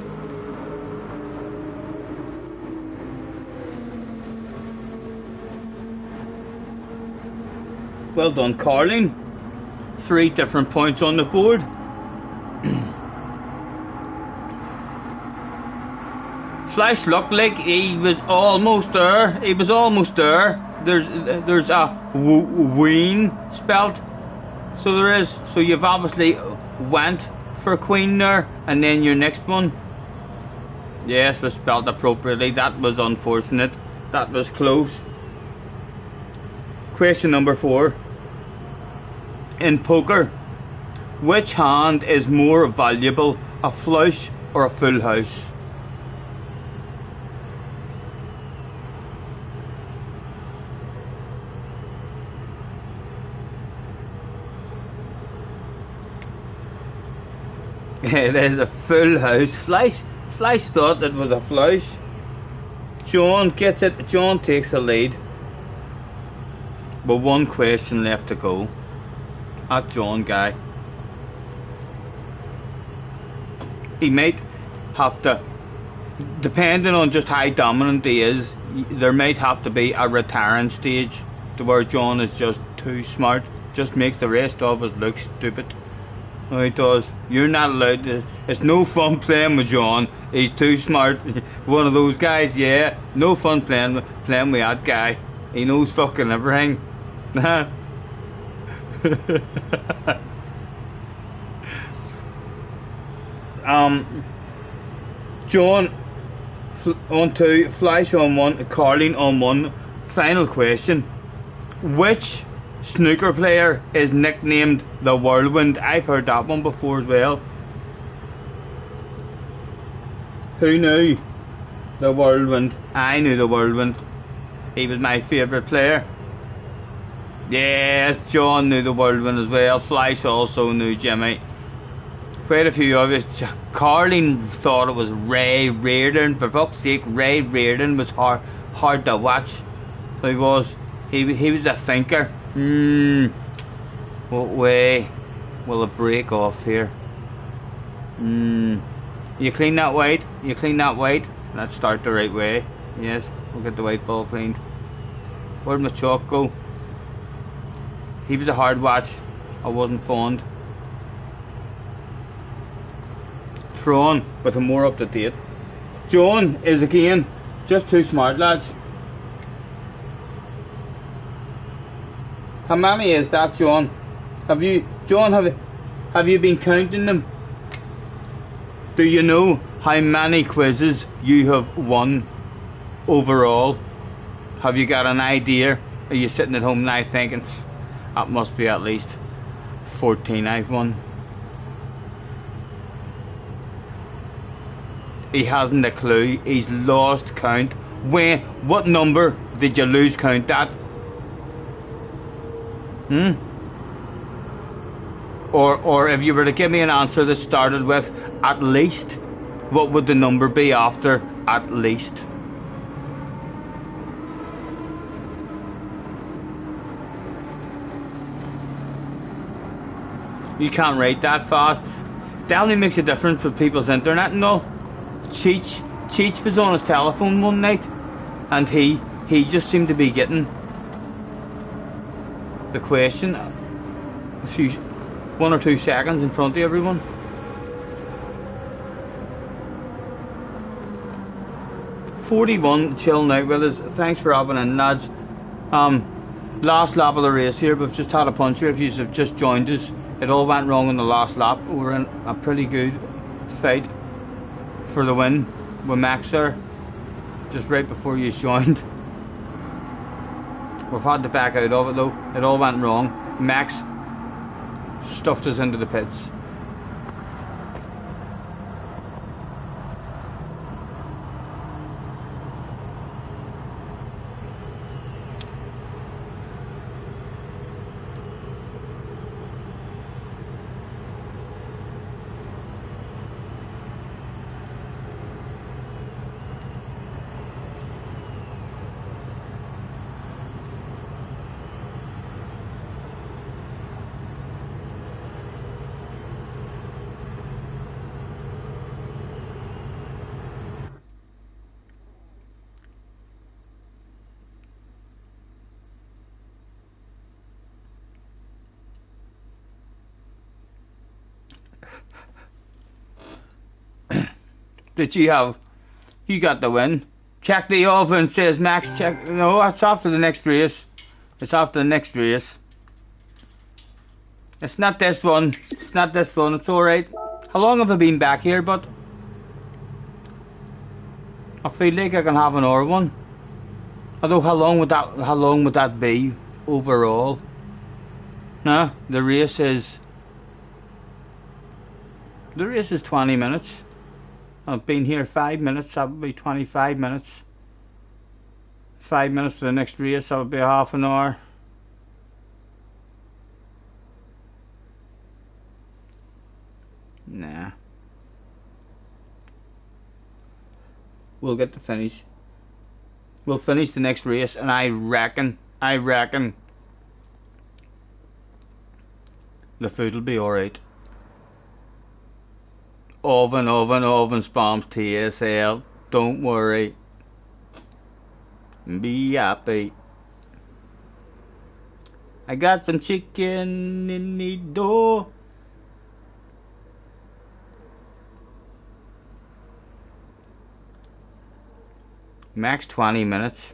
Well done, Carlin. 3 different points on the board. Flash looked like he was almost there. He was almost there. There's a ween spelt. So there is. So you've obviously went for queen there, and then your next one, yes, was spelled appropriately. That was unfortunate. That was close. Question number 4. In poker, which hand is more valuable, a flush or a full house? It is a full house. Flash thought it was a flush. John gets it. John takes the lead. But 1 question left to go. At John guy. He might have to, depending on just how dominant he is, there might have to be a retiring stage to where John is just too smart. Just makes the rest of us look stupid. No, he does. You're not allowed to. It's no fun playing with John. He's too smart. One of those guys, yeah. No fun playing with that guy. He knows fucking everything. John on 2, Flash on 1, Carlin on 1. Final question. Which snooker player is nicknamed the Whirlwind? I've heard that one before as well. Who knew the Whirlwind? I knew the Whirlwind. He was my favourite player. Yes, John knew the Whirlwind as well. Flash also knew Jimmy. Quite a few of us. Carlin thought it was Ray Reardon. For fuck's sake, Ray Reardon was hard to watch. So he was. He was a thinker. What way will it break off here? You clean that white. You clean that white. Let's start the right way. Yes, we'll get the white ball cleaned. Where'd my chalk go? He was a hard watch. I wasn't fond. Tron with a more up to date. John is again just too smart, lads. How many is that, John? Have you been counting them? Do you know how many quizzes you have won overall? Have you got an idea? Are you sitting at home now thinking that must be at least 14 I've won? He hasn't a clue. He's lost count. What number did you lose count at? Or if you were to give me an answer that started with at least, what would the number be after at least? You can't write that fast. Definitely makes a difference with people's internet and all. Cheech was on his telephone one night, and he just seemed to be getting the question a few 1 or 2 seconds in front of everyone. $41 chilling out with us. Thanks for hopping in, lads. Last lap of the race here. We've just had a puncher. If you have just joined us, it all went wrong in the last lap. We were in a pretty good fight for the win with Max there, just right before you joined. We've had to back out of it though. It all went wrong. Max stuffed us into the pits. that you got the win. Check the oven, says Max. Check. No, it's after the next race. It's after the next race. It's not this one. It's not this one. It's alright. How long have I been back here, but I feel like I can have another one. Although how long would that be overall? Nah, the race is 20 minutes. I've been here 5 minutes, that would be 25 minutes. 5 minutes for the next race, that would be half an hour. Nah. We'll get to finish. We'll finish the next race, and I reckon the food will be alright. Oven spams TSL. Don't worry. Be happy. I got some chicken in the door. Max 20 minutes.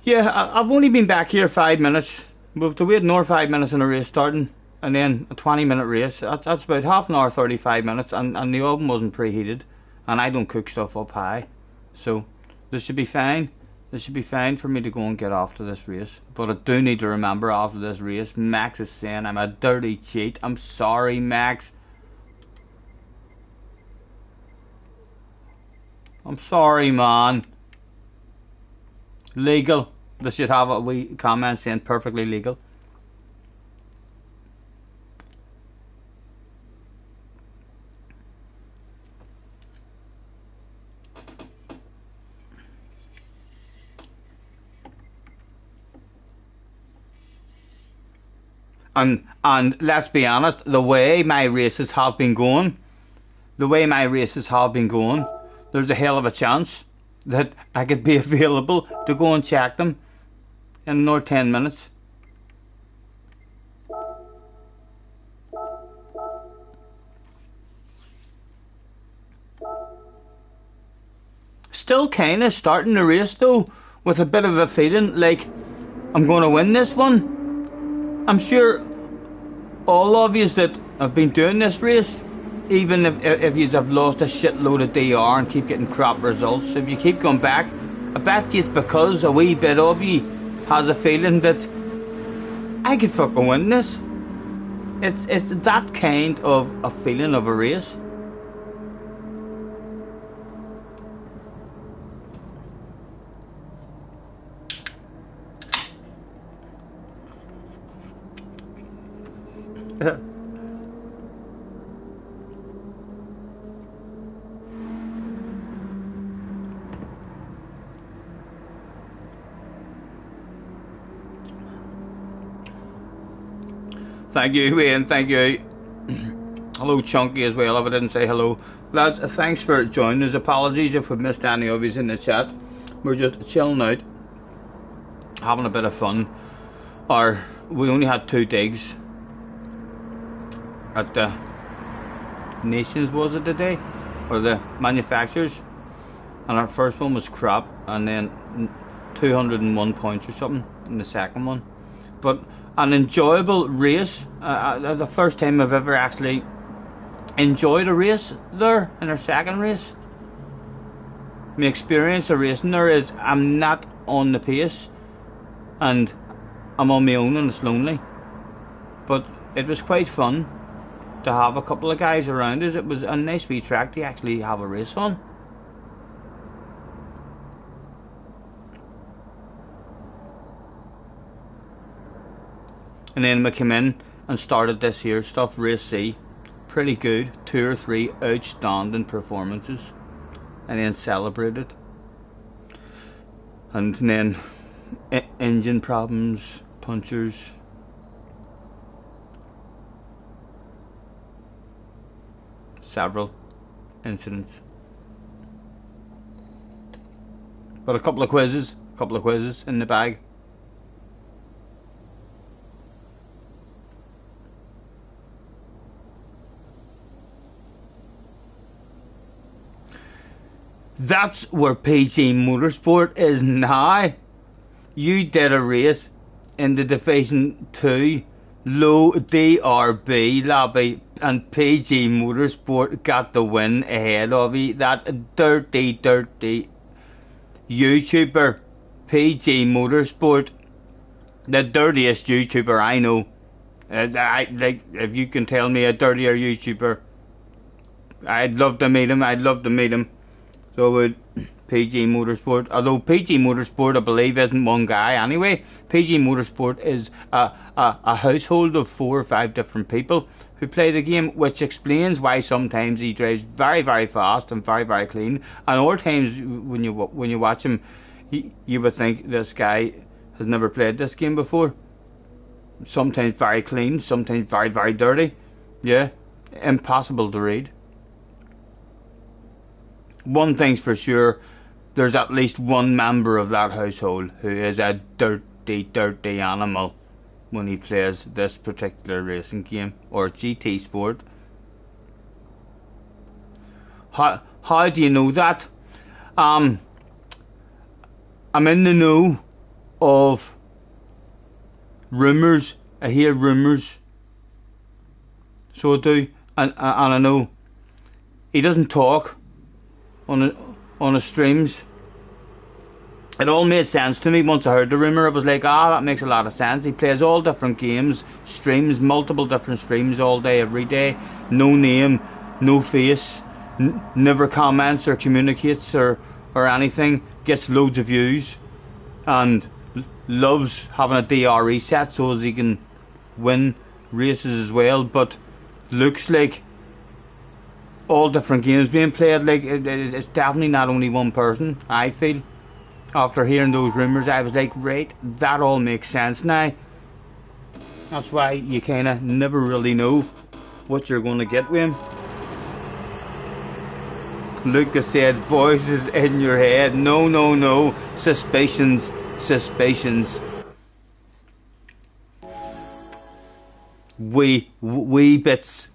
Yeah, I've only been back here 5 minutes. We have to wait another 5 minutes in a race starting, and then a 20-minute race. That's about half an hour, 35 minutes, and the oven wasn't preheated, and I don't cook stuff up high, so this should be fine. This should be fine for me to go and get after this race. But I do need to remember after this race, Max is saying I'm a dirty cheat. I'm sorry, Max. I'm sorry, man. Legal. They should have a wee comment saying perfectly legal. And let's be honest, the way my races have been going, there's a hell of a chance that I could be available to go and check them in another 10 minutes. Still kind of starting the race though with a bit of a feeling like I'm going to win this one. I'm sure all of you that have been doing this race, even if you have lost a shitload of DR and keep getting crap results, if you keep going back, I bet you it's because a wee bit of you has a feeling that I could fucking win this. It's that kind of a feeling of a race. Thank you, Wayne, thank you. Hello, Chunky, as well, if I didn't say hello. Lads, thanks for joining us. Apologies if we missed any of you in the chat. We're just chilling out, having a bit of fun. We only had 2 digs at the Nations, was it today? Or the manufacturers. And our first one was crap, and then 201 points or something in the second one. But an enjoyable race. The first time I've ever actually enjoyed a race there in our second race. My experience of racing there is I'm not on the pace and I'm on my own and it's lonely. But it was quite fun to have a couple of guys around us. It was a nice wee track to actually have a race on. And then we came in and started this here stuff, race C. Pretty good, 2 or 3 outstanding performances. And then celebrated. And then engine problems, punctures. Several incidents. But a couple of quizzes in the bag. That's where PG Motorsport is now. You did a race in the Division 2 low DRB lobby and PG Motorsport got the win ahead of you. That dirty YouTuber, PG Motorsport, the dirtiest YouTuber I know. If you can tell me a dirtier YouTuber, I'd love to meet him. So would PG Motorsport. Although PG Motorsport, I believe, isn't one guy anyway. PG Motorsport is a household of 4 or 5 different people who play the game, which explains why sometimes he drives very, very fast and very, very clean, and other times when you watch him, you would think this guy has never played this game before. Sometimes very clean, sometimes very, very dirty. Yeah, impossible to read. One thing's for sure, there's at least one member of that household who is a dirty animal when he plays this particular racing game, or GT Sport. How do you know that? I'm in the know of rumours. I hear rumours. So I do, and I know he doesn't talk on his streams. It all made sense to me once I heard the rumour. I was like, that makes a lot of sense. He plays all different games, streams, multiple different streams all day, every day. No name, no face, never comments or communicates or anything. Gets loads of views and loves having a DRE set so as he can win races as well. But looks like all different games being played. Like it's definitely not only one person. I feel after hearing those rumours, I was like, right, that all makes sense now. That's why you kind of never really know what you're going to get with him. Lucas said, voices in your head. No. Suspicions. Wee bits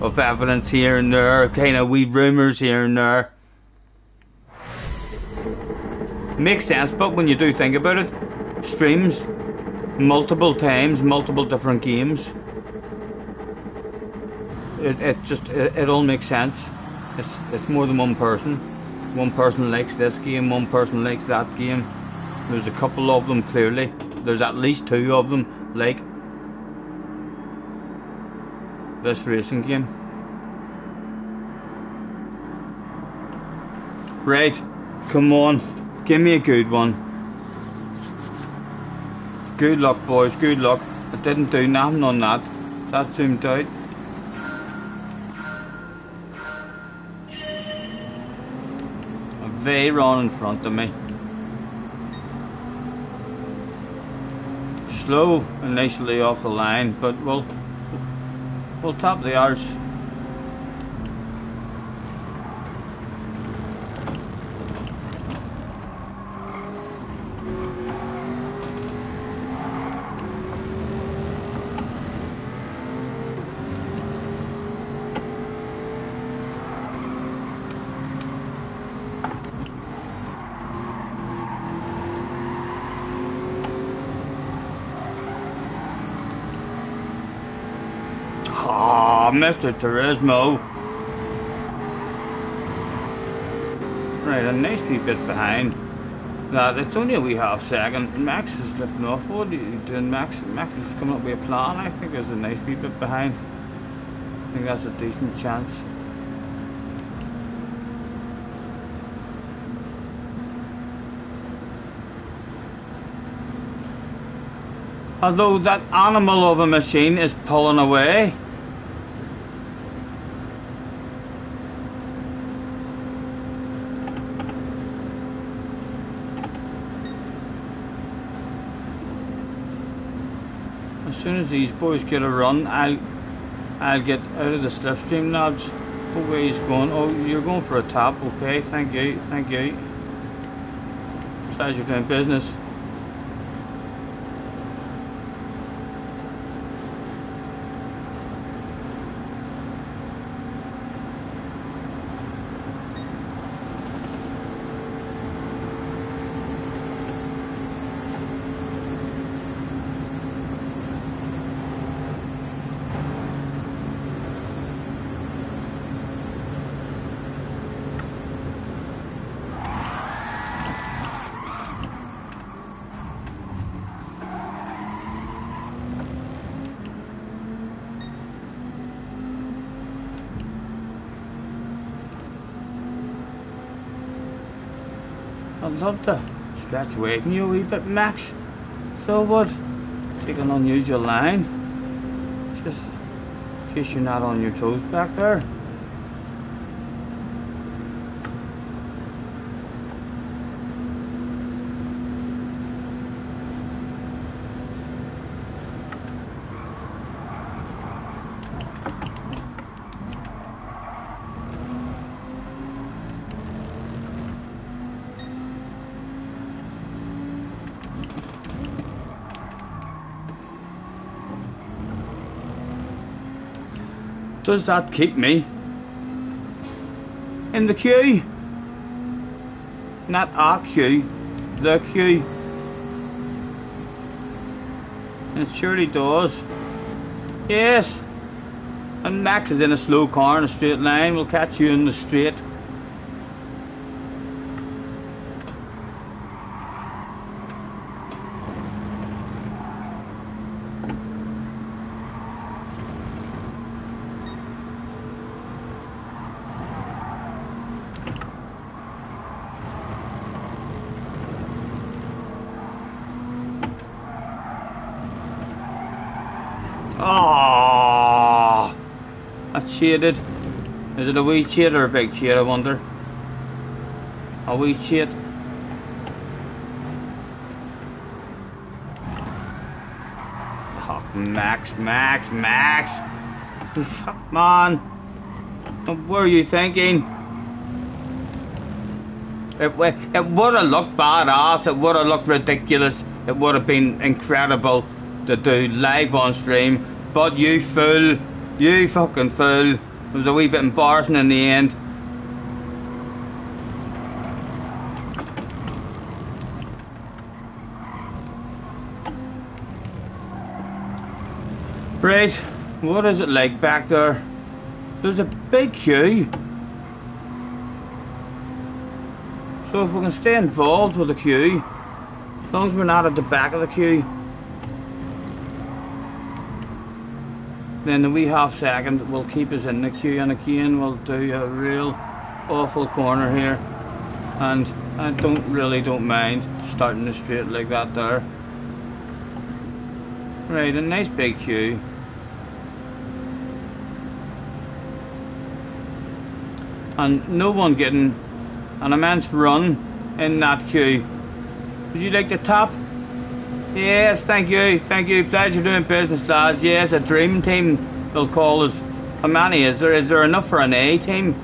of evidence here and there, kind of wee rumours here and there. Makes sense, but when you do think about it, streams multiple times, multiple different games. It all makes sense. It's more than one person. One person likes this game, one person likes that game. There's a couple of them clearly. There's at least 2 of them like this racing game. Right, come on, give me a good one. Good luck, boys, good luck. I didn't do nothing on that. That zoomed out. They run in front of me. Slow initially off the line, but we'll top the arse. Mr. Turismo. Right, a nice wee bit behind. That it's only a wee half second. Max is lifting off. What are you doing, Max? Max is coming up with a plan. I think there's a nice wee bit behind. I think that's a decent chance. Although that animal of a machine is pulling away. As soon as these boys get a run, I'll get out of the slipstream, lads. What way he's going? Oh, you're going for a tap. Okay, thank you. Glad you're doing business. I'd love to stretch away from you a wee bit, Max. So would. Take an unusual line. Just in case you're not on your toes back there. Does that keep me in the queue? Not our queue, the queue. It surely does. Yes. And Max is in a slow car in a straight line. We'll catch you in the straight. Oh, that's shaded. Is it a wee shade or a big shade, I wonder? A wee shade. Oh, Max. Fuck, man. What were you thinking? It would have looked badass. It would have looked ridiculous. It would have been incredible to do live on stream, but you fool, you fucking fool. It was a wee bit embarrassing in the end. Right, what is it like back there? There's a big queue. So if we can stay involved with the queue, as long as we're not at the back of the queue, then the wee half second will keep us in the queue, and again we'll do a real awful corner here, and I don't mind starting the straight like that there. Right, a nice big queue. And no one getting an immense run in that queue. Would you like the top? Yes, thank you. Pleasure doing business, lads. Yes, a dream team, they'll call us. How many is there? Is there enough for an A team?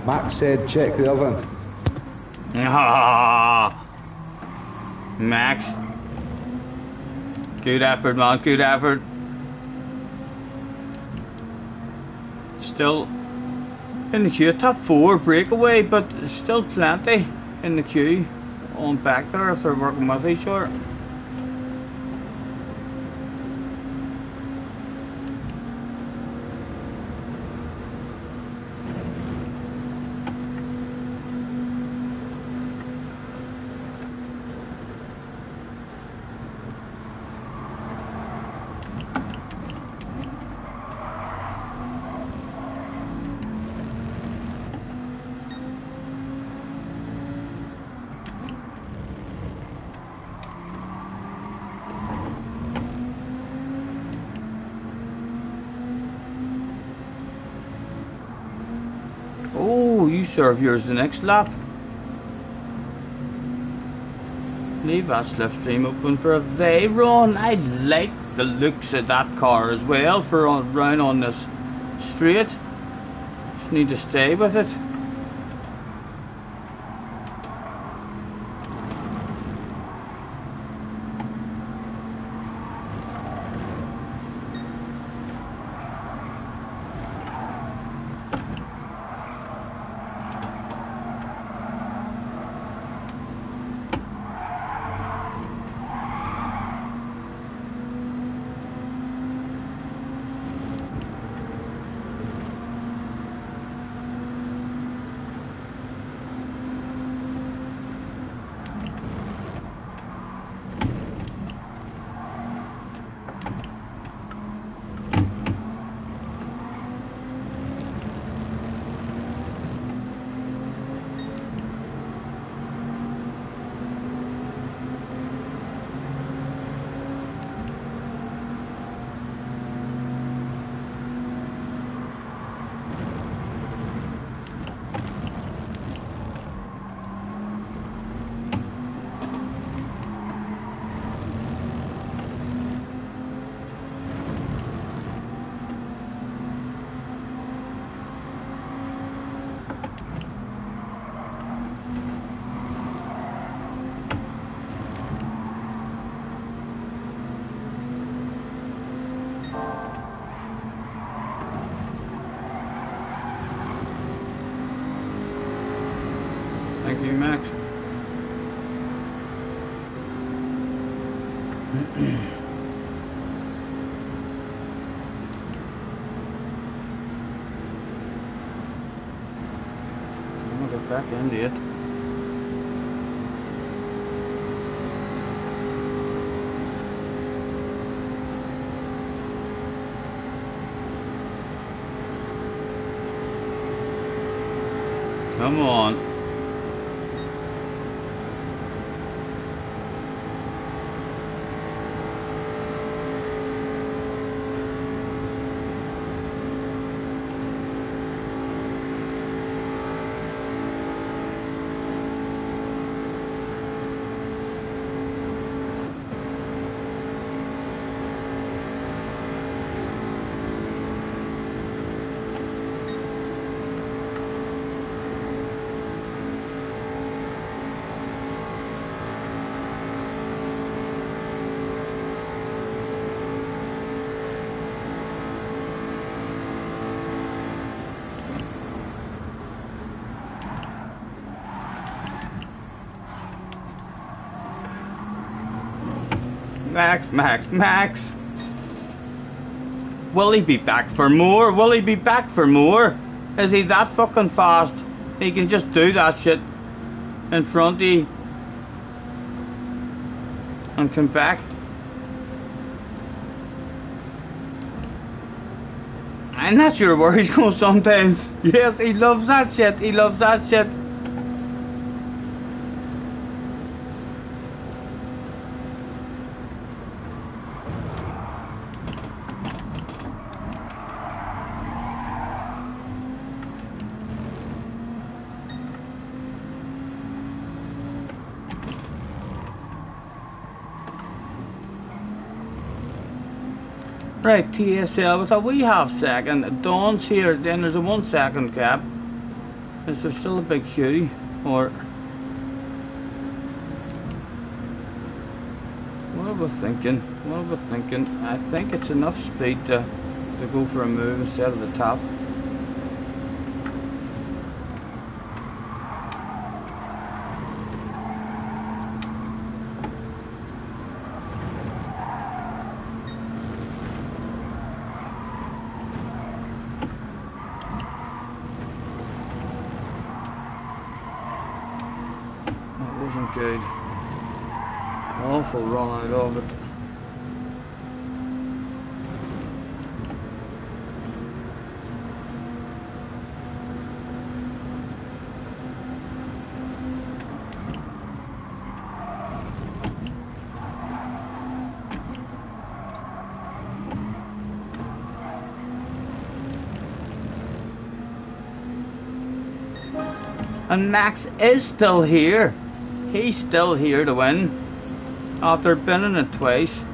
Max said check the oven. Ah, Max. Good effort, man. Good effort. Still in the queue. Top 4 breakaway, but still plenty in the queue on back there if they're working with each other. Oh, you serve yours the next lap. Leave that slipstream open for a Veyron. I like the looks of that car as well for round on this straight. Just need to stay with it. Thank you, Max. I'm gonna get back into it. Come on. Max. Will he be back for more? Will he be back for more? Is he that fucking fast? He can just do that shit in front of you and come back. I'm not sure where he's going sometimes. Yes, he loves that shit. He loves that shit. Right, TSL with a wee half second. Dawn's here, then there's a 1 second gap. Is there still a big queue? Or what are we thinking? I think it's enough speed to go for a move instead of the top. Wasn't good. Awful run out of it. And Max is still here. He's still here to win after binning it twice.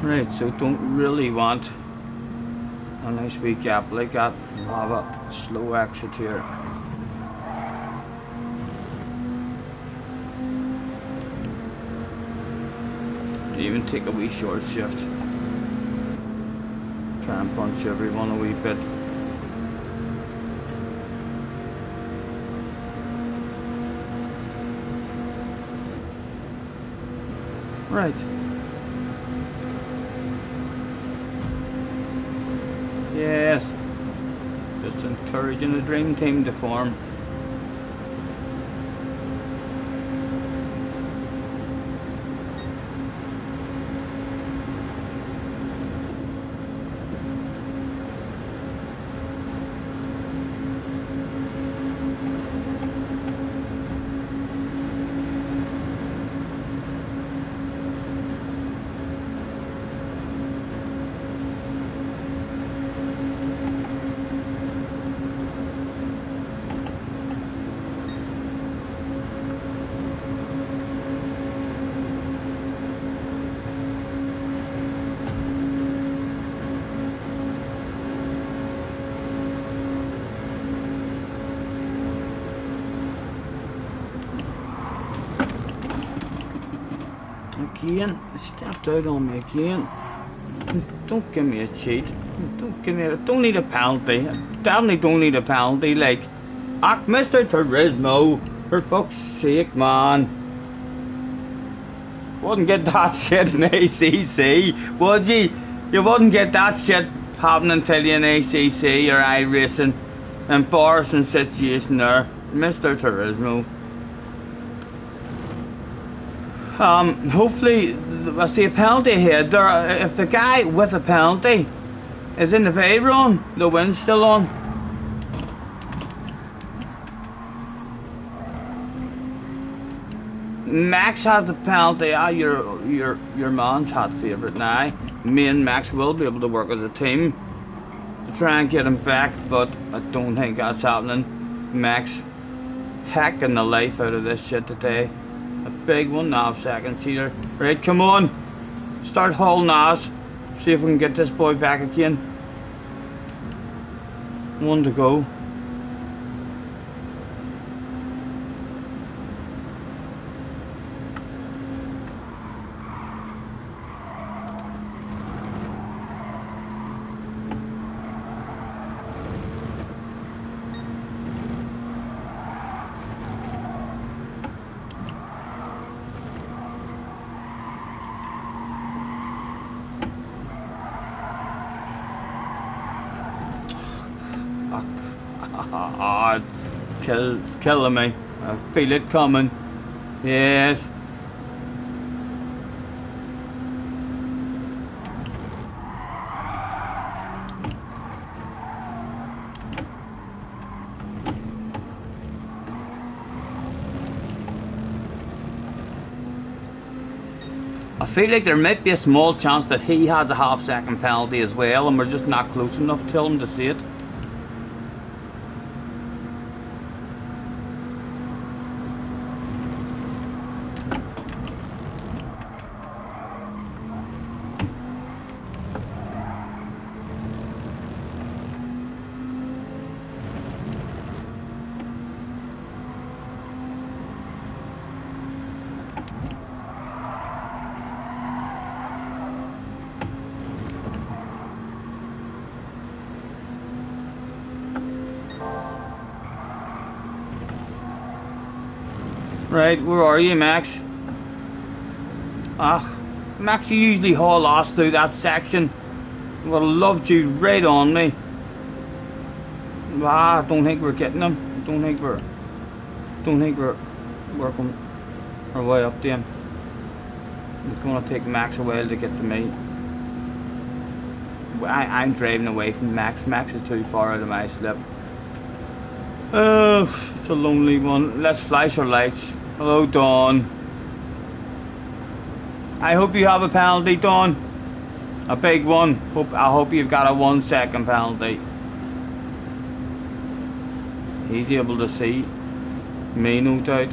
Right, so don't really want a nice wee gap like that. Have a slow exit here. Even take a wee short shift. Try and punch everyone a wee bit. Right. Yes, just encouraging the dream team to form. again. Stepped out on me again. Don't give me a cheat. Don't need a penalty. I definitely don't need a penalty. Like, Mr. Turismo, for fuck's sake, man. Wouldn't get that shit in ACC, would you? You wouldn't get that shit happening till you in ACC or iRacing. Embarrassing situation there, Mr. Turismo. Hopefully, I see a penalty ahead there. If the guy with a penalty is in the fade run, the wind's still on. Max has the penalty. Your man's hot favourite now. Me and Max will be able to work as a team to try and get him back, but I don't think that's happening. Max hacking the life out of this shit today. A big 1.5 seconds here. Right, come on. Start hauling ass. See if we can get this boy back again. 1 to go. It's killing me. I feel it coming. Yes. I feel like there might be a small chance that he has a half-second penalty as well, and we're just not close enough to him to see it. Right, where are you, Max? Max, you usually haul ass through that section. Would have loved you right on me. I don't think we're getting him. Don't think we're working our way up to him. It's gonna take Max a while to get to me. I'm driving away from Max. Max is too far out of my slip. Oh, it's a lonely one. Let's flash our lights. Hello, Dawn. I hope you have a penalty, Dawn. A big one. I hope you've got a 1 second penalty. He's able to see me, no doubt.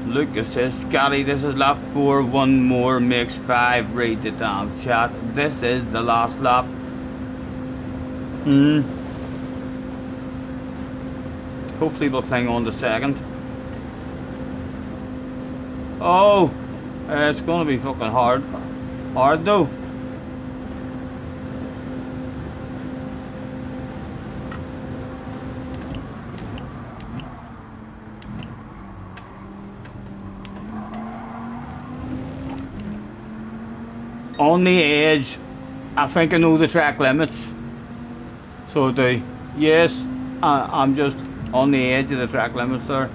Lucas says, Scotty, this is lap 4, 1 more makes 5. Read the damn chat. This is the last lap. Hopefully we'll cling on to second. Oh, it's gonna be fucking hard. Hard though. On the edge. I think I know the track limits. So do. Yes, I'm just on the edge of the track limits there.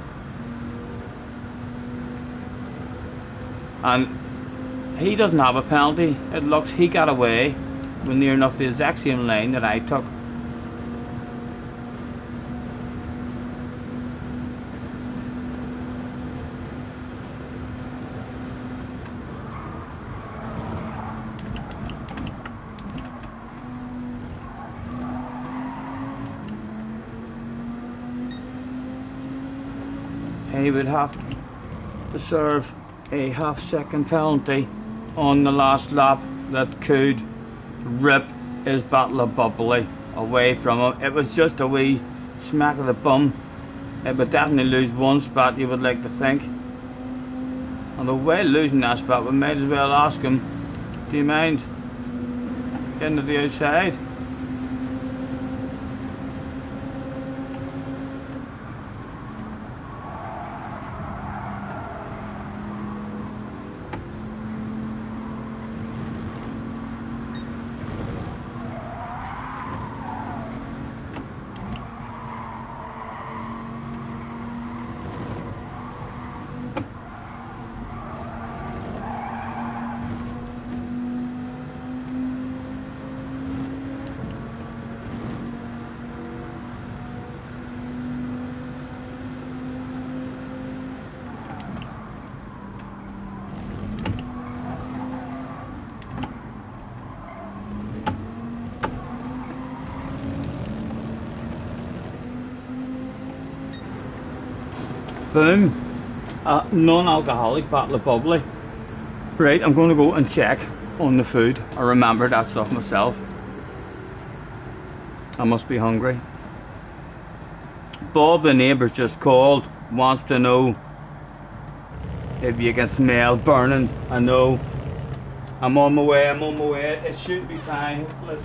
And he doesn't have a penalty. It looks he got away. We're near enough the exact same line that I took. He would have to serve a half-second penalty on the last lap that could rip his Battle of Bubbly away from him. It was just a wee smack of the bum, it would definitely lose one spot, you would like to think. Although while losing that spot, we might as well ask him, do you mind getting to the outside? Boom. Non-alcoholic bottle of bubbly. Right, I'm going to go and check on the food. I remember that stuff myself. I must be hungry. Bob the neighbour's just called. Wants to know if you can smell burning. I know. I'm on my way, It should be fine, hopefully.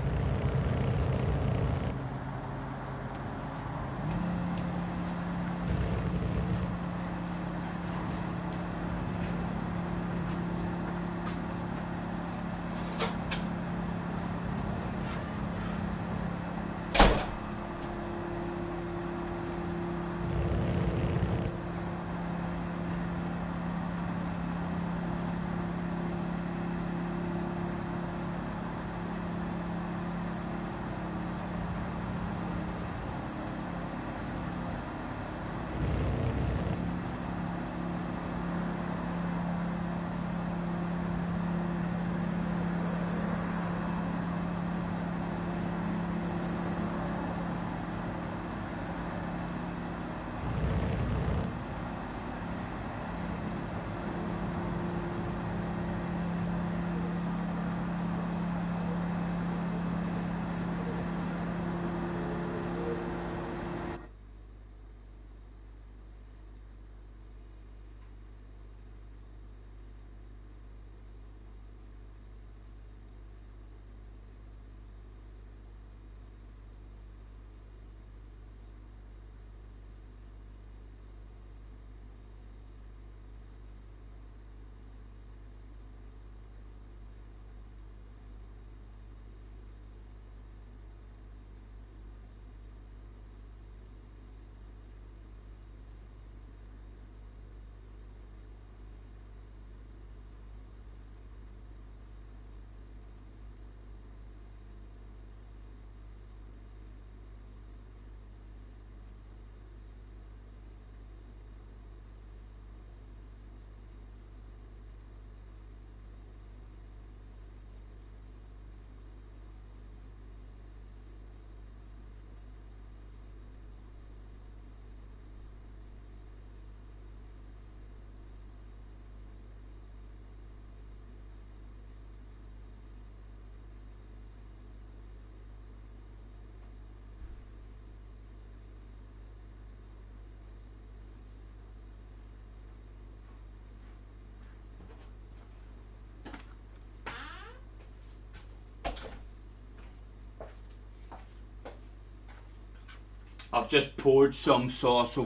I've just poured some sauce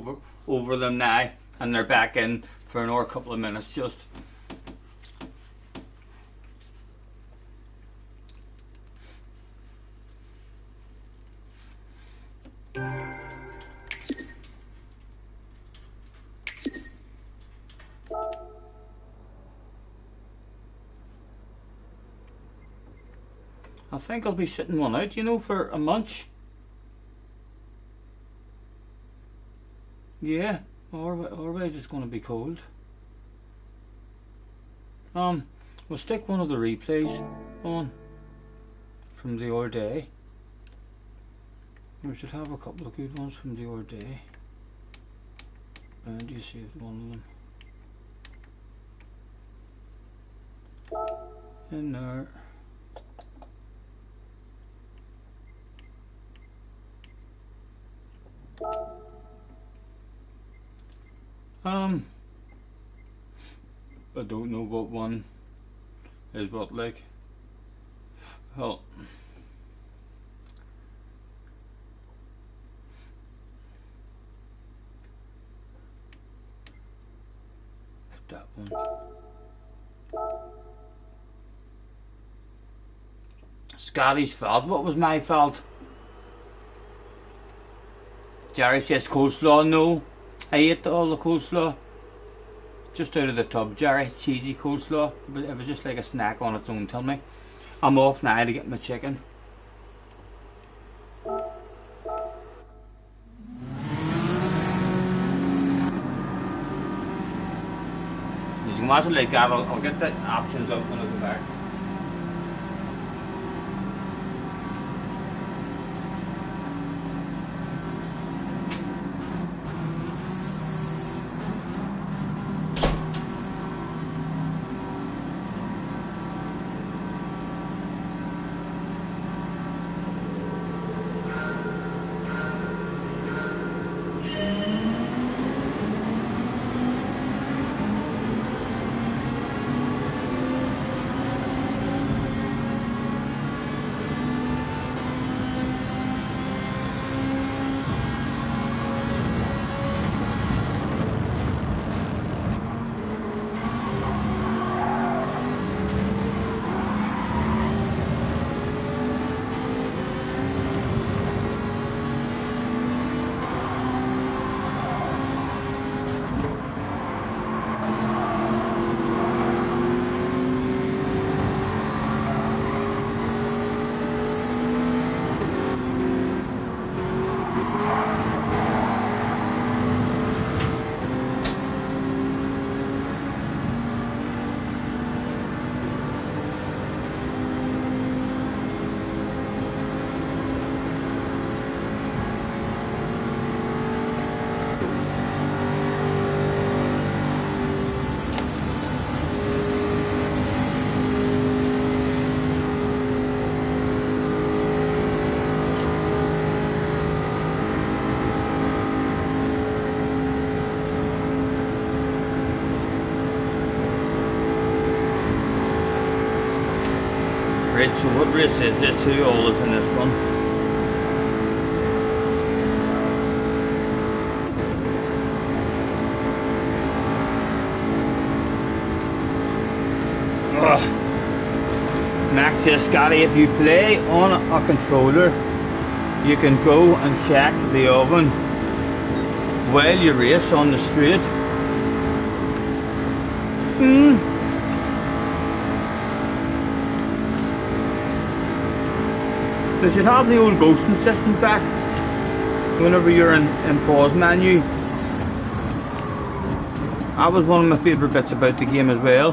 over them now, and they're back in for another couple of minutes. Just I think I'll be sitting one out, you know, for a munch. Yeah, otherwise it's going to be cold. We'll stick one of the replays on from the other day. We should have a couple of good ones from the other day. And you saved one of them in there. I don't know what one is what like. Well, that one. Scotty's fault. What was my fault? Jerry says coleslaw. No, I ate all the coleslaw. Just out of the tub, Jerry. Cheesy coleslaw. But it was just like a snack on its own, tell me. I'm off now to get my chicken. You can watch it like that. I'll get the options up when I go back. Right, so what race is this? Who all is in this one? Max says, Scotty, if you play on a controller, you can go and check the oven while you race on the straight. They should have the old ghosting system back whenever you're in pause menu. That was one of my favourite bits about the game as well.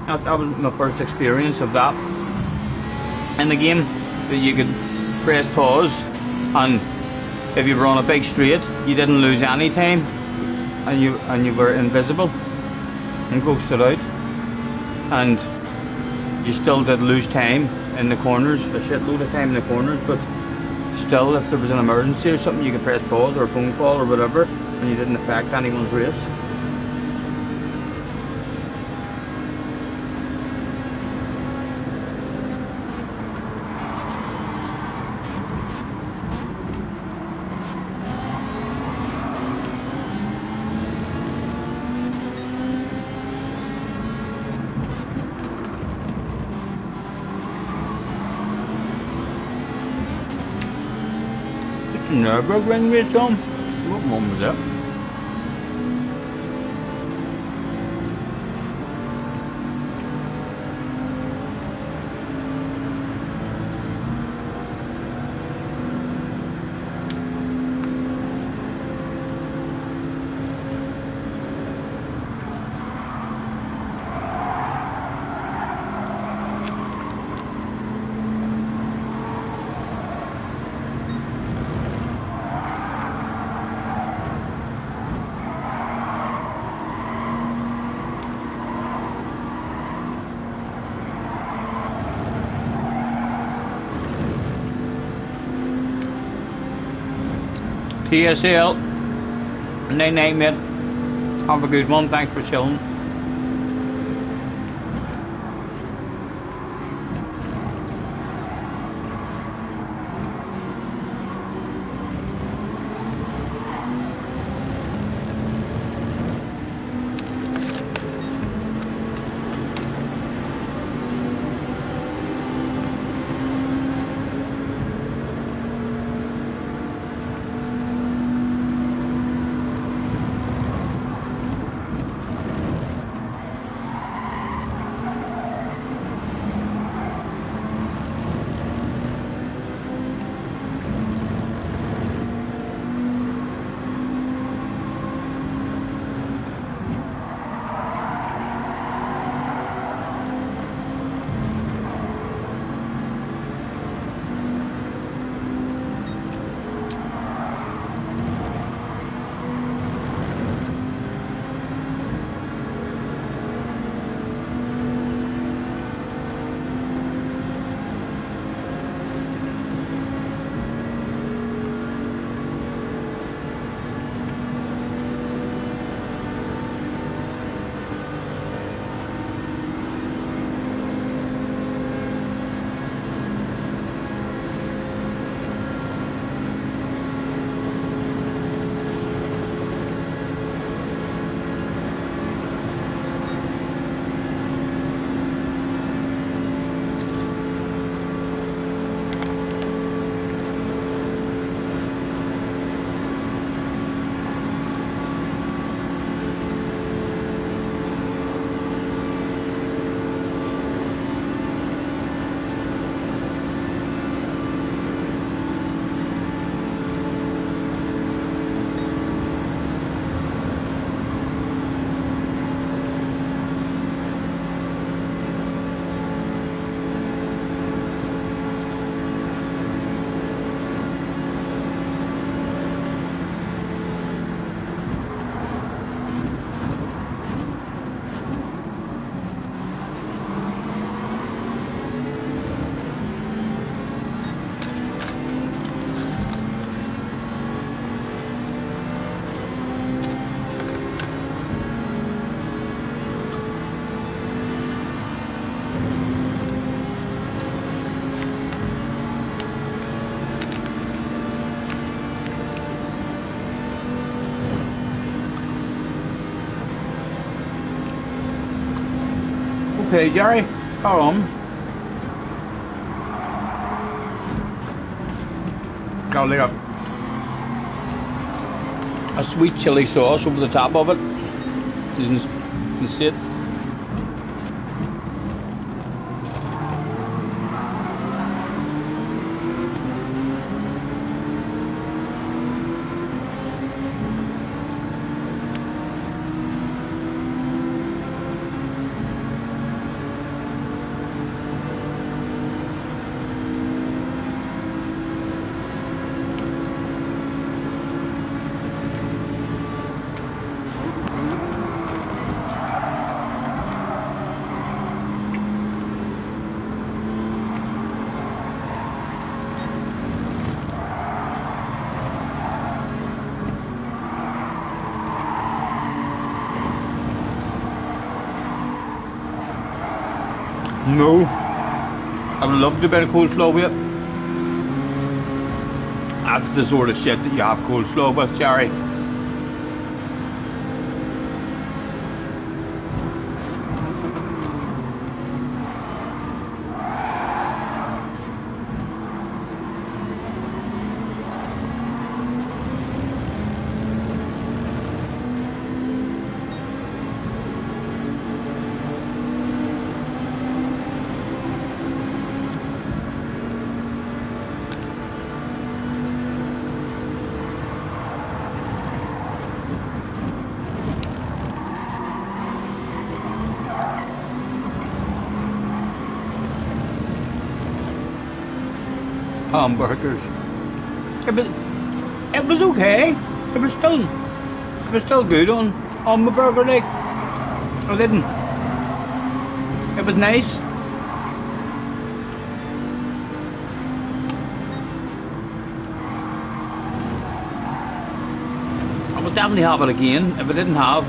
That was my first experience of that in the game, that you could press pause, and if you were on a big straight you didn't lose any time, and you were invisible and ghosted out, and you still did lose time in the corners, a shitload of time in the corners, but still if there was an emergency or something you could press pause or a phone call or whatever and you didn't affect anyone's race. Nürburgring race on? What one was that? TSL 99 mate. Have a good one. Thanks for chilling. Okay, Jerry, go on. Got like a sweet chili sauce over the top of it. You can see it. No, I love a bit of coleslaw with it. That's the sort of shit that you have coleslaw with, Jerry. Hamburgers. It was okay. It was still good on my burger, like. I didn't. It was nice. I would definitely have it again if I didn't have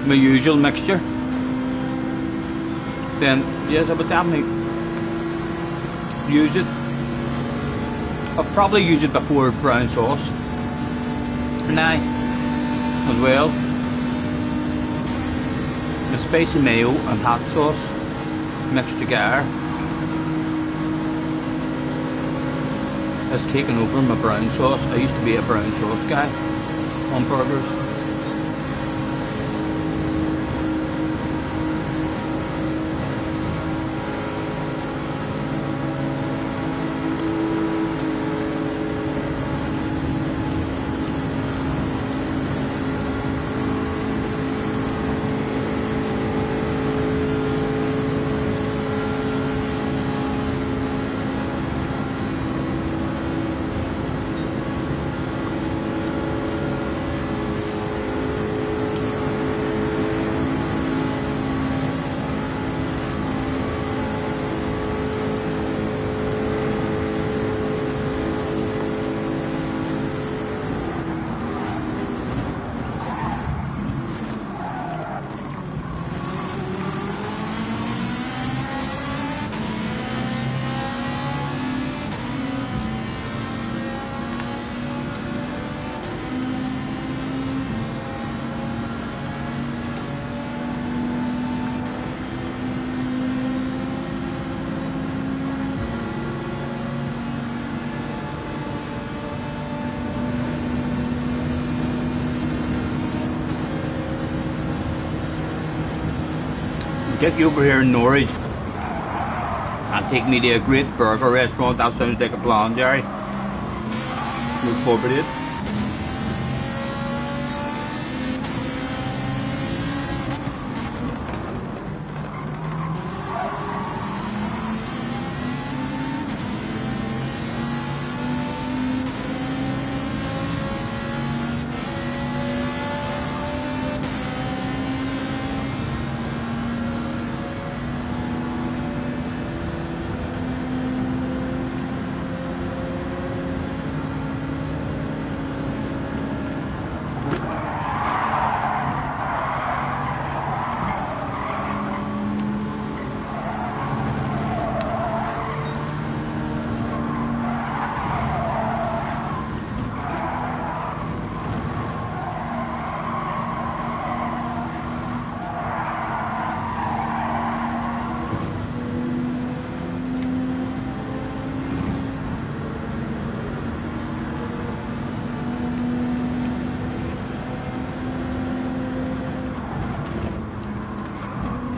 my usual mixture, then yes, I would definitely use it. I'll probably use it before brown sauce now as well. The spicy mayo and hot sauce mixed together has taken over my brown sauce. I used to be a brown sauce guy on burgers. Get you over here in Norwich and take me to a great burger restaurant. That sounds like a plan, Jerry. Look forward to it.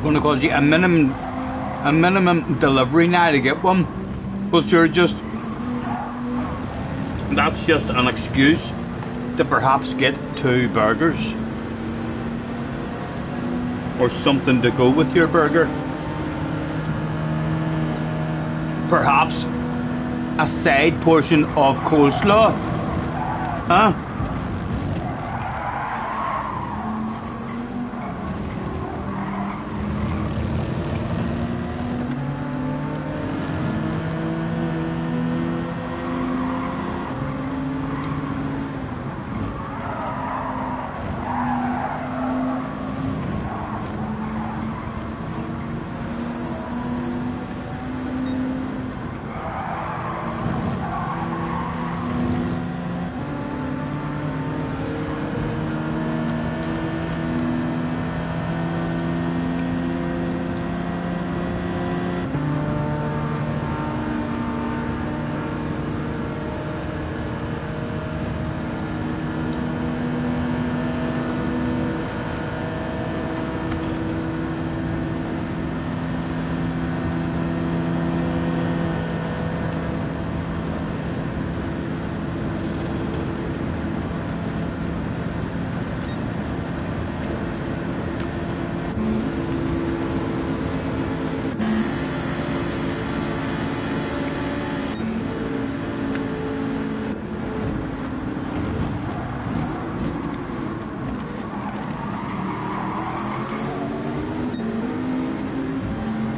Going to cost you a minimum delivery now to get one, but sure, that's just an excuse to perhaps get 2 burgers or something to go with your burger. Perhaps a side portion of coleslaw, huh?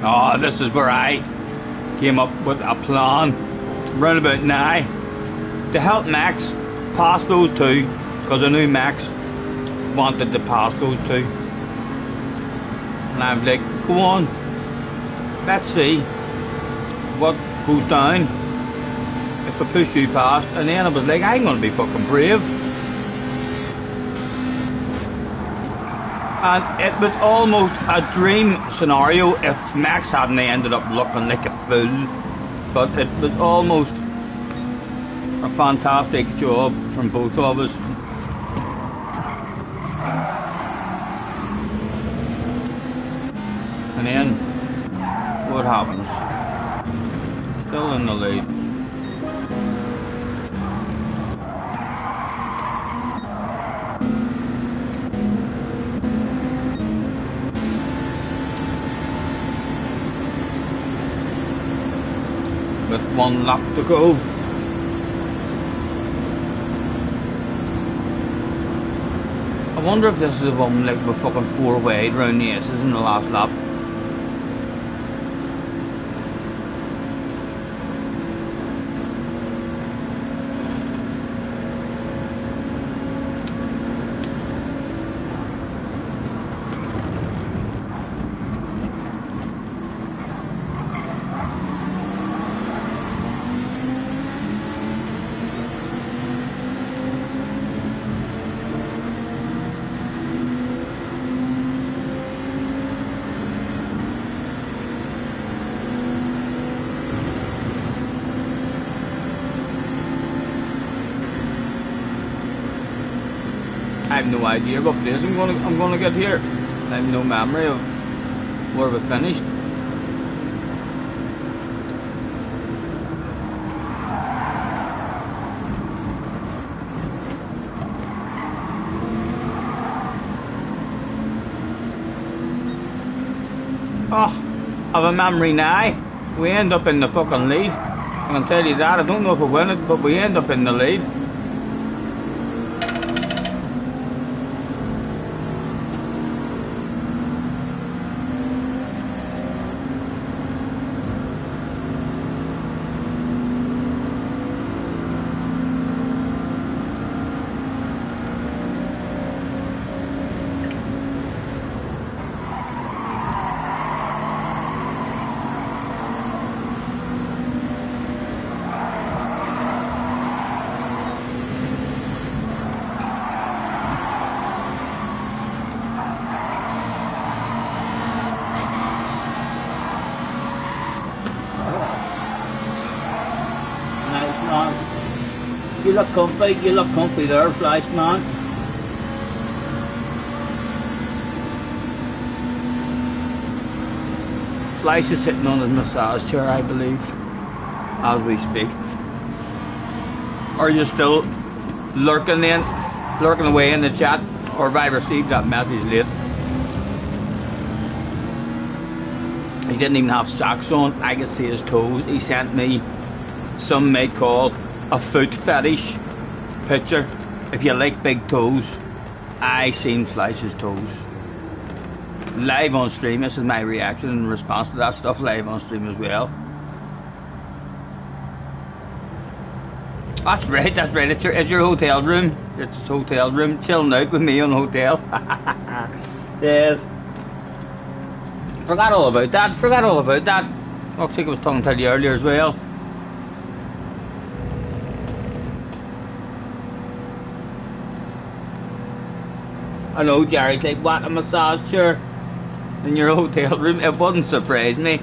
Oh, this is where I came up with a plan round about now to help Max pass those 2, because I knew Max wanted to pass those 2. And I'm like, go on, let's see what goes down if I push you past. And then I was like, I'm gonna be fucking brave. And it was almost a dream scenario if Max hadn't ended up looking like a fool. But it was almost a fantastic job from both of us. And then, what happens? Still in the lead. With 1 lap to go. I wonder if this is a one like with fucking 4 wide round the S's in the last lap. I have no idea what place I'm gonna get here. I have no memory of where we finished. Oh, I have a memory now. We end up in the fucking lead. I can tell you that. I don't know if we win it, but we end up in the lead. You look comfy there, Flash man. Flash is sitting on his massage chair, I believe, as we speak. Are you still lurking away in the chat, or have I received that message late? He didn't even have socks on. I could see his toes. He sent me some might call a foot fetish picture. If you like big toes, I seen Flash's toes live on stream. This is my reaction in response to that stuff live on stream as well. That's right. It's your hotel room. It's his hotel room, chilling out with me on hotel. Yes. Forgot all about that. Looks like I was talking to you earlier as well. I know Jerry's like, what, a massage chair in your hotel room? It wouldn't surprise me.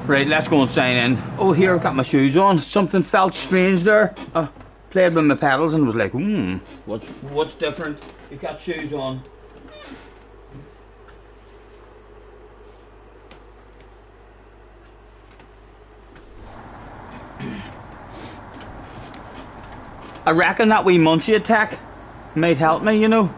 Right, let's go and sign in. Oh, here, I've got my shoes on. Something felt strange there. Played with my pedals and was like, what's different? You've got shoes on. I reckon that wee munchie attack might help me, you know.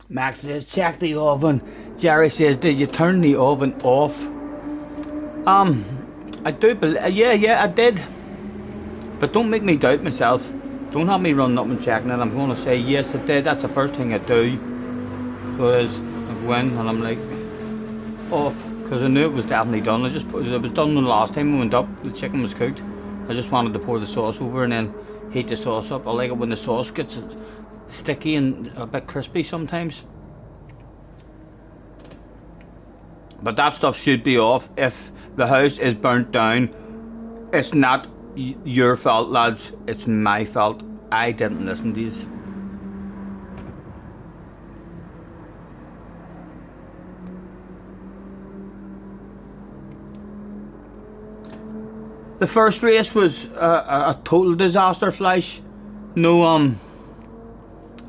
Max says, check the oven. Jerry says, did you turn the oven off? I do believe, yeah, I did. But don't make me doubt myself. Don't have me running up and checking it. I'm going to say, yes, I did. That's the first thing I do. So it is, I go in and I'm like, off. Because I knew it was definitely done. It was done the last time we went up. The chicken was cooked. I just wanted to pour the sauce over and then heat the sauce up. I like it when the sauce gets sticky and a bit crispy sometimes. But that stuff should be off. If the house is burnt down, it's not your fault, lads. It's my fault. I didn't listen to these. The first race was a total disaster, Flash. No, I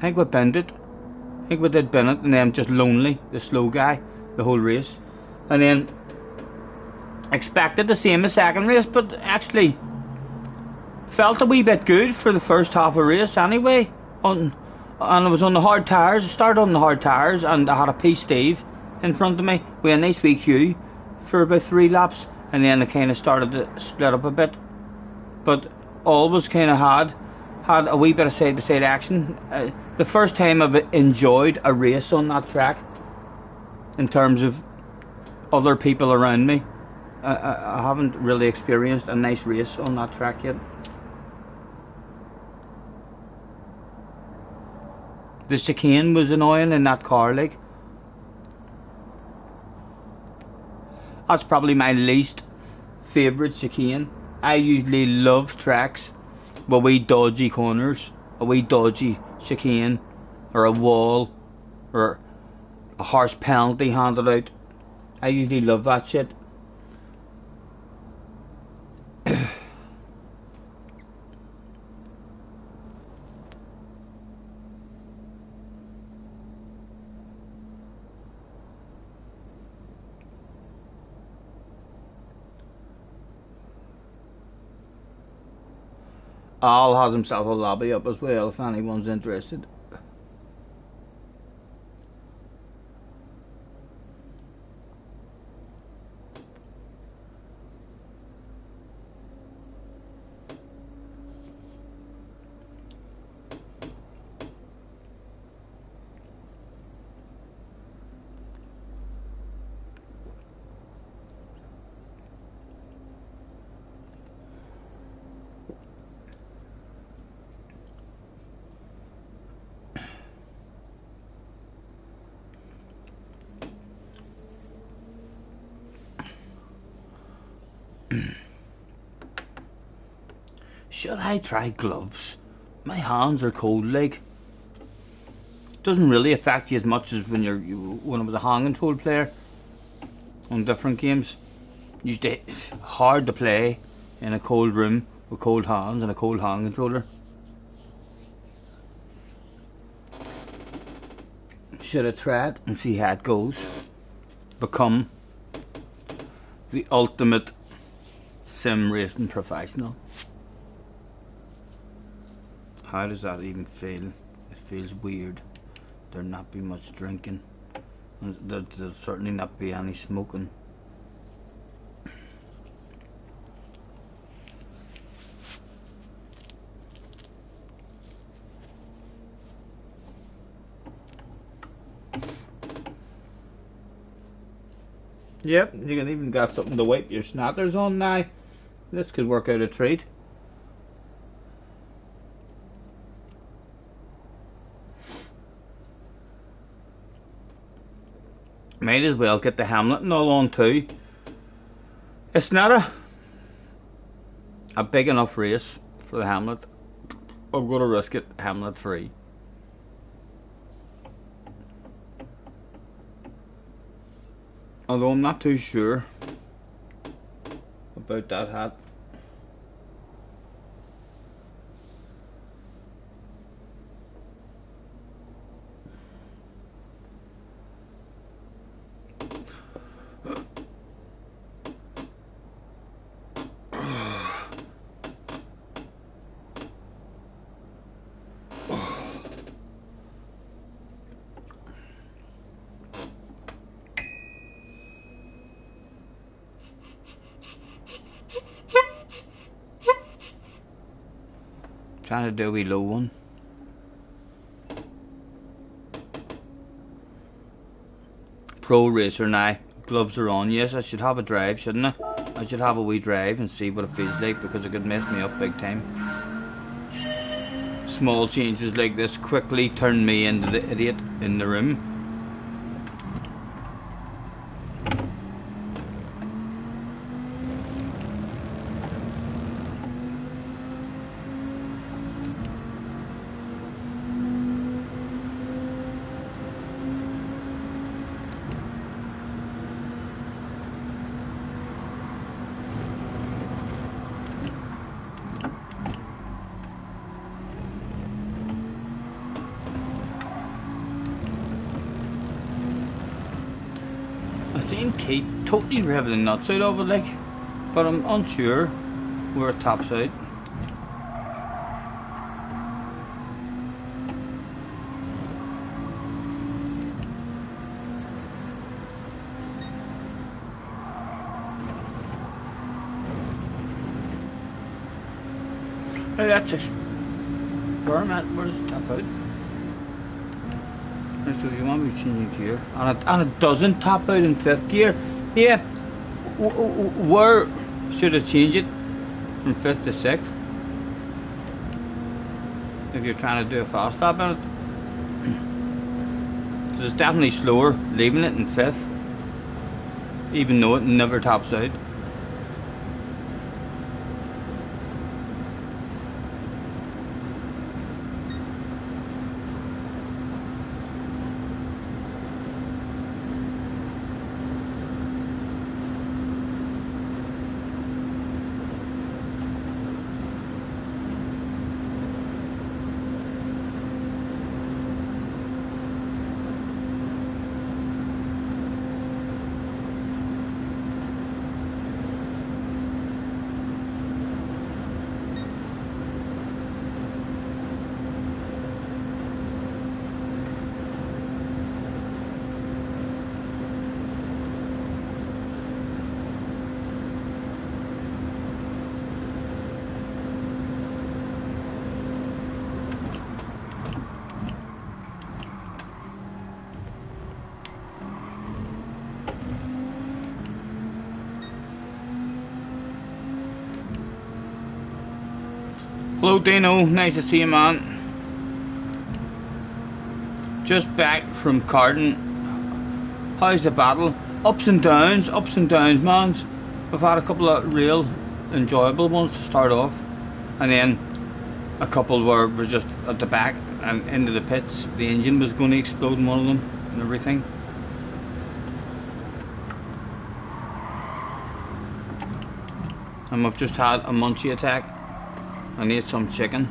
think we binned it. I think we did bin it, and then just Lonely, the slow guy, the whole race. And then expected the same as second race, but actually felt a wee bit good for the first half of race anyway. And it was on the hard tyres. I started on the hard tyres, and I had a P-Steve in front of me with a nice wee queue for about 3 laps. And then it kind of started to split up a bit, but always kind of had a wee bit of side-by-side action. The first time I've enjoyed a race on that track in terms of other people around me. I haven't really experienced a nice race on that track yet. The chicane was annoying in that car, like. That's probably my least favourite chicane. I usually love tracks with wee dodgy corners, a wee dodgy chicane, or a wall, or a harsh penalty handed out. I usually love that shit. Al has himself a lobby up as well if anyone's interested. Should I try gloves? My hands are cold, like. Doesn't really affect you as much as when when I was a hand control player on different games. Used to hard to play in a cold room with cold hands and a cold hand controller. Should I try it and see how it goes? Become the ultimate sim racing professional. How does that even feel? It feels weird. There'll not be much drinking. There'll certainly not be any smoking. Yep, you can even got something to wipe your snatters on now. This could work out a treat. Might as well get the Hamlet and all on too. It's not a big enough race for the Hamlet. I'm going to risk it Hamlet free. Although I'm not too sure about that hat. Trying to do a wee low one. Pro racer now. Gloves are on. Yes, I should have a drive, shouldn't I? I should have a wee drive and see what it feels like, because it could mess me up big time. Small changes like this quickly turn me into the idiot in the room. I seen Kate totally revving the nuts out of it, like, but I'm unsure where it tops out. Hey, that's a permit. Where's the top out? So you want me to change gear, and it doesn't top out in 5th gear. Yeah, where should I change it from 5th to 6th? If you're trying to do a fast lap in it, because it's definitely slower leaving it in 5th, even though it never tops out. Hello Dino, nice to see you, man. Just back from karting. How's the battle? Ups and downs, man. We've had a couple of real enjoyable ones to start off, and then a couple were just at the back and into the pits. The engine was going to explode in one of them and everything. And we've just had a munchie attack. I need some chicken.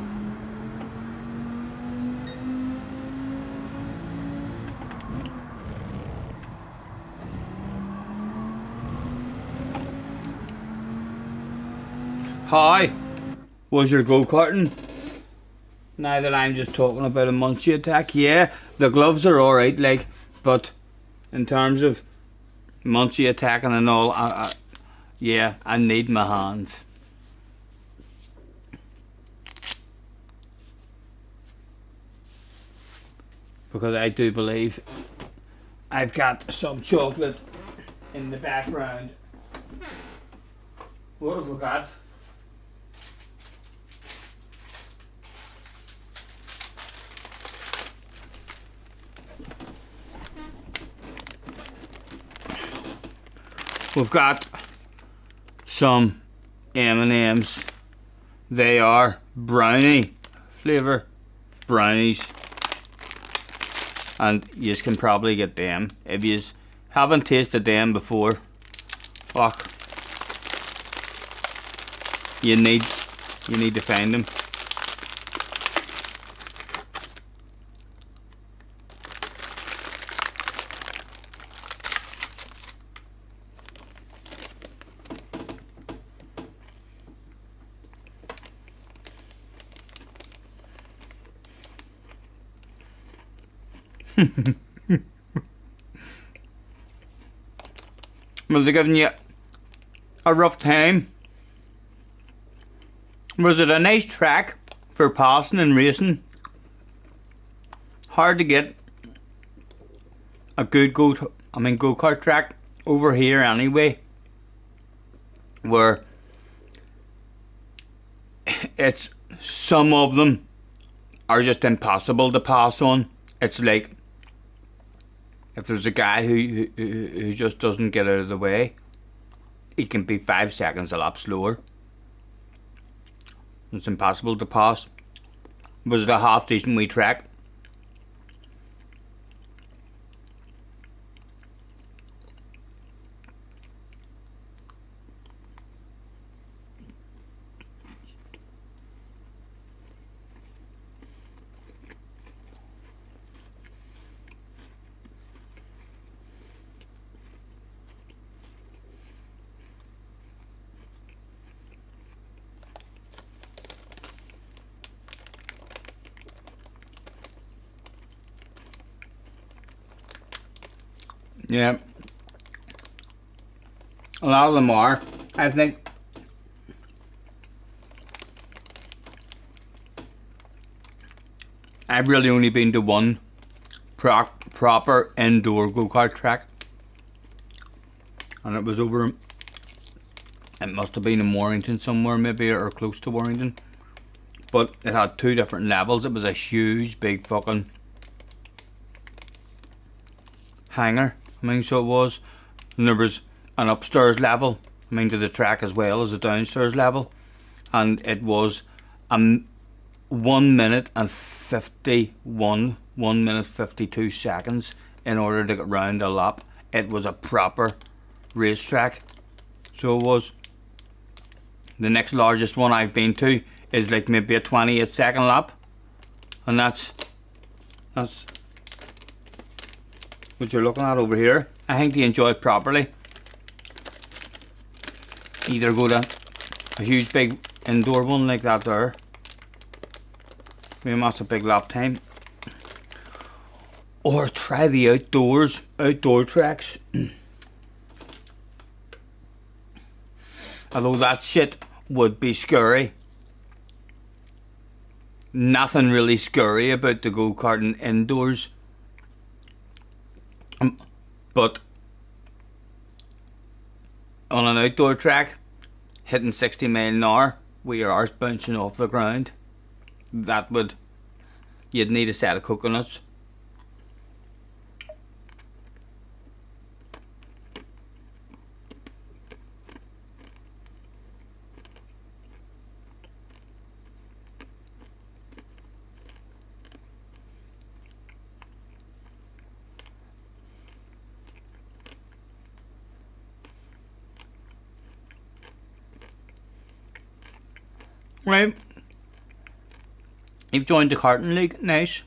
Hi, was your go-karting? Now that I'm just talking about a munchie attack, yeah, the gloves are alright, like, but in terms of munchie attacking and all, yeah, I need my hands. Because I do believe I've got some chocolate in the background. What have we got? We've got some M&M's. They are brownie flavour brownies. And you can probably get them if you haven't tasted them before. Fuck, you need to find them. Was they giving you a rough time? Was it a nice track for passing and racing. Hard to get a good go-kart track over here anyway, where it's some of them are just impossible to pass on. It's like if there's a guy who just doesn't get out of the way, he can be 5 seconds a lap slower. It's impossible to pass. Was it a half decent wee track? Yeah, a lot of them are. I think I've really only been to one proper indoor go-kart track, and it was over, it must have been in Warrington somewhere maybe, or close to Warrington, but it had 2 different levels. It was a huge big fucking hangar, so it was, and there was an upstairs level, to the track as well as a downstairs level, and it was 1 minute and 52 seconds in order to get round a lap. It was a proper racetrack, so it was. The next largest one I've been to is like maybe a 28-second lap, and that's what you're looking at over here. I think to enjoy it properly, either go to a huge big indoor one like that there, maybe that's a big lap time, or try the outdoor tracks. Although that shit would be scary. Nothing really scary about the go-karting indoors. But on an outdoor track, hitting 60 miles an hour with your arse bouncing off the ground, you'd need a set of coconuts. Right, you've joined the karting league, nice.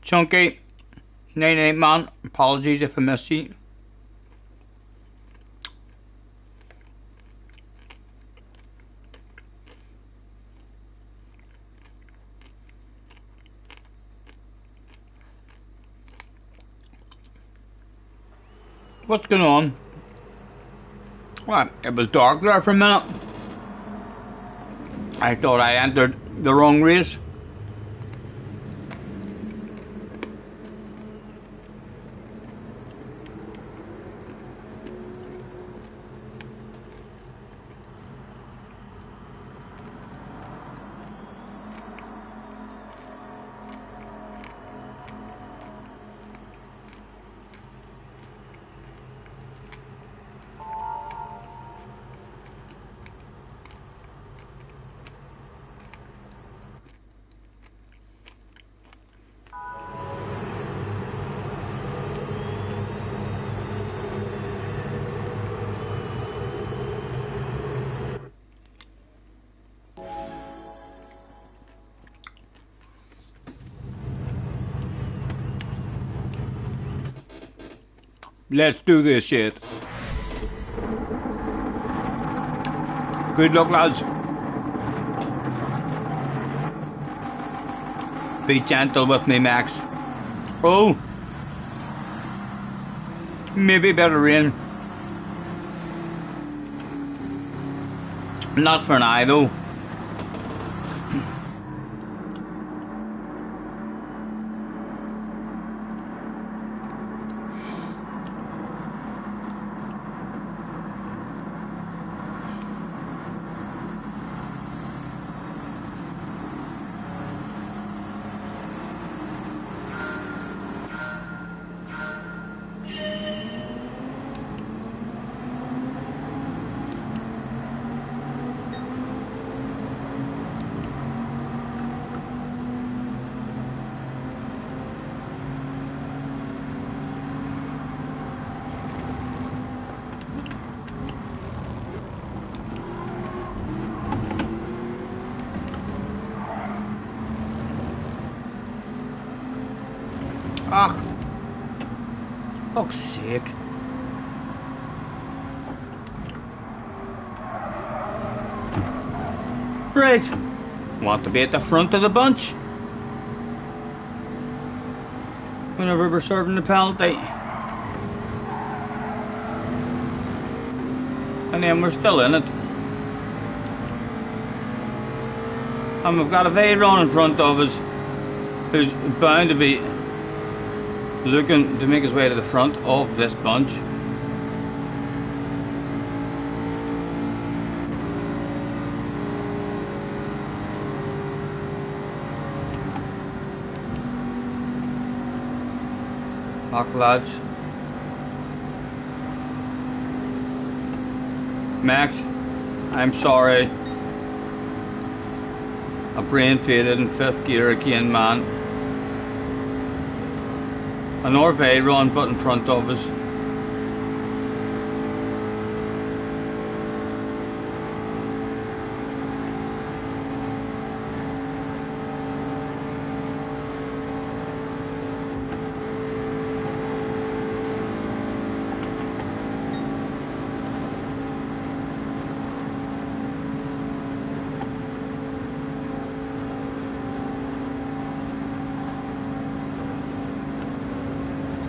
Chunky, 98 man, apologies if I missed you. What's going on? What? It was dark there for a minute. I thought I entered the wrong race. Let's do this shit. Good luck, lads. Be gentle with me, Max. Oh, maybe better rain. Not for an eye though. Ah, fuck's sake. Right. Want to be at the front of the bunch whenever we're serving the penalty. And then we're still in it. And we've got a Veyron in front of us who's bound to be looking to make his way to the front of this bunch. Back, lads. Max, I'm sorry. I brain faded in 5th gear again, man. An Veyron but in front of us.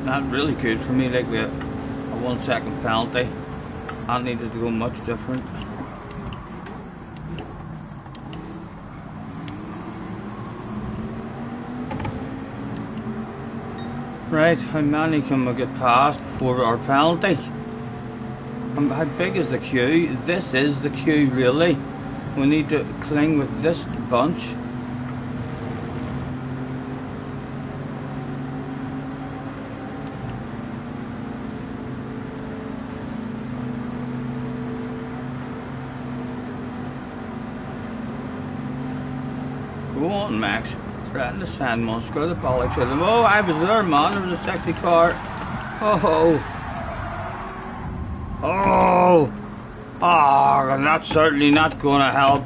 Not really good for me, like a 1 second penalty. I needed to go much different. Right, how many can we get past before our penalty? How big is the queue? This is the queue, really. We need to cling with this bunch. Go on, Max. Threaten the sand monster, the bollocks of them. Oh, I was there, man. There was a sexy car. Oh. Oh. Oh, and that's certainly not going to help.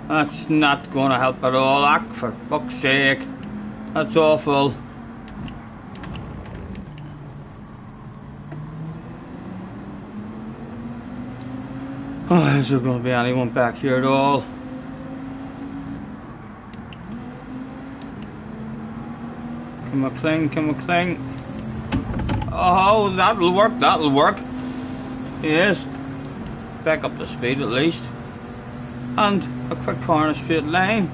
That's not going to help at all. Ah, for fuck's sake. That's awful. Oh, is there going to be anyone back here at all? Can we cling? Can we cling? Oh, that'll work, that'll work. Yes. Back up the speed at least. And a quick corner straight line.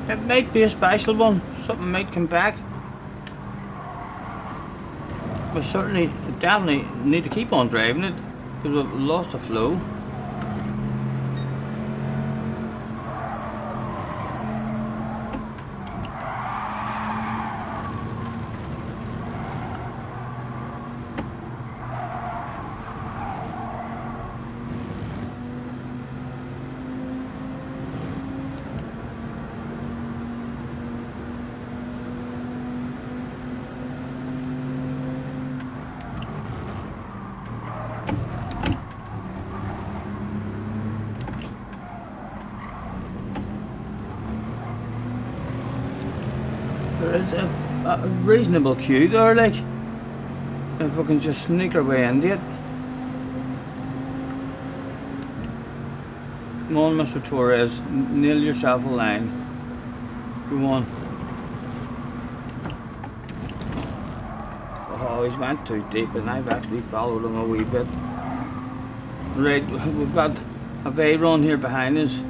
It might be a special one. Something might come back. We certainly, definitely need to keep on driving it because we've lost the flow. There is a reasonable queue there, like, if we can just sneak our way into it. Come on, Mr. Torres, nail yourself a line. Go on. Oh, he's went too deep and I've actually followed him a wee bit. Right, we've got a Veyron here behind us.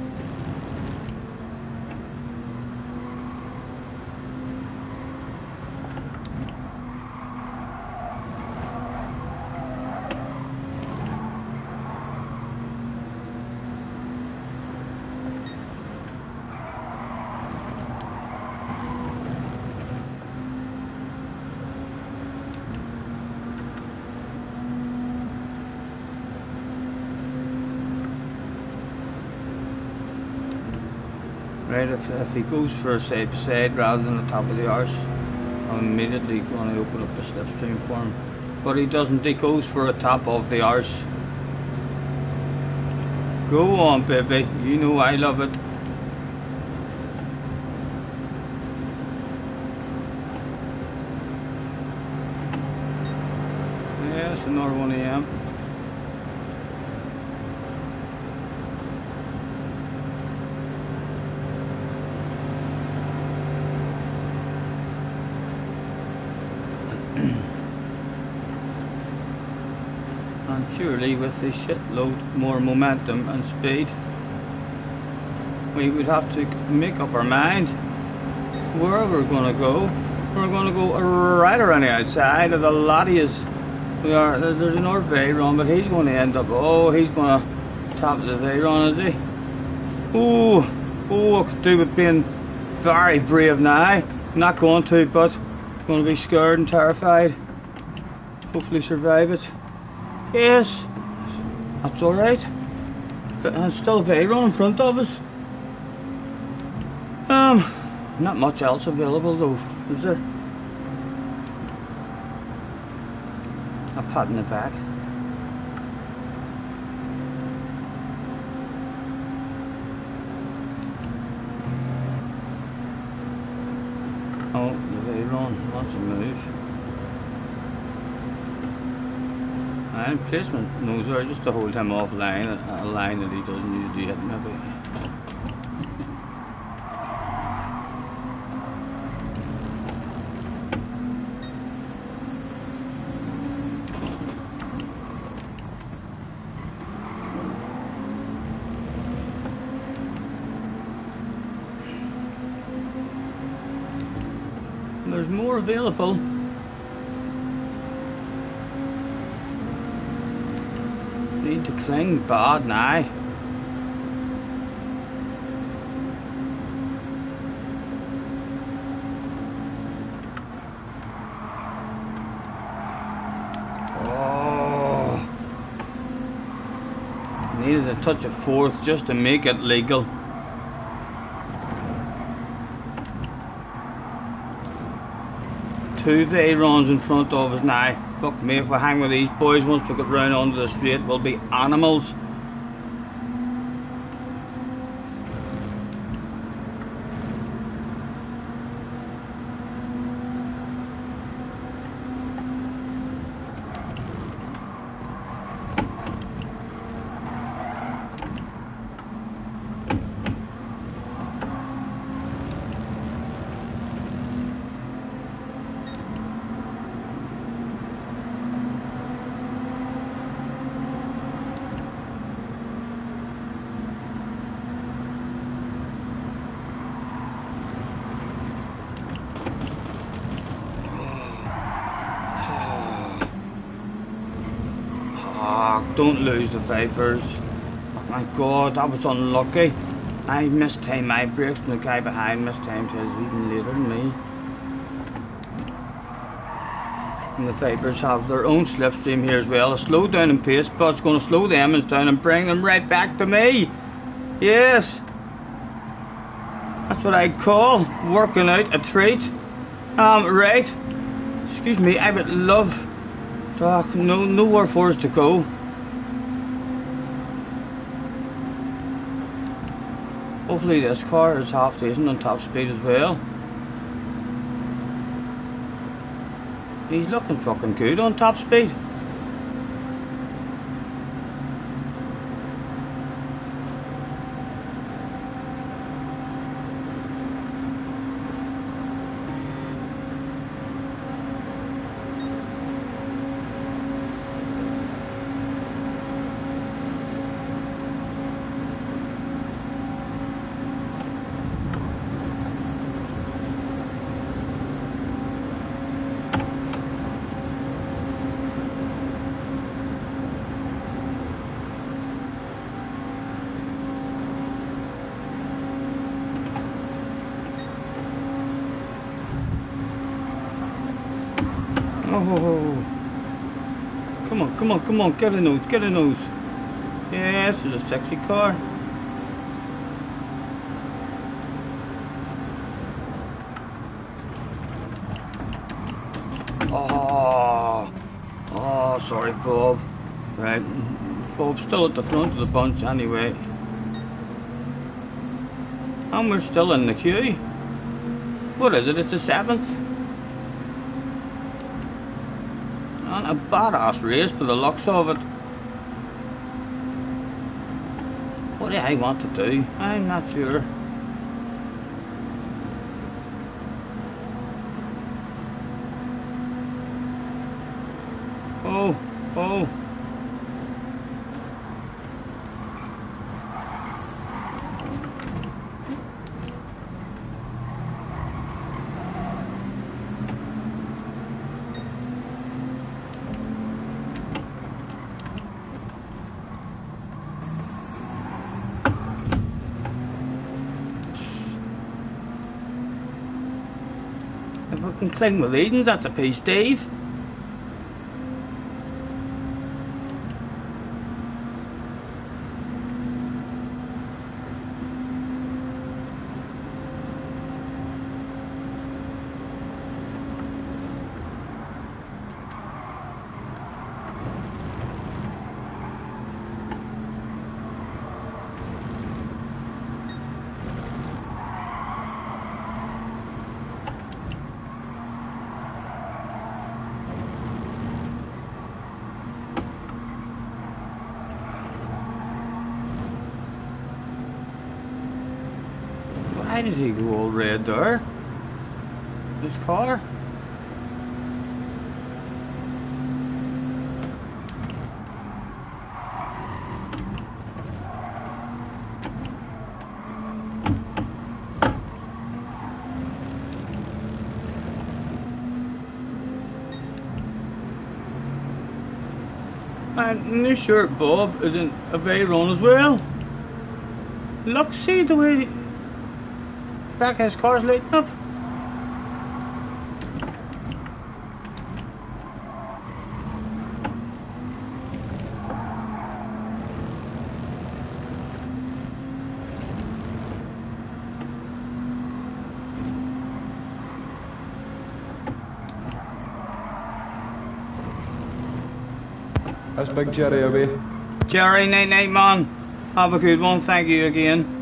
Right, if he goes for a side by side rather than the top of the arse, I'm immediately going to open up a slipstream for him. But he doesn't, he goes for a top of the arse. Go on, baby, you know I love it. Yeah, it's another 1 AM. And surely with a shitload more momentum and speed, we would have to make up our mind where we're going to go. We're going to go right around the outside of the Latias. There's another Veyron, but he's going to end up, oh, he's going to top the Veyron, is he? Oh, I could do with being very brave now. I'm not going to, but I'm going to be scared and terrified. Hopefully survive it. Yes, that's alright. And still a Veyron in front of us. Not much else available though, is there? A pat in the back. Oh, the Veyron wants to move. And placement knows her just to hold him off line, a line that he doesn't usually hit maybe. There's more available. Need to cling bad now. Oh, needed a touch of fourth just to make it legal. Two Veyrons in front of us now. Fuck me, if we hang with these boys once we get round onto the straight, we'll be animals. Don't lose the Vipers. Oh my god, that was unlucky. I mistimed my brakes and the guy behind mistimed his even later than me. And the Vipers have their own slipstream here as well. A slow down in pace, but it's going to slow them down and bring them right back to me. Yes. That's what I call working out a treat. Right. Excuse me, I would love to nowhere for us to go. Hopefully this car is half decent on top speed as well. He's looking fucking good on top speed. Oh, come on, come on, come on, get a nose, get a nose. Yes, it's a sexy car. Oh, oh, sorry, Bob. Right, Bob's still at the front of the bunch anyway. And we're still in the queue. What is it? It's the 7th. And a badass race by the looks of it. What do I want to do? I'm not sure. Oh, oh. If I can cling with Edens, that's a piece, Dave. Why did he go all red there? This car? And this shirt Bob isn't a very run as well. Look, see the way back his car's lighting up. That's Big Jerry away. Jerry, night night man. Have a good one, thank you again.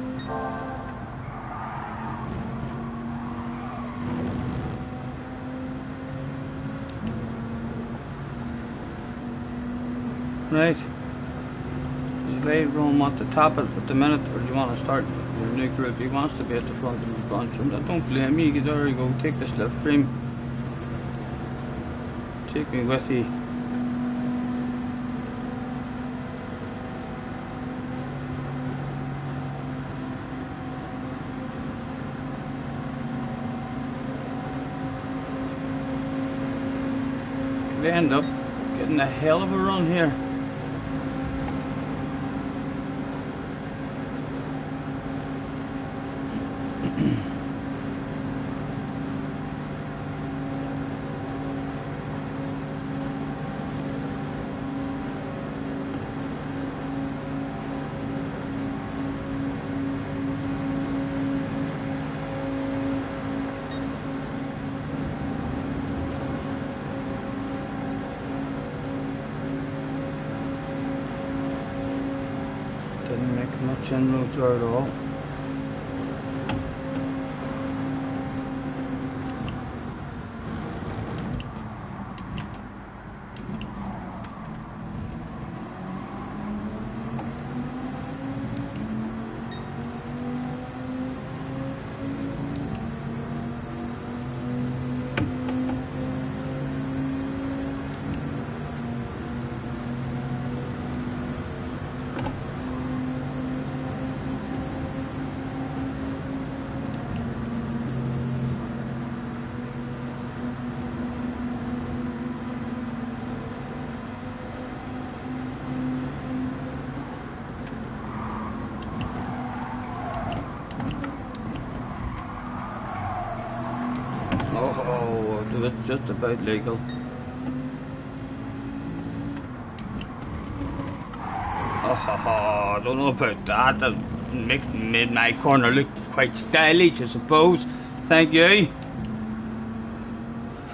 Right. Is Wade Rome at the top at the minute, or do you want to start your new group? He wants to be at the front of the bunch. I don't blame you. There you go. Take the slip frame. Take me with you. Could end up getting a hell of a run here. Didn't make much inroads there at all. Oh, it's just about legal. I don't know about that. That made my corner look quite stylish, I suppose. Thank you.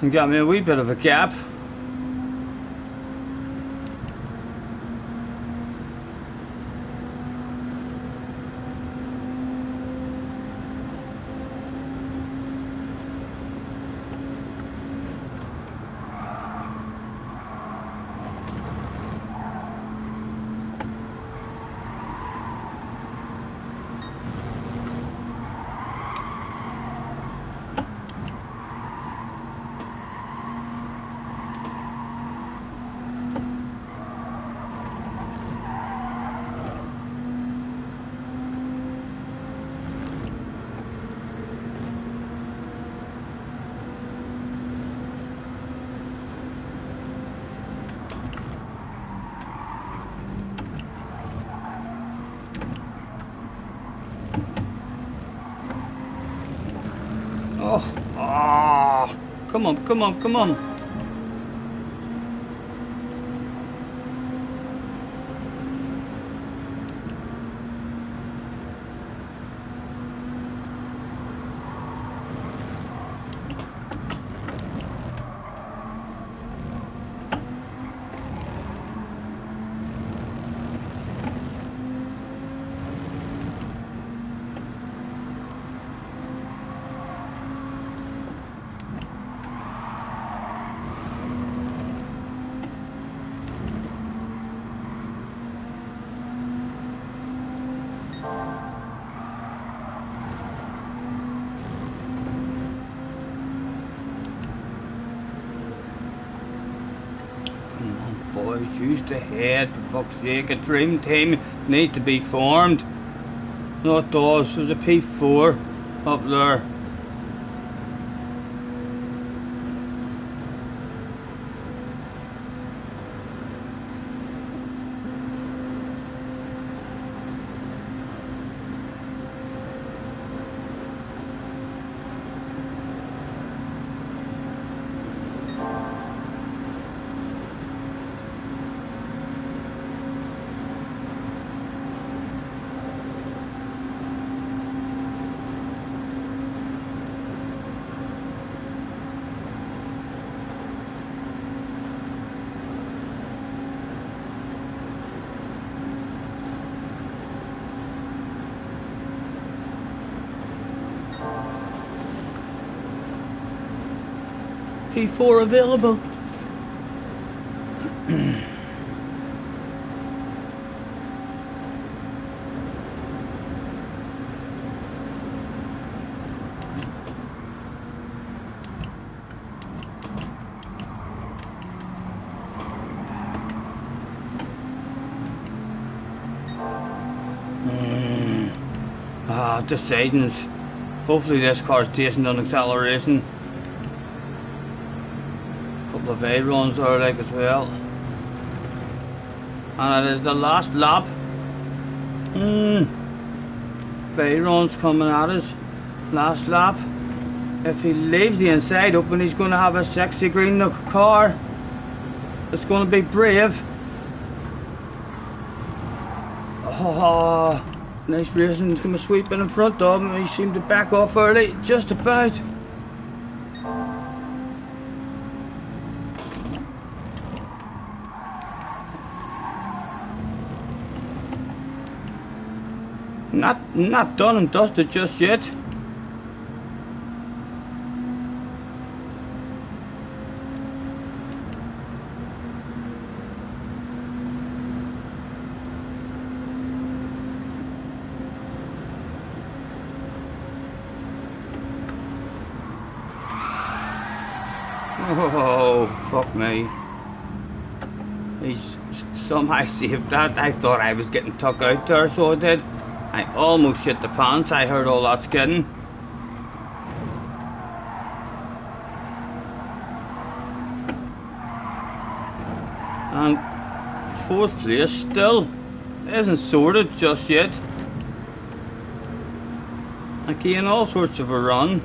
And got me a wee bit of a gap. Oh, come on, come on, come on. Boys, use the head, for fuck's sake. A dream team needs to be formed. No, it does. There's a P4 up there. P4 available. Decisions. Hopefully this car's decent on acceleration. Couple of A runs there like as well. And it is the last lap. A runs coming at us. Last lap. If he leaves the inside open, he's going to have a sexy green car. It's going to be brave. Oh, nice racing. He's going to sweep in front of him. He seemed to back off early, just about. Not done and dusted just yet. Oh, fuck me. He's somehow saved that. I thought I was getting tucked out there, so I did. I almost shit the pants. I heard all that skidding. And fourth place still isn't sorted just yet. Again, all sorts of a run.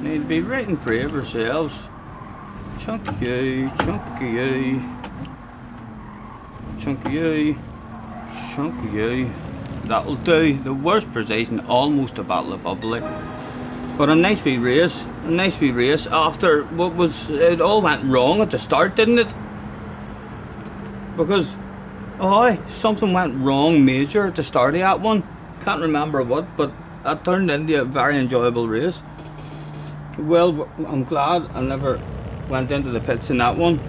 Need to be right and brave ourselves. Chunky, chunky. Chunk of you. Chunk of you. That'll do. The worst position, almost a battle of bubbly. But a nice wee race. A nice wee race after what was... It all went wrong at the start, didn't it? Because... Oh, something went wrong major at the start of that one. Can't remember what, but that turned into a very enjoyable race. Well, I'm glad I never went into the pits in that one.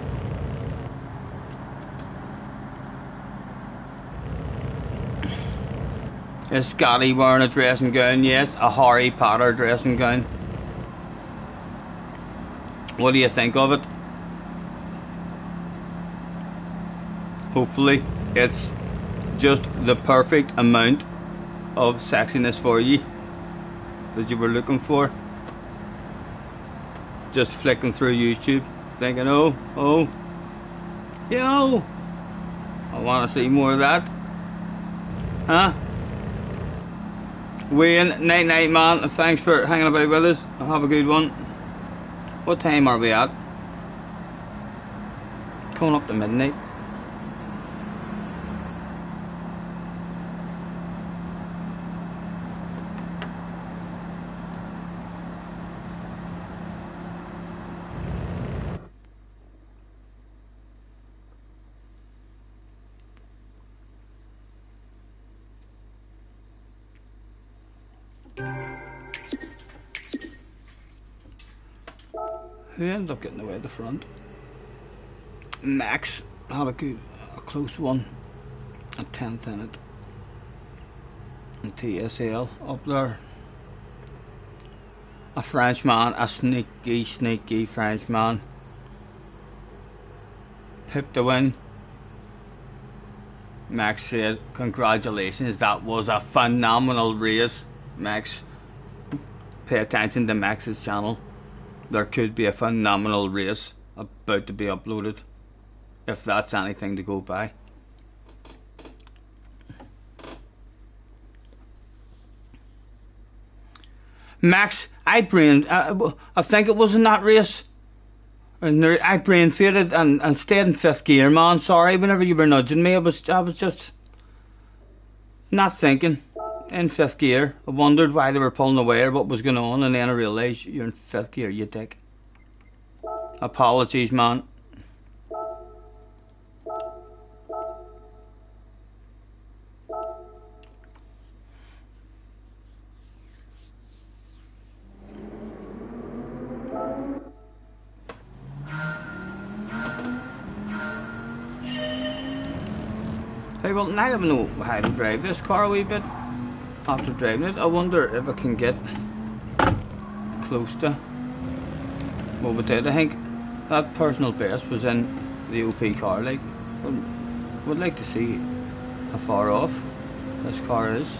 Is Scotty wearing a dressing gown? Yes, a Harry Potter dressing gown. What do you think of it? Hopefully it's just the perfect amount of sexiness for you that you were looking for. Just flicking through YouTube thinking, oh, yo, I want to see more of that. Huh? Wayne, night night man, thanks for hanging about with us. Have a good one. What time are we at? Coming up to midnight. Who ended up getting away at the front? Max had a close one, a 10th in it. And TSL up there. A Frenchman, a sneaky Frenchman. Pipped the win. Max said, congratulations, that was a phenomenal race. Max, pay attention to Max's channel. There could be a phenomenal race about to be uploaded, if that's anything to go by. Max, I think it was in that race. And I brain faded and stayed in 5th gear, man. Sorry, whenever you were nudging me, I was just not thinking. In 5th gear, I wondered why they were pulling away or what was going on, and then I realised you're in 5th gear, you dick. Apologies, man. Hey, well, now I know how to drive this car a wee bit. After driving it, I wonder if I can get close to what we did. I think that personal best was in the OP car. Like, would like to see how far off this car is.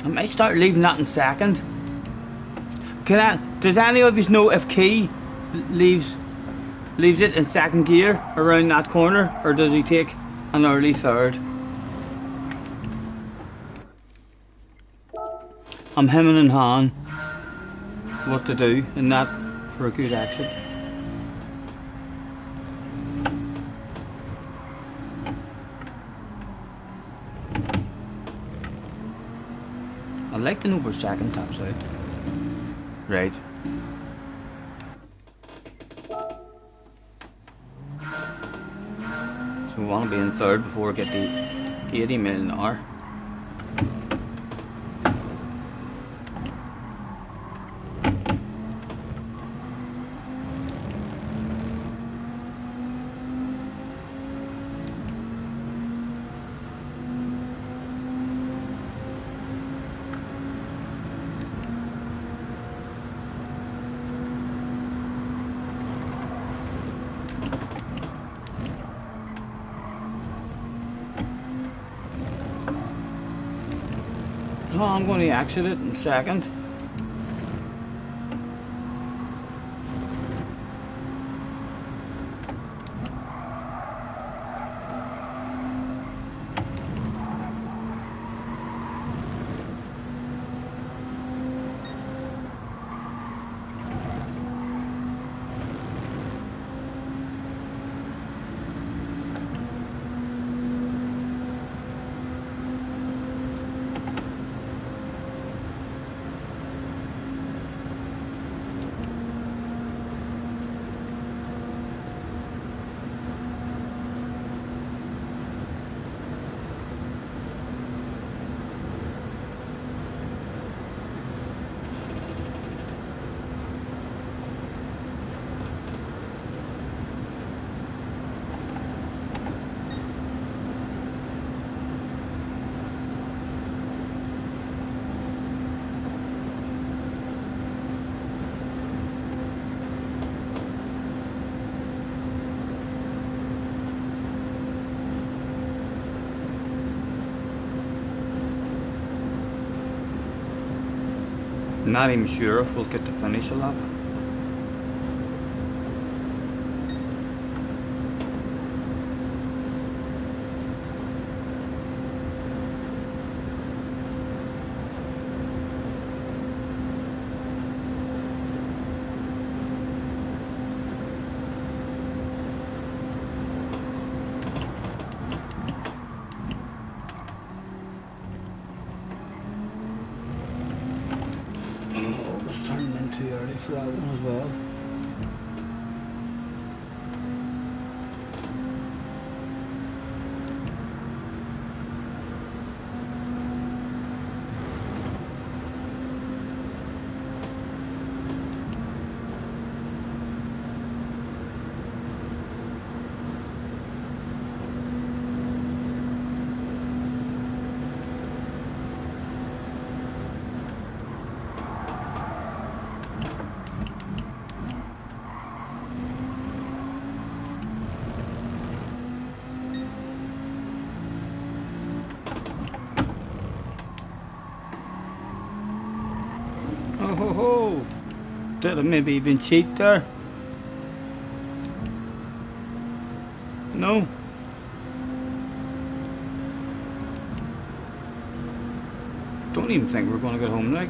I might start leaving that in second. Does any of you know if Key leaves it in 2nd gear around that corner, or does he take an early 3rd? I'm hemming and hawing what to do in that for a good exit. I'd like to know where 2nd taps out. Right. So we want to be in 3rd before we get the 80 mile an hour. Oh, I'm going to exit it in 2nd. Not even sure if we'll get to finish a lap. Oh, it was turning in too early for that one as well. Oh ho ho! Did I maybe even cheat there? No? Don't even think we're gonna get home like.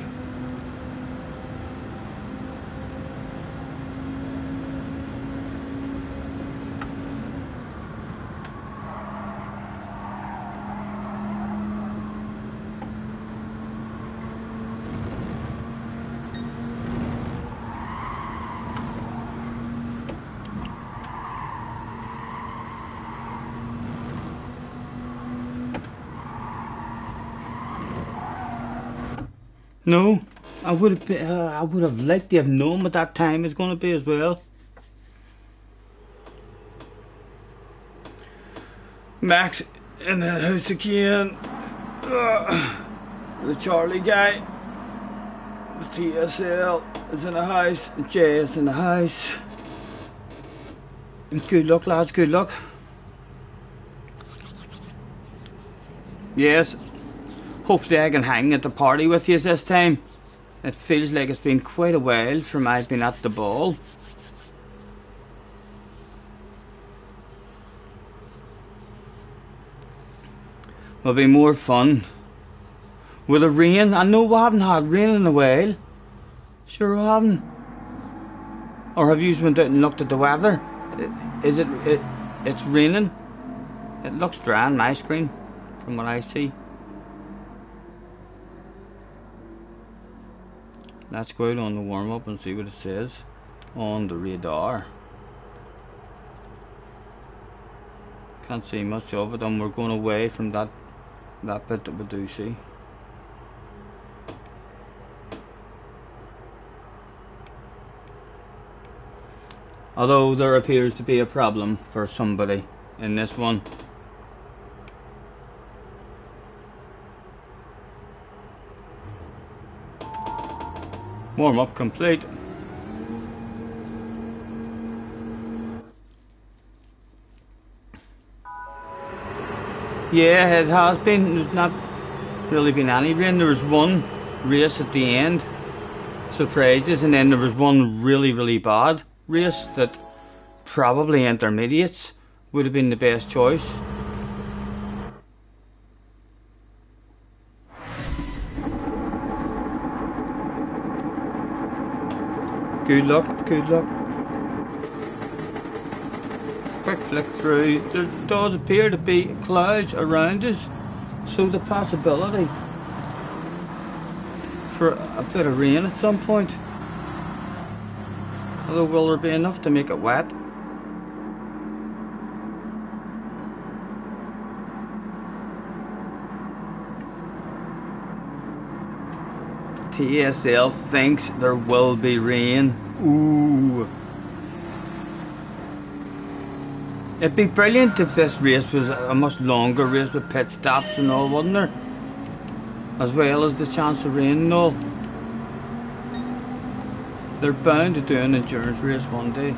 No, I would have liked to have known what that time was going to be as well. Max in the house again. The Charlie guy. The TSL is in the house. The J is in the house. And good luck, lads. Good luck. Yes. Hopefully I can hang at the party with you this time. It feels like it's been quite a while from I've been at the ball. Will be more fun. With the rain, I know we haven't had rain in a while. Sure we haven't. Or have you went out and looked at the weather? Is it's raining? It looks dry on my screen from what I see. Let's go out on the warm-up and see what it says on the radar. Can't see much of it, and we're going away from that bit that we do see. Although there appears to be a problem for somebody in this one. Warm up complete. Yeah, it has been. There's not really been any rain. There was one race at the end, surprised us, and then there was one really bad race that probably intermediates would have been the best choice. Good luck, good luck. Quick flick through. There does appear to be clouds around us, so the possibility for a bit of rain at some point. Although will there be enough to make it wet? TSL thinks there will be rain. Ooh. It'd be brilliant if this race was a much longer race with pit stops and all, wouldn't there? As well as the chance of rain and all. They're bound to do an endurance race one day.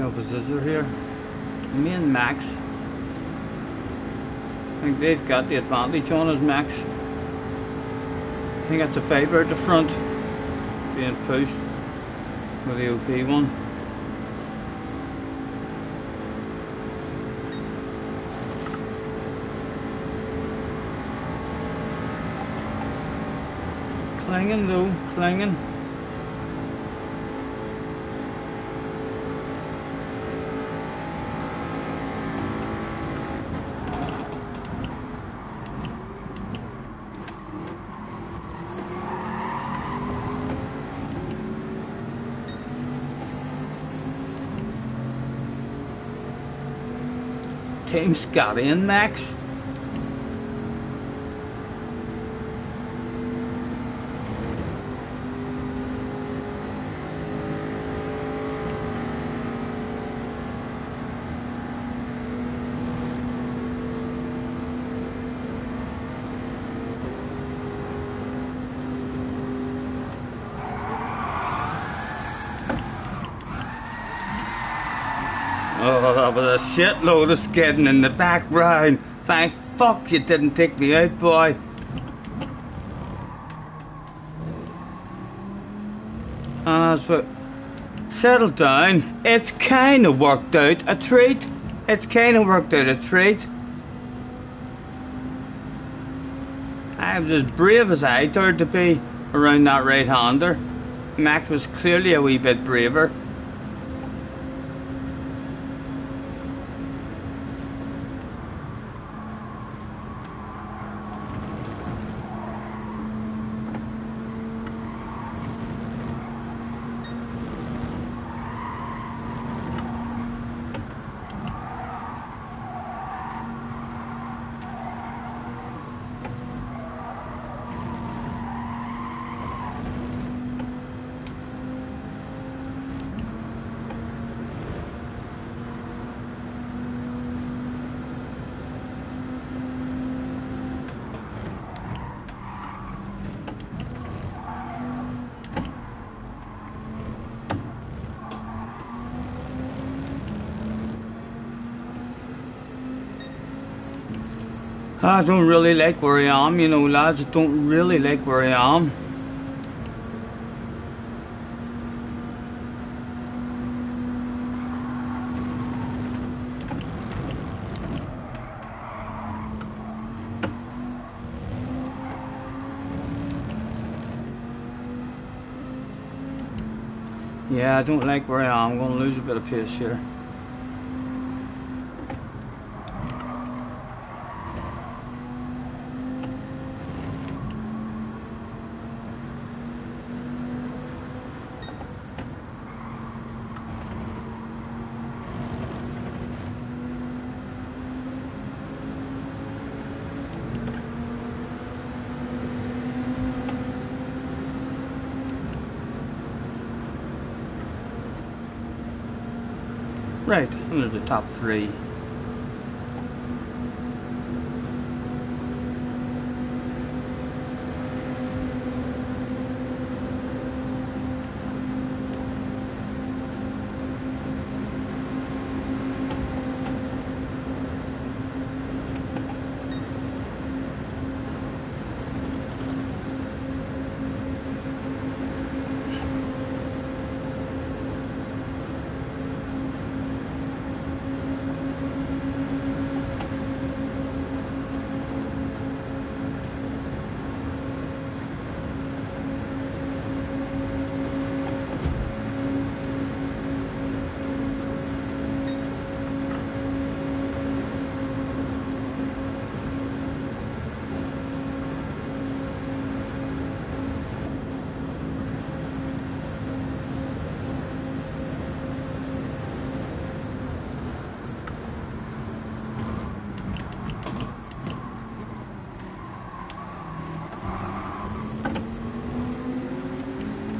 of a scissor here. Me and Max. I think they've got the advantage on us, Max. I think that's a fibre at the front being pushed with the OP one. Clinging though, clinging. Team Scotty and Max. Oh, that was a shitload of skidding in the background. Thank fuck you didn't take me out, boy. And I was like, settle down. It's kind of worked out a treat. It's kind of worked out a treat. I was as brave as I dared to be around that right-hander. Max was clearly a wee bit braver. I don't really like where I am, you know, lads. I don't really like where I am. Yeah, I don't like where I am. I'm going to lose a bit of pace here. Right, and there's the top three.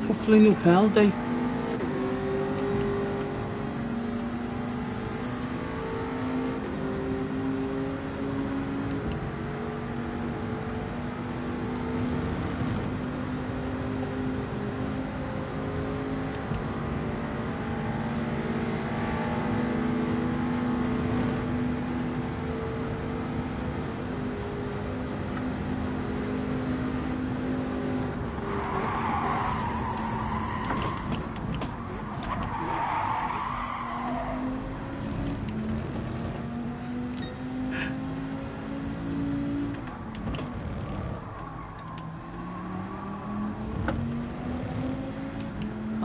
Hopefully no penalty.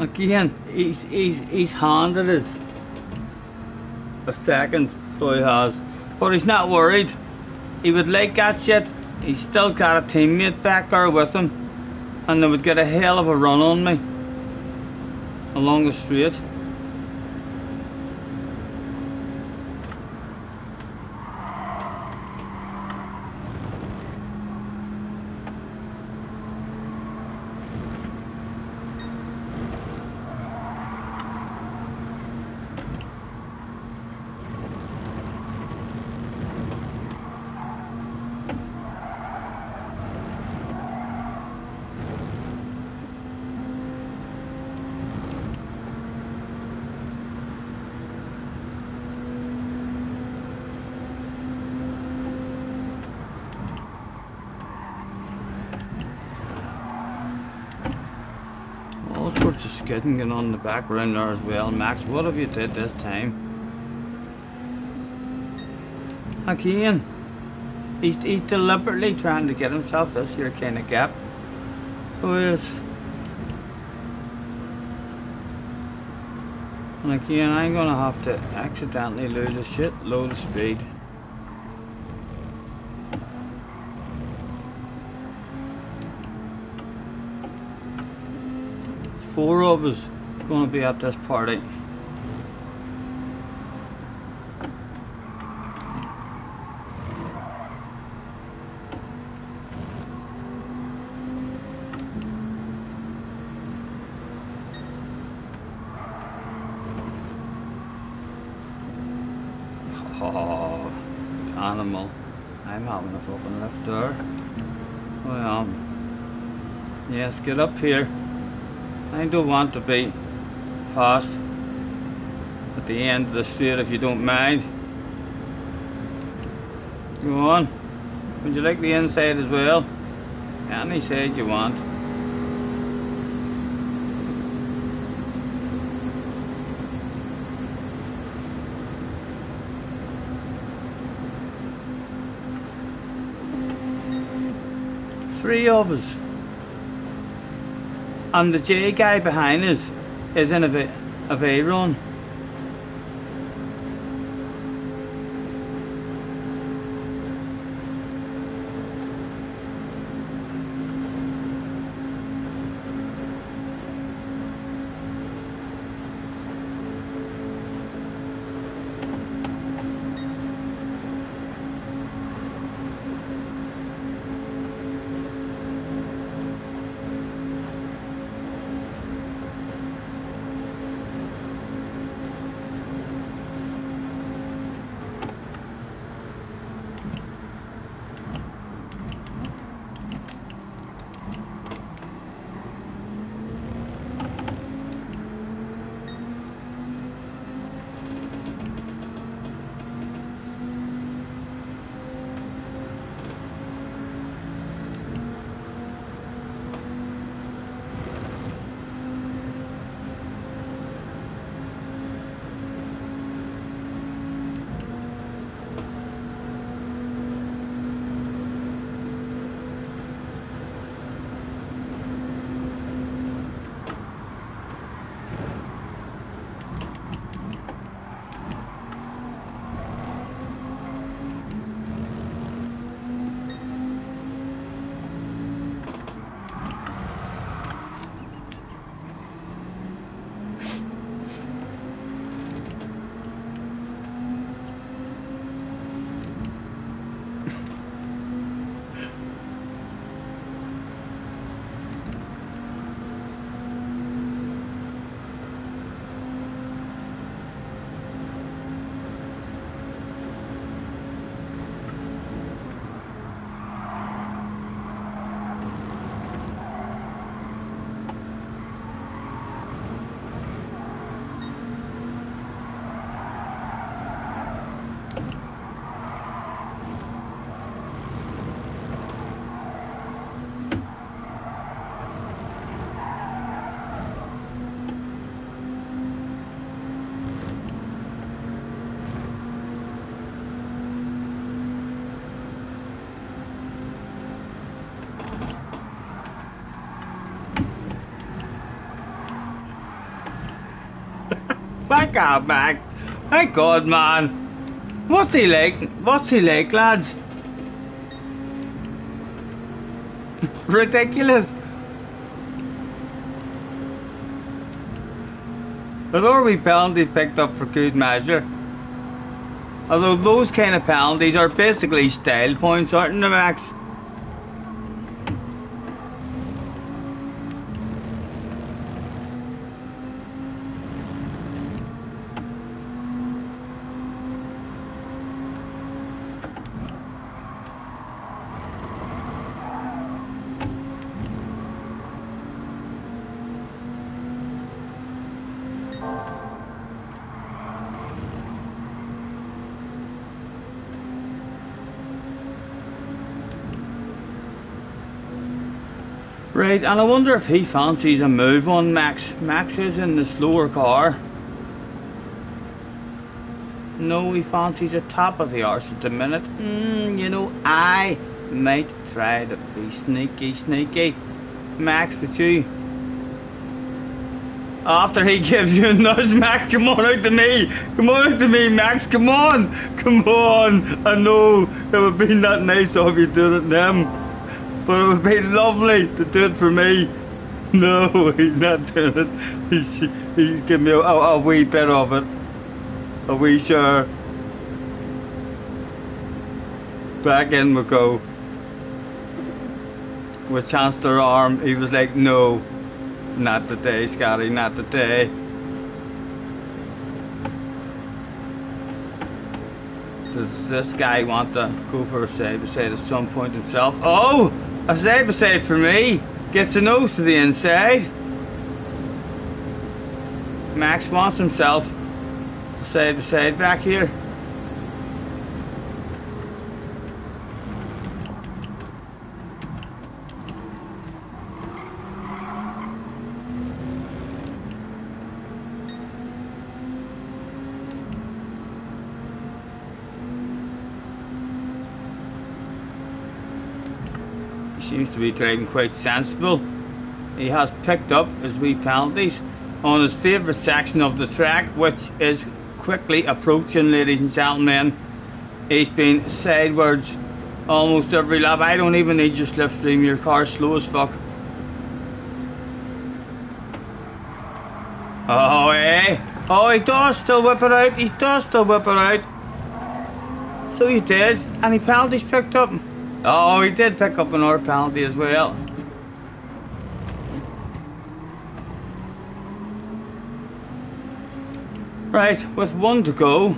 Again, he's handed it a second, so he has. But he's not worried. He would like that shit. He's still got a teammate back there with him, and they would get a hell of a run on me along the straight. All sorts of skidding going on in the background there as well. Max, what have you did this time? Again, he's deliberately trying to get himself this here kind of gap. So he is. And again, I'm going to have to accidentally lose a shit load of speed. Four of us going to be at this party. Oh, animal. I'm having a fucking lift there. I am. Yes, get up here. I don't want to be fast at the end of the straight if you don't mind. Go on. Would you like the inside as well? Any side you want. Three of us. And the J guy behind us is in a V-run. Back out, Max. Thank God, man. What's he like? What's he like, lads? Ridiculous. Although we penalty picked up for good measure. Although those kind of penalties are basically style points, aren't they, Max? Right, and I wonder if he fancies a move on Max. Max is in the slower car. No, he fancies a top of the arse at the minute. You know, I might try to be sneaky. Max, with you. After he gives you a nudge, Max, come on out to me. Come on out to me, Max, come on. Come on. I know it would be not nice of you doing it to him. But it would be lovely to do it for me. No, he's not doing it. He's giving me a wee bit of it. A wee share. Back in we go. With Chancellor Arm, he was like, no, not today, Scotty, not today. Does this guy want to go for a side-by-side at some point himself? Oh! A side-by-side for me! Gets a nose to the inside. Max wants himself a side-by-side back here. Seems to be driving quite sensible. He has picked up his wee penalties on his favourite section of the track, which is quickly approaching, ladies and gentlemen. He's been sideways almost every lap. I don't even need your slipstream, your car's slow as fuck. Oh, eh? Oh, he does still whip it out. He does still whip it out. So he did. Any penalties picked up? Oh, he did pick up another penalty as well. Right, with one to go.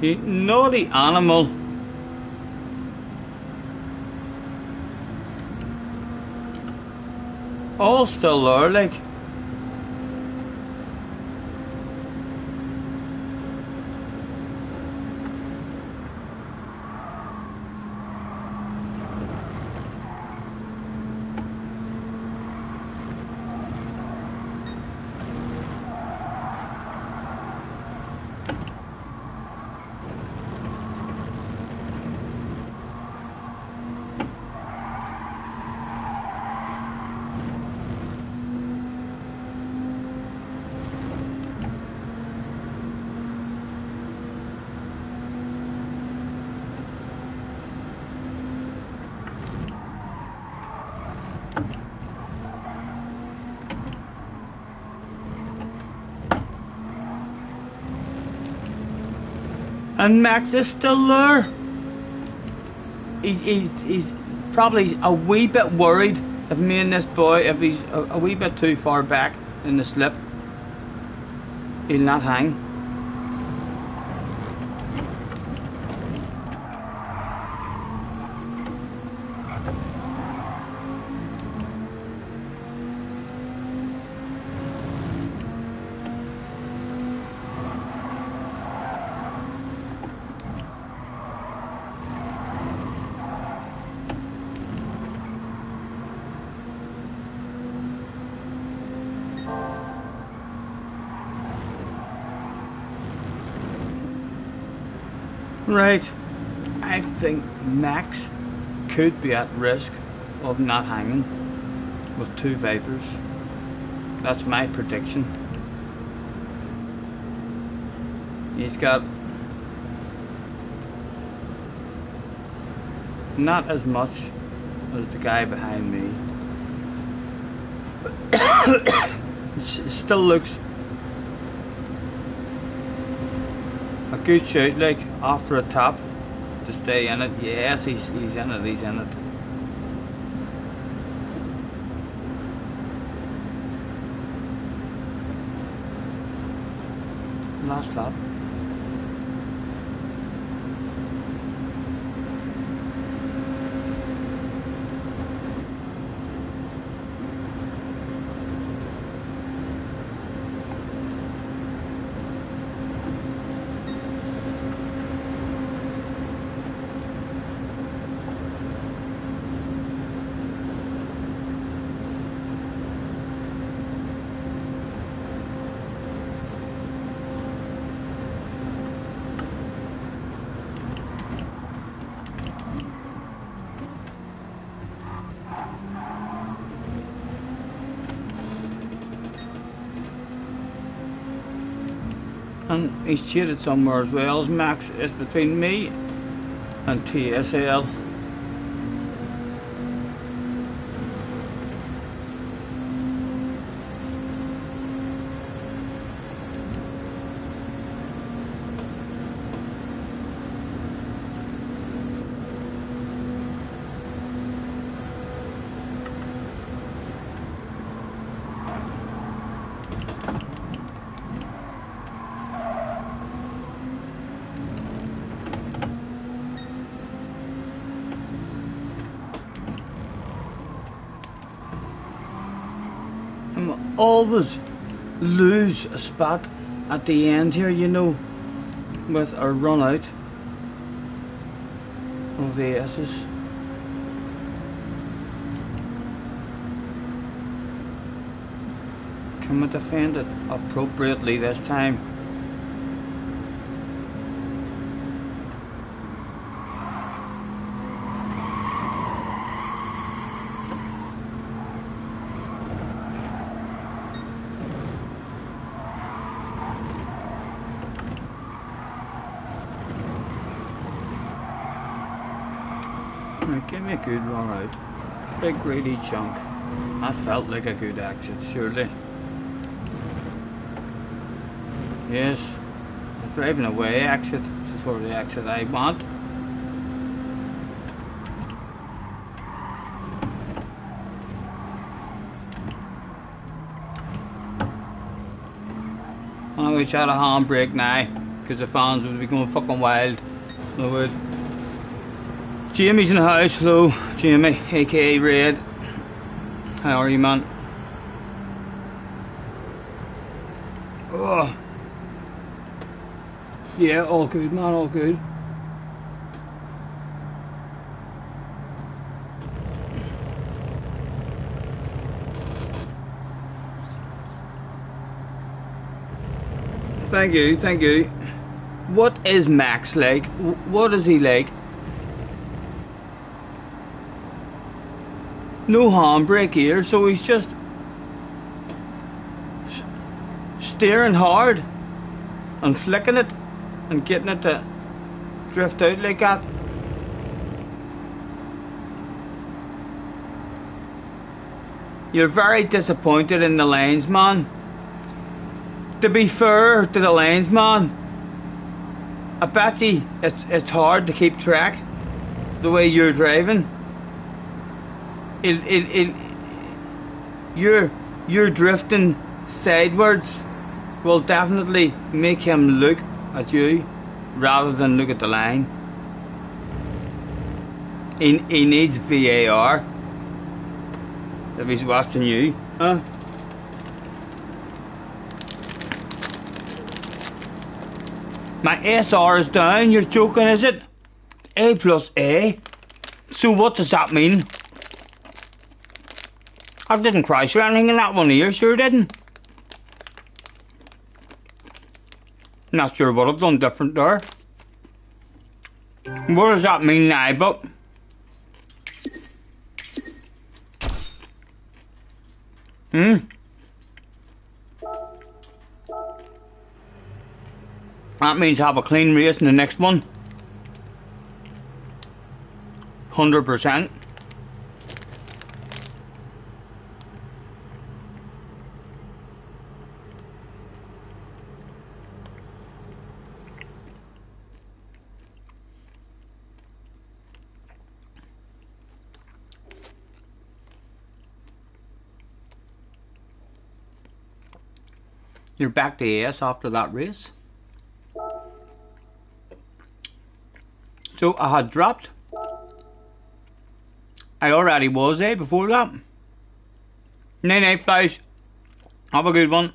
You naughty animal. All still there, like. And Max is still there. He's probably a wee bit worried if me and this boy, if he's a wee bit too far back in the slip, he'll not hang. Right, I think Max could be at risk of not hanging with two Vipers. That's my prediction. He's got not as much as the guy behind me. It still looks a good shoot, like after a tap to stay in it. Yes, he's in it. He's in it. Last lap. And he's cheated somewhere as well as Max. It's between me and TSL. Always lose a spot at the end here, you know, with a run out of the S's. Can we defend it appropriately this time? Give me a good run out. Big greedy chunk. That felt like a good exit, surely. Yes, driving away exit. This is sort of the exit I want. I wish I had a handbrake now, because the fans would be going fucking wild. They would. Jamie's in the house. Hello, Jamie, aka Red. How are you, man? Oh. Yeah, all good, man, all good. Thank you, thank you. What is Max like? What is he like? No handbrake here, so he's just steering hard and flicking it and getting it to drift out like that. You're very disappointed in the linesman. To be fair to the linesman, I bet you it's hard to keep track the way you're driving. You're drifting sideways will definitely make him look at you rather than look at the line. He needs VAR if he's watching you. Huh? My SR is down, you're joking, is it? A plus A? So what does that mean? I didn't crash or anything in that one here, sure didn't. Not sure what I've done different there. What does that mean now, but? That means have a clean race in the next one. 100%. You're back to AS after that race. So I had dropped. I already was A before that. Night night flies. Have a good one.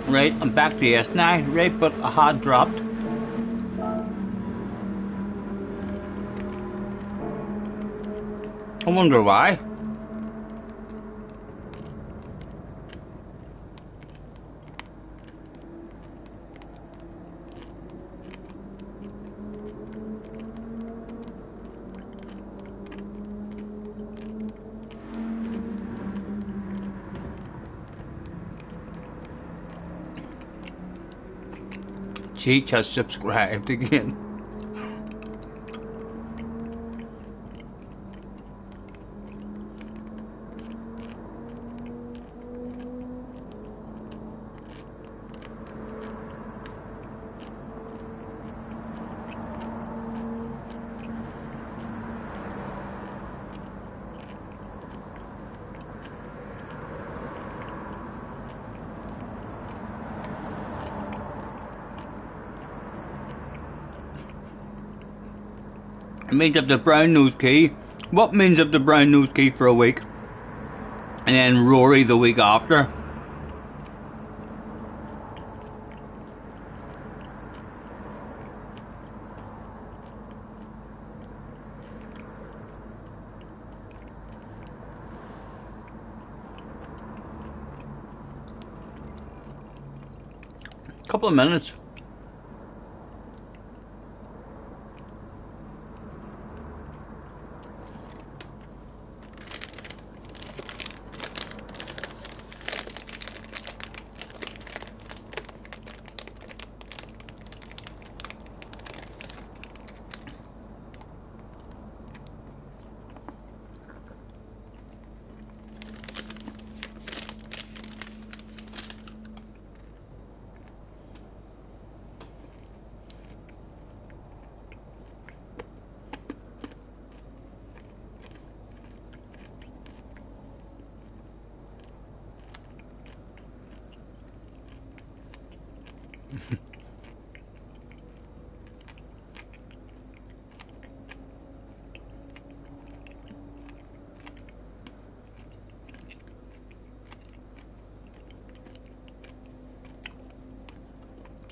Right, I'm back to AS now, right, but I had dropped. I wonder why. Cheech has subscribed again. It means up the brown nose key. What means up the brown nose key for a week? And then Rory the week after. Couple of minutes.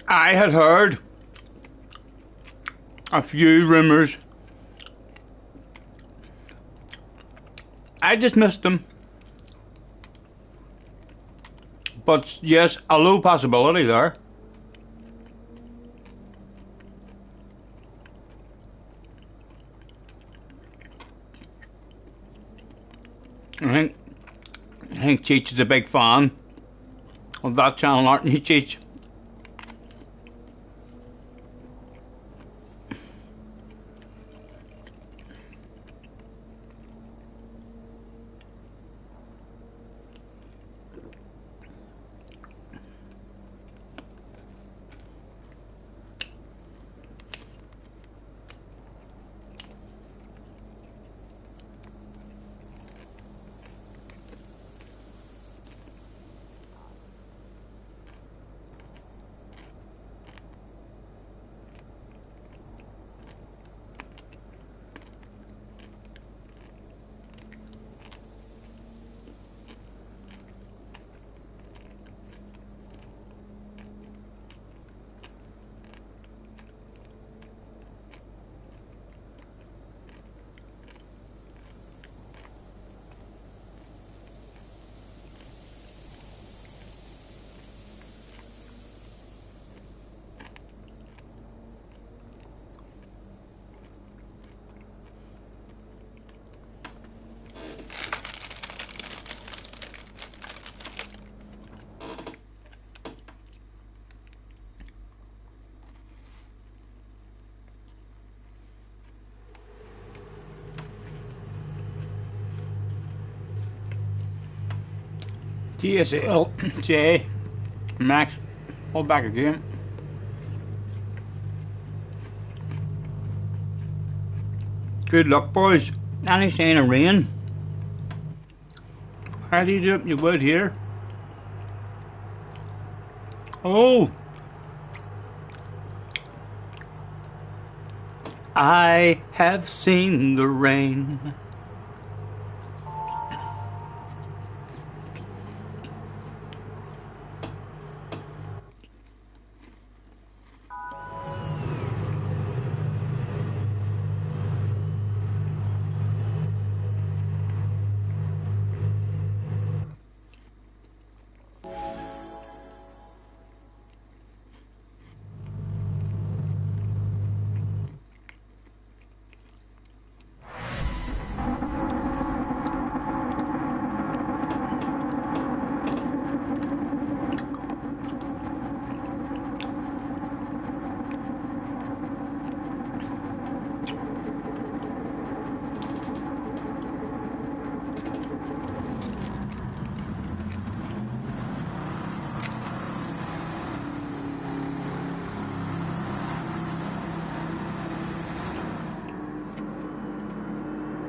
I had heard a few rumours. I dismissed them. But yes, a low possibility there. I think Cheech is a big fan of that channel, aren't you, Cheech? TSL, J, Max, all back again. Good luck, boys. Any sign of rain? How do you do it? You would here? Oh! I have seen the rain.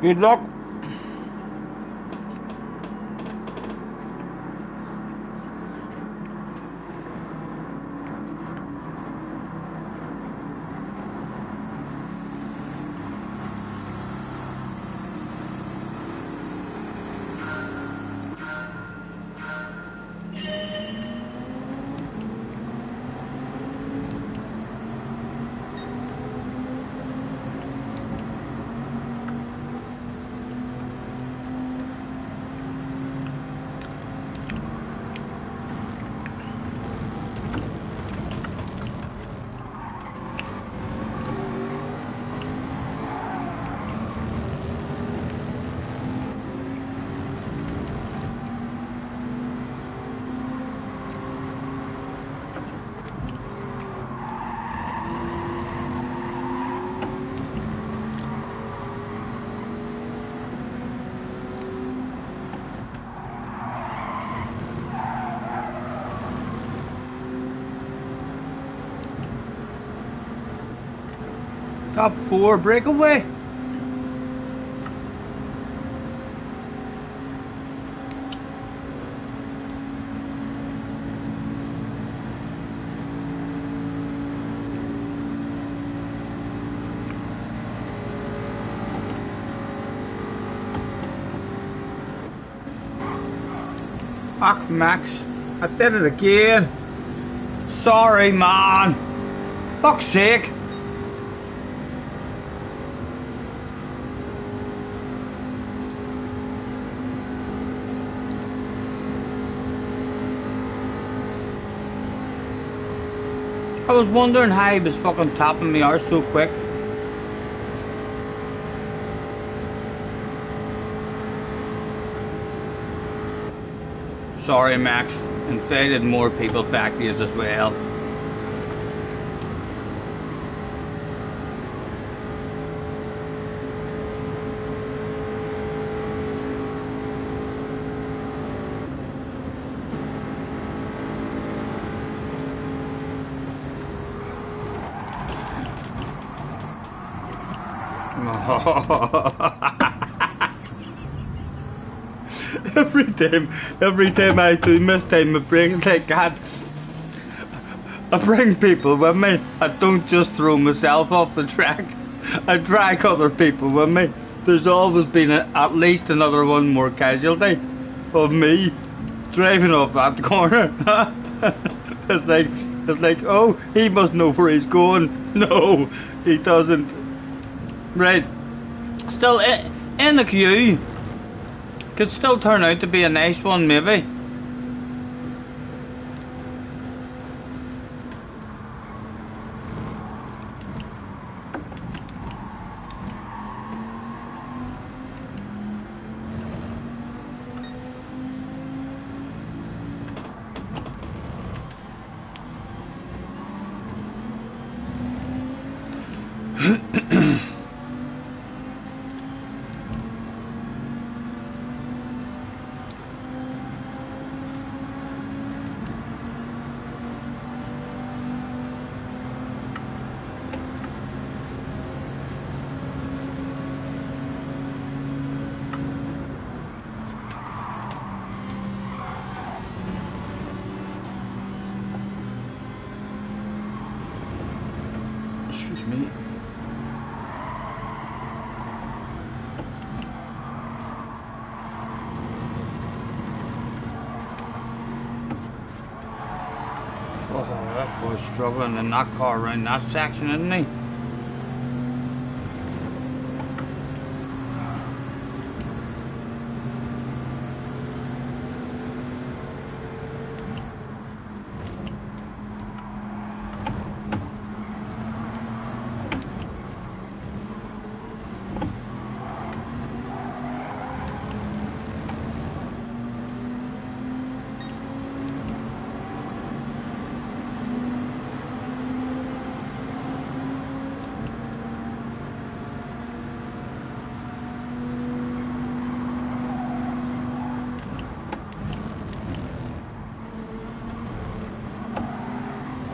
Good luck. Top 4 breakaway. Ach, Max, I did it again. Sorry, man. Fuck's sake. I was wondering how he was fucking tapping me arse so quick. Sorry, Max. Invited more people back to you as well. every time I do miss time, I bring like I bring people with me. I don't just throw myself off the track. I drag other people with me. There's always been at least another one more casualty of me driving off that corner. It's like, oh, he must know where he's going. No, he doesn't. Right, still in the queue. Could still turn out to be a nice one, maybe. Excuse me. Oh, that boy's struggling in that car around that section, isn't he?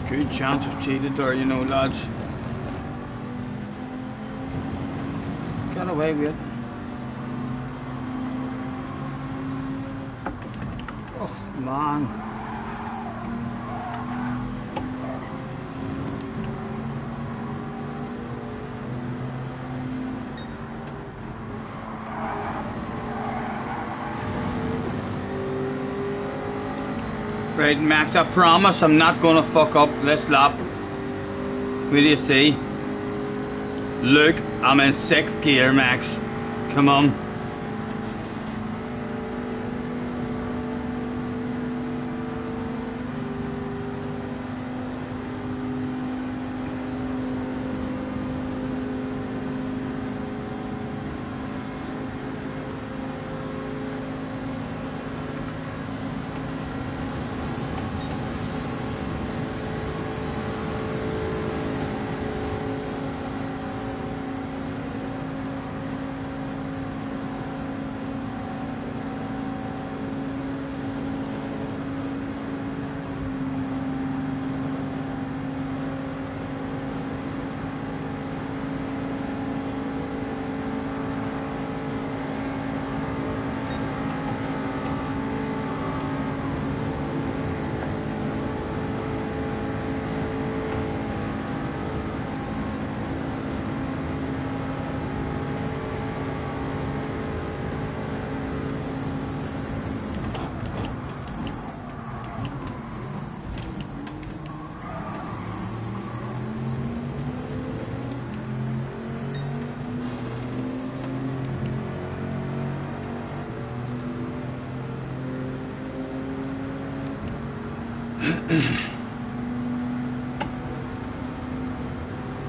Good chance of cheated there, you know, lads. Get away with it. Oh, man. Right, Max, I promise I'm not gonna fuck up this lap. What do you see? Look, I'm in 6th gear, Max. Come on.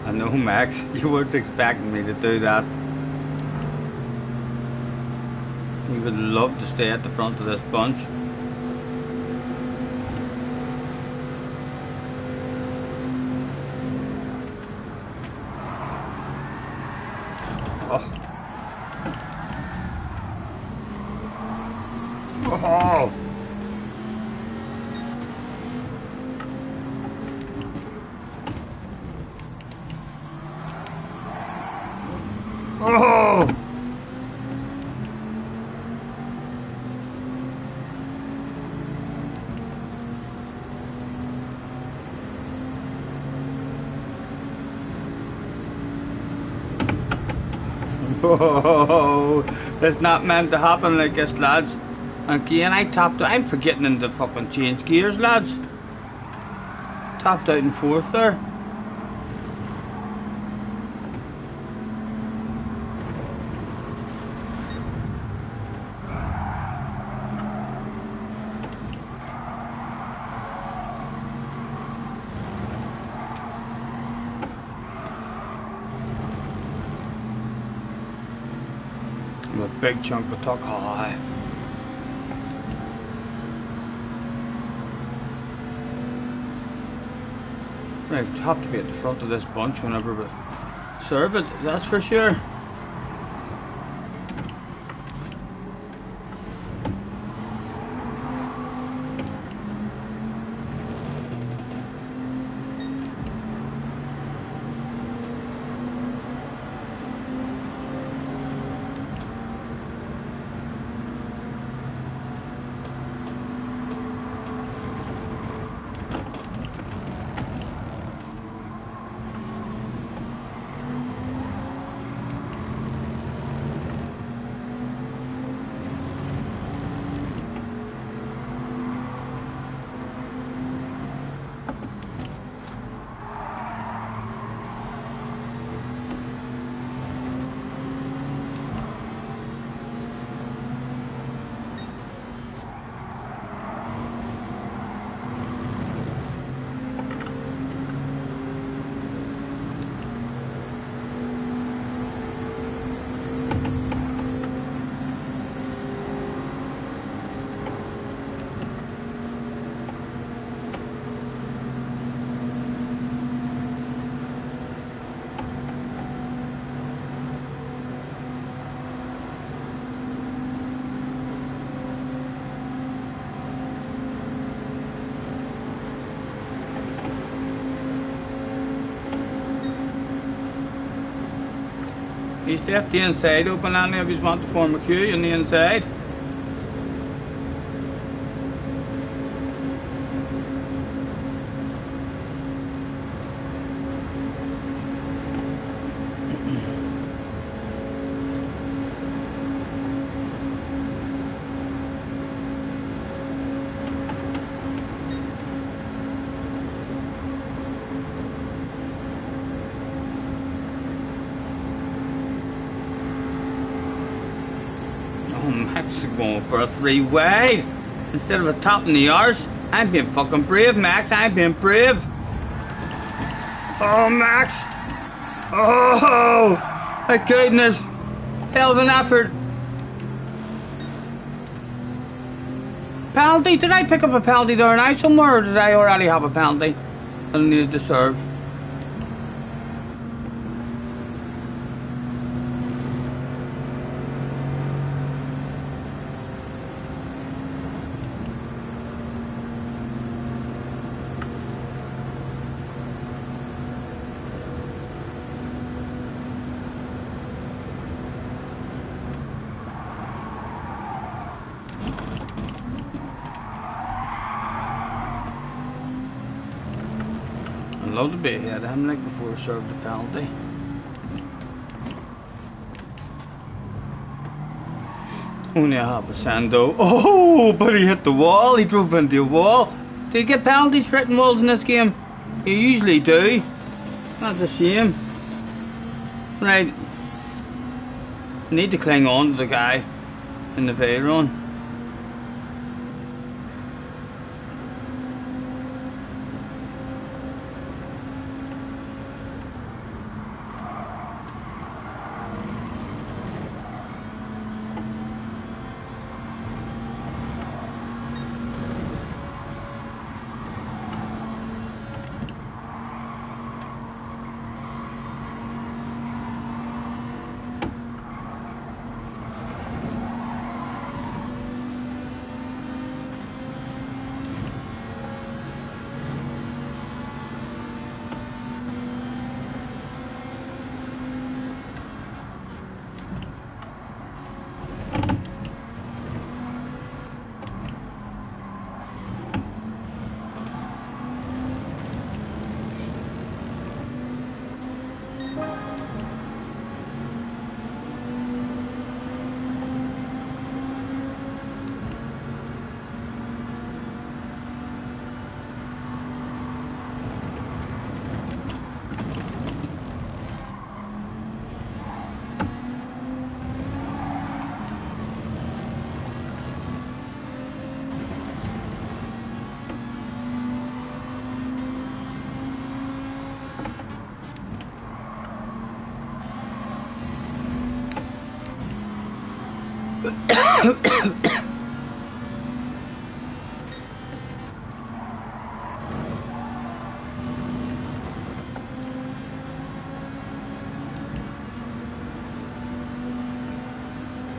I know, Max, you weren't expecting me to do that. You would love to stay at the front of this bunch. Oh. Oh. Oh! Whoa! It's not meant to happen like this, lads. Again, I tapped out. I'm forgetting to fucking change gears, lads. Tapped out in 4th there. A big chunk of tuck high. I've have to be at the front of this bunch whenever we serve it, that's for sure. He's left the inside open, only if he's want to form a queue on the inside. Oh, Max is going for a 3 wide instead of a top in the arse. I'm being fucking brave, Max. I'm being brave. Oh, Max. Oh, my goodness. Hell of an effort. Penalty? Did I pick up a penalty there now somewhere, or did I already have a penalty that I needed to serve? I'd love to be ahead of him like before I served the penalty. Only a half a sando. Oh, but he hit the wall. He drove into the wall. Do you get penalties for hitting walls in this game? You usually do. That's a shame. Right. I need to cling on to the guy in the Veyron.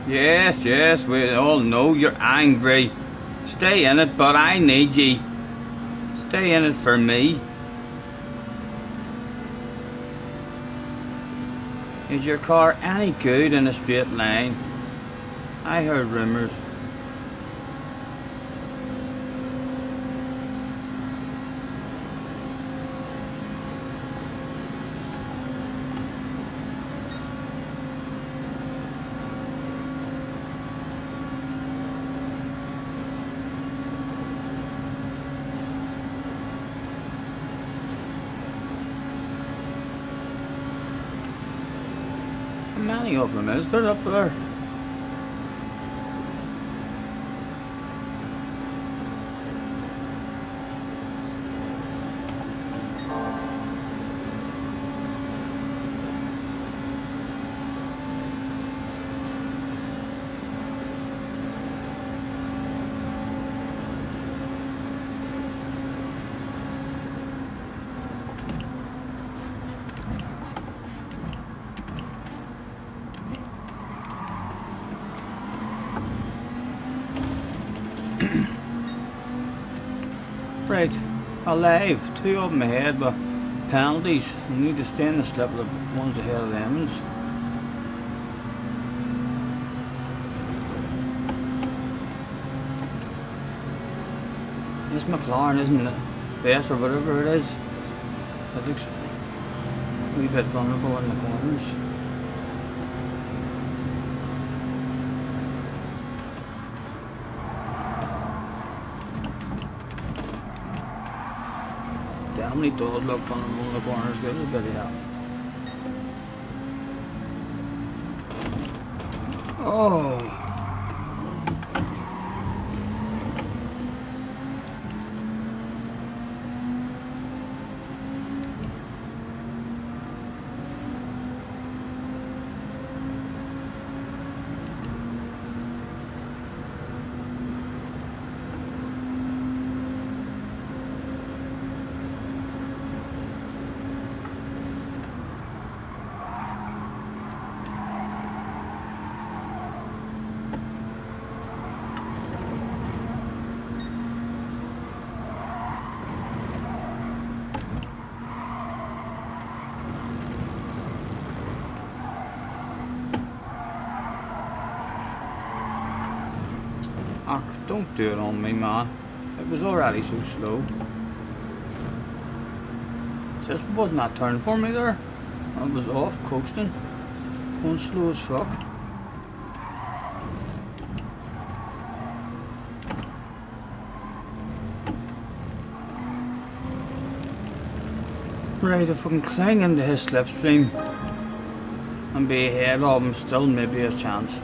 Yes, yes, we all know you're angry. Stay in it, but I need ye. Stay in it for me. Is your car any good in a straight line? I heard rumours. How many of them is there up there? Right, alive, 2 of them ahead, but penalties. We need to stay in the slip of the ones ahead of them. McLaren, isn't it? Best or whatever it is. It looks a wee bit vulnerable in the corners. Definitely does look vulnerable in the corners, give it a bit of that. Oh! Ach, don't do it on me, man. It was already so slow. Just wasn't that turn for me there. I was off coasting. Going slow as fuck. Ready to fucking cling into his slipstream and be ahead of him, still maybe a chance.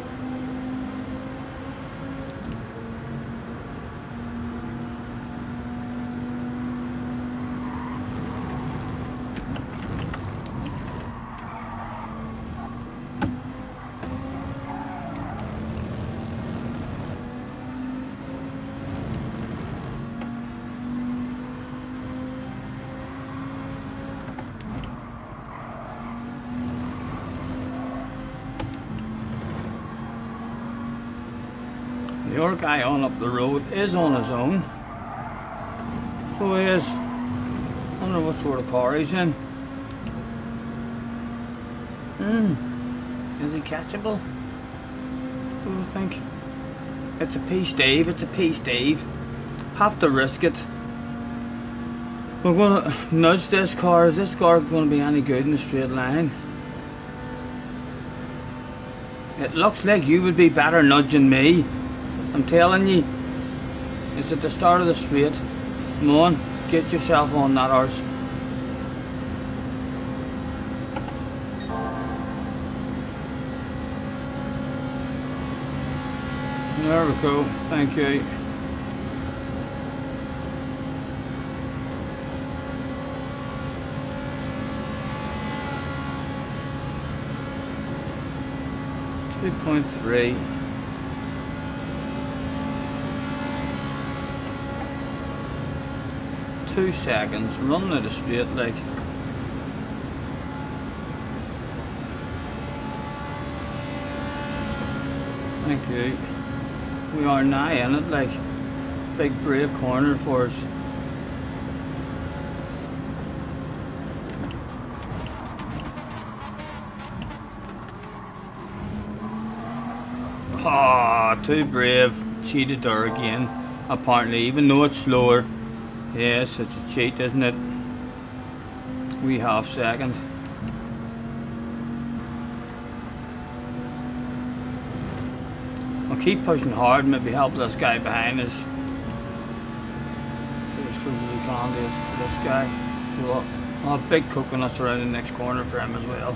The other guy on up the road is on his own. So he is. I don't know what sort of car he's in. Is he catchable? What do you think? It's a piece, Dave. It's a piece, Dave. Have to risk it. We're gonna nudge this car. Is this car gonna be any good in the straight line? It looks like you would be better nudging me. I'm telling you, it's at the start of the straight. Come on, get yourself on that horse. There we go, thank you. .3. 2 seconds, running at a straight like. Thank you. We are now in it, like, big brave corner for us. Ah, oh, too brave. Cheated there again, apparently, even though it's slower. Yes, it's a cheat, isn't it? Wee half second. I'll keep pushing hard, maybe help this guy behind us. Get as close as we can to this guy. Well, I'll have big coconuts around the next corner for him as well.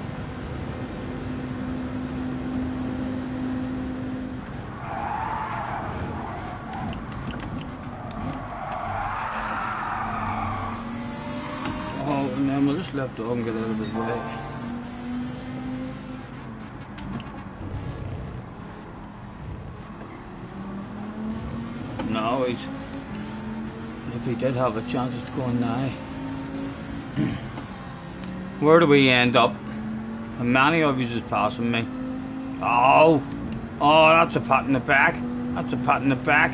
Oh, and then we'll just let Dog get out of his way. No, he's... If he did have a chance, it's going now. Where do we end up? And many of you just passing me. Oh! Oh, that's a pat in the back. That's a pat in the back.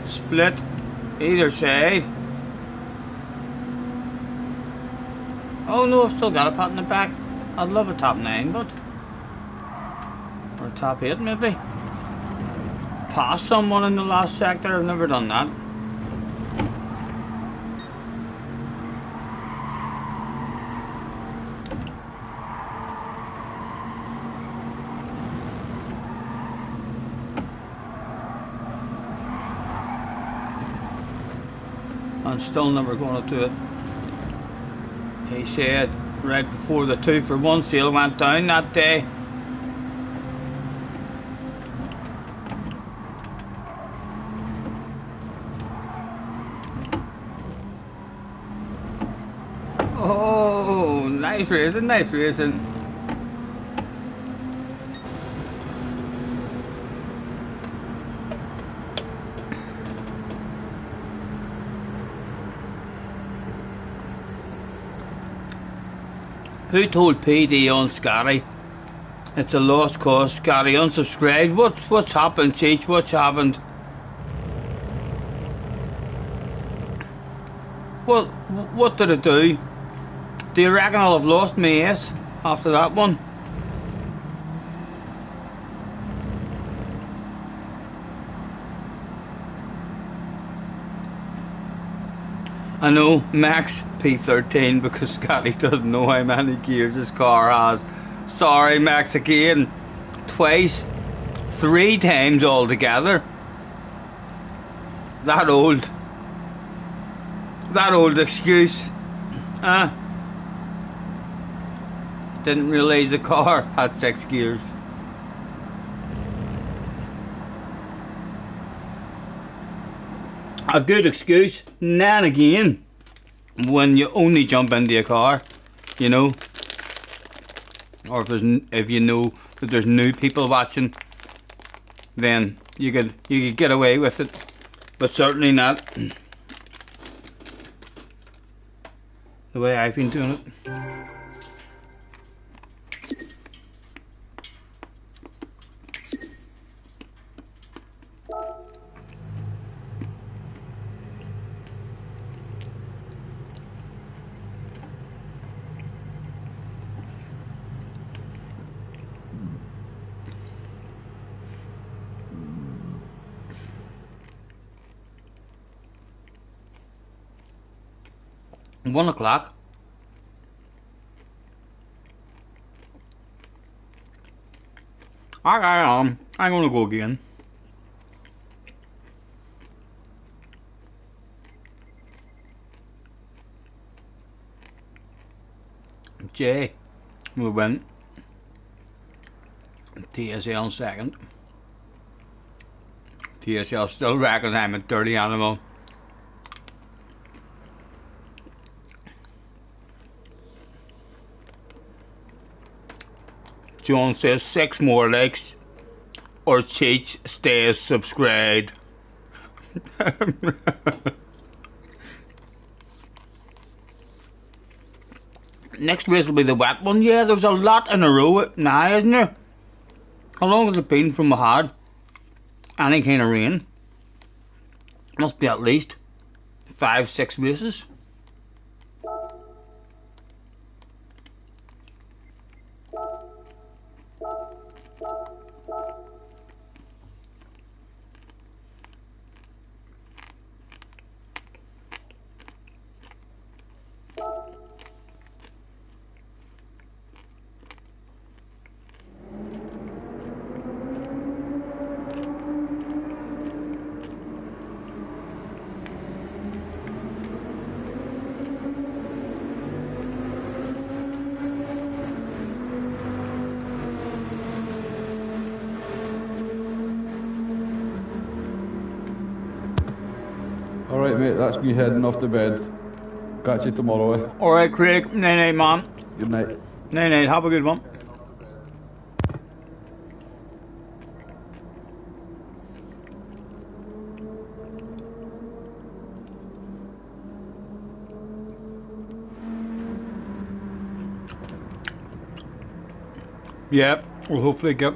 Split. Either side. Oh no, I've still got a pat in the back. I'd love a top 9, but... Or a top 8 maybe. Pass someone in the last sector, I've never done that. I'm still never going to do it. He said right before the 2-for-1 sale went down that day. Oh, nice racing, nice racing. Who told PD on Scotty? It's a lost cause. Scotty unsubscribed. What's happened, Cheech? What's happened? Well, what did it do? Do you reckon I'll have lost my ace after that one? I know Max P13 because Scotty doesn't know how many gears his car has. Sorry, Max, again. Twice. 3 times altogether. That old excuse. Didn't realise the car had 6 gears. A good excuse, now and again, when you only jump into a car, you know, or if you know that there's new people watching, then you could get away with it, but certainly not the way I've been doing it. One o'clock. I'm gonna go again. Jay will win. TSL in second. TSL still reckons I'm a dirty animal. John says 6 more likes or Cheech stays subscribed. Next race will be the wet one. Yeah, there's a lot in a row now, isn't there? How long has it been from we had any kind of rain? Must be at least 5-6 races. Alright mate, that's me heading off to bed. Catch you tomorrow, eh? Alright, Craig. Night night, man. Good night. Night night. Have a good one. Yeah, we'll hopefully get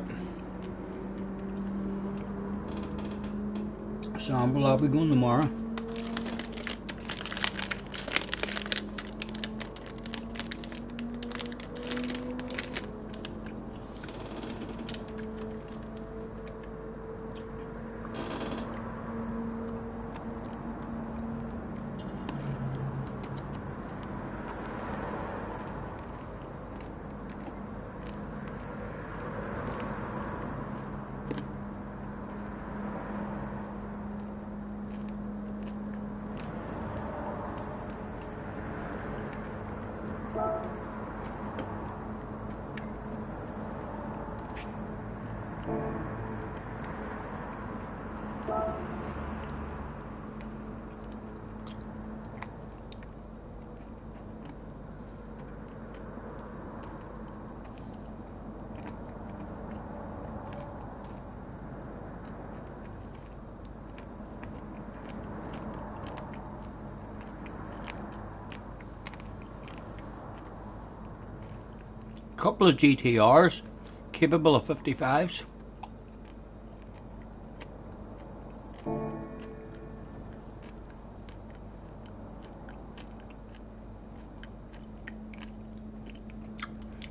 a sample. I'll be going tomorrow. couple of GTRs capable of 55s.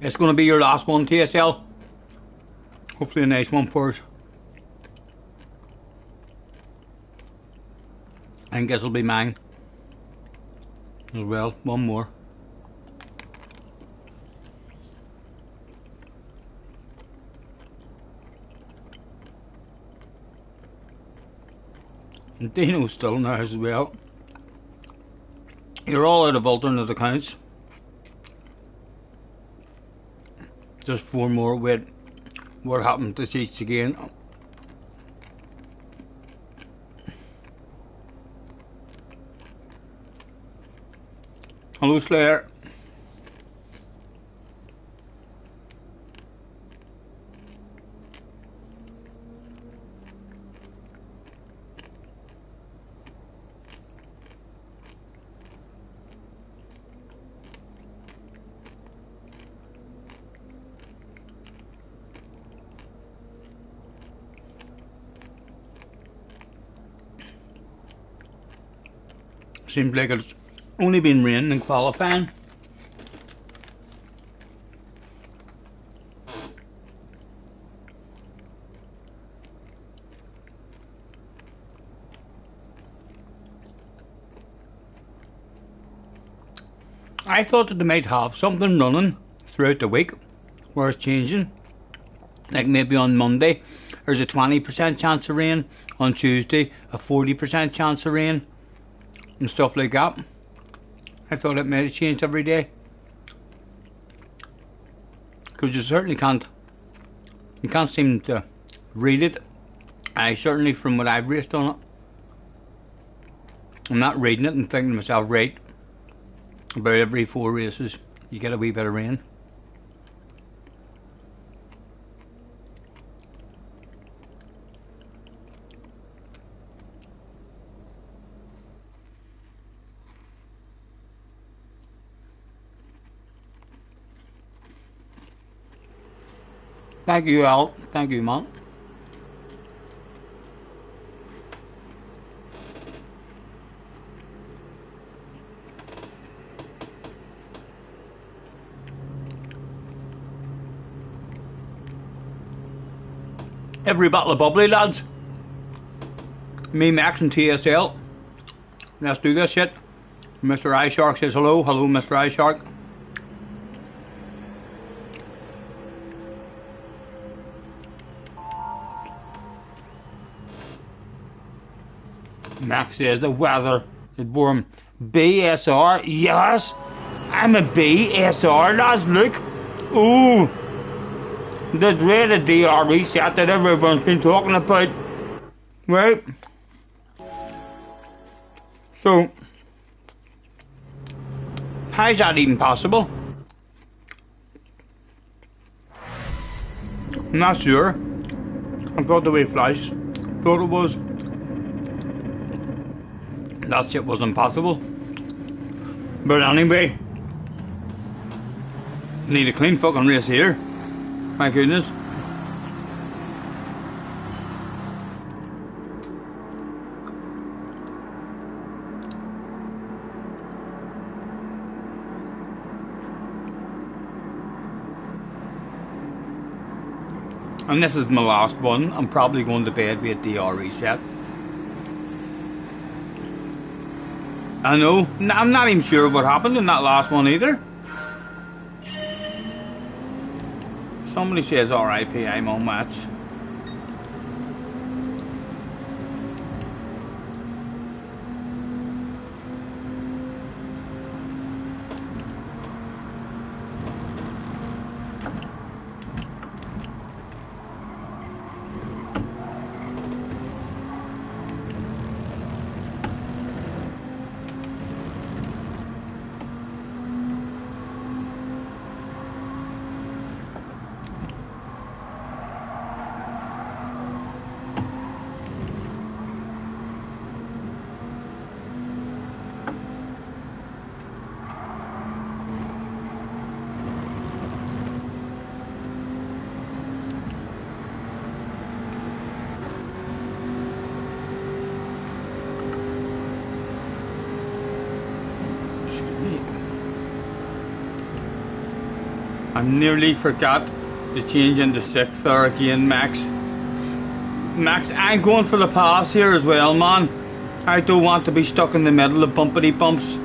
It's going to be your last one, TSL. Hopefully a nice one for us. I think this will be mine as well. One more. And Dino's still now as well. You're all out of alternate accounts. Just 4 more. Wait, what happened to each again? Hello, Slayer. Seems like it's only been rain in qualifying. I thought that they might have something running throughout the week where it's changing. Like maybe on Monday there's a 20% chance of rain, on Tuesday a 40% chance of rain, and stuff like that. I thought it might have changed every day, because you certainly can't seem to read it. I certainly, from what I've raced on it, I'm not reading it and thinking to myself, right, about every 4 races you get a wee bit of rain. Thank you, Al. Thank you, man. Every bottle of bubbly, lads. Me, Max, and TSL. Let's do this shit. Mr. iShark says hello. Hello, Mr. iShark. Max says the weather is warm. BSR, yes, I'm a BSR, lads. Look, ooh, the dreaded DR reset that everyone's been talking about, right? So, how is that even possible? I'm not sure. I thought the way Flash thought it was. That shit was impossible. But anyway, need a clean fucking race here. My goodness. And this is my last one. I'm probably going to bed with a DR reset. I know. I'm not even sure what happened in that last one either. Somebody says RIP, I'm on match. nearly forgot to change into 6th there again, Max. Max, I'm going for the pass here as well, man. I don't want to be stuck in the middle of bumpity bumps.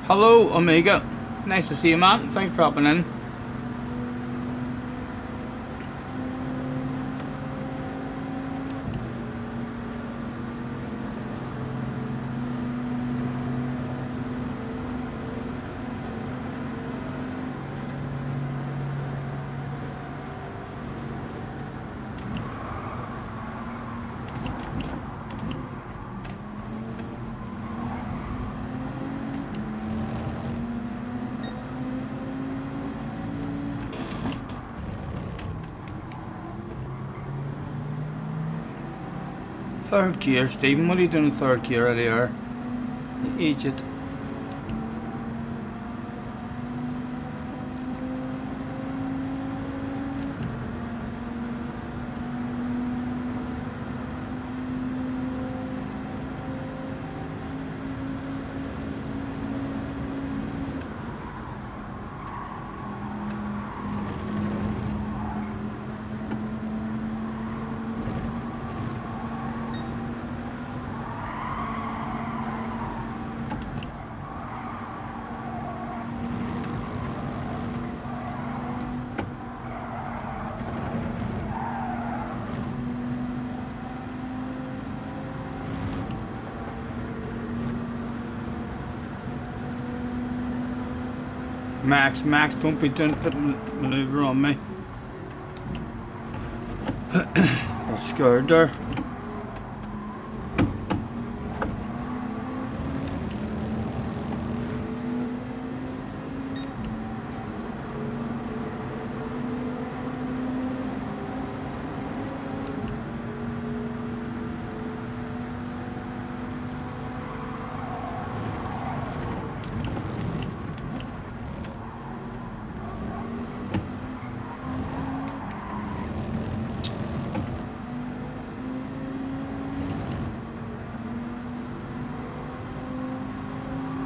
Hello, Omega. Nice to see you, man. Thanks for popping in. Third gear, Stephen. What are you doing in third gear earlier? You idiot. Max, don't be doing put maneuver on me. I'm scared there.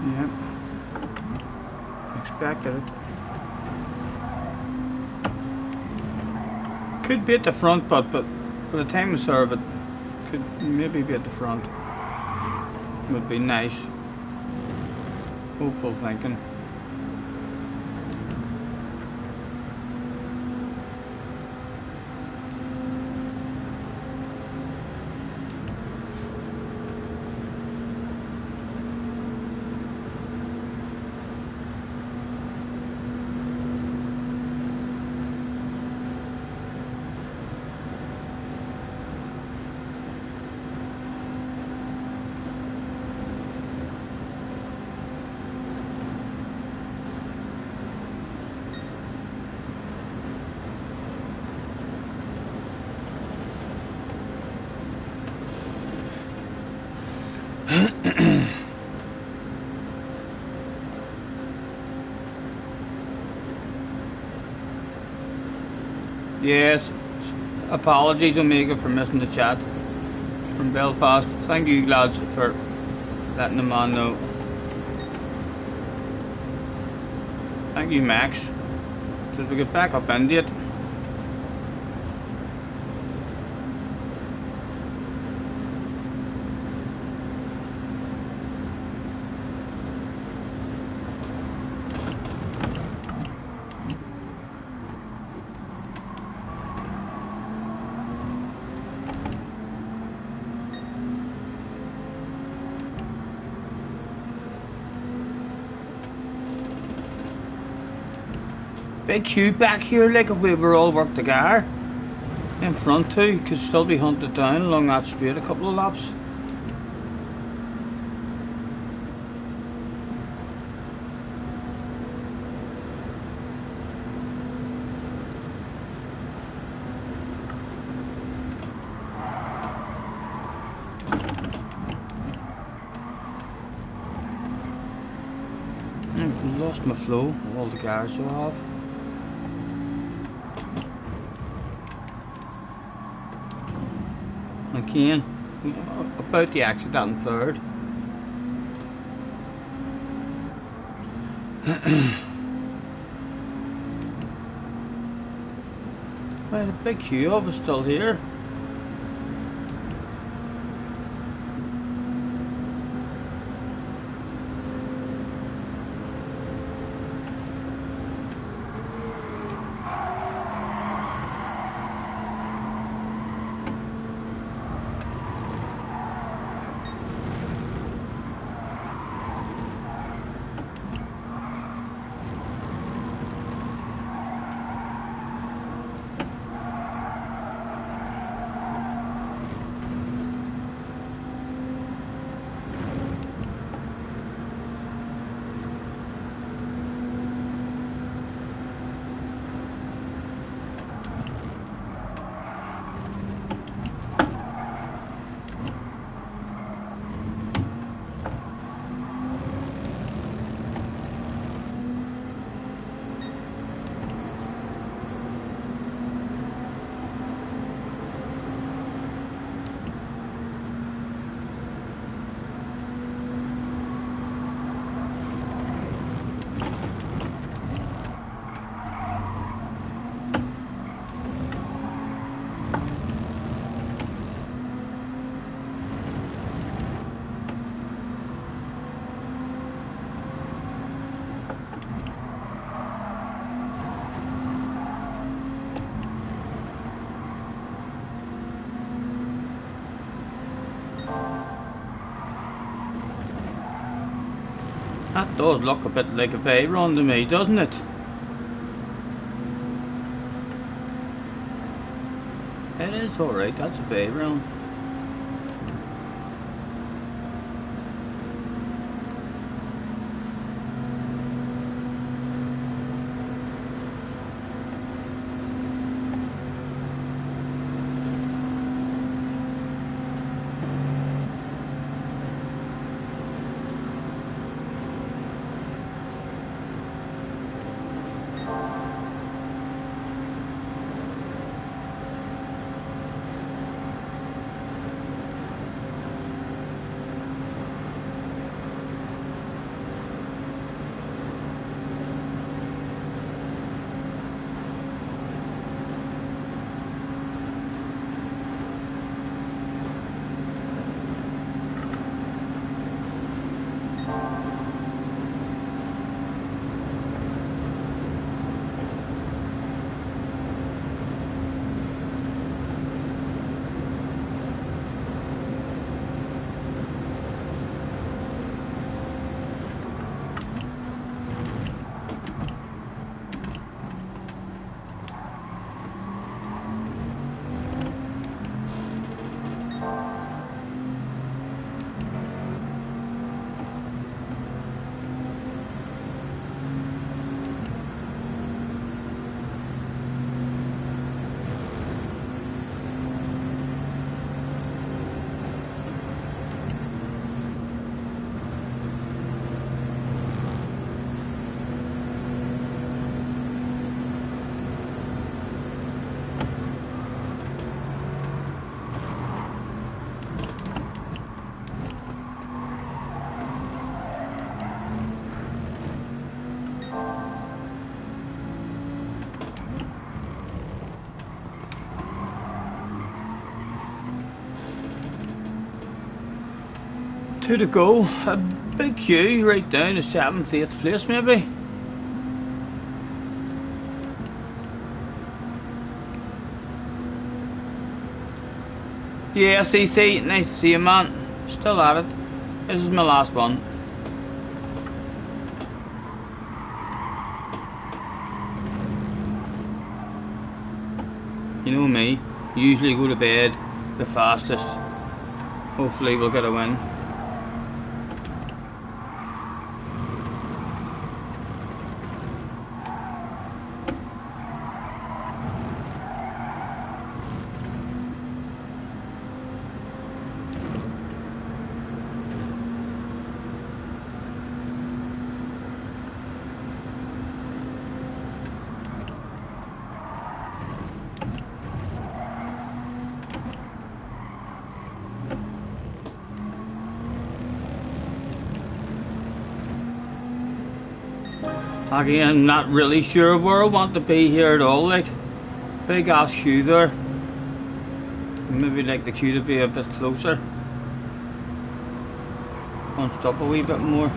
Yep. Expected it. Could be at the front, but by the time we serve it, could maybe be at the front. Would be nice. Hopeful thinking. Yes, apologies Omega for missing the chat from Belfast. Thank you lads for letting the man know. Thank you Max. So we get back up into it. Big queue back here, like if we were all worked together. In front too, could still be hunted down along that straight a couple of laps. Lost my flow of all the cars I have. Again, about the exit on third. Well, the big queue of us still here. That does look a bit like a V run to me, doesn't it? It is alright, that's a V run. Two to go, a big queue right down to 7th, 8th place maybe. Yeah, CC, nice to see you, man. Still at it. This is my last one. You know me, usually go to bed the fastest. Hopefully we'll get a win. Again, not really sure where I want to be here at all. Like, big ass queue there. Maybe like the queue to be a bit closer. Bunched up a wee bit more.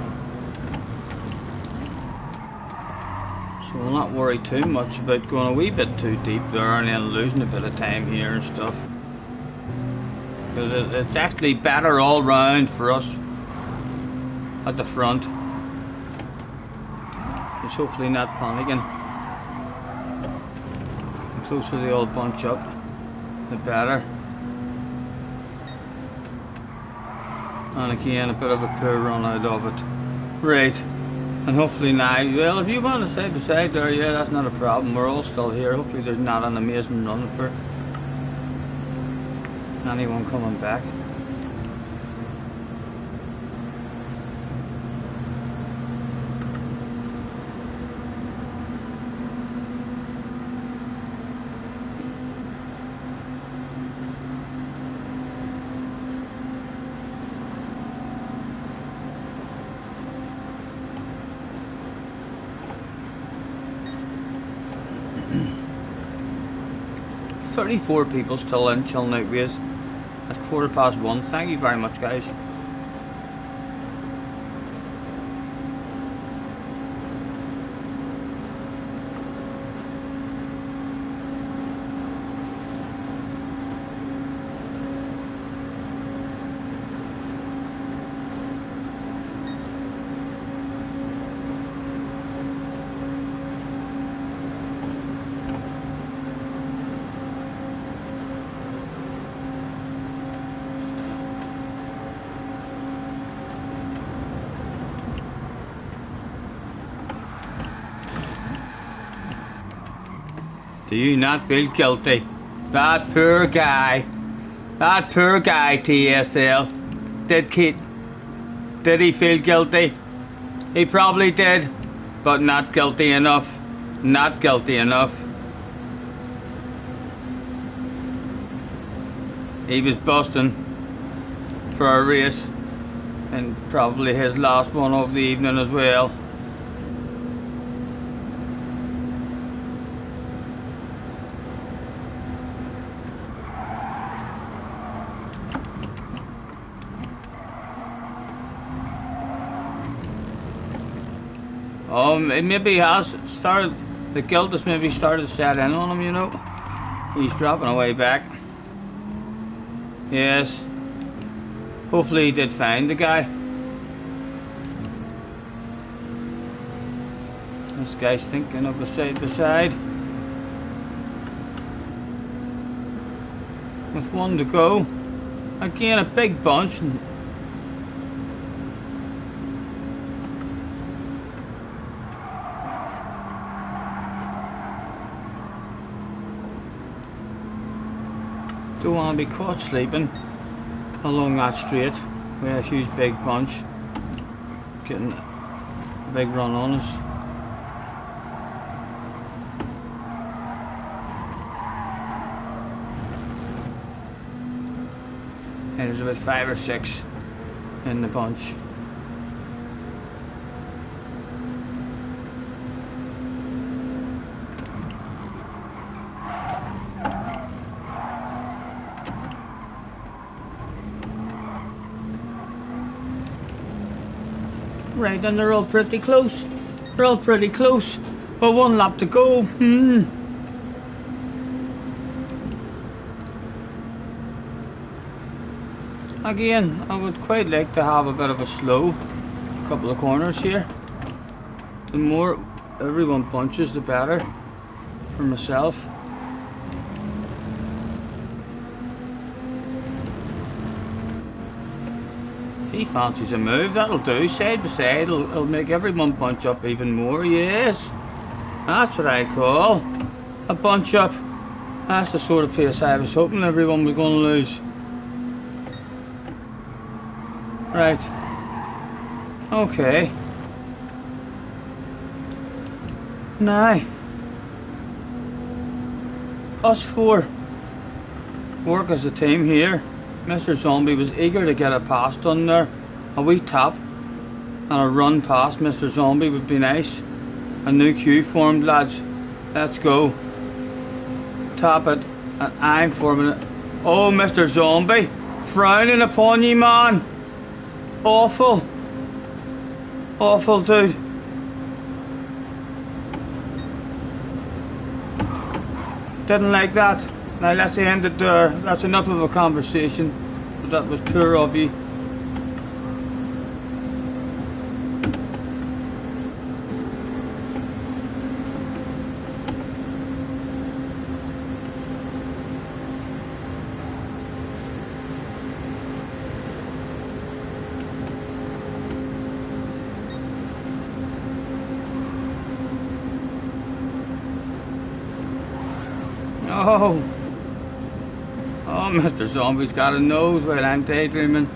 So I'll not worry too much about going a wee bit too deep there and then losing a bit of time here and stuff. Because it's actually better all round for us at the front. It's hopefully not panicking. The closer they all bunch up, the better. And again, a bit of a poor run out of it. Right. And hopefully now, well, if you want to stay beside there, yeah, that's not a problem. We're all still here. Hopefully there's not an amazing run for anyone coming back. There's 34 people still in chilling out with us at 1:15. Thank you very much, guys. Do you not feel guilty? That poor guy, TSL, did he feel guilty? He probably did, but not guilty enough. Not guilty enough. He was busting for a race, and probably his last one of the evening as well. Maybe he has started, the guilt has maybe started to set in on him, you know. He's dropping away back. Yes. Hopefully he did find the guy. This guy's thinking of the side by side. With one to go. Again, a big bunch. Don't want to be caught sleeping along that straight with a huge big bunch getting a big run on us. And there's about 5 or 6 in the bunch. Right, and they're all pretty close. They're all pretty close. But 1 lap to go. Again, I would quite like to have a bit of a slow couple of corners here. The more everyone punches, the better for myself. He fancies a move. That'll do. Side by side, it'll make everyone bunch up even more. Yes, that's what I call a bunch up. That's the sort of pace I was hoping everyone was going to lose. Right. Okay. Now, us four work as a team here. Mr. Zombie was eager to get a pass done there. A wee tap and a run past Mr. Zombie would be nice. A new queue formed, lads. Let's go. Tap it, and I'm forming it. Oh, Mr. Zombie, frowning upon you, man. Awful. Awful, dude. Didn't like that. Now let's end it there. That's enough of a conversation. That was poor of you. Oh. Oh, Mr. Zombie's got a nose while I'm daydreaming.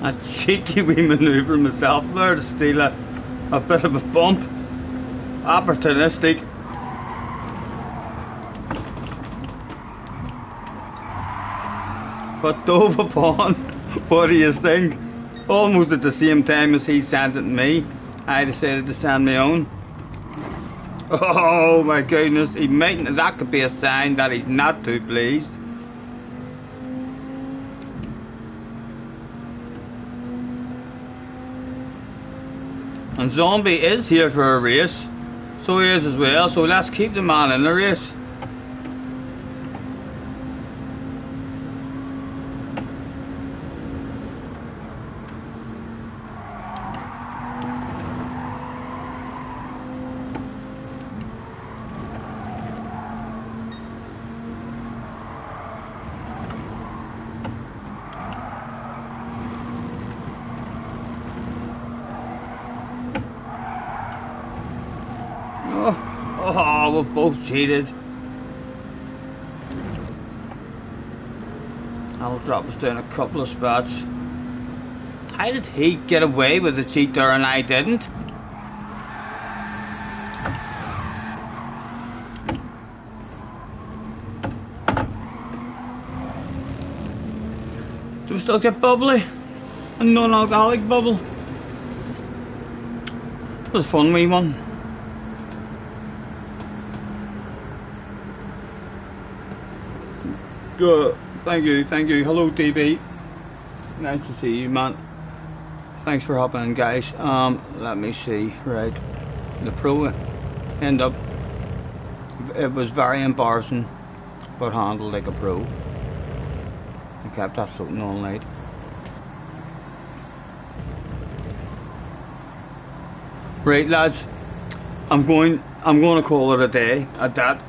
A cheeky wee manoeuvre myself there to steal a bit of a bump. Opportunistic. But dove upon, what do you think? Almost at the same time as he sent it to me, I decided to send my own. Oh my goodness, that could be a sign that he's not too pleased. And Zombie is here for a race, so he is as well, so let's keep the man in the race. Oh, we're both cheated. That'll drop us down a couple of spots. How did he get away with the cheat there and I didn't? Do we still get bubbly? A non-alcoholic bubble? It was a fun wee one. Good. Thank you. Hello, DB. Nice to see you, man. Thanks for hopping in, guys. Let me see. Right, the pro end up. It was very embarrassing, but handled like a pro. I kept that floating all night. Right, lads. I'm going to call it a day at that.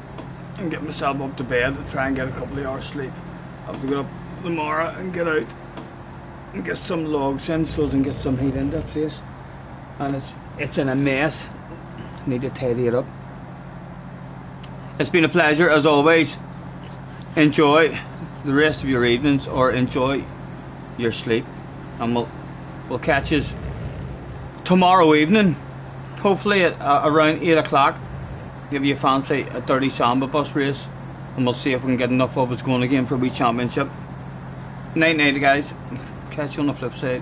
And get myself up to bed and try and get a couple of hours sleep. I have to get up tomorrow and get out and get some logs in so I can get some heat into the place. And it's in a mess. Need to tidy it up. It's been a pleasure as always. Enjoy the rest of your evenings or enjoy your sleep, and we'll catch you tomorrow evening, hopefully at around 8 o'clock. Give you a fancy a dirty samba bus race, and we'll see if we can get enough of us going again for a wee championship. Night night, guys. Catch you on the flip side.